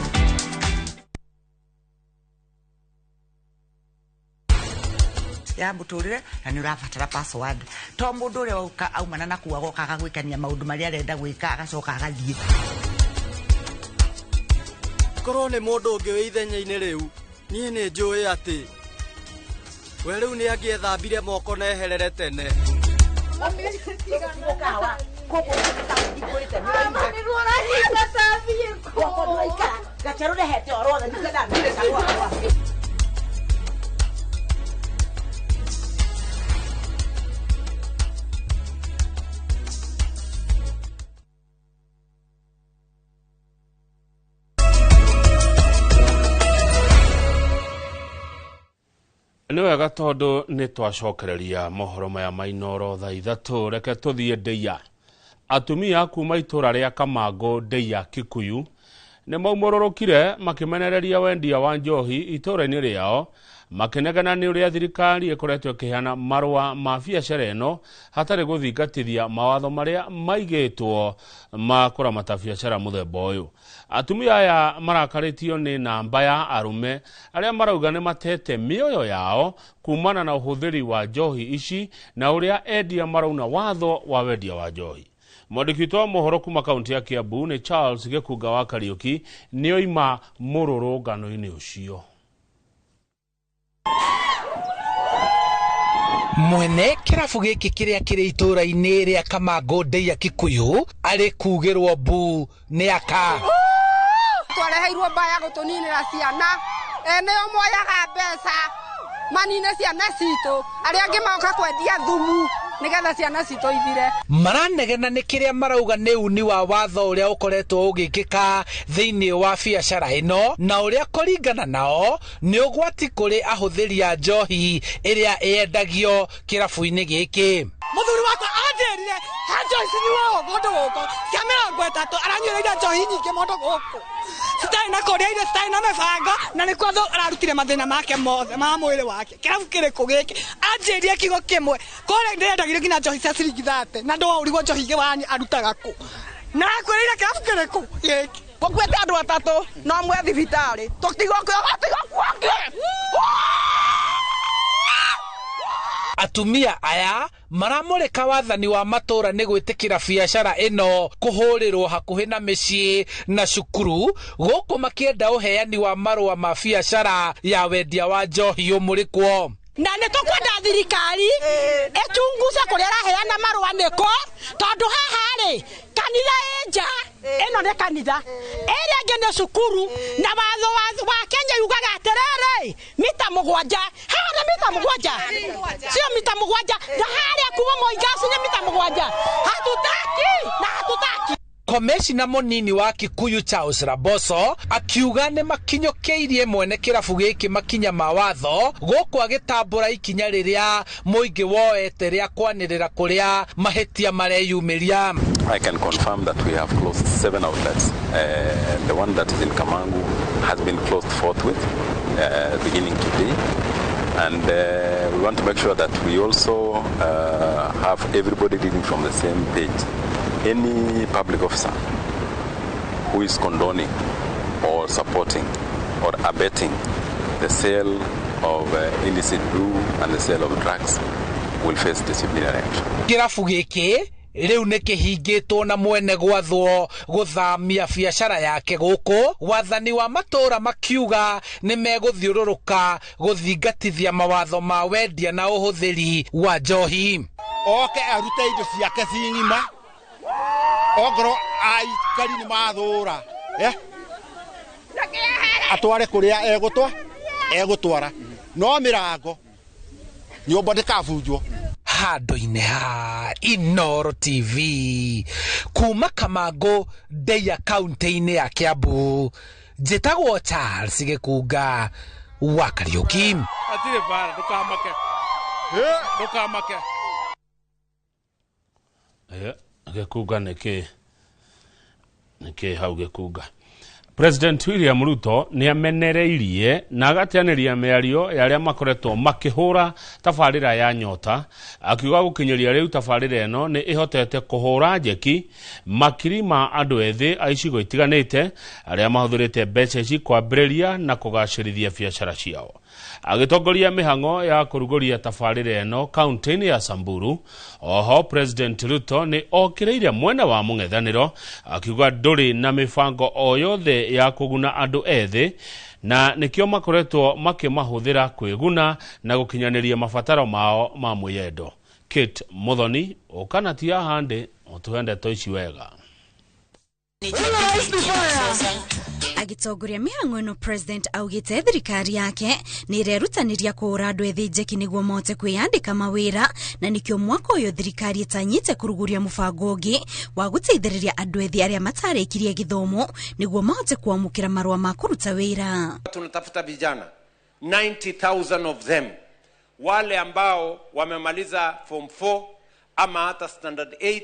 Ya muturire na ni urabatara password to mundu uri aumana na kuwa goka gwikania maundu maria arenda gwika agacoka agathie
angĩkorwo nĩ mũndũ ũngĩ wĩ ithenya-inĩ rĩu niĩ nĩ njũĩ atĩ we rĩu nĩ angĩethambire moko na eherere tene.
Nĩ wega tondu nĩ twacokereria mohoro maya mainoro thaa ithatũ, reke tũthiĩ Ndeia. Atumia kuma itũra rĩa Kamango Ndeia Kikuyu nĩ maumũrũrũkire makimenereria wendia wa njohi itũra-inĩ rĩao, makinegena nĩ ũrĩa thirikari ĩkoretwo ĩkĩheana marũa ma biacara ĩno hatarĩ gũthingatithia mawatho marĩa maigĩtwo ma kũramata biacara mũthemba ũyũ. Atumia aya marakarĩtio nĩ namba ya arume arĩa marauga nĩ matete mĩoyo yao kumana na ũhũthĩri wa njohi ici na ũrĩa endia marauna watho wa wendia wa njohi. Mwandĩki wa mohoro kuma kaunti ya Kiambu nĩ Charles Gĩkunga wa Kariuki nĩ oima mũrũrũngano-inĩ ũcio.
Mwene kĩrabu gĩkĩ kĩrĩa kĩrĩ itũra-inĩ rĩa Kamango Ndeia Kikuyu arĩ kugĩrwo mbu nĩ aka.
Twareheirwo mbaya gũtũninĩra ciana, nĩo moyaga mbeca manine ciana citũ, arĩa angĩ maoka kwendia thumu nĩgetha ciana citũ ithire.
Maranegena nĩ kĩrĩa marauga nĩ uni wa watho ũrĩa ũkoretwo ũgĩkĩka thĩinĩ wa biacara ĩno na ũrĩa kũringana nao nĩ ũgwati kũrĩ ahũthĩri a njohi ĩrĩa yendagio kĩrabu-inĩ gĩkĩ.
Mũthuri wakwa anjĩrire ha njohi cinyuo mũndũ gũkũ cia 30 aranyuĩrĩire njohi nyingĩ mũndũ gũkũ citarĩ na kũrĩa irio citarĩ na mĩbango na nĩkwo ararutire mathĩna make mothe ma mwĩrĩ wake. Kĩrabu kĩrĩkũ gĩkĩ anjĩrire kiugo kĩmwe kũrĩa ndĩrendagire nginya njohi cia ciringi 30 na ndũrigwo njohi ingĩ wanyu arutaga kũ na akwĩrĩire kĩrabu kĩrĩkũ gĩkĩ gũkuĩte andũ atatũ no mwe thibitarĩ tũtigwo kuongĩ.
Atumia aya maramũrĩka wathani wa matũra nĩ gwĩtĩkĩra biacara ĩno kũhũrĩrwo hakuhĩ na mĩciĩ na cukuru, gũkũ makĩenda ũheani wa marũa ma biacara ya wendia wa njohi ũmũrĩkwo.
Na nĩ tũkwenda thirikari ĩchunguze kũrĩa araheana marũa nĩko, tondũ haha rĩ kanitha nja ĩno nĩ kanitha ĩrĩa ĩngĩ nĩ cukuru na watho wa Kenya yugaga atĩrĩrĩ mita 7 haha nĩ mita 7 sio mita 7 na harĩa kuma Moigasi nĩ mita 7 hatutaki.
Komeshina mũnini wa Kikuyu Charles Raboso akiuga nĩ makinyũkĩirie mwene kĩrabu gĩkĩ makinya ma watho gũkũ agĩtambũra ikinya rĩrĩa mũingĩ woete rĩa kwanĩrĩra kũrĩa mahĩtia mareyumĩria.
I can confirm that we have closed 7 outlets. The one that is in Kamango has been closed forthwith, beginning today. And we want to make sure that we also have everybody reading from the same page. Any public officer who is condoning or supporting or abetting the sale of illicit brew and the sale of drugs will face disciplinary action.
Kĩrabu gĩkĩ rĩu nĩ kĩhingĩtwo na mwene gwathwo gũthamia biacara yake gũkũ, wathani wa matũra makiuga nĩ megũthiũrũrũka gũthingatithia mawatho ma wendia na ũhũthĩri wa njohi.
Oke arute indo ciake cing'ima ongoro aikari nĩ mathũra atware kũrĩa egũtwara no mĩrango nyũmba ndĩkabunjwo.
Handũ-inĩ ha Inoro TV kuma Kamango Ndeia kaunti-inĩ ya Kiambu, njĩtagwo Charles Gĩkunga wa Kariuki.
Atirĩ bara ndũkamake Gĩkunga nĩkĩ hau Gĩkunga. President William Ruto nĩ amenereirie na agateanĩria mĩario ya arĩa makoretwo makĩhũra tabarĩra ya Nyota, akiuga gũkinyĩria rĩu tabarĩra ĩno nĩ ĩhotete kũhũra njeki makiri ma andũ ethĩ a icigo itiganĩte arĩa mahũthĩrĩte mbeca ici kwambĩrĩria na kũgacĩrithia biacara ciao. Agĩtongoria mĩhang'o ya kũrugũria tabarĩra ĩno kaunti-inĩ ya Samburu, oho President Ruto nĩ okĩrĩire mwena wa mũng'ethanĩro akiuga ndũrĩ na mĩbango o yothe njĩra-inĩ ya kũguna andũ ethĩ, na nĩkĩo makoretwo makĩmahũthĩra kwĩguna na gũkinyanĩria mabataro mao ma mwĩyendo. Kate Muthoni ũkanatia hande ũtuhende toici wega.
Agitongoria mĩhang'o ĩno, President augĩte thirikari yake nĩ irerutanĩria kũũra andũ ethĩ njeki nĩguo mote kwĩyandĩka mawĩra, na nĩkĩo mwaka ũyũ thirikari ĩtanyĩte kũrugũria mũbango ũngĩ wa gũteithĩrĩria andũ ethĩ arĩa matarĩkirie gĩthomo nĩguo mahote kuamũkĩra marũa ma kũruta wĩra.
Tunatafuta vijana 90,000 of them, wale ambao wamemaliza form 4 ama hata standard 8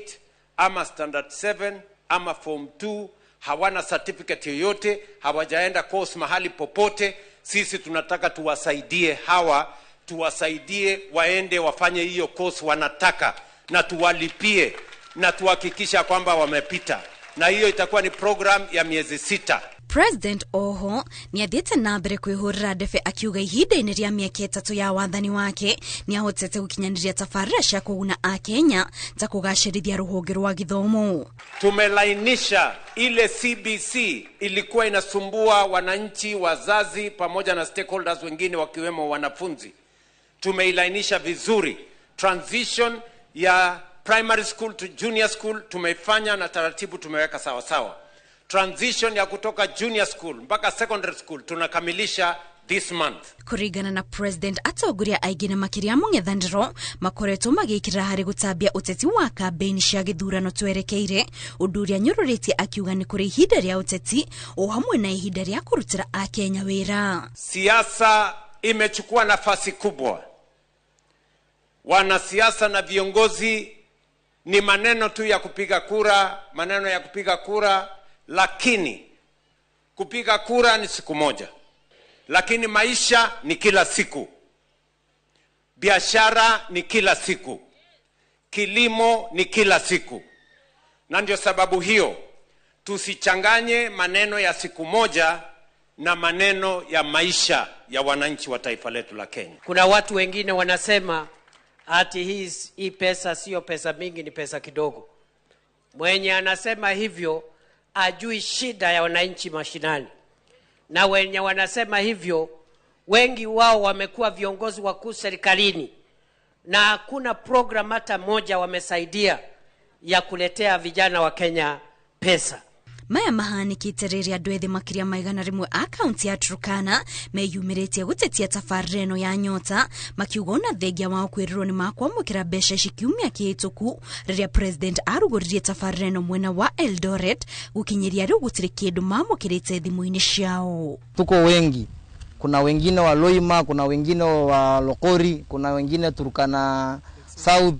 ama standard 7 ama form 2, hawana certificate yoyote, hawajaenda course mahali popote. Sisi tunataka tuwasaidie hawa, tuwasaidie waende wafanye hiyo course wanataka, na tuwalipie na tuhakikisha kwamba wamepita, na hiyo itakuwa ni program ya miezi 6.
President oho ni athiĩte na mbere kwĩhũrĩra ndebe akiuga ihinda-inĩ rĩa mĩaka 3 ya wathani wake ni ahotete gũkinyanĩria tabarĩra cia kũguna a Kenya ta kũgacĩrithia rũhonge rwa gĩthomo.
Tumelainisha ile CBC ilikuwa inasumbua wananchi, wazazi pamoja na stakeholders wengine wakiwemo wanafunzi. Tumeilainisha vizuri. Transition ya primary school to junior school tumeifanya na taratibu tumeweka sawa sawa. Transition ya kutoka junior school mpaka secondary school tunakamilisha this month.
Kũringana na President atongoria aingĩ na makĩria mũng'ethanĩro makoretwo magĩkĩra harĩ gũtambia ũteti wa kambĩini cia gĩthurano twerekeire, ũndũ ũrĩa nyũrũrĩtie akiuga nĩ kũrĩ ihinda rĩa ũteti o hamwe na ihinda rĩa kũrutĩra a Kenya wĩra.
Siasa imechukua nafasi kubwa. Wanasiasa na viongozi ni maneno tu ya kupiga kura, maneno ya kupiga kura, lakini kupiga kura ni siku moja, lakini maisha ni kila siku, biashara ni kila siku, kilimo ni kila siku. Na ndio sababu hiyo tusichanganye maneno ya siku moja na maneno ya maisha ya wananchi wa taifa letu la Kenya.
Kuna watu wengine wanasema ati hii pesa sio pesa mingi, ni pesa kidogo. Mwenye anasema hivyo ajui shida ya wananchi mashinani, na wenye wanasema hivyo wengi wao wamekuwa viongozi wakuu serikalini na hakuna program hata moja wamesaidia ya kuletea vijana wa Kenya pesa.
Maya mahanikĩte rĩrĩa andũ ethĩ makĩria maigana rĩmwe a kaunti ya Turkana meyumĩrĩtie gũtetia tabarĩra ĩno ya Nyota, makiuga ona thengia wao kwĩrĩrwo nĩ makwamũkĩra mbeca ici kiumia kĩhĩtũku rĩrĩa President arugũririe tabarĩra ĩno mwena wa Eldoret, gũkinyĩria rĩu gũtirĩ kĩndũ mamũkĩrĩte thimũ-inĩ ciao.
Tuko wengi, kuna wengine wa Loima, kuna wengine wa Lokori, kuna wengine Turkana South,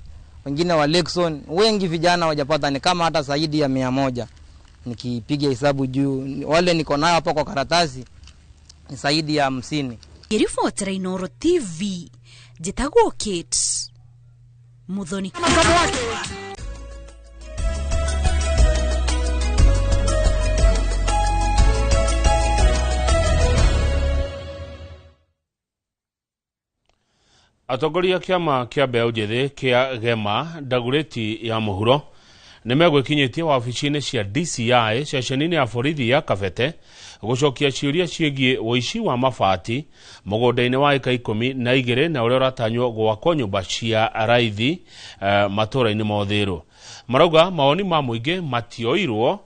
wengine wa Lexon. Wengi vijana wajapata, ni kama hata zaidi ya 100. Nikipiga hesabu juu wale niko nayo hapa kwa karatasi ni zaidi ya 50.
Irifotera Inooro TV, jitagwo Kate Muthoni.
Atongoria kĩama kĩa mbeũ njĩthĩ kĩa Gema Ndagũrĩti ya mũhuro nĩmegwĩkinyĩtie wabici-inĩ cia DCI ceceni-inĩ ya borithi ya Kabete gũcokia ciũria ciĩgiĩ ũici wa mabati mũgũnda-inĩ wa eka 12 na ũrĩa ũratanywo gwakwo nyũmba cia raithi matũũra-inĩ ma Ũthĩrũ. Marauga mawoni ma mũingĩ matioirwo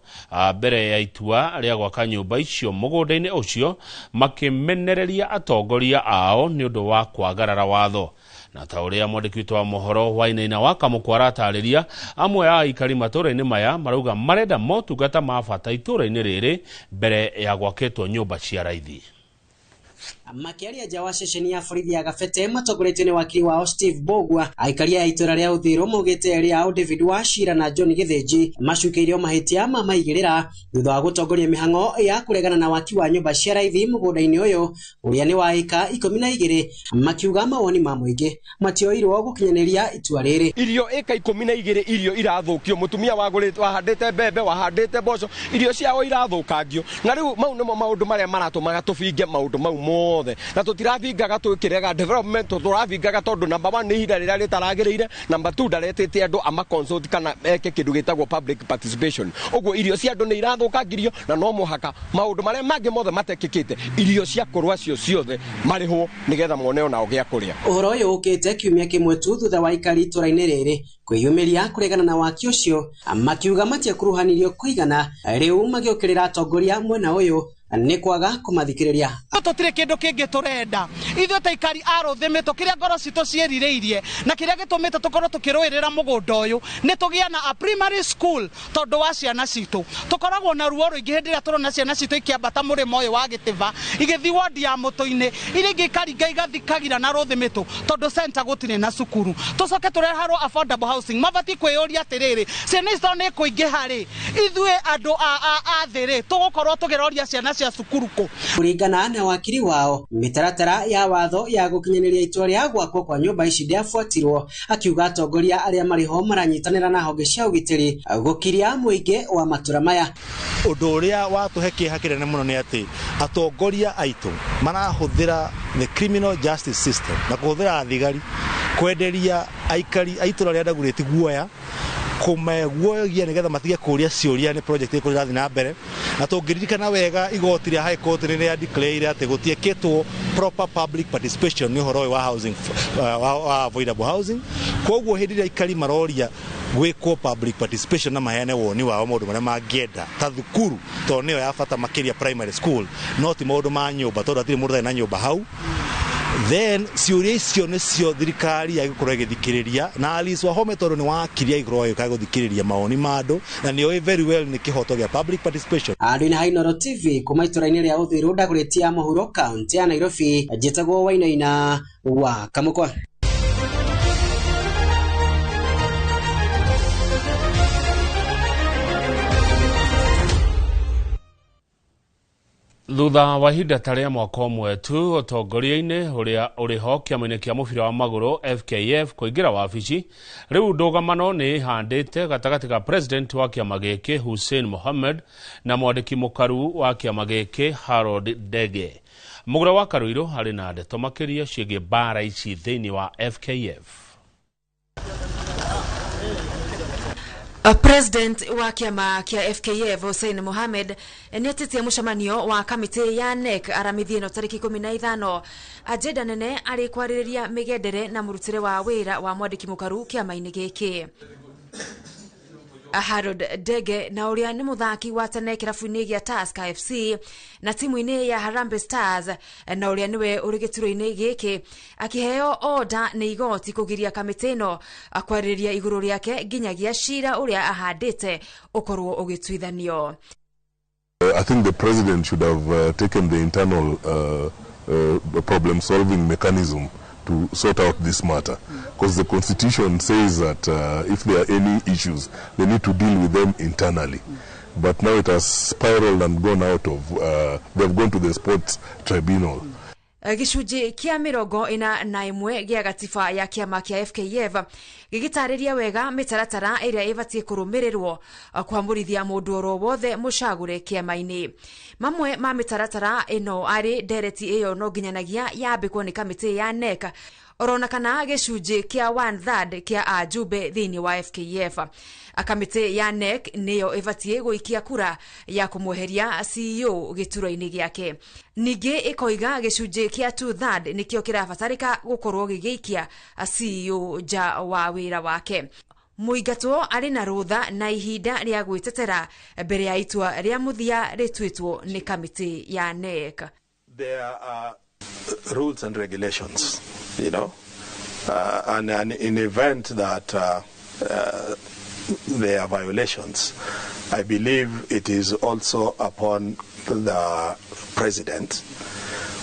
mbere ya itua rĩa gwaka nyũmba icio mũgũnda-inĩ ũcio, makĩmenereria atongoria ao nĩ ũndũ wa kwagarara watho. Na ta ũrĩa mwandĩki witũ wa mohoro Wainaina wa Kamũkwa aratarĩria, amwe a aikari matũũra-inĩ maya marauga marenda motungata ma bata itũũra-inĩ rĩrĩ mbere ya gwakĩtwo nyũmba cia raithi.
Makiaria nja wa ceceni ya borithi ya Kabete matongoretio nĩ wakiri wao Steve Bogwa, aikaria ya itũũra rĩa Ũthĩrũ maugĩte erĩ ao David Wachira na John Gĩthĩnji macukĩirio mahĩtia ma maigĩrĩra thutha wa gũtongoria mĩhang'o ya kũregana na waki wa nyũmba cia raithi mũgũnda-inĩ ũyũ ũrĩa nĩ wa eka 12, makiuga mawoni ma mũingĩ matioirwo gũkinyanĩria itua rĩrĩ.
Irio eka 12 irio irathũkio, mũtumia wahandĩte mbembe, wahandĩte mboco, irio ciao irathũkangio, na rĩu mau nĩmo maũndũ marĩa maratũmaga tũbinge maũndũ mau mothe na tutiravingaga twikirega development turavingaga tondu number 1 ni hira rira ritaragirire number 2 ndaretete andu ama consult kana eke kindu gitagwo public participation uguo irio cia andu ni irathukangirio na no muhaka maundu maria mangi mothe matekikite irio cia kurwa cio ciothe marihwo nigetha mone ona ogia kuria
uhoro uyu ukite kiumia kimwe tu thutha wa ikari itũra-inĩ rĩrĩ kwĩyumĩria kũregana na waki ũcio makiuga matiekuruhanirio kũigana rĩu magiũkĩrĩra atongoria mwena ũyũ nĩ kwaga kũmathikĩrĩria
tutire kindu kingi turenda ithuĩ ta ikari arũthimĩtwo kĩrĩa ngoro citũ ciĩrirĩirie na kĩrĩa gĩtũmĩte tũkorwo tũkĩrũĩrĩra mũgũnda ũyũ nĩ tũgĩa na a primary school tondũ wa ciana citũ tũkoragwo na ruo rũingĩ hĩndĩ ĩrĩa tũrona ciana citũ ikĩambata mũrĩmo ũyũ wa Gĩtĩba igĩthiĩ wondi ya Mũtũ-inĩ iria ingĩ ikaringa igathikagira na rũthimĩtwo tondũ center gũtirĩ na cukuru tũcoke tũreharwo affordable housing mabatiĩ kwĩyũria atĩrĩrĩ ciana icio nĩ kũingĩha rĩ ithuĩ andũ a thĩ tũgũkorwo tũgeroria ciana cia cukuru kũ
kũringana na wakiri wao mitaratara ya watho ya gukinyanĩria itua rĩa gwakwo kwa nyũmba ici ndiabuatirwo akiuga atongoria arĩa marĩ ho maranyitanĩra na honge cia ũgitĩri gũkiria mũingĩ wa matũra maya
ũndũ ũrĩa watũhe kĩeha kĩnene mũno nĩ atĩ atongoria aitũ marahũthĩra the criminal justice system na kũhũthĩra thigari kwenderia aikari aitũra rĩa Ndagurĩti guoya kumeguogia nigetha matige kuria ciuria ni project iko irathi na mbere na tũngĩririkana wega igoti rĩa high court nĩ rĩa declare atĩ gũtiekĩtwo proper public participation ni ũhoro wa housing wa avoidable housing koguo hĩndĩ ĩrĩa aikari maroria gwĩkwo public participation na maheane woni wao maũndũ marĩa mangĩenda ta thukuru tondũ nĩyo ya bata makĩria primary school no ti maũndũ ma nyũmba tondũ hatirĩ mũndũ na nyũmba hau then ciuria icio nĩcio thirikari yagĩkorwo ĩgĩthikĩrĩria na Alice Wahome tondũ nĩ wakiria igũrũ yũka gũthikĩrĩria maoni ma andũ na nĩoĩ very well nĩ kĩhoto gĩa public participation.
Andũ-inĩ ha Inooro TV kuma itũra-inĩ rĩa Ũthĩĩro Ndagũrĩti ya mũhuro kaunti ya Nairobi njĩtagwo Wainaina wa Kamũkwa.
Thutha wa ihinda ta rĩa mwaka ũmwe tu ũtongoria-inĩ ũrĩa ũrĩ ho kĩama-inĩ kĩa mũbira wa magũrũ FKF kũingĩra wabici rĩu ndũgamano nĩ ihandĩte gatagatĩ ka president wa kĩama gĩkĩ Hussein Mohamed na mwandĩki mũkaru wa kĩama gĩkĩ Harold Ndege. Mũgũra wa Karuiro harĩ na ndeto makĩria ciĩgiĩ mbara ici thĩinĩ wa FKF.
President wa kiama kia FKF Hussein Mohamed nĩetĩtie mũcemanio wa kamĩtĩ ya NEC aramithie no tarĩki 15 ajenda nene arĩ kwarĩrĩria mĩgendere na mũrutĩre wa wĩra wa mwandĩki mũkaru kiama-inĩ gĩkĩ. Harold Ndege na ũrĩa nĩ mũthaki wa tene kĩrabu-inĩ gĩa Tusker FC na timu-inĩ ya Harambee Stars na ũrĩa nĩwe ũrĩ gĩturwa-inĩ gĩkĩ akĩheo order nĩ igoti kũgiria kamĩtĩ ĩno akwarĩrĩria igũrũ rĩake nginyagia cira ũrĩa ahandĩte ũkorwo ũgĩtuithanio.
I think the president should have taken the internal problem solving mechanism to sort out this matter, because the constitution says that if there are any issues they need to deal with them internally, but now it has spiraled and gone out of they've gone to the sports tribunal.
Gĩcunjĩ kĩa 41 gĩa gatiba ya kĩama kĩa FKF gĩgĩtarĩria wega mĩtaratara ĩrĩa ĩbatiĩ kũrũmĩrĩrwo kwamũrithia mũndũ oro wothe mũcagũre kĩama-inĩ. Mamwe ma mĩtaratara ĩno arĩ ndereti ĩyo no nginyanagia yambĩkwo nĩ kamĩtĩ ya NEC orona kana gĩcunjĩ kĩa 1/3 kĩa ajumbe thĩinĩ wa FKF. Kamĩtĩ ya NEC nĩyo ĩbatiĩ gũikia kura ya kũmweheria CEO gĩturwa-inĩ gĩake. Ningĩ ĩkoiga gĩcunjĩ kĩa 2/3 nĩkĩo kĩrabatarĩka gũkorwo gĩgĩikia CEO nja wa wĩra wake. Mũingatwo arĩ na rũtha na ihinda rĩa gwĩtetera mbere ya itua rĩa mũthia rĩtuĩtwo nĩ kamĩtĩ ya NEC.
There are rules and regulations, you know, and in event that there are violations, I believe it is also upon the president,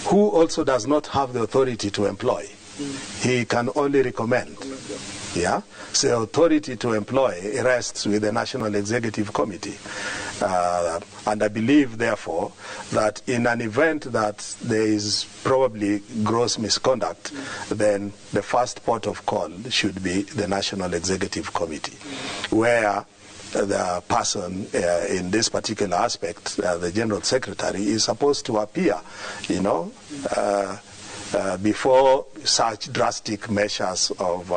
who also does not have the authority to employ. He can only recommend. Yeah, so authority to employ rests with the National Executive Committee, and I believe, therefore, that in an event that there is probably gross misconduct, then the first port of call should be the National Executive Committee, where
the person in this particular aspect, the General Secretary, is supposed to appear, before such drastic measures of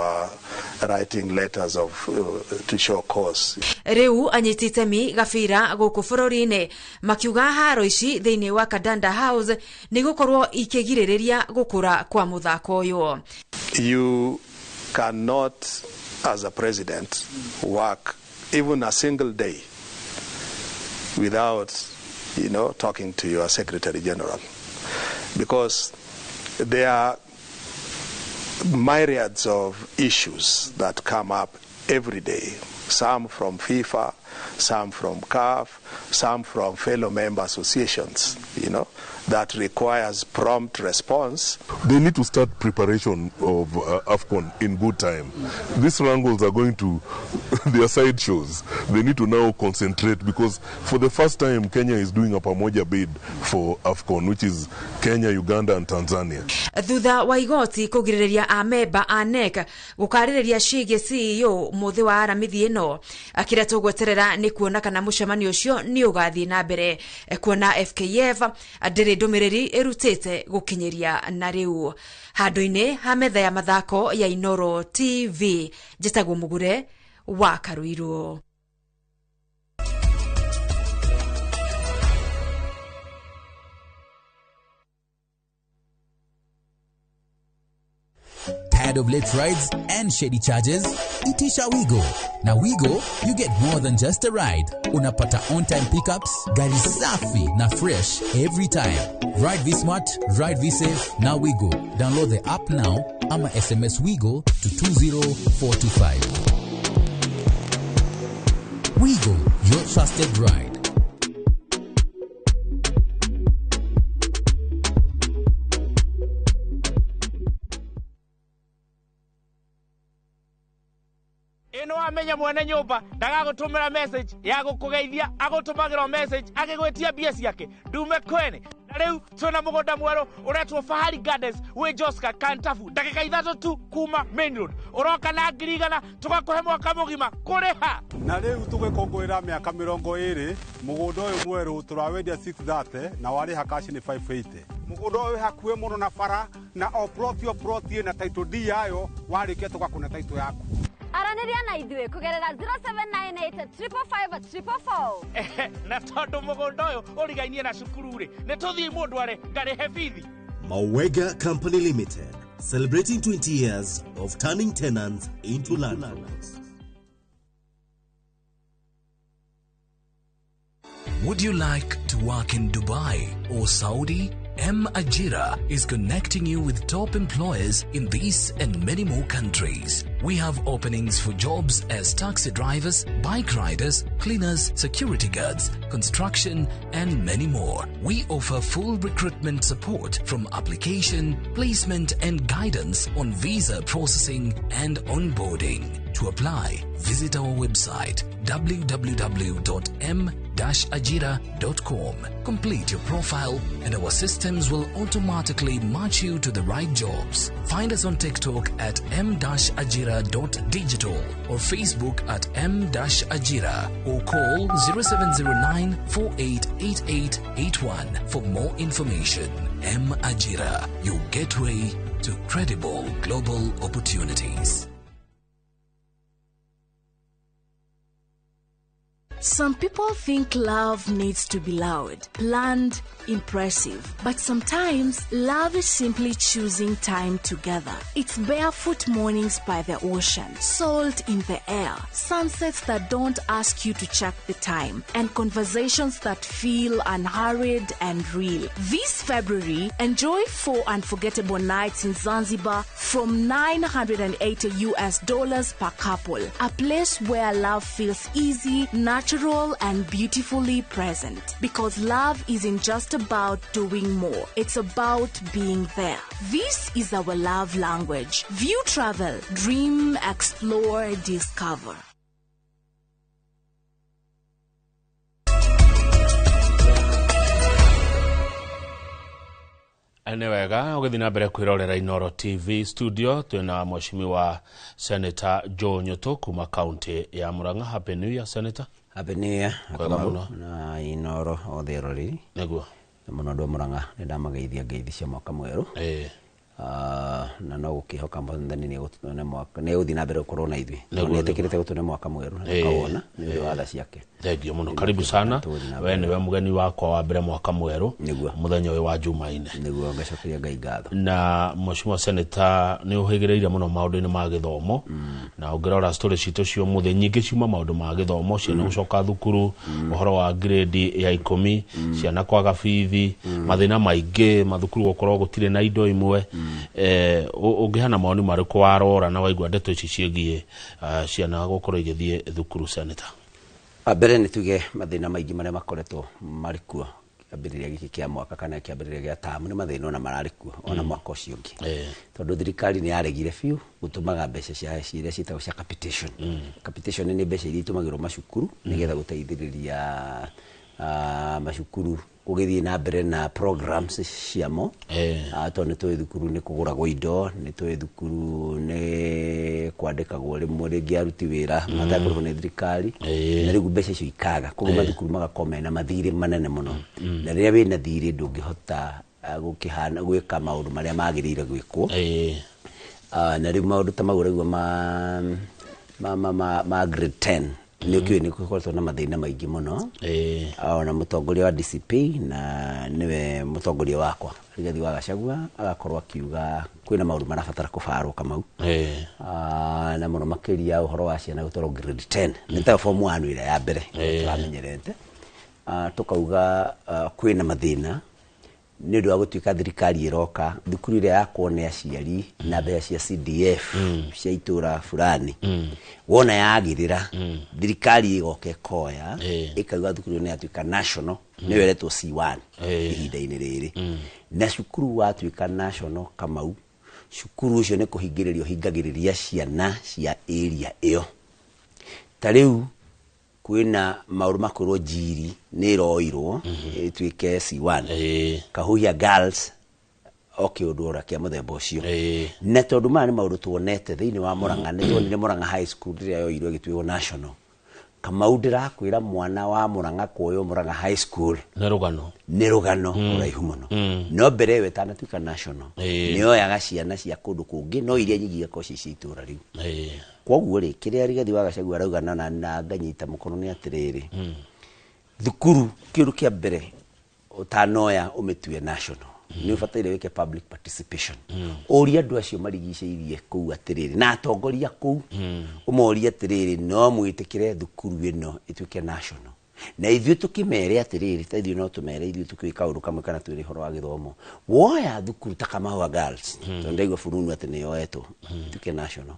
writing letters to show cause.
Riu anyitite mi gabira guku bururi-ini makiuga haro ici thiini wa Kadanda House ni gukorwo ikigiriria gukura kwa muthako uyu.
You cannot, as a president, work even a single day without, talking to your Secretary General, because there are myriads of issues that come up every day, some from FIFA, some from CAF, some from fellow member associations, that requires prompt response.
They need to start preparation of AFCON in good time. These wrangles are going to their side shows. They need to now concentrate, because for the first time Kenya is doing a pamoja bid for AFCON, which is Kenya, Uganda and Tanzania.
Thutha wa igoti kugiriria amemba a NEC gukariria ciige CEO muthi wa aramithi ino akira tugweterera ni kuona kana mucemanio ucio ni ugathie na mbere kuona FKF ndiri ndumiriri irutite gukinyiria na riu handu-ini ha metha ya mathako ya Inoro TV. Njitagwo Mugure wa Karuiru.
Tired of late rides and shady charges? Itisha Wigo. Na Wigo, you get more than just a ride. Unapata on-time pickups, gari safi na fresh every time. Ride V-Smart, ride V-Safe, na Wigo. Download the app now, ama SMS Wigo to 20425. Wigo, your trusted ride.
Ino amenya mwene nyumba ndagagutumira message ya gukugeithia agutumagira message agigwetia bia ciake ndume kwene. Na riu twina mugunda mweru uretwo Fahari Gardens wi Joska Kantafu ndagika 3 tu kuma main road uroka na ngirigana tugakuhe mwaka mugima kuriha.
Na riu tugikongwira miaka 20 mugunda uyu mweru turawendia 630 na wariha cash ni 580. Mugunda uyu hakuhe muno na bara na oprotio na title D yayo warikia tugakuna title yaku.
Araniria na idwe kugerera 0798555444.
Na tondu mugunda uyu urigainie na cukuru ri ni tuthii mundu are ngari hefithi.
Mawega Company Limited, celebrating 20 years of turning tenants into landlords.
Would you like to work in Dubai or Saudi? Ajira is connecting you with top employers in these and many more countries. We have openings for jobs as taxi drivers, bike riders, cleaners, security guards, construction, and many more. We offer full recruitment support from application, placement, and guidance on visa processing and onboarding. To apply, visit our website www.m-ajira.com. Complete your profile and our systems will automatically match you to the right jobs. Find us on TikTok at m-ajira.digital or Facebook at m-ajira or call 0709 488881 for more information. M-Ajira, your gateway to credible global opportunities.
Some people think love needs to be loud, planned, impressive. But sometimes, love is simply choosing time together. It's barefoot mornings by the ocean, salt in the air, sunsets that don't ask you to check the time, and conversations that feel unhurried and real. This February, enjoy 4 unforgettable nights in Zanzibar from $980 per couple. A place where love feels easy, natural, and beautifully present. Because love isn't just about doing more, it's about being there. This is our love language. View travel, dream, explore, discover.
Anewega ugithina mbere kwirorera Inoro TV studio twina mheshimiwa Senator Joe Nyoto kuma county ya Murang'a. Happy New Year Senator.
Happy New Year. Na Inoro otherori
neguo
muno ndo Murang'a ndamageithia ngeithi cia mwaka mweru na no gukihoka mwathani ni gutune mwaka ni uthina mbere ukorwo na ithui ni etekirite gutune mwaka mweru tukawona ni watha ciake.
Thengio muno, karibu sana. We niwe mugeni wakwa wa mbere mwaka mweru muthenya uyu wa Jumaine
niguo ngacokeria Ngai ngatho.
Na mheshimiwa Senator ni uhigireire muno maundu-ini ma githomo na ungirora story cito cio muthe nyingi ciuma maundu ma githomo ciana gucoka thukuru uhoro wa grade ya 10 ciana kwaga bithi mathina maingi mathukuru gukorwo gutire na indo imwe ungihana maoni mariku warora na waigua ndeto ici ciegie ciana gukorwo igithie thukuru Senator?
Abere ni tuge mathina maingi maria makoretwo marikuo kiambiriria giki kia mwaka kana kiambiriria gia tamu ni mathina ona mararikuo ona mwaka ucio ungi tondu thirikari ni yaregire fiu gutumaga mbeca cia ciria citagwo cia capitation. Capitation ni mbeca iria itumagirwo macukuru nigetha guteithiriria macukuru kugithie na mbere na programs ciamo tondu twi thukuru ni kuguragwo indo ni twi thukuru ni kwandikagwo rimwe ringi aruti wira matakurwo ni thirikari na rigu mbeca icio ikaga koguo mathukuru magakorwo na mathiri manene muno na riria wina thiri ndungihota gukihana gwika maundu maria magirire gwikwo na rigu maundu ta maguragwo ma grade 10 ni kiwe ni kukorwo na mathina maingi muno na mutongoria wa DCP na niwe mutongoria wakwa Rigathi wa Gachagua agakorwo akiuga kwina maundu marabatara kufarwo kamau na muno makiria uhoro wa ciana gutoro grade 10 ni ta form 1 ira ya mbere turamenyerete tukauga kwina mathina ni ndu agutwika thirikari iroka thukuru ire yakwo ni aciari na mbeca cia CDF cia itura fulani wona yagirira thirikari igoke koya ikauga thukuru ni atwika national ni weretwo C1 ihinda-ini riri na cukuru watwika national kamau cukuru ucio ni kuhingiririo hingagiriria ciana cia area iyo tariu kwina mauru makorwo jiri ni roirwo itwike C1 kahuya girls udura kia muthemba ucio na tondu mani mauru tuonete thiini wa Murang'a ni tuonire Murang'a high school riria yoirwo gitwiwo national kama udira kwira mwana wa Murang'a kuoyo Murang'a high school ni rugano uraihu muno no mbere we tana twika national niyo yaga ciana cia kundu kungi no iria nyingi gako cici itura riu koguo ri kiria Rigathi wa Gachagua araugana na nganyita mukono ni atiriri thukuru kiru kia mbere utanoya umetue national ni ufataire weke public participation oria andu acio marigiceirie kuu atiriri na atongoria kuu umoria atiriri no mwitikire thukuru ino itwike national na ithuĩ tukimere atiriri ta ithuĩ no tumere ithuĩ tukwika undu kamwe kana twiri horo wa githomo woya thukuru ta Kamahũa girls tondaigua burunu ati ni yoetwo tuke national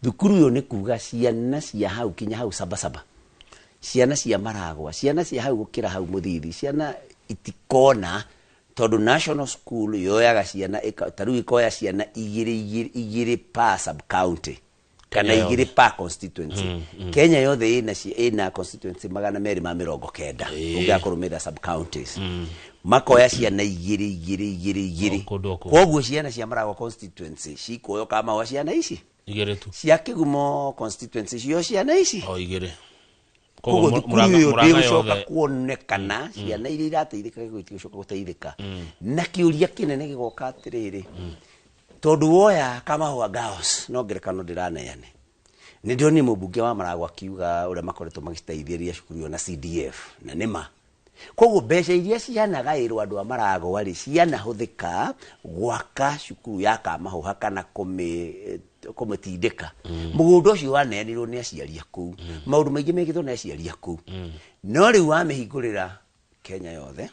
thukuru yo ni kuga ciana cia hau kinya hau sabasaba ciana cia Maragwa ciana cia hau gukira hau Muthithi ciana itikona tondu national school yoyaga ciana taru ikoya ciana igiri pa sub county kana igiri pa constituency Kenya yothe ina constituency 290 ungakorumira sub counties makoya ciana igiri koguo ciana cia Maragwa constituency cikoyo kama wa ciana ici
igere tu
cia Kigumo constituency cio ciana ici
igere
koguo Murang'a yoga kuonekana ciana iria irateithika gwicoka guteithika na kiuria kinene gigoka atiriri tondu woya Kamahũa girls no ngerekano ndiraneane ni ndio ni mubunge wa Maragwa kiuga uria makoretwo magiteithĩria cukuru na CDF na nima koguo mbeca iria cianagairwo andu a Maragwa ri cianahuthika gwaka cukuru ya Kamahũa kana kumitindika mugundo ucio waneanirwo ni aciari aku maundu maingi megithwo ni aciari aku no riu wamihingurira Kenya yothe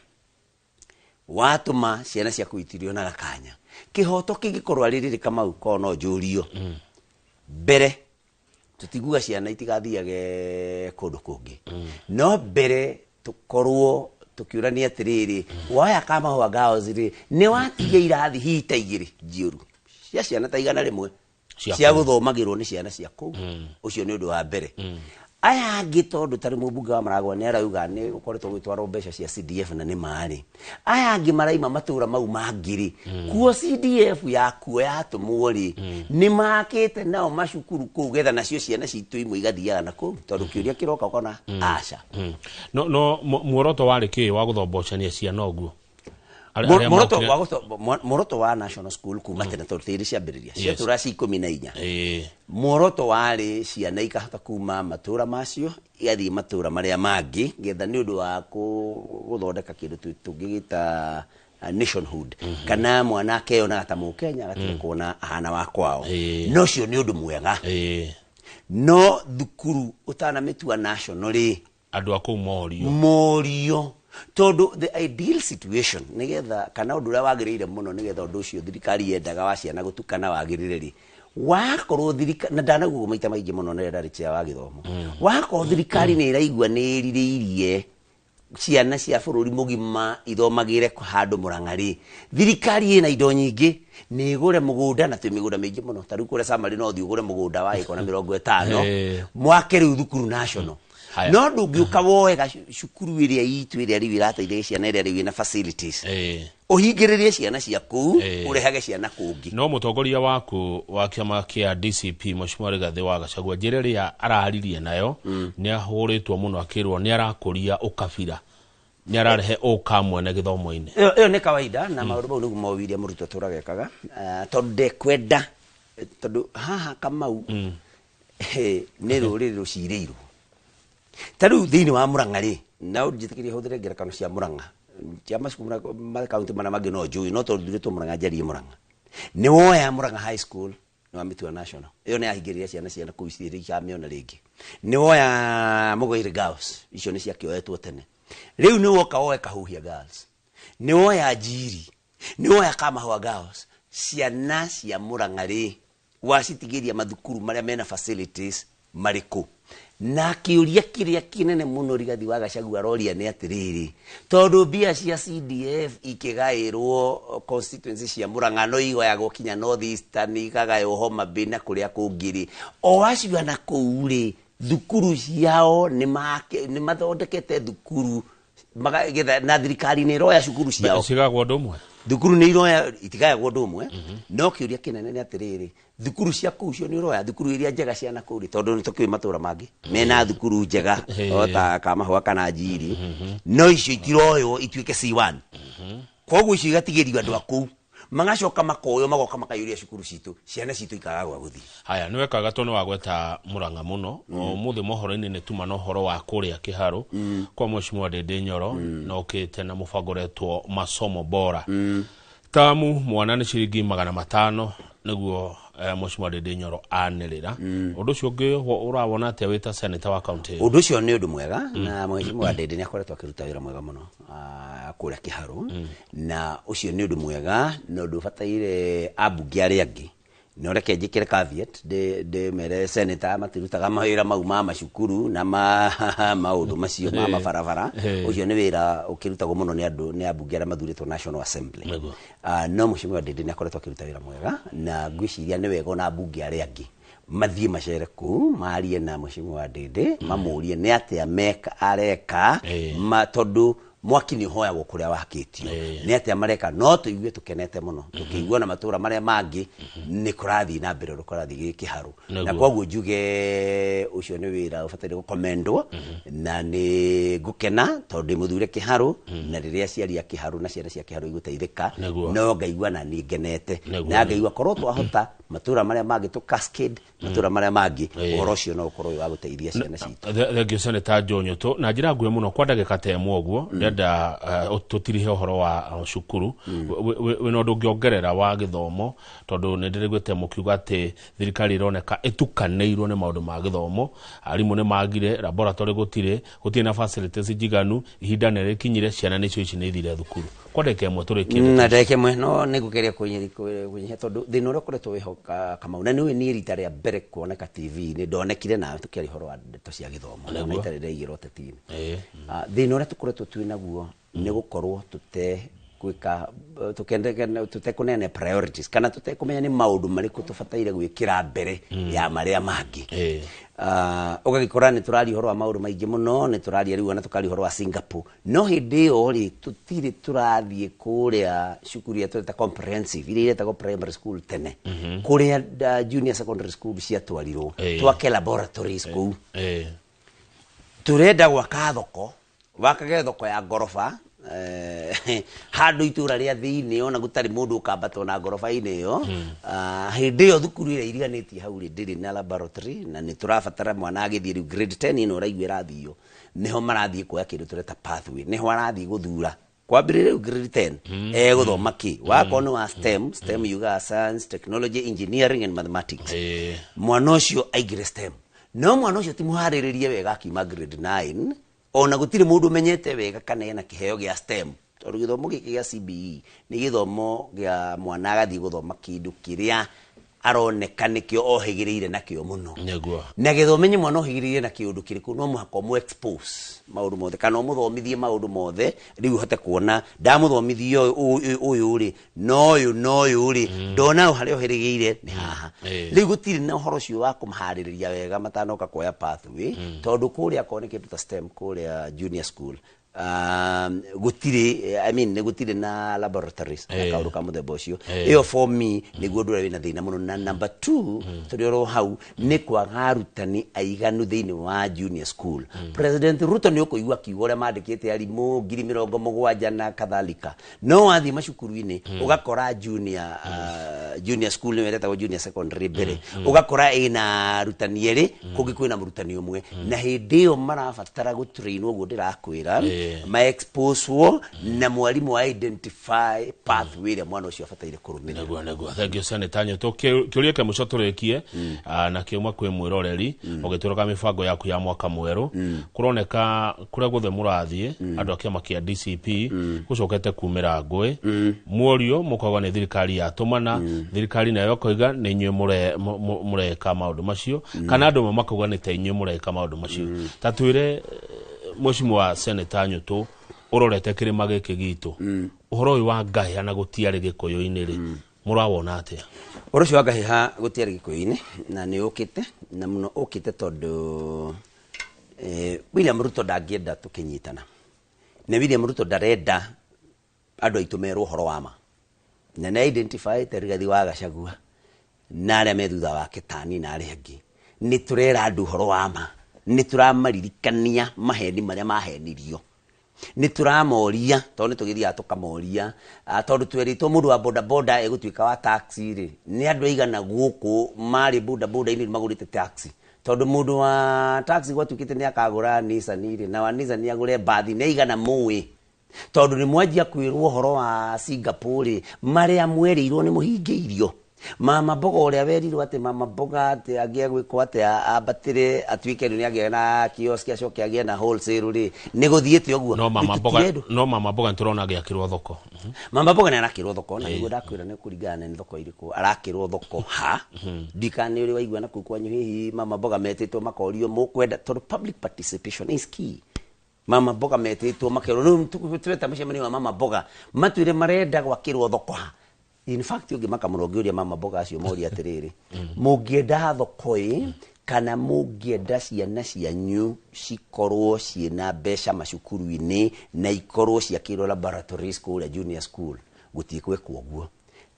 watuma ciana cia kuitirio na gakanya kihoto kingikorwa riri Kamau kono njurio mbere tutiguga ciana itigathiage kundu kungi no mbere tukorwo tukiurania atiriri waya Kamahũa girls ri ni watigia irathi hita igiri njioru cia ciana ta igana rimwe cia guthomagirwo ni ciana cia kuu ucio ni undu wa mbere aya ngitondo tari mubunga wa Maragwa ne arauga ni ukoretwo gwitwaro mbeca cia CDF na ni mari aya ngi maraima matura mau mangiri kuo CDF ya kuo ya tumuri ni makite nao mashukuru kugetha nacio ciana citu imwe igathiaga nako tondu kiuria kiroka kona aca
no muoroto wari ki wa guthombocania ciana uguo
Moroto wa National School kuma tena tortiri ciambiriria cia tura ci 14 moroto wari ciana ikahota kuma matura macio igathii matura maria mangi getha ni undu wa guthondeka kindu tungigita nationhood kana mwana akeyona ata Mukenya agatire kuona ahana wa kwao no cio ni undu mwega no thukuru utana mitua national
andu aku
morio todo the ideal situation nigetha kana undu ria wagirire muno nigetha undu ucio thirikari yendaga wa ciana gutukana wagirire wakorwo thirikari na ndanaguo maita maingi muno na ndarichia wa githomo wakorwo thirikari ni iraigua ni ririririe ciana cia bururi mugima ithomagire handu Murang'ari thirikari ina indo nyingi ni igure mugunda na twimigunda mingi muno taru kure Samari no thiugure mugunda wa ikona 50 mwake riu thukuru national no ndungiuka woega cukuru iria itu iria riu irateithia ciana iria riu ina facilities uhingiririe ciana cia kuu urehage ciana kungi
no mutongoria waku wa kiama kia DCP Mheshimiwa Rigathi wa Gachagua njira ria araririe nayo ni ahuritwo muno akirwo ni arakuria ukabira ni ararehe ukamwe na githomo-ini
iyo ni kawaida na maundu mau nugu mawiria muruto turagekaga tonde kwenda tondu haha Kamau ni ruriri rucirirwo taru thini wa Murang'ari na ujitikiria huthire ngerekano cia Murang'a ciama cikumura ma county mana mangi no njui no tondu Murang'a njari Murang'a ni woya Murang'a high school no mitua national iyo ni ahingiria ciana ciana kuiciri camiona ringi ni woya Mugoiri girls icio ni ciakioetwo tene riu ni woka woe Kahuhia girls ni woya Njiri ni woya Kamahwa girls ciana cia Murang'ari wacitigiria mathukuru maria mena facilities mariku na kiuria kiria kinene muno Rigathi wa Gachagua roria ni atiriri tondu bia cia CDF ikigairwo constituency cia Murang'a no igoyagwo kinya North Eastern ikagayo Homa Bay na kuria kungiri o acio na kuuri thukuru ciao ni mathondekete thukuru magagetha na thirikari ni roya cukuru ciao
cigagwo ndumwe
thukuru ni roya itigayagwo ndumwe no kiuria kinene ni atiriri thukuru cia kuu cio ni roya thukuru iria njega ciana kuri tondu ni tukiwi matura mangi mena thukuru njega ota Kamahwa kana Njiri no icio itiroyo ituike C1 koguo icio igatigirio andu aku magacoka makoyo magoka makayuria cukuru citu ciana citu ikagagwa guthi
haya niwe kagatono wa gweta Murang'a muno muthe mohoro-ini ni tuma no horo wa kuria Kiharu kwa Mheshimiwa Ndindi Nyoro no kite na mubangoretwo masomo bora tamu mwana ni ciringi 500 niguo Mheshimiwa Ndindi Nyoro anirira undu ucio ungi urawona atia wita senator wa county
undu ucio ni undu mwega na Mheshimiwa Ndindi ni akoretwo akiruta wira mwega muno kuria Kiharu na ucio ni undu mwega no undu bataire abunge aria angi no reke njikire caveat de mere senator matirutaga mawira mau ma macukuru na maundu macio ma mabarabara ucio ni wira ukirutagwo muno ni andu ni abunge aria mathuritwo National Assembly no Mheshimiwa Ndindi ni akoretwo akiruta wira mwega na ngwiciria ni wega na abunge aria angi mathie macere ku marie na Mheshimiwa Ndindi mamurie ni atia meka areka tondu mwaki ni hoya gukuria wakitio ni atia mareka no tuigue tukenete muno tukigwa na matura maria mangi ni kurathi na mbere rukurathi Kiharu na koguo njuge ucio ni wira ufatire gukomendwo na ni gukena tondu muthure Kiharu na riria ciaria Kiharu na ciana cia Kiharu iguteithika no ngaigwa na ni ngenete na ngaigwa korwo twahota matura maria mangi tu cascade matura maria mangi orocio no ukorwo wa guteithia ciana citu
thengio Senator Jonyo to na njira nguye muno kwa ndagika temo guo ndenda tutirihe uhoro wa cukuru we no ndungiongerera wa githomo tondu ni ndirigwete mukiuga ati thirikari ironeka itukaneirwo ni maundu ma githomo arimu ni magire laboratory gutire na facilities njiganu ihinda ne rikinyire ciana nicio ici ni thire thukuru kwa ndeke mwe turikire
na ndeke mwe no nigukeria kunyihe tondu thina uria kuretwo wihoka Kamau na ni rita ria mbere kuoneka TV ni ndonekire na tukiari horo wa ndeto cia githomo na itarire igiro tetini thina uria tukuretwo twinaguo ni gukorwo tute gwika tutekunene priorities kana tutekumenya ni maundu mariku tubataire gwikira mbere ya maria mangi ugagikora ni turari horo wa maundu maingi muno ni turari riu na tukari horo wa Singapore no hindi yo ri tutiri turathie kuria shukuru ya tuta comprehensive ile ta primary school tene kuria junior secondary school cia twarirwo twake laboratories ku turenda gwaka thoko wakage thoko ya gorofa handu itura ria thiini ona gutari mundu ukambato na gorofa ine yo hindi yo thukuru ire iriganitie hau ri ndiri na laboratory na ni turabatara mwana agithie ri grade 10 ino raigwe rathio niho marathie kuya kindu tureta pathway niho arathie guthura kwambirire grade 10 guthoma ki wakonu wa STEM yuga science technology engineering and mathematics mwana ucio aigire STEM no mwana ucio timuhariririe wega kiuma grade 9 ona gutire mundu menyete wega kana ena kiheo gia STEM tondu githomo giki gia CBE ni githomo gia mwana agathie guthoma kindu kiria aroneka nikio ohigiriire nakio muno na githomenye mwana ohigiriire na kiundu kiriku no muhako mu expose maundu mothe kana muthomithie maundu mothe riu hote kuona ndamuthomithio uyu ri no uyu ri ndona hari ohigiriire ni haha riu gutire na horo cio wa kumhaririria wega matanoka kuoya pathway tondu kuria akoneketu ta STEM kuria junior school gutire gutire na laboratories akauru ka muthemba ucio iyo for me ni gwendura wina thina muno na number 2 turioro hau ni kwaga arutani aiganu thiini wa junior school President Ruto ni ukuigua kiugo mandikite arimu 70,000 na kadhalika no wathi macukuru-ini ugakora junior school ni wereta junior secondary mbere ugakora ina arutani eri kungi kwina murutani umwe na hindi iyo marabatara gutrainwo guo ndirakwira ma expose wo na mwalimu wa identify pathway ile mwana ucio afataire kurumira
nego thank you sana tanyo to kiuria ke muco turekie na kiumwa kwi mwiroreri ugituroka mibango yaku ya mwaka mweru kuroneka kuria guthe murathie andu akiama kia DCP gucokete kumira ngwe mworio mukogwa ni thirikari ya tumana thirikari nayo koiga ni nywe mureka maundu macio kana andu makogwa ni te nywe mureka maundu macio tatwire Mheshimiwa wa Senator Nyuto urorete kirima giki gitu uhoro uyu wa Ngahiha na gutiari gikuyu-ini ri murawona atia
uhoro ucio wa Ngahiha gutiari gikuyu-ini na ni ukite na muno ukite tondu William Ruto ndagienda tukinyitana na William Ruto ndarenda andu aitu merwo uhoro wa ma na na identify Rigathi wa Gachagua na aria me thutha wake tani na aria angi ni turera andu uhoro wa ma ni turamaririkania maheni maria mahenirio ni turamoria tondu tugithia tukamoria tondu tweritwo mundu wa boda boda egutwika wa taxi ri ni andu aigana guku mari boda boda ini magurite taxi tondu mundu wa taxi gwatwikite ni akagura Nissan ri na wa Nissan ni agure bathi ni aigana mui tondu ni mwanjia kwirwo horo wa Singapore maria mwerirwo ni muhingeirio Mama Mboga uria werirwo ati Mama Mboga ati agia gwikwo ati abatire atwike ni agia na kiosk acoke agia na wholesale ri ni guthiete oguo
no Mama Mboga nturona agia kirwo thoko
Mama Mboga ni arakirwo thoko na niguo ndakwira ni kuringana ni thoko iriku arakirwo thoko ha ndikani uri waigua na kwanyu hihi Mama Mboga metitwo makorio mukwenda tondu public participation is key Mama Mboga metitwo makero no tuweta mshemani wa Mama Mboga matwire marenda gwakirwo thoko ha in fact yogi makamurogiuria Mama Mboga acio mori atiriri mugienda thokoi kana mugienda ciana cianyu cikorwo ciina mbeca macukuru-ini na ikorwo ciakirwo laboratories kuria junior school gutikwe kwoguo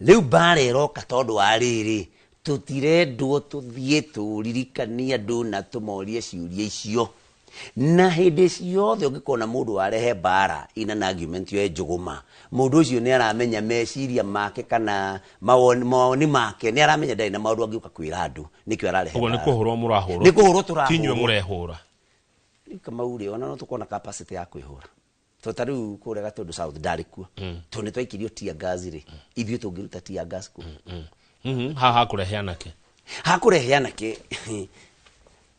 riu bare roka tondu wa riri tutirendwo tuthie turirikania andu na tumorie ciuria icio na hindi ciothe ungikona mundu warehe bara ina na argument yo njuguma mundu ucio ni aramenya meciria make kana mawoni make ni aramenya ndai na maundu angiuka kwira andu nikio ararehe
ugo ni kuhurwo murahurwo
ni kuhurwo turahurwo
tinywe murehura
kama uri ona no tukona capacity ya kwihura totariu kurega tondu South Darikua tondu twaikirio tia gazi ri ithio tungiruta tia gas ku
ha kureheana ke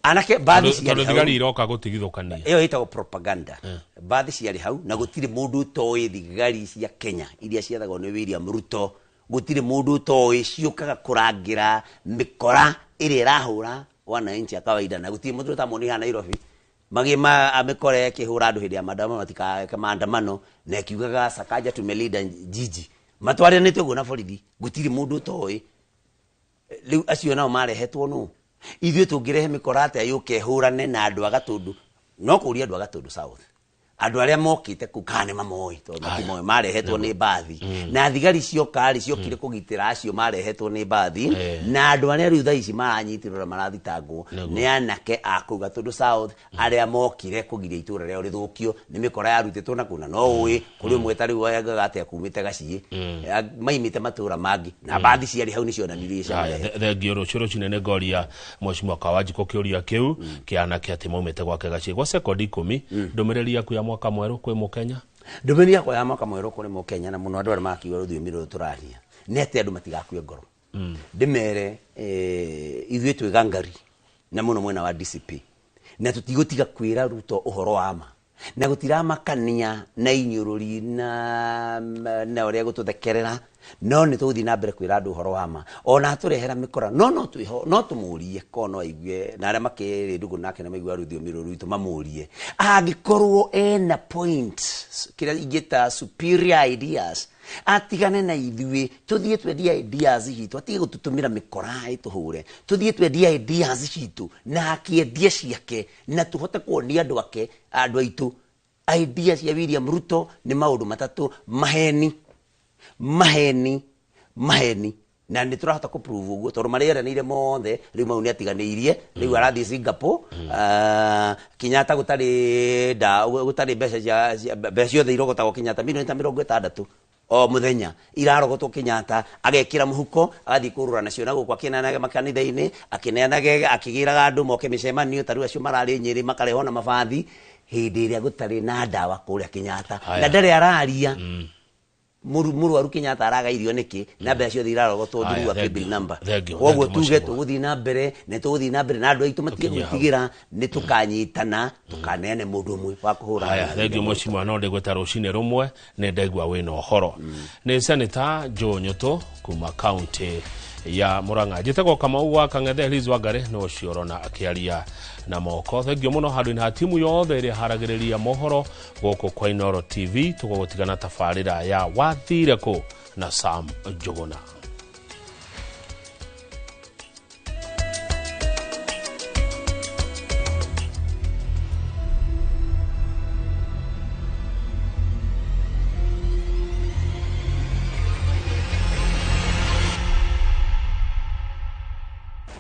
anake baadhi
tondu thigari iroka gutigithukania
iyo itago propaganda baadhi ciari hau na gutire mundu toi thigari cia Kenya iria ciathagwo ni William Ruto gutire mundu toi ciukaga kurangira mikora iri irahura wananchi akawaida na gutire mundu tamoni ha Nairobi magima amekore kihura andu hindi ya maandamano na kiugaga Sakaja tumelinda jiji matware nite guna borithi gutiri mundu toy riu acio nao marehetwo no ithuĩ tũngĩrehe mĩkora atĩa yũke hũrane na andũ a Gatundu no kũria andũ a Gatundu South andũ arĩa mokĩte kukane mamoi tondũ matimoe marehetwo nĩ mbathi na thigari ciokari ciokire kũgitĩra acio marehetwo nĩ mbathi na andũ arĩa rĩu thaa ici maranyitirwo marathitangwo nĩ anake a kũu Gatundu South arĩa mokire kũgiria itũra rĩao rĩthũkio nĩ mĩkora yarutĩtwo na kuna no ũĩ kũrĩ ũmwe tarĩ wayaga atĩa kumĩte Gaciĩ maimĩte matũra mangĩ na mbathi ciarĩ hau nĩcionanirie
thengio rũciũ cinene ngoria Mheshimiwa Kawanjiko kĩũria kĩu kĩanake atĩ maumĩte gwake Gaciĩ gwa sekondi 10 ndũmĩrĩri yaku ya mwaka mwerũ kwĩ Mũkenya
ndũmĩrĩri yakwa ya mwaka mwerũ kũrĩ Mũkenya na mũno andũ arĩa makiuga rũthiomi rũrũ tũraria nĩ atĩ andũ matigakue ngoro ndĩmere ithuĩ twĩ gangari na mũno mwena wa DCP na tũtigũtiga kwĩra Ruto ũhoro wa ma na gũtiramakania na inyũrũri na ũrĩa gũtũthekerera no nĩ tũgũthiĩ na mbere kwĩra andũ ũhoro wa ma ona tũrehera mĩkora no tũmũrie kono aigue na arĩa makĩrĩ ndugu nake na maigua rũthiomi rũrũ rwitũ mamũrie angĩkorwo ena point kĩrĩa ingĩta superior ideas atigane na ithuĩ tũthiĩ twendia ideas citũ atige gũtũtũmĩra mĩkora ĩtũhũre tũthiĩ twendia ideas citũ na akĩendie ciake na tũhote kuonia andũ ake andũ aitũ ideas ya William Ruto nĩ maũndũ matatũ maheni na nĩ tũrahota ku prove ũguo tondũ marĩa eranĩire mothe rĩu mau nĩ atiganĩirie rĩu arathiĩ Singapore Kenyatta gũtarĩ mbeca ciothe irogotagwo Kenyatta milioni ta 60 o mũthenya irarogotwo Kenyatta agekĩra mũhuko agathiĩ kũrũra nacio na gũkũ akĩneanaga makanitha-inĩ akĩneanaga akĩgĩraga andũ moke mĩcemanio tarĩu acio mararĩ Nyĩrĩ makarehwo na mabathi hĩndĩ ĩrĩa gũtarĩ na ndawa kũrĩa Kenyatta na ndarĩ araria mũrwaru Kenyatta araga irio nĩkĩ na mbeca ciothe irarogotwo nduru wa bill number koguo tuge tũgũthiĩ na mbere na tũgũthiĩ na mbere na andũ aitũ matige gwĩtigĩra nĩ tũkanyitana tũkaneane mũndũ ũmwe wa kũhũra
thengio Mheshimiwa no ndĩgwĩta rũcinĩ rũmwe nĩ ndaigua wĩna ũhoro nĩ Senator Joe Nyoto kuma county ya Murang'a njĩtagwo Kamau wa Kang'ethe Liz Wangari no ciorona akĩaria na moko thengio mũno handũ ha timu yothe ĩrĩa haragĩrĩria mohoro gũkũ kwa Inooro TV tũgũtigana tabarĩra ya wathire kũ na Sam Njuguna.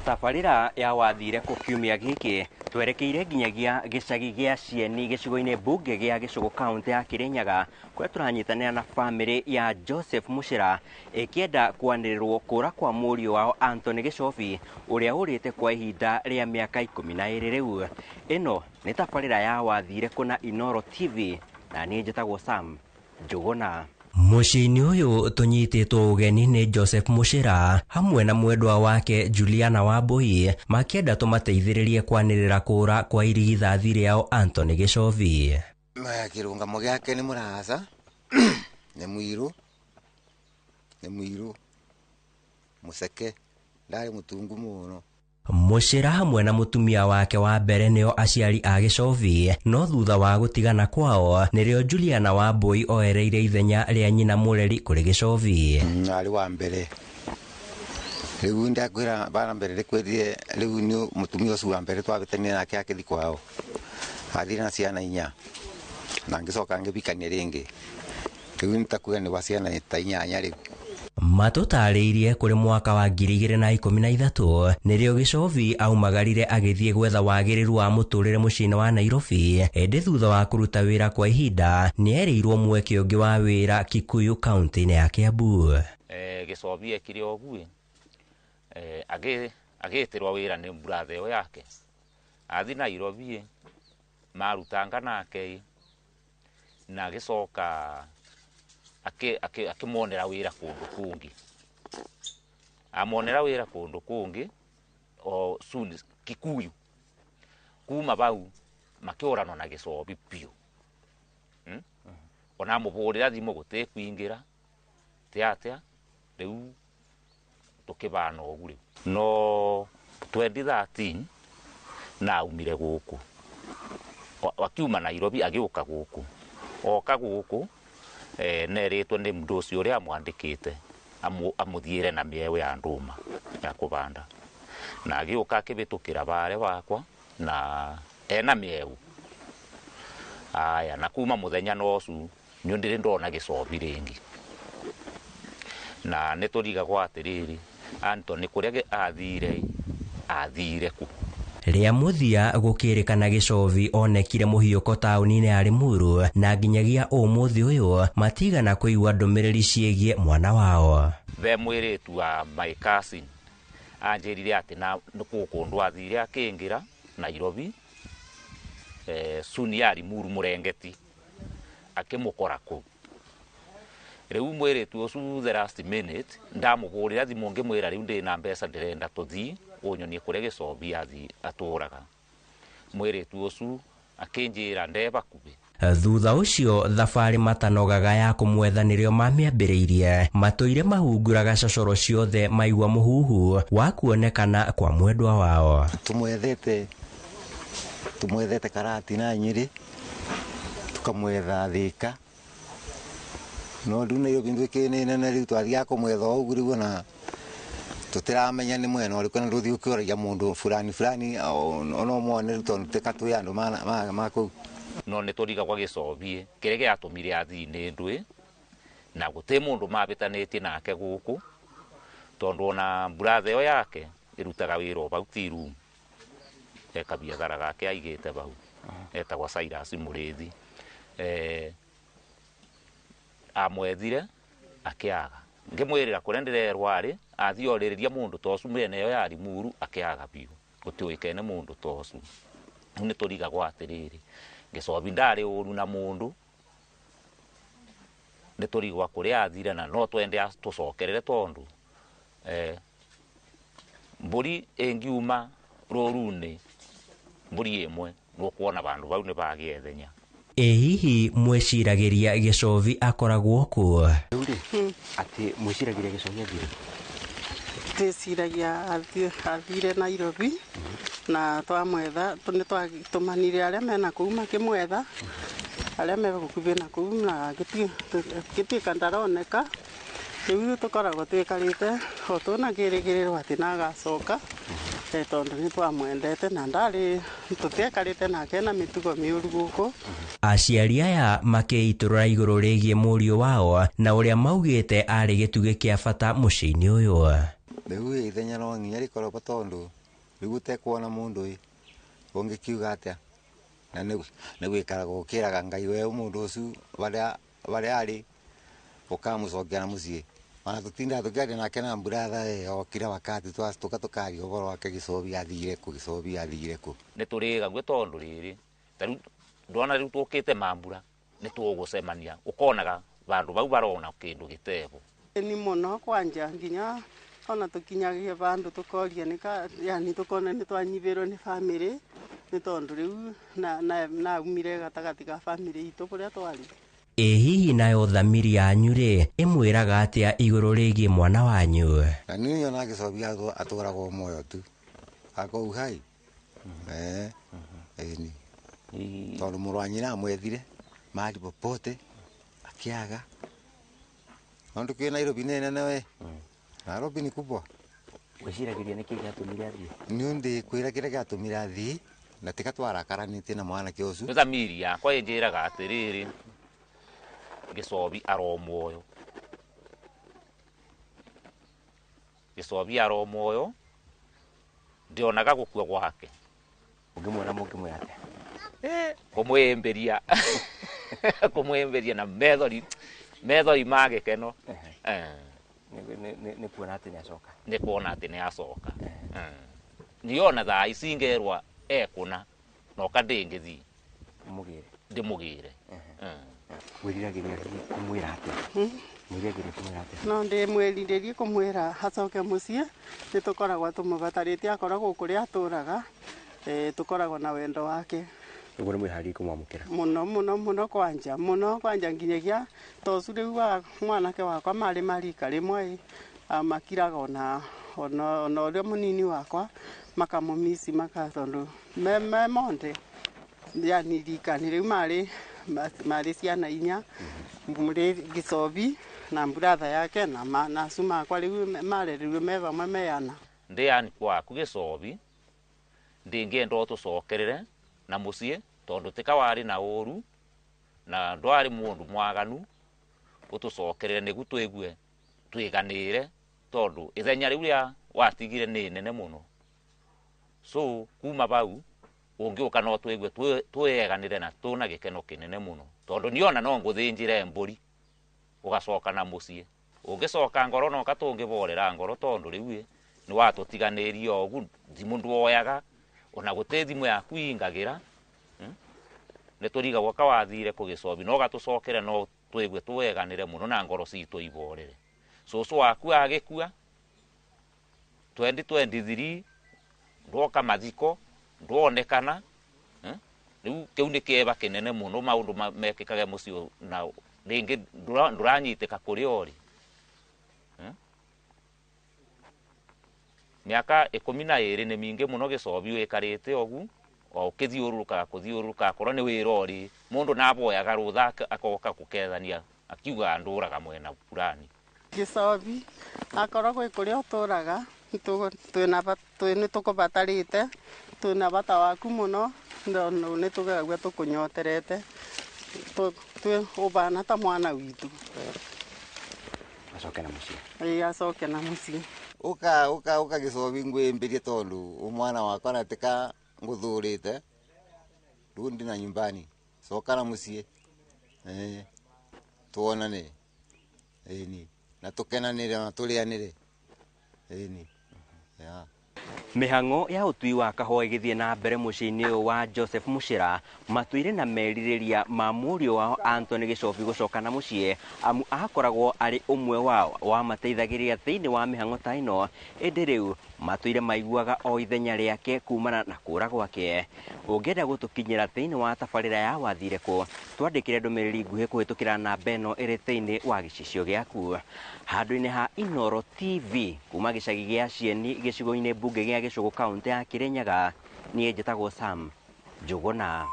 Tabarĩra ya wathire kũ kiumia gĩkĩ twerekeire nginyagia gĩcagi gĩa Cieni gĩcigo-inĩ mbunge gĩa Gĩcũgũ kaunti ya Kirinyaga kũrĩa tũranyitanĩra na bamĩrĩ ya Joseph Muchira ĩkĩenda kwanĩrĩrwo kũra kwa mũriũ wao Anthony Gĩchobi ũrĩa ũrĩte kwa ihinda rĩa mĩaka 12 rĩu. Ĩno nĩ tabarĩra ya wathire kũ na Inooro TV na niĩ njĩtagwo Sam Njuguna.
Mũciĩ-inĩ ũyũ tũnyitĩtwo ũgeni nĩ Joseph Muchira hamwe na mwendwa wake Juliana Wambui makĩenda tũmateithĩrĩrie kwanĩrĩra kũra kwa irigithathi rĩao Anthony Gĩchobi.
Kĩrũngamo gĩake nĩ mũraca nĩ mũirũ mũceke ndarĩ mũtungu mũno.
Muchira hamwe na mutumia wake wa mbere nĩo aciari a Gĩchobi no thutha wa gũtigana kwao nĩrĩo Juliana Wambui oereire ithenya rĩa nyina mũreri kũrĩ Gĩchobi.
Arĩ wa mbere rĩu ndakwĩra bana mbere rĩkwĩrire rĩu nĩ mutumia ũcio wa mbere twabĩtania nake akĩthi kwao athire na ciana 4 na ngĩcoka ngĩbikania rĩngĩ rĩu nĩtakuga nĩ wa ciana ta 8 rĩu.
Matũtarĩirie kũrĩ mwaka wa 2013 nĩrĩo Gĩchobi aumagarire agĩthiĩ gwetha wagĩrĩru wa mũtũrĩre mũciĩ-inĩ wa Nairobi ĩndĩ thutha wa kũruta wĩra kwa ihinda nĩerĩirwo mweke ũngĩ wa wĩra Kikuyu kaunti-inĩ ya Kiambu.
Gĩchobi ekire ũguo agĩĩtĩrwo wĩra nĩ brother ũyũ yake athi Nairobi marutanga nake na gĩcoka akĩmonera wĩra kũndũ kũngĩ amonera wĩra kũndũ kũngĩ o soon Kikuyu kuma bau makĩũranwo na Gĩchobi biũ ona mũhũrĩra thimũ gũtĩkwingĩra teatea rĩu tũkĩbana ũguo no 2013 na umire gũkũ wakiuma Nairobi agiuka guku oka guku neritwo ni mundu ucio uria amwandikite amuthiire na miewe ya nduma ya kubanda na agiuka akibitukira bare wakwa na ena mieu aya na kuma muthenya nocu nyundire ndona gicobi ringi na neturiga gwa atiriri Anthony kuria athire ku
ria muthia gukirikana gicovi onekire muhiuko tauni-ini ya Limuru na nginyagia umuthi uyu matigana kuigua ndumiriri ciegie mwana wao
ve mwiritu wa my cousin anjirire ati na nukundu athire akingira Nairobi suni ya Limuru murengeti akimukora ku riu mwiritu ucu the last minute ndamugurira thimu ngimwira riu ndi na mbeca ndirenda tuthii unyonie kuria gicobi athi aturaga mwiritu ucu akinjira ndeba kubi
thutha ucio thabari matanogaga ya kumwetha nirio mamiambiriirie matuire mahunguraga cocoro ciothe maigua muhuhu wa kuonekana kwa mwendwa wao
tumwethete Karati na Nyeri tukamwetha Thika no riu Nairobi ndwikine nene riu twathia kumwetha ugu riu na tutiramenya ni mwena uriku na ruthi ukioragia mundu fulani ono mwone riu tondu tikatwi andu maku
no neturiga kwa gicobi kiria giatumire athini ndwi na guti mundu mabitanitie nake guku tondu na brother yo yake irutaga wiro bau tiru eka biathara gake aigite bau etagwa Cyrus Murithi amwethire akiaga ngimwirira kuria ndirerwa ari athioririria mundu tocu mene yo ya Limuru akiaga biu gutiuikene mundu tocu ni turiga gwa atiriri gicobi ndari uru na mundu ni turigwa kuria athire na no twende tucokerere tondu mburi engiuma rorune mburi imwe nukuona bandu bau ni bagiethenya
hihi mweciragiria gicobi akoragwo ku
ati mweciragiria gicobi athire
twiciragia athire Nairobi na twamwetha ni twatumanire aria mena kuu makimwetha aria megukubie na kuu na gituika ndaroneka riu tukoragwo twikarite o tunagirigiriro ati nagacoka tondu ni twamwendete na ndari tutiekarite nake na mitugo miuru guku
aciari aya makeiturura iguru rigie murio wao na uria maugite ari gituge kia bata muciini uyu
riu ithenya no nginya rikorwo tondu riu utekuona mundu ungikiuga atia na ni gwikaraga ukiraga Ngai we mundu ucu baria ari ukamucokia na mucii mana tutinda tukiaria nake na brother okira wakati tukatukaria uboro wake gicobi athire ku
ni turiga gwe tondu riri tariu ndona riu tukite mambura ni tugucemania ukonaga bandu bau barona kindu gitebo
ni muno kwanja nginya ona tukinyagia bandu tukoria yani tukona ni twanyibirwo ni family ni tondu riu na umire gatagati ka family itu kuria twari
hihi nayo thamiri yanyu ri imwiraga atia iguru rigie mwana wanyu
na ni yona gicobi aturagwo moyo tu akou hai ni tondu murwanyira amwethire mali popote akiaga ondu ki Nairobi nene we Nairobi ni kubwa
weciragiria niki giatumire athie
ni ndi kwira kiria giatumire athie na tikatwara karanitie na mwana kiucu
thamiri yakwa injiraga atiriri gicobi aromuoyo gicobi aromuoyo ndionaga gukua gwake
ungimwona mungimwira atia
kumwemberia na methori magikeno
ni kuona ati niacoka
ni kuona ati niacoka niona thaa ici ngerwa ekuna noka ndingithi ndimugire
wiriragiria kumwira atia mwiragiria kumwira atia
no ndi mwiriririe kumwira acoke mucii ni tukoragwa tumubataritie akoragwo kuria aturaga tukoragwo na wendo wake
uguo ni mwihari kumwamukira
muno kwanja nginyagia tocu riu wa mwanake wakwa mari marika rimwe makiraga ona uria munini wakwa makamumisi makatondu me monde yani rikani riu mari ciana inya muri Gicobi na brother yake na suma kwa riu marerirwe me vamwe meana
ndiani kwaku Gicobi ndingenda tucokerere na mucie tondu tika wari na uru na ndwari mundu mwaganu utucokerere nigu twigue twiganire tondu ithenya riu ria watigire ni nene muno so kuma bau ungiuka no twigue tweganire na tuna gikeno kinene muno tondu niona no nguthinjire mburi ugacoka na mucie ungicoka ngoro no katungiborera ngoro tondu riu ni watutiganirie ogu ndimundu oyaga ona guti thimu yaku ingagira ne turiga gwaka wathire ku Gicobi no gatucokere no twigue tweganire muno na ngoro citu iborere cucu waku agikua 2023 ndoka mathiko ndonekana riu kiu ni kieba kinene muno maundu mekikage mucio na ringi nduranyitika kuri ori miaka 12 ni mingi muno Gicobi wikarite ogu o kuthiuruka korwo ni wira ori mundu naboyaga rutha akoka kukethania akiuga nduraga mwena fulani
Gicobi akorwo gwi kuria uturaga ni tukubatarite twina bata waku muno ni tugagua tukunyoterete twi ubana ta mwana witu
acoke na mucie
acoke na mucie
uka Gicobi ngwimbirie tondu umwana wakwa natika nguthurite rundi na nyumbani coka na mucie tuonane ni na tukenanire na tulianire ni ya
Mihang'o ya utui wa kahua igithie na mbere muciini wa Joseph Muchira matuire na meririria ma murio wao Anthony Gicobi gucoka na mucie amu akoragwo ari umwe wao wa mateithagiria thiini wa mihang'o ta ino indi riu matuire maiguaga o ithenya riake kumana na kura gwake ungenda gutukinyira thiini wa tabarira ya wathire ku twandikire ndumiriri nguhi kuhitukira namba ino iri thiini wa gicicio giaku handu-ini ha Inoro TV kuma gicagi gia Cieni gicigo-ini bunge gia Gicugu kaunti ya Kirinyaga nie njitagwo Sam Njuguna.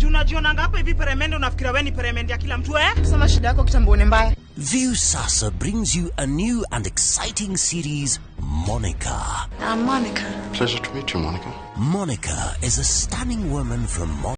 Unajiona ngapa hivi peremende unafikira wewe ni peremende ya kila mtu
Sema shida yako kitambo ni mbaya.
View Sasa brings you a new and exciting series, Monica.
I'm Monica.
Pleasure to meet you, Monica. Monica is a stunning woman from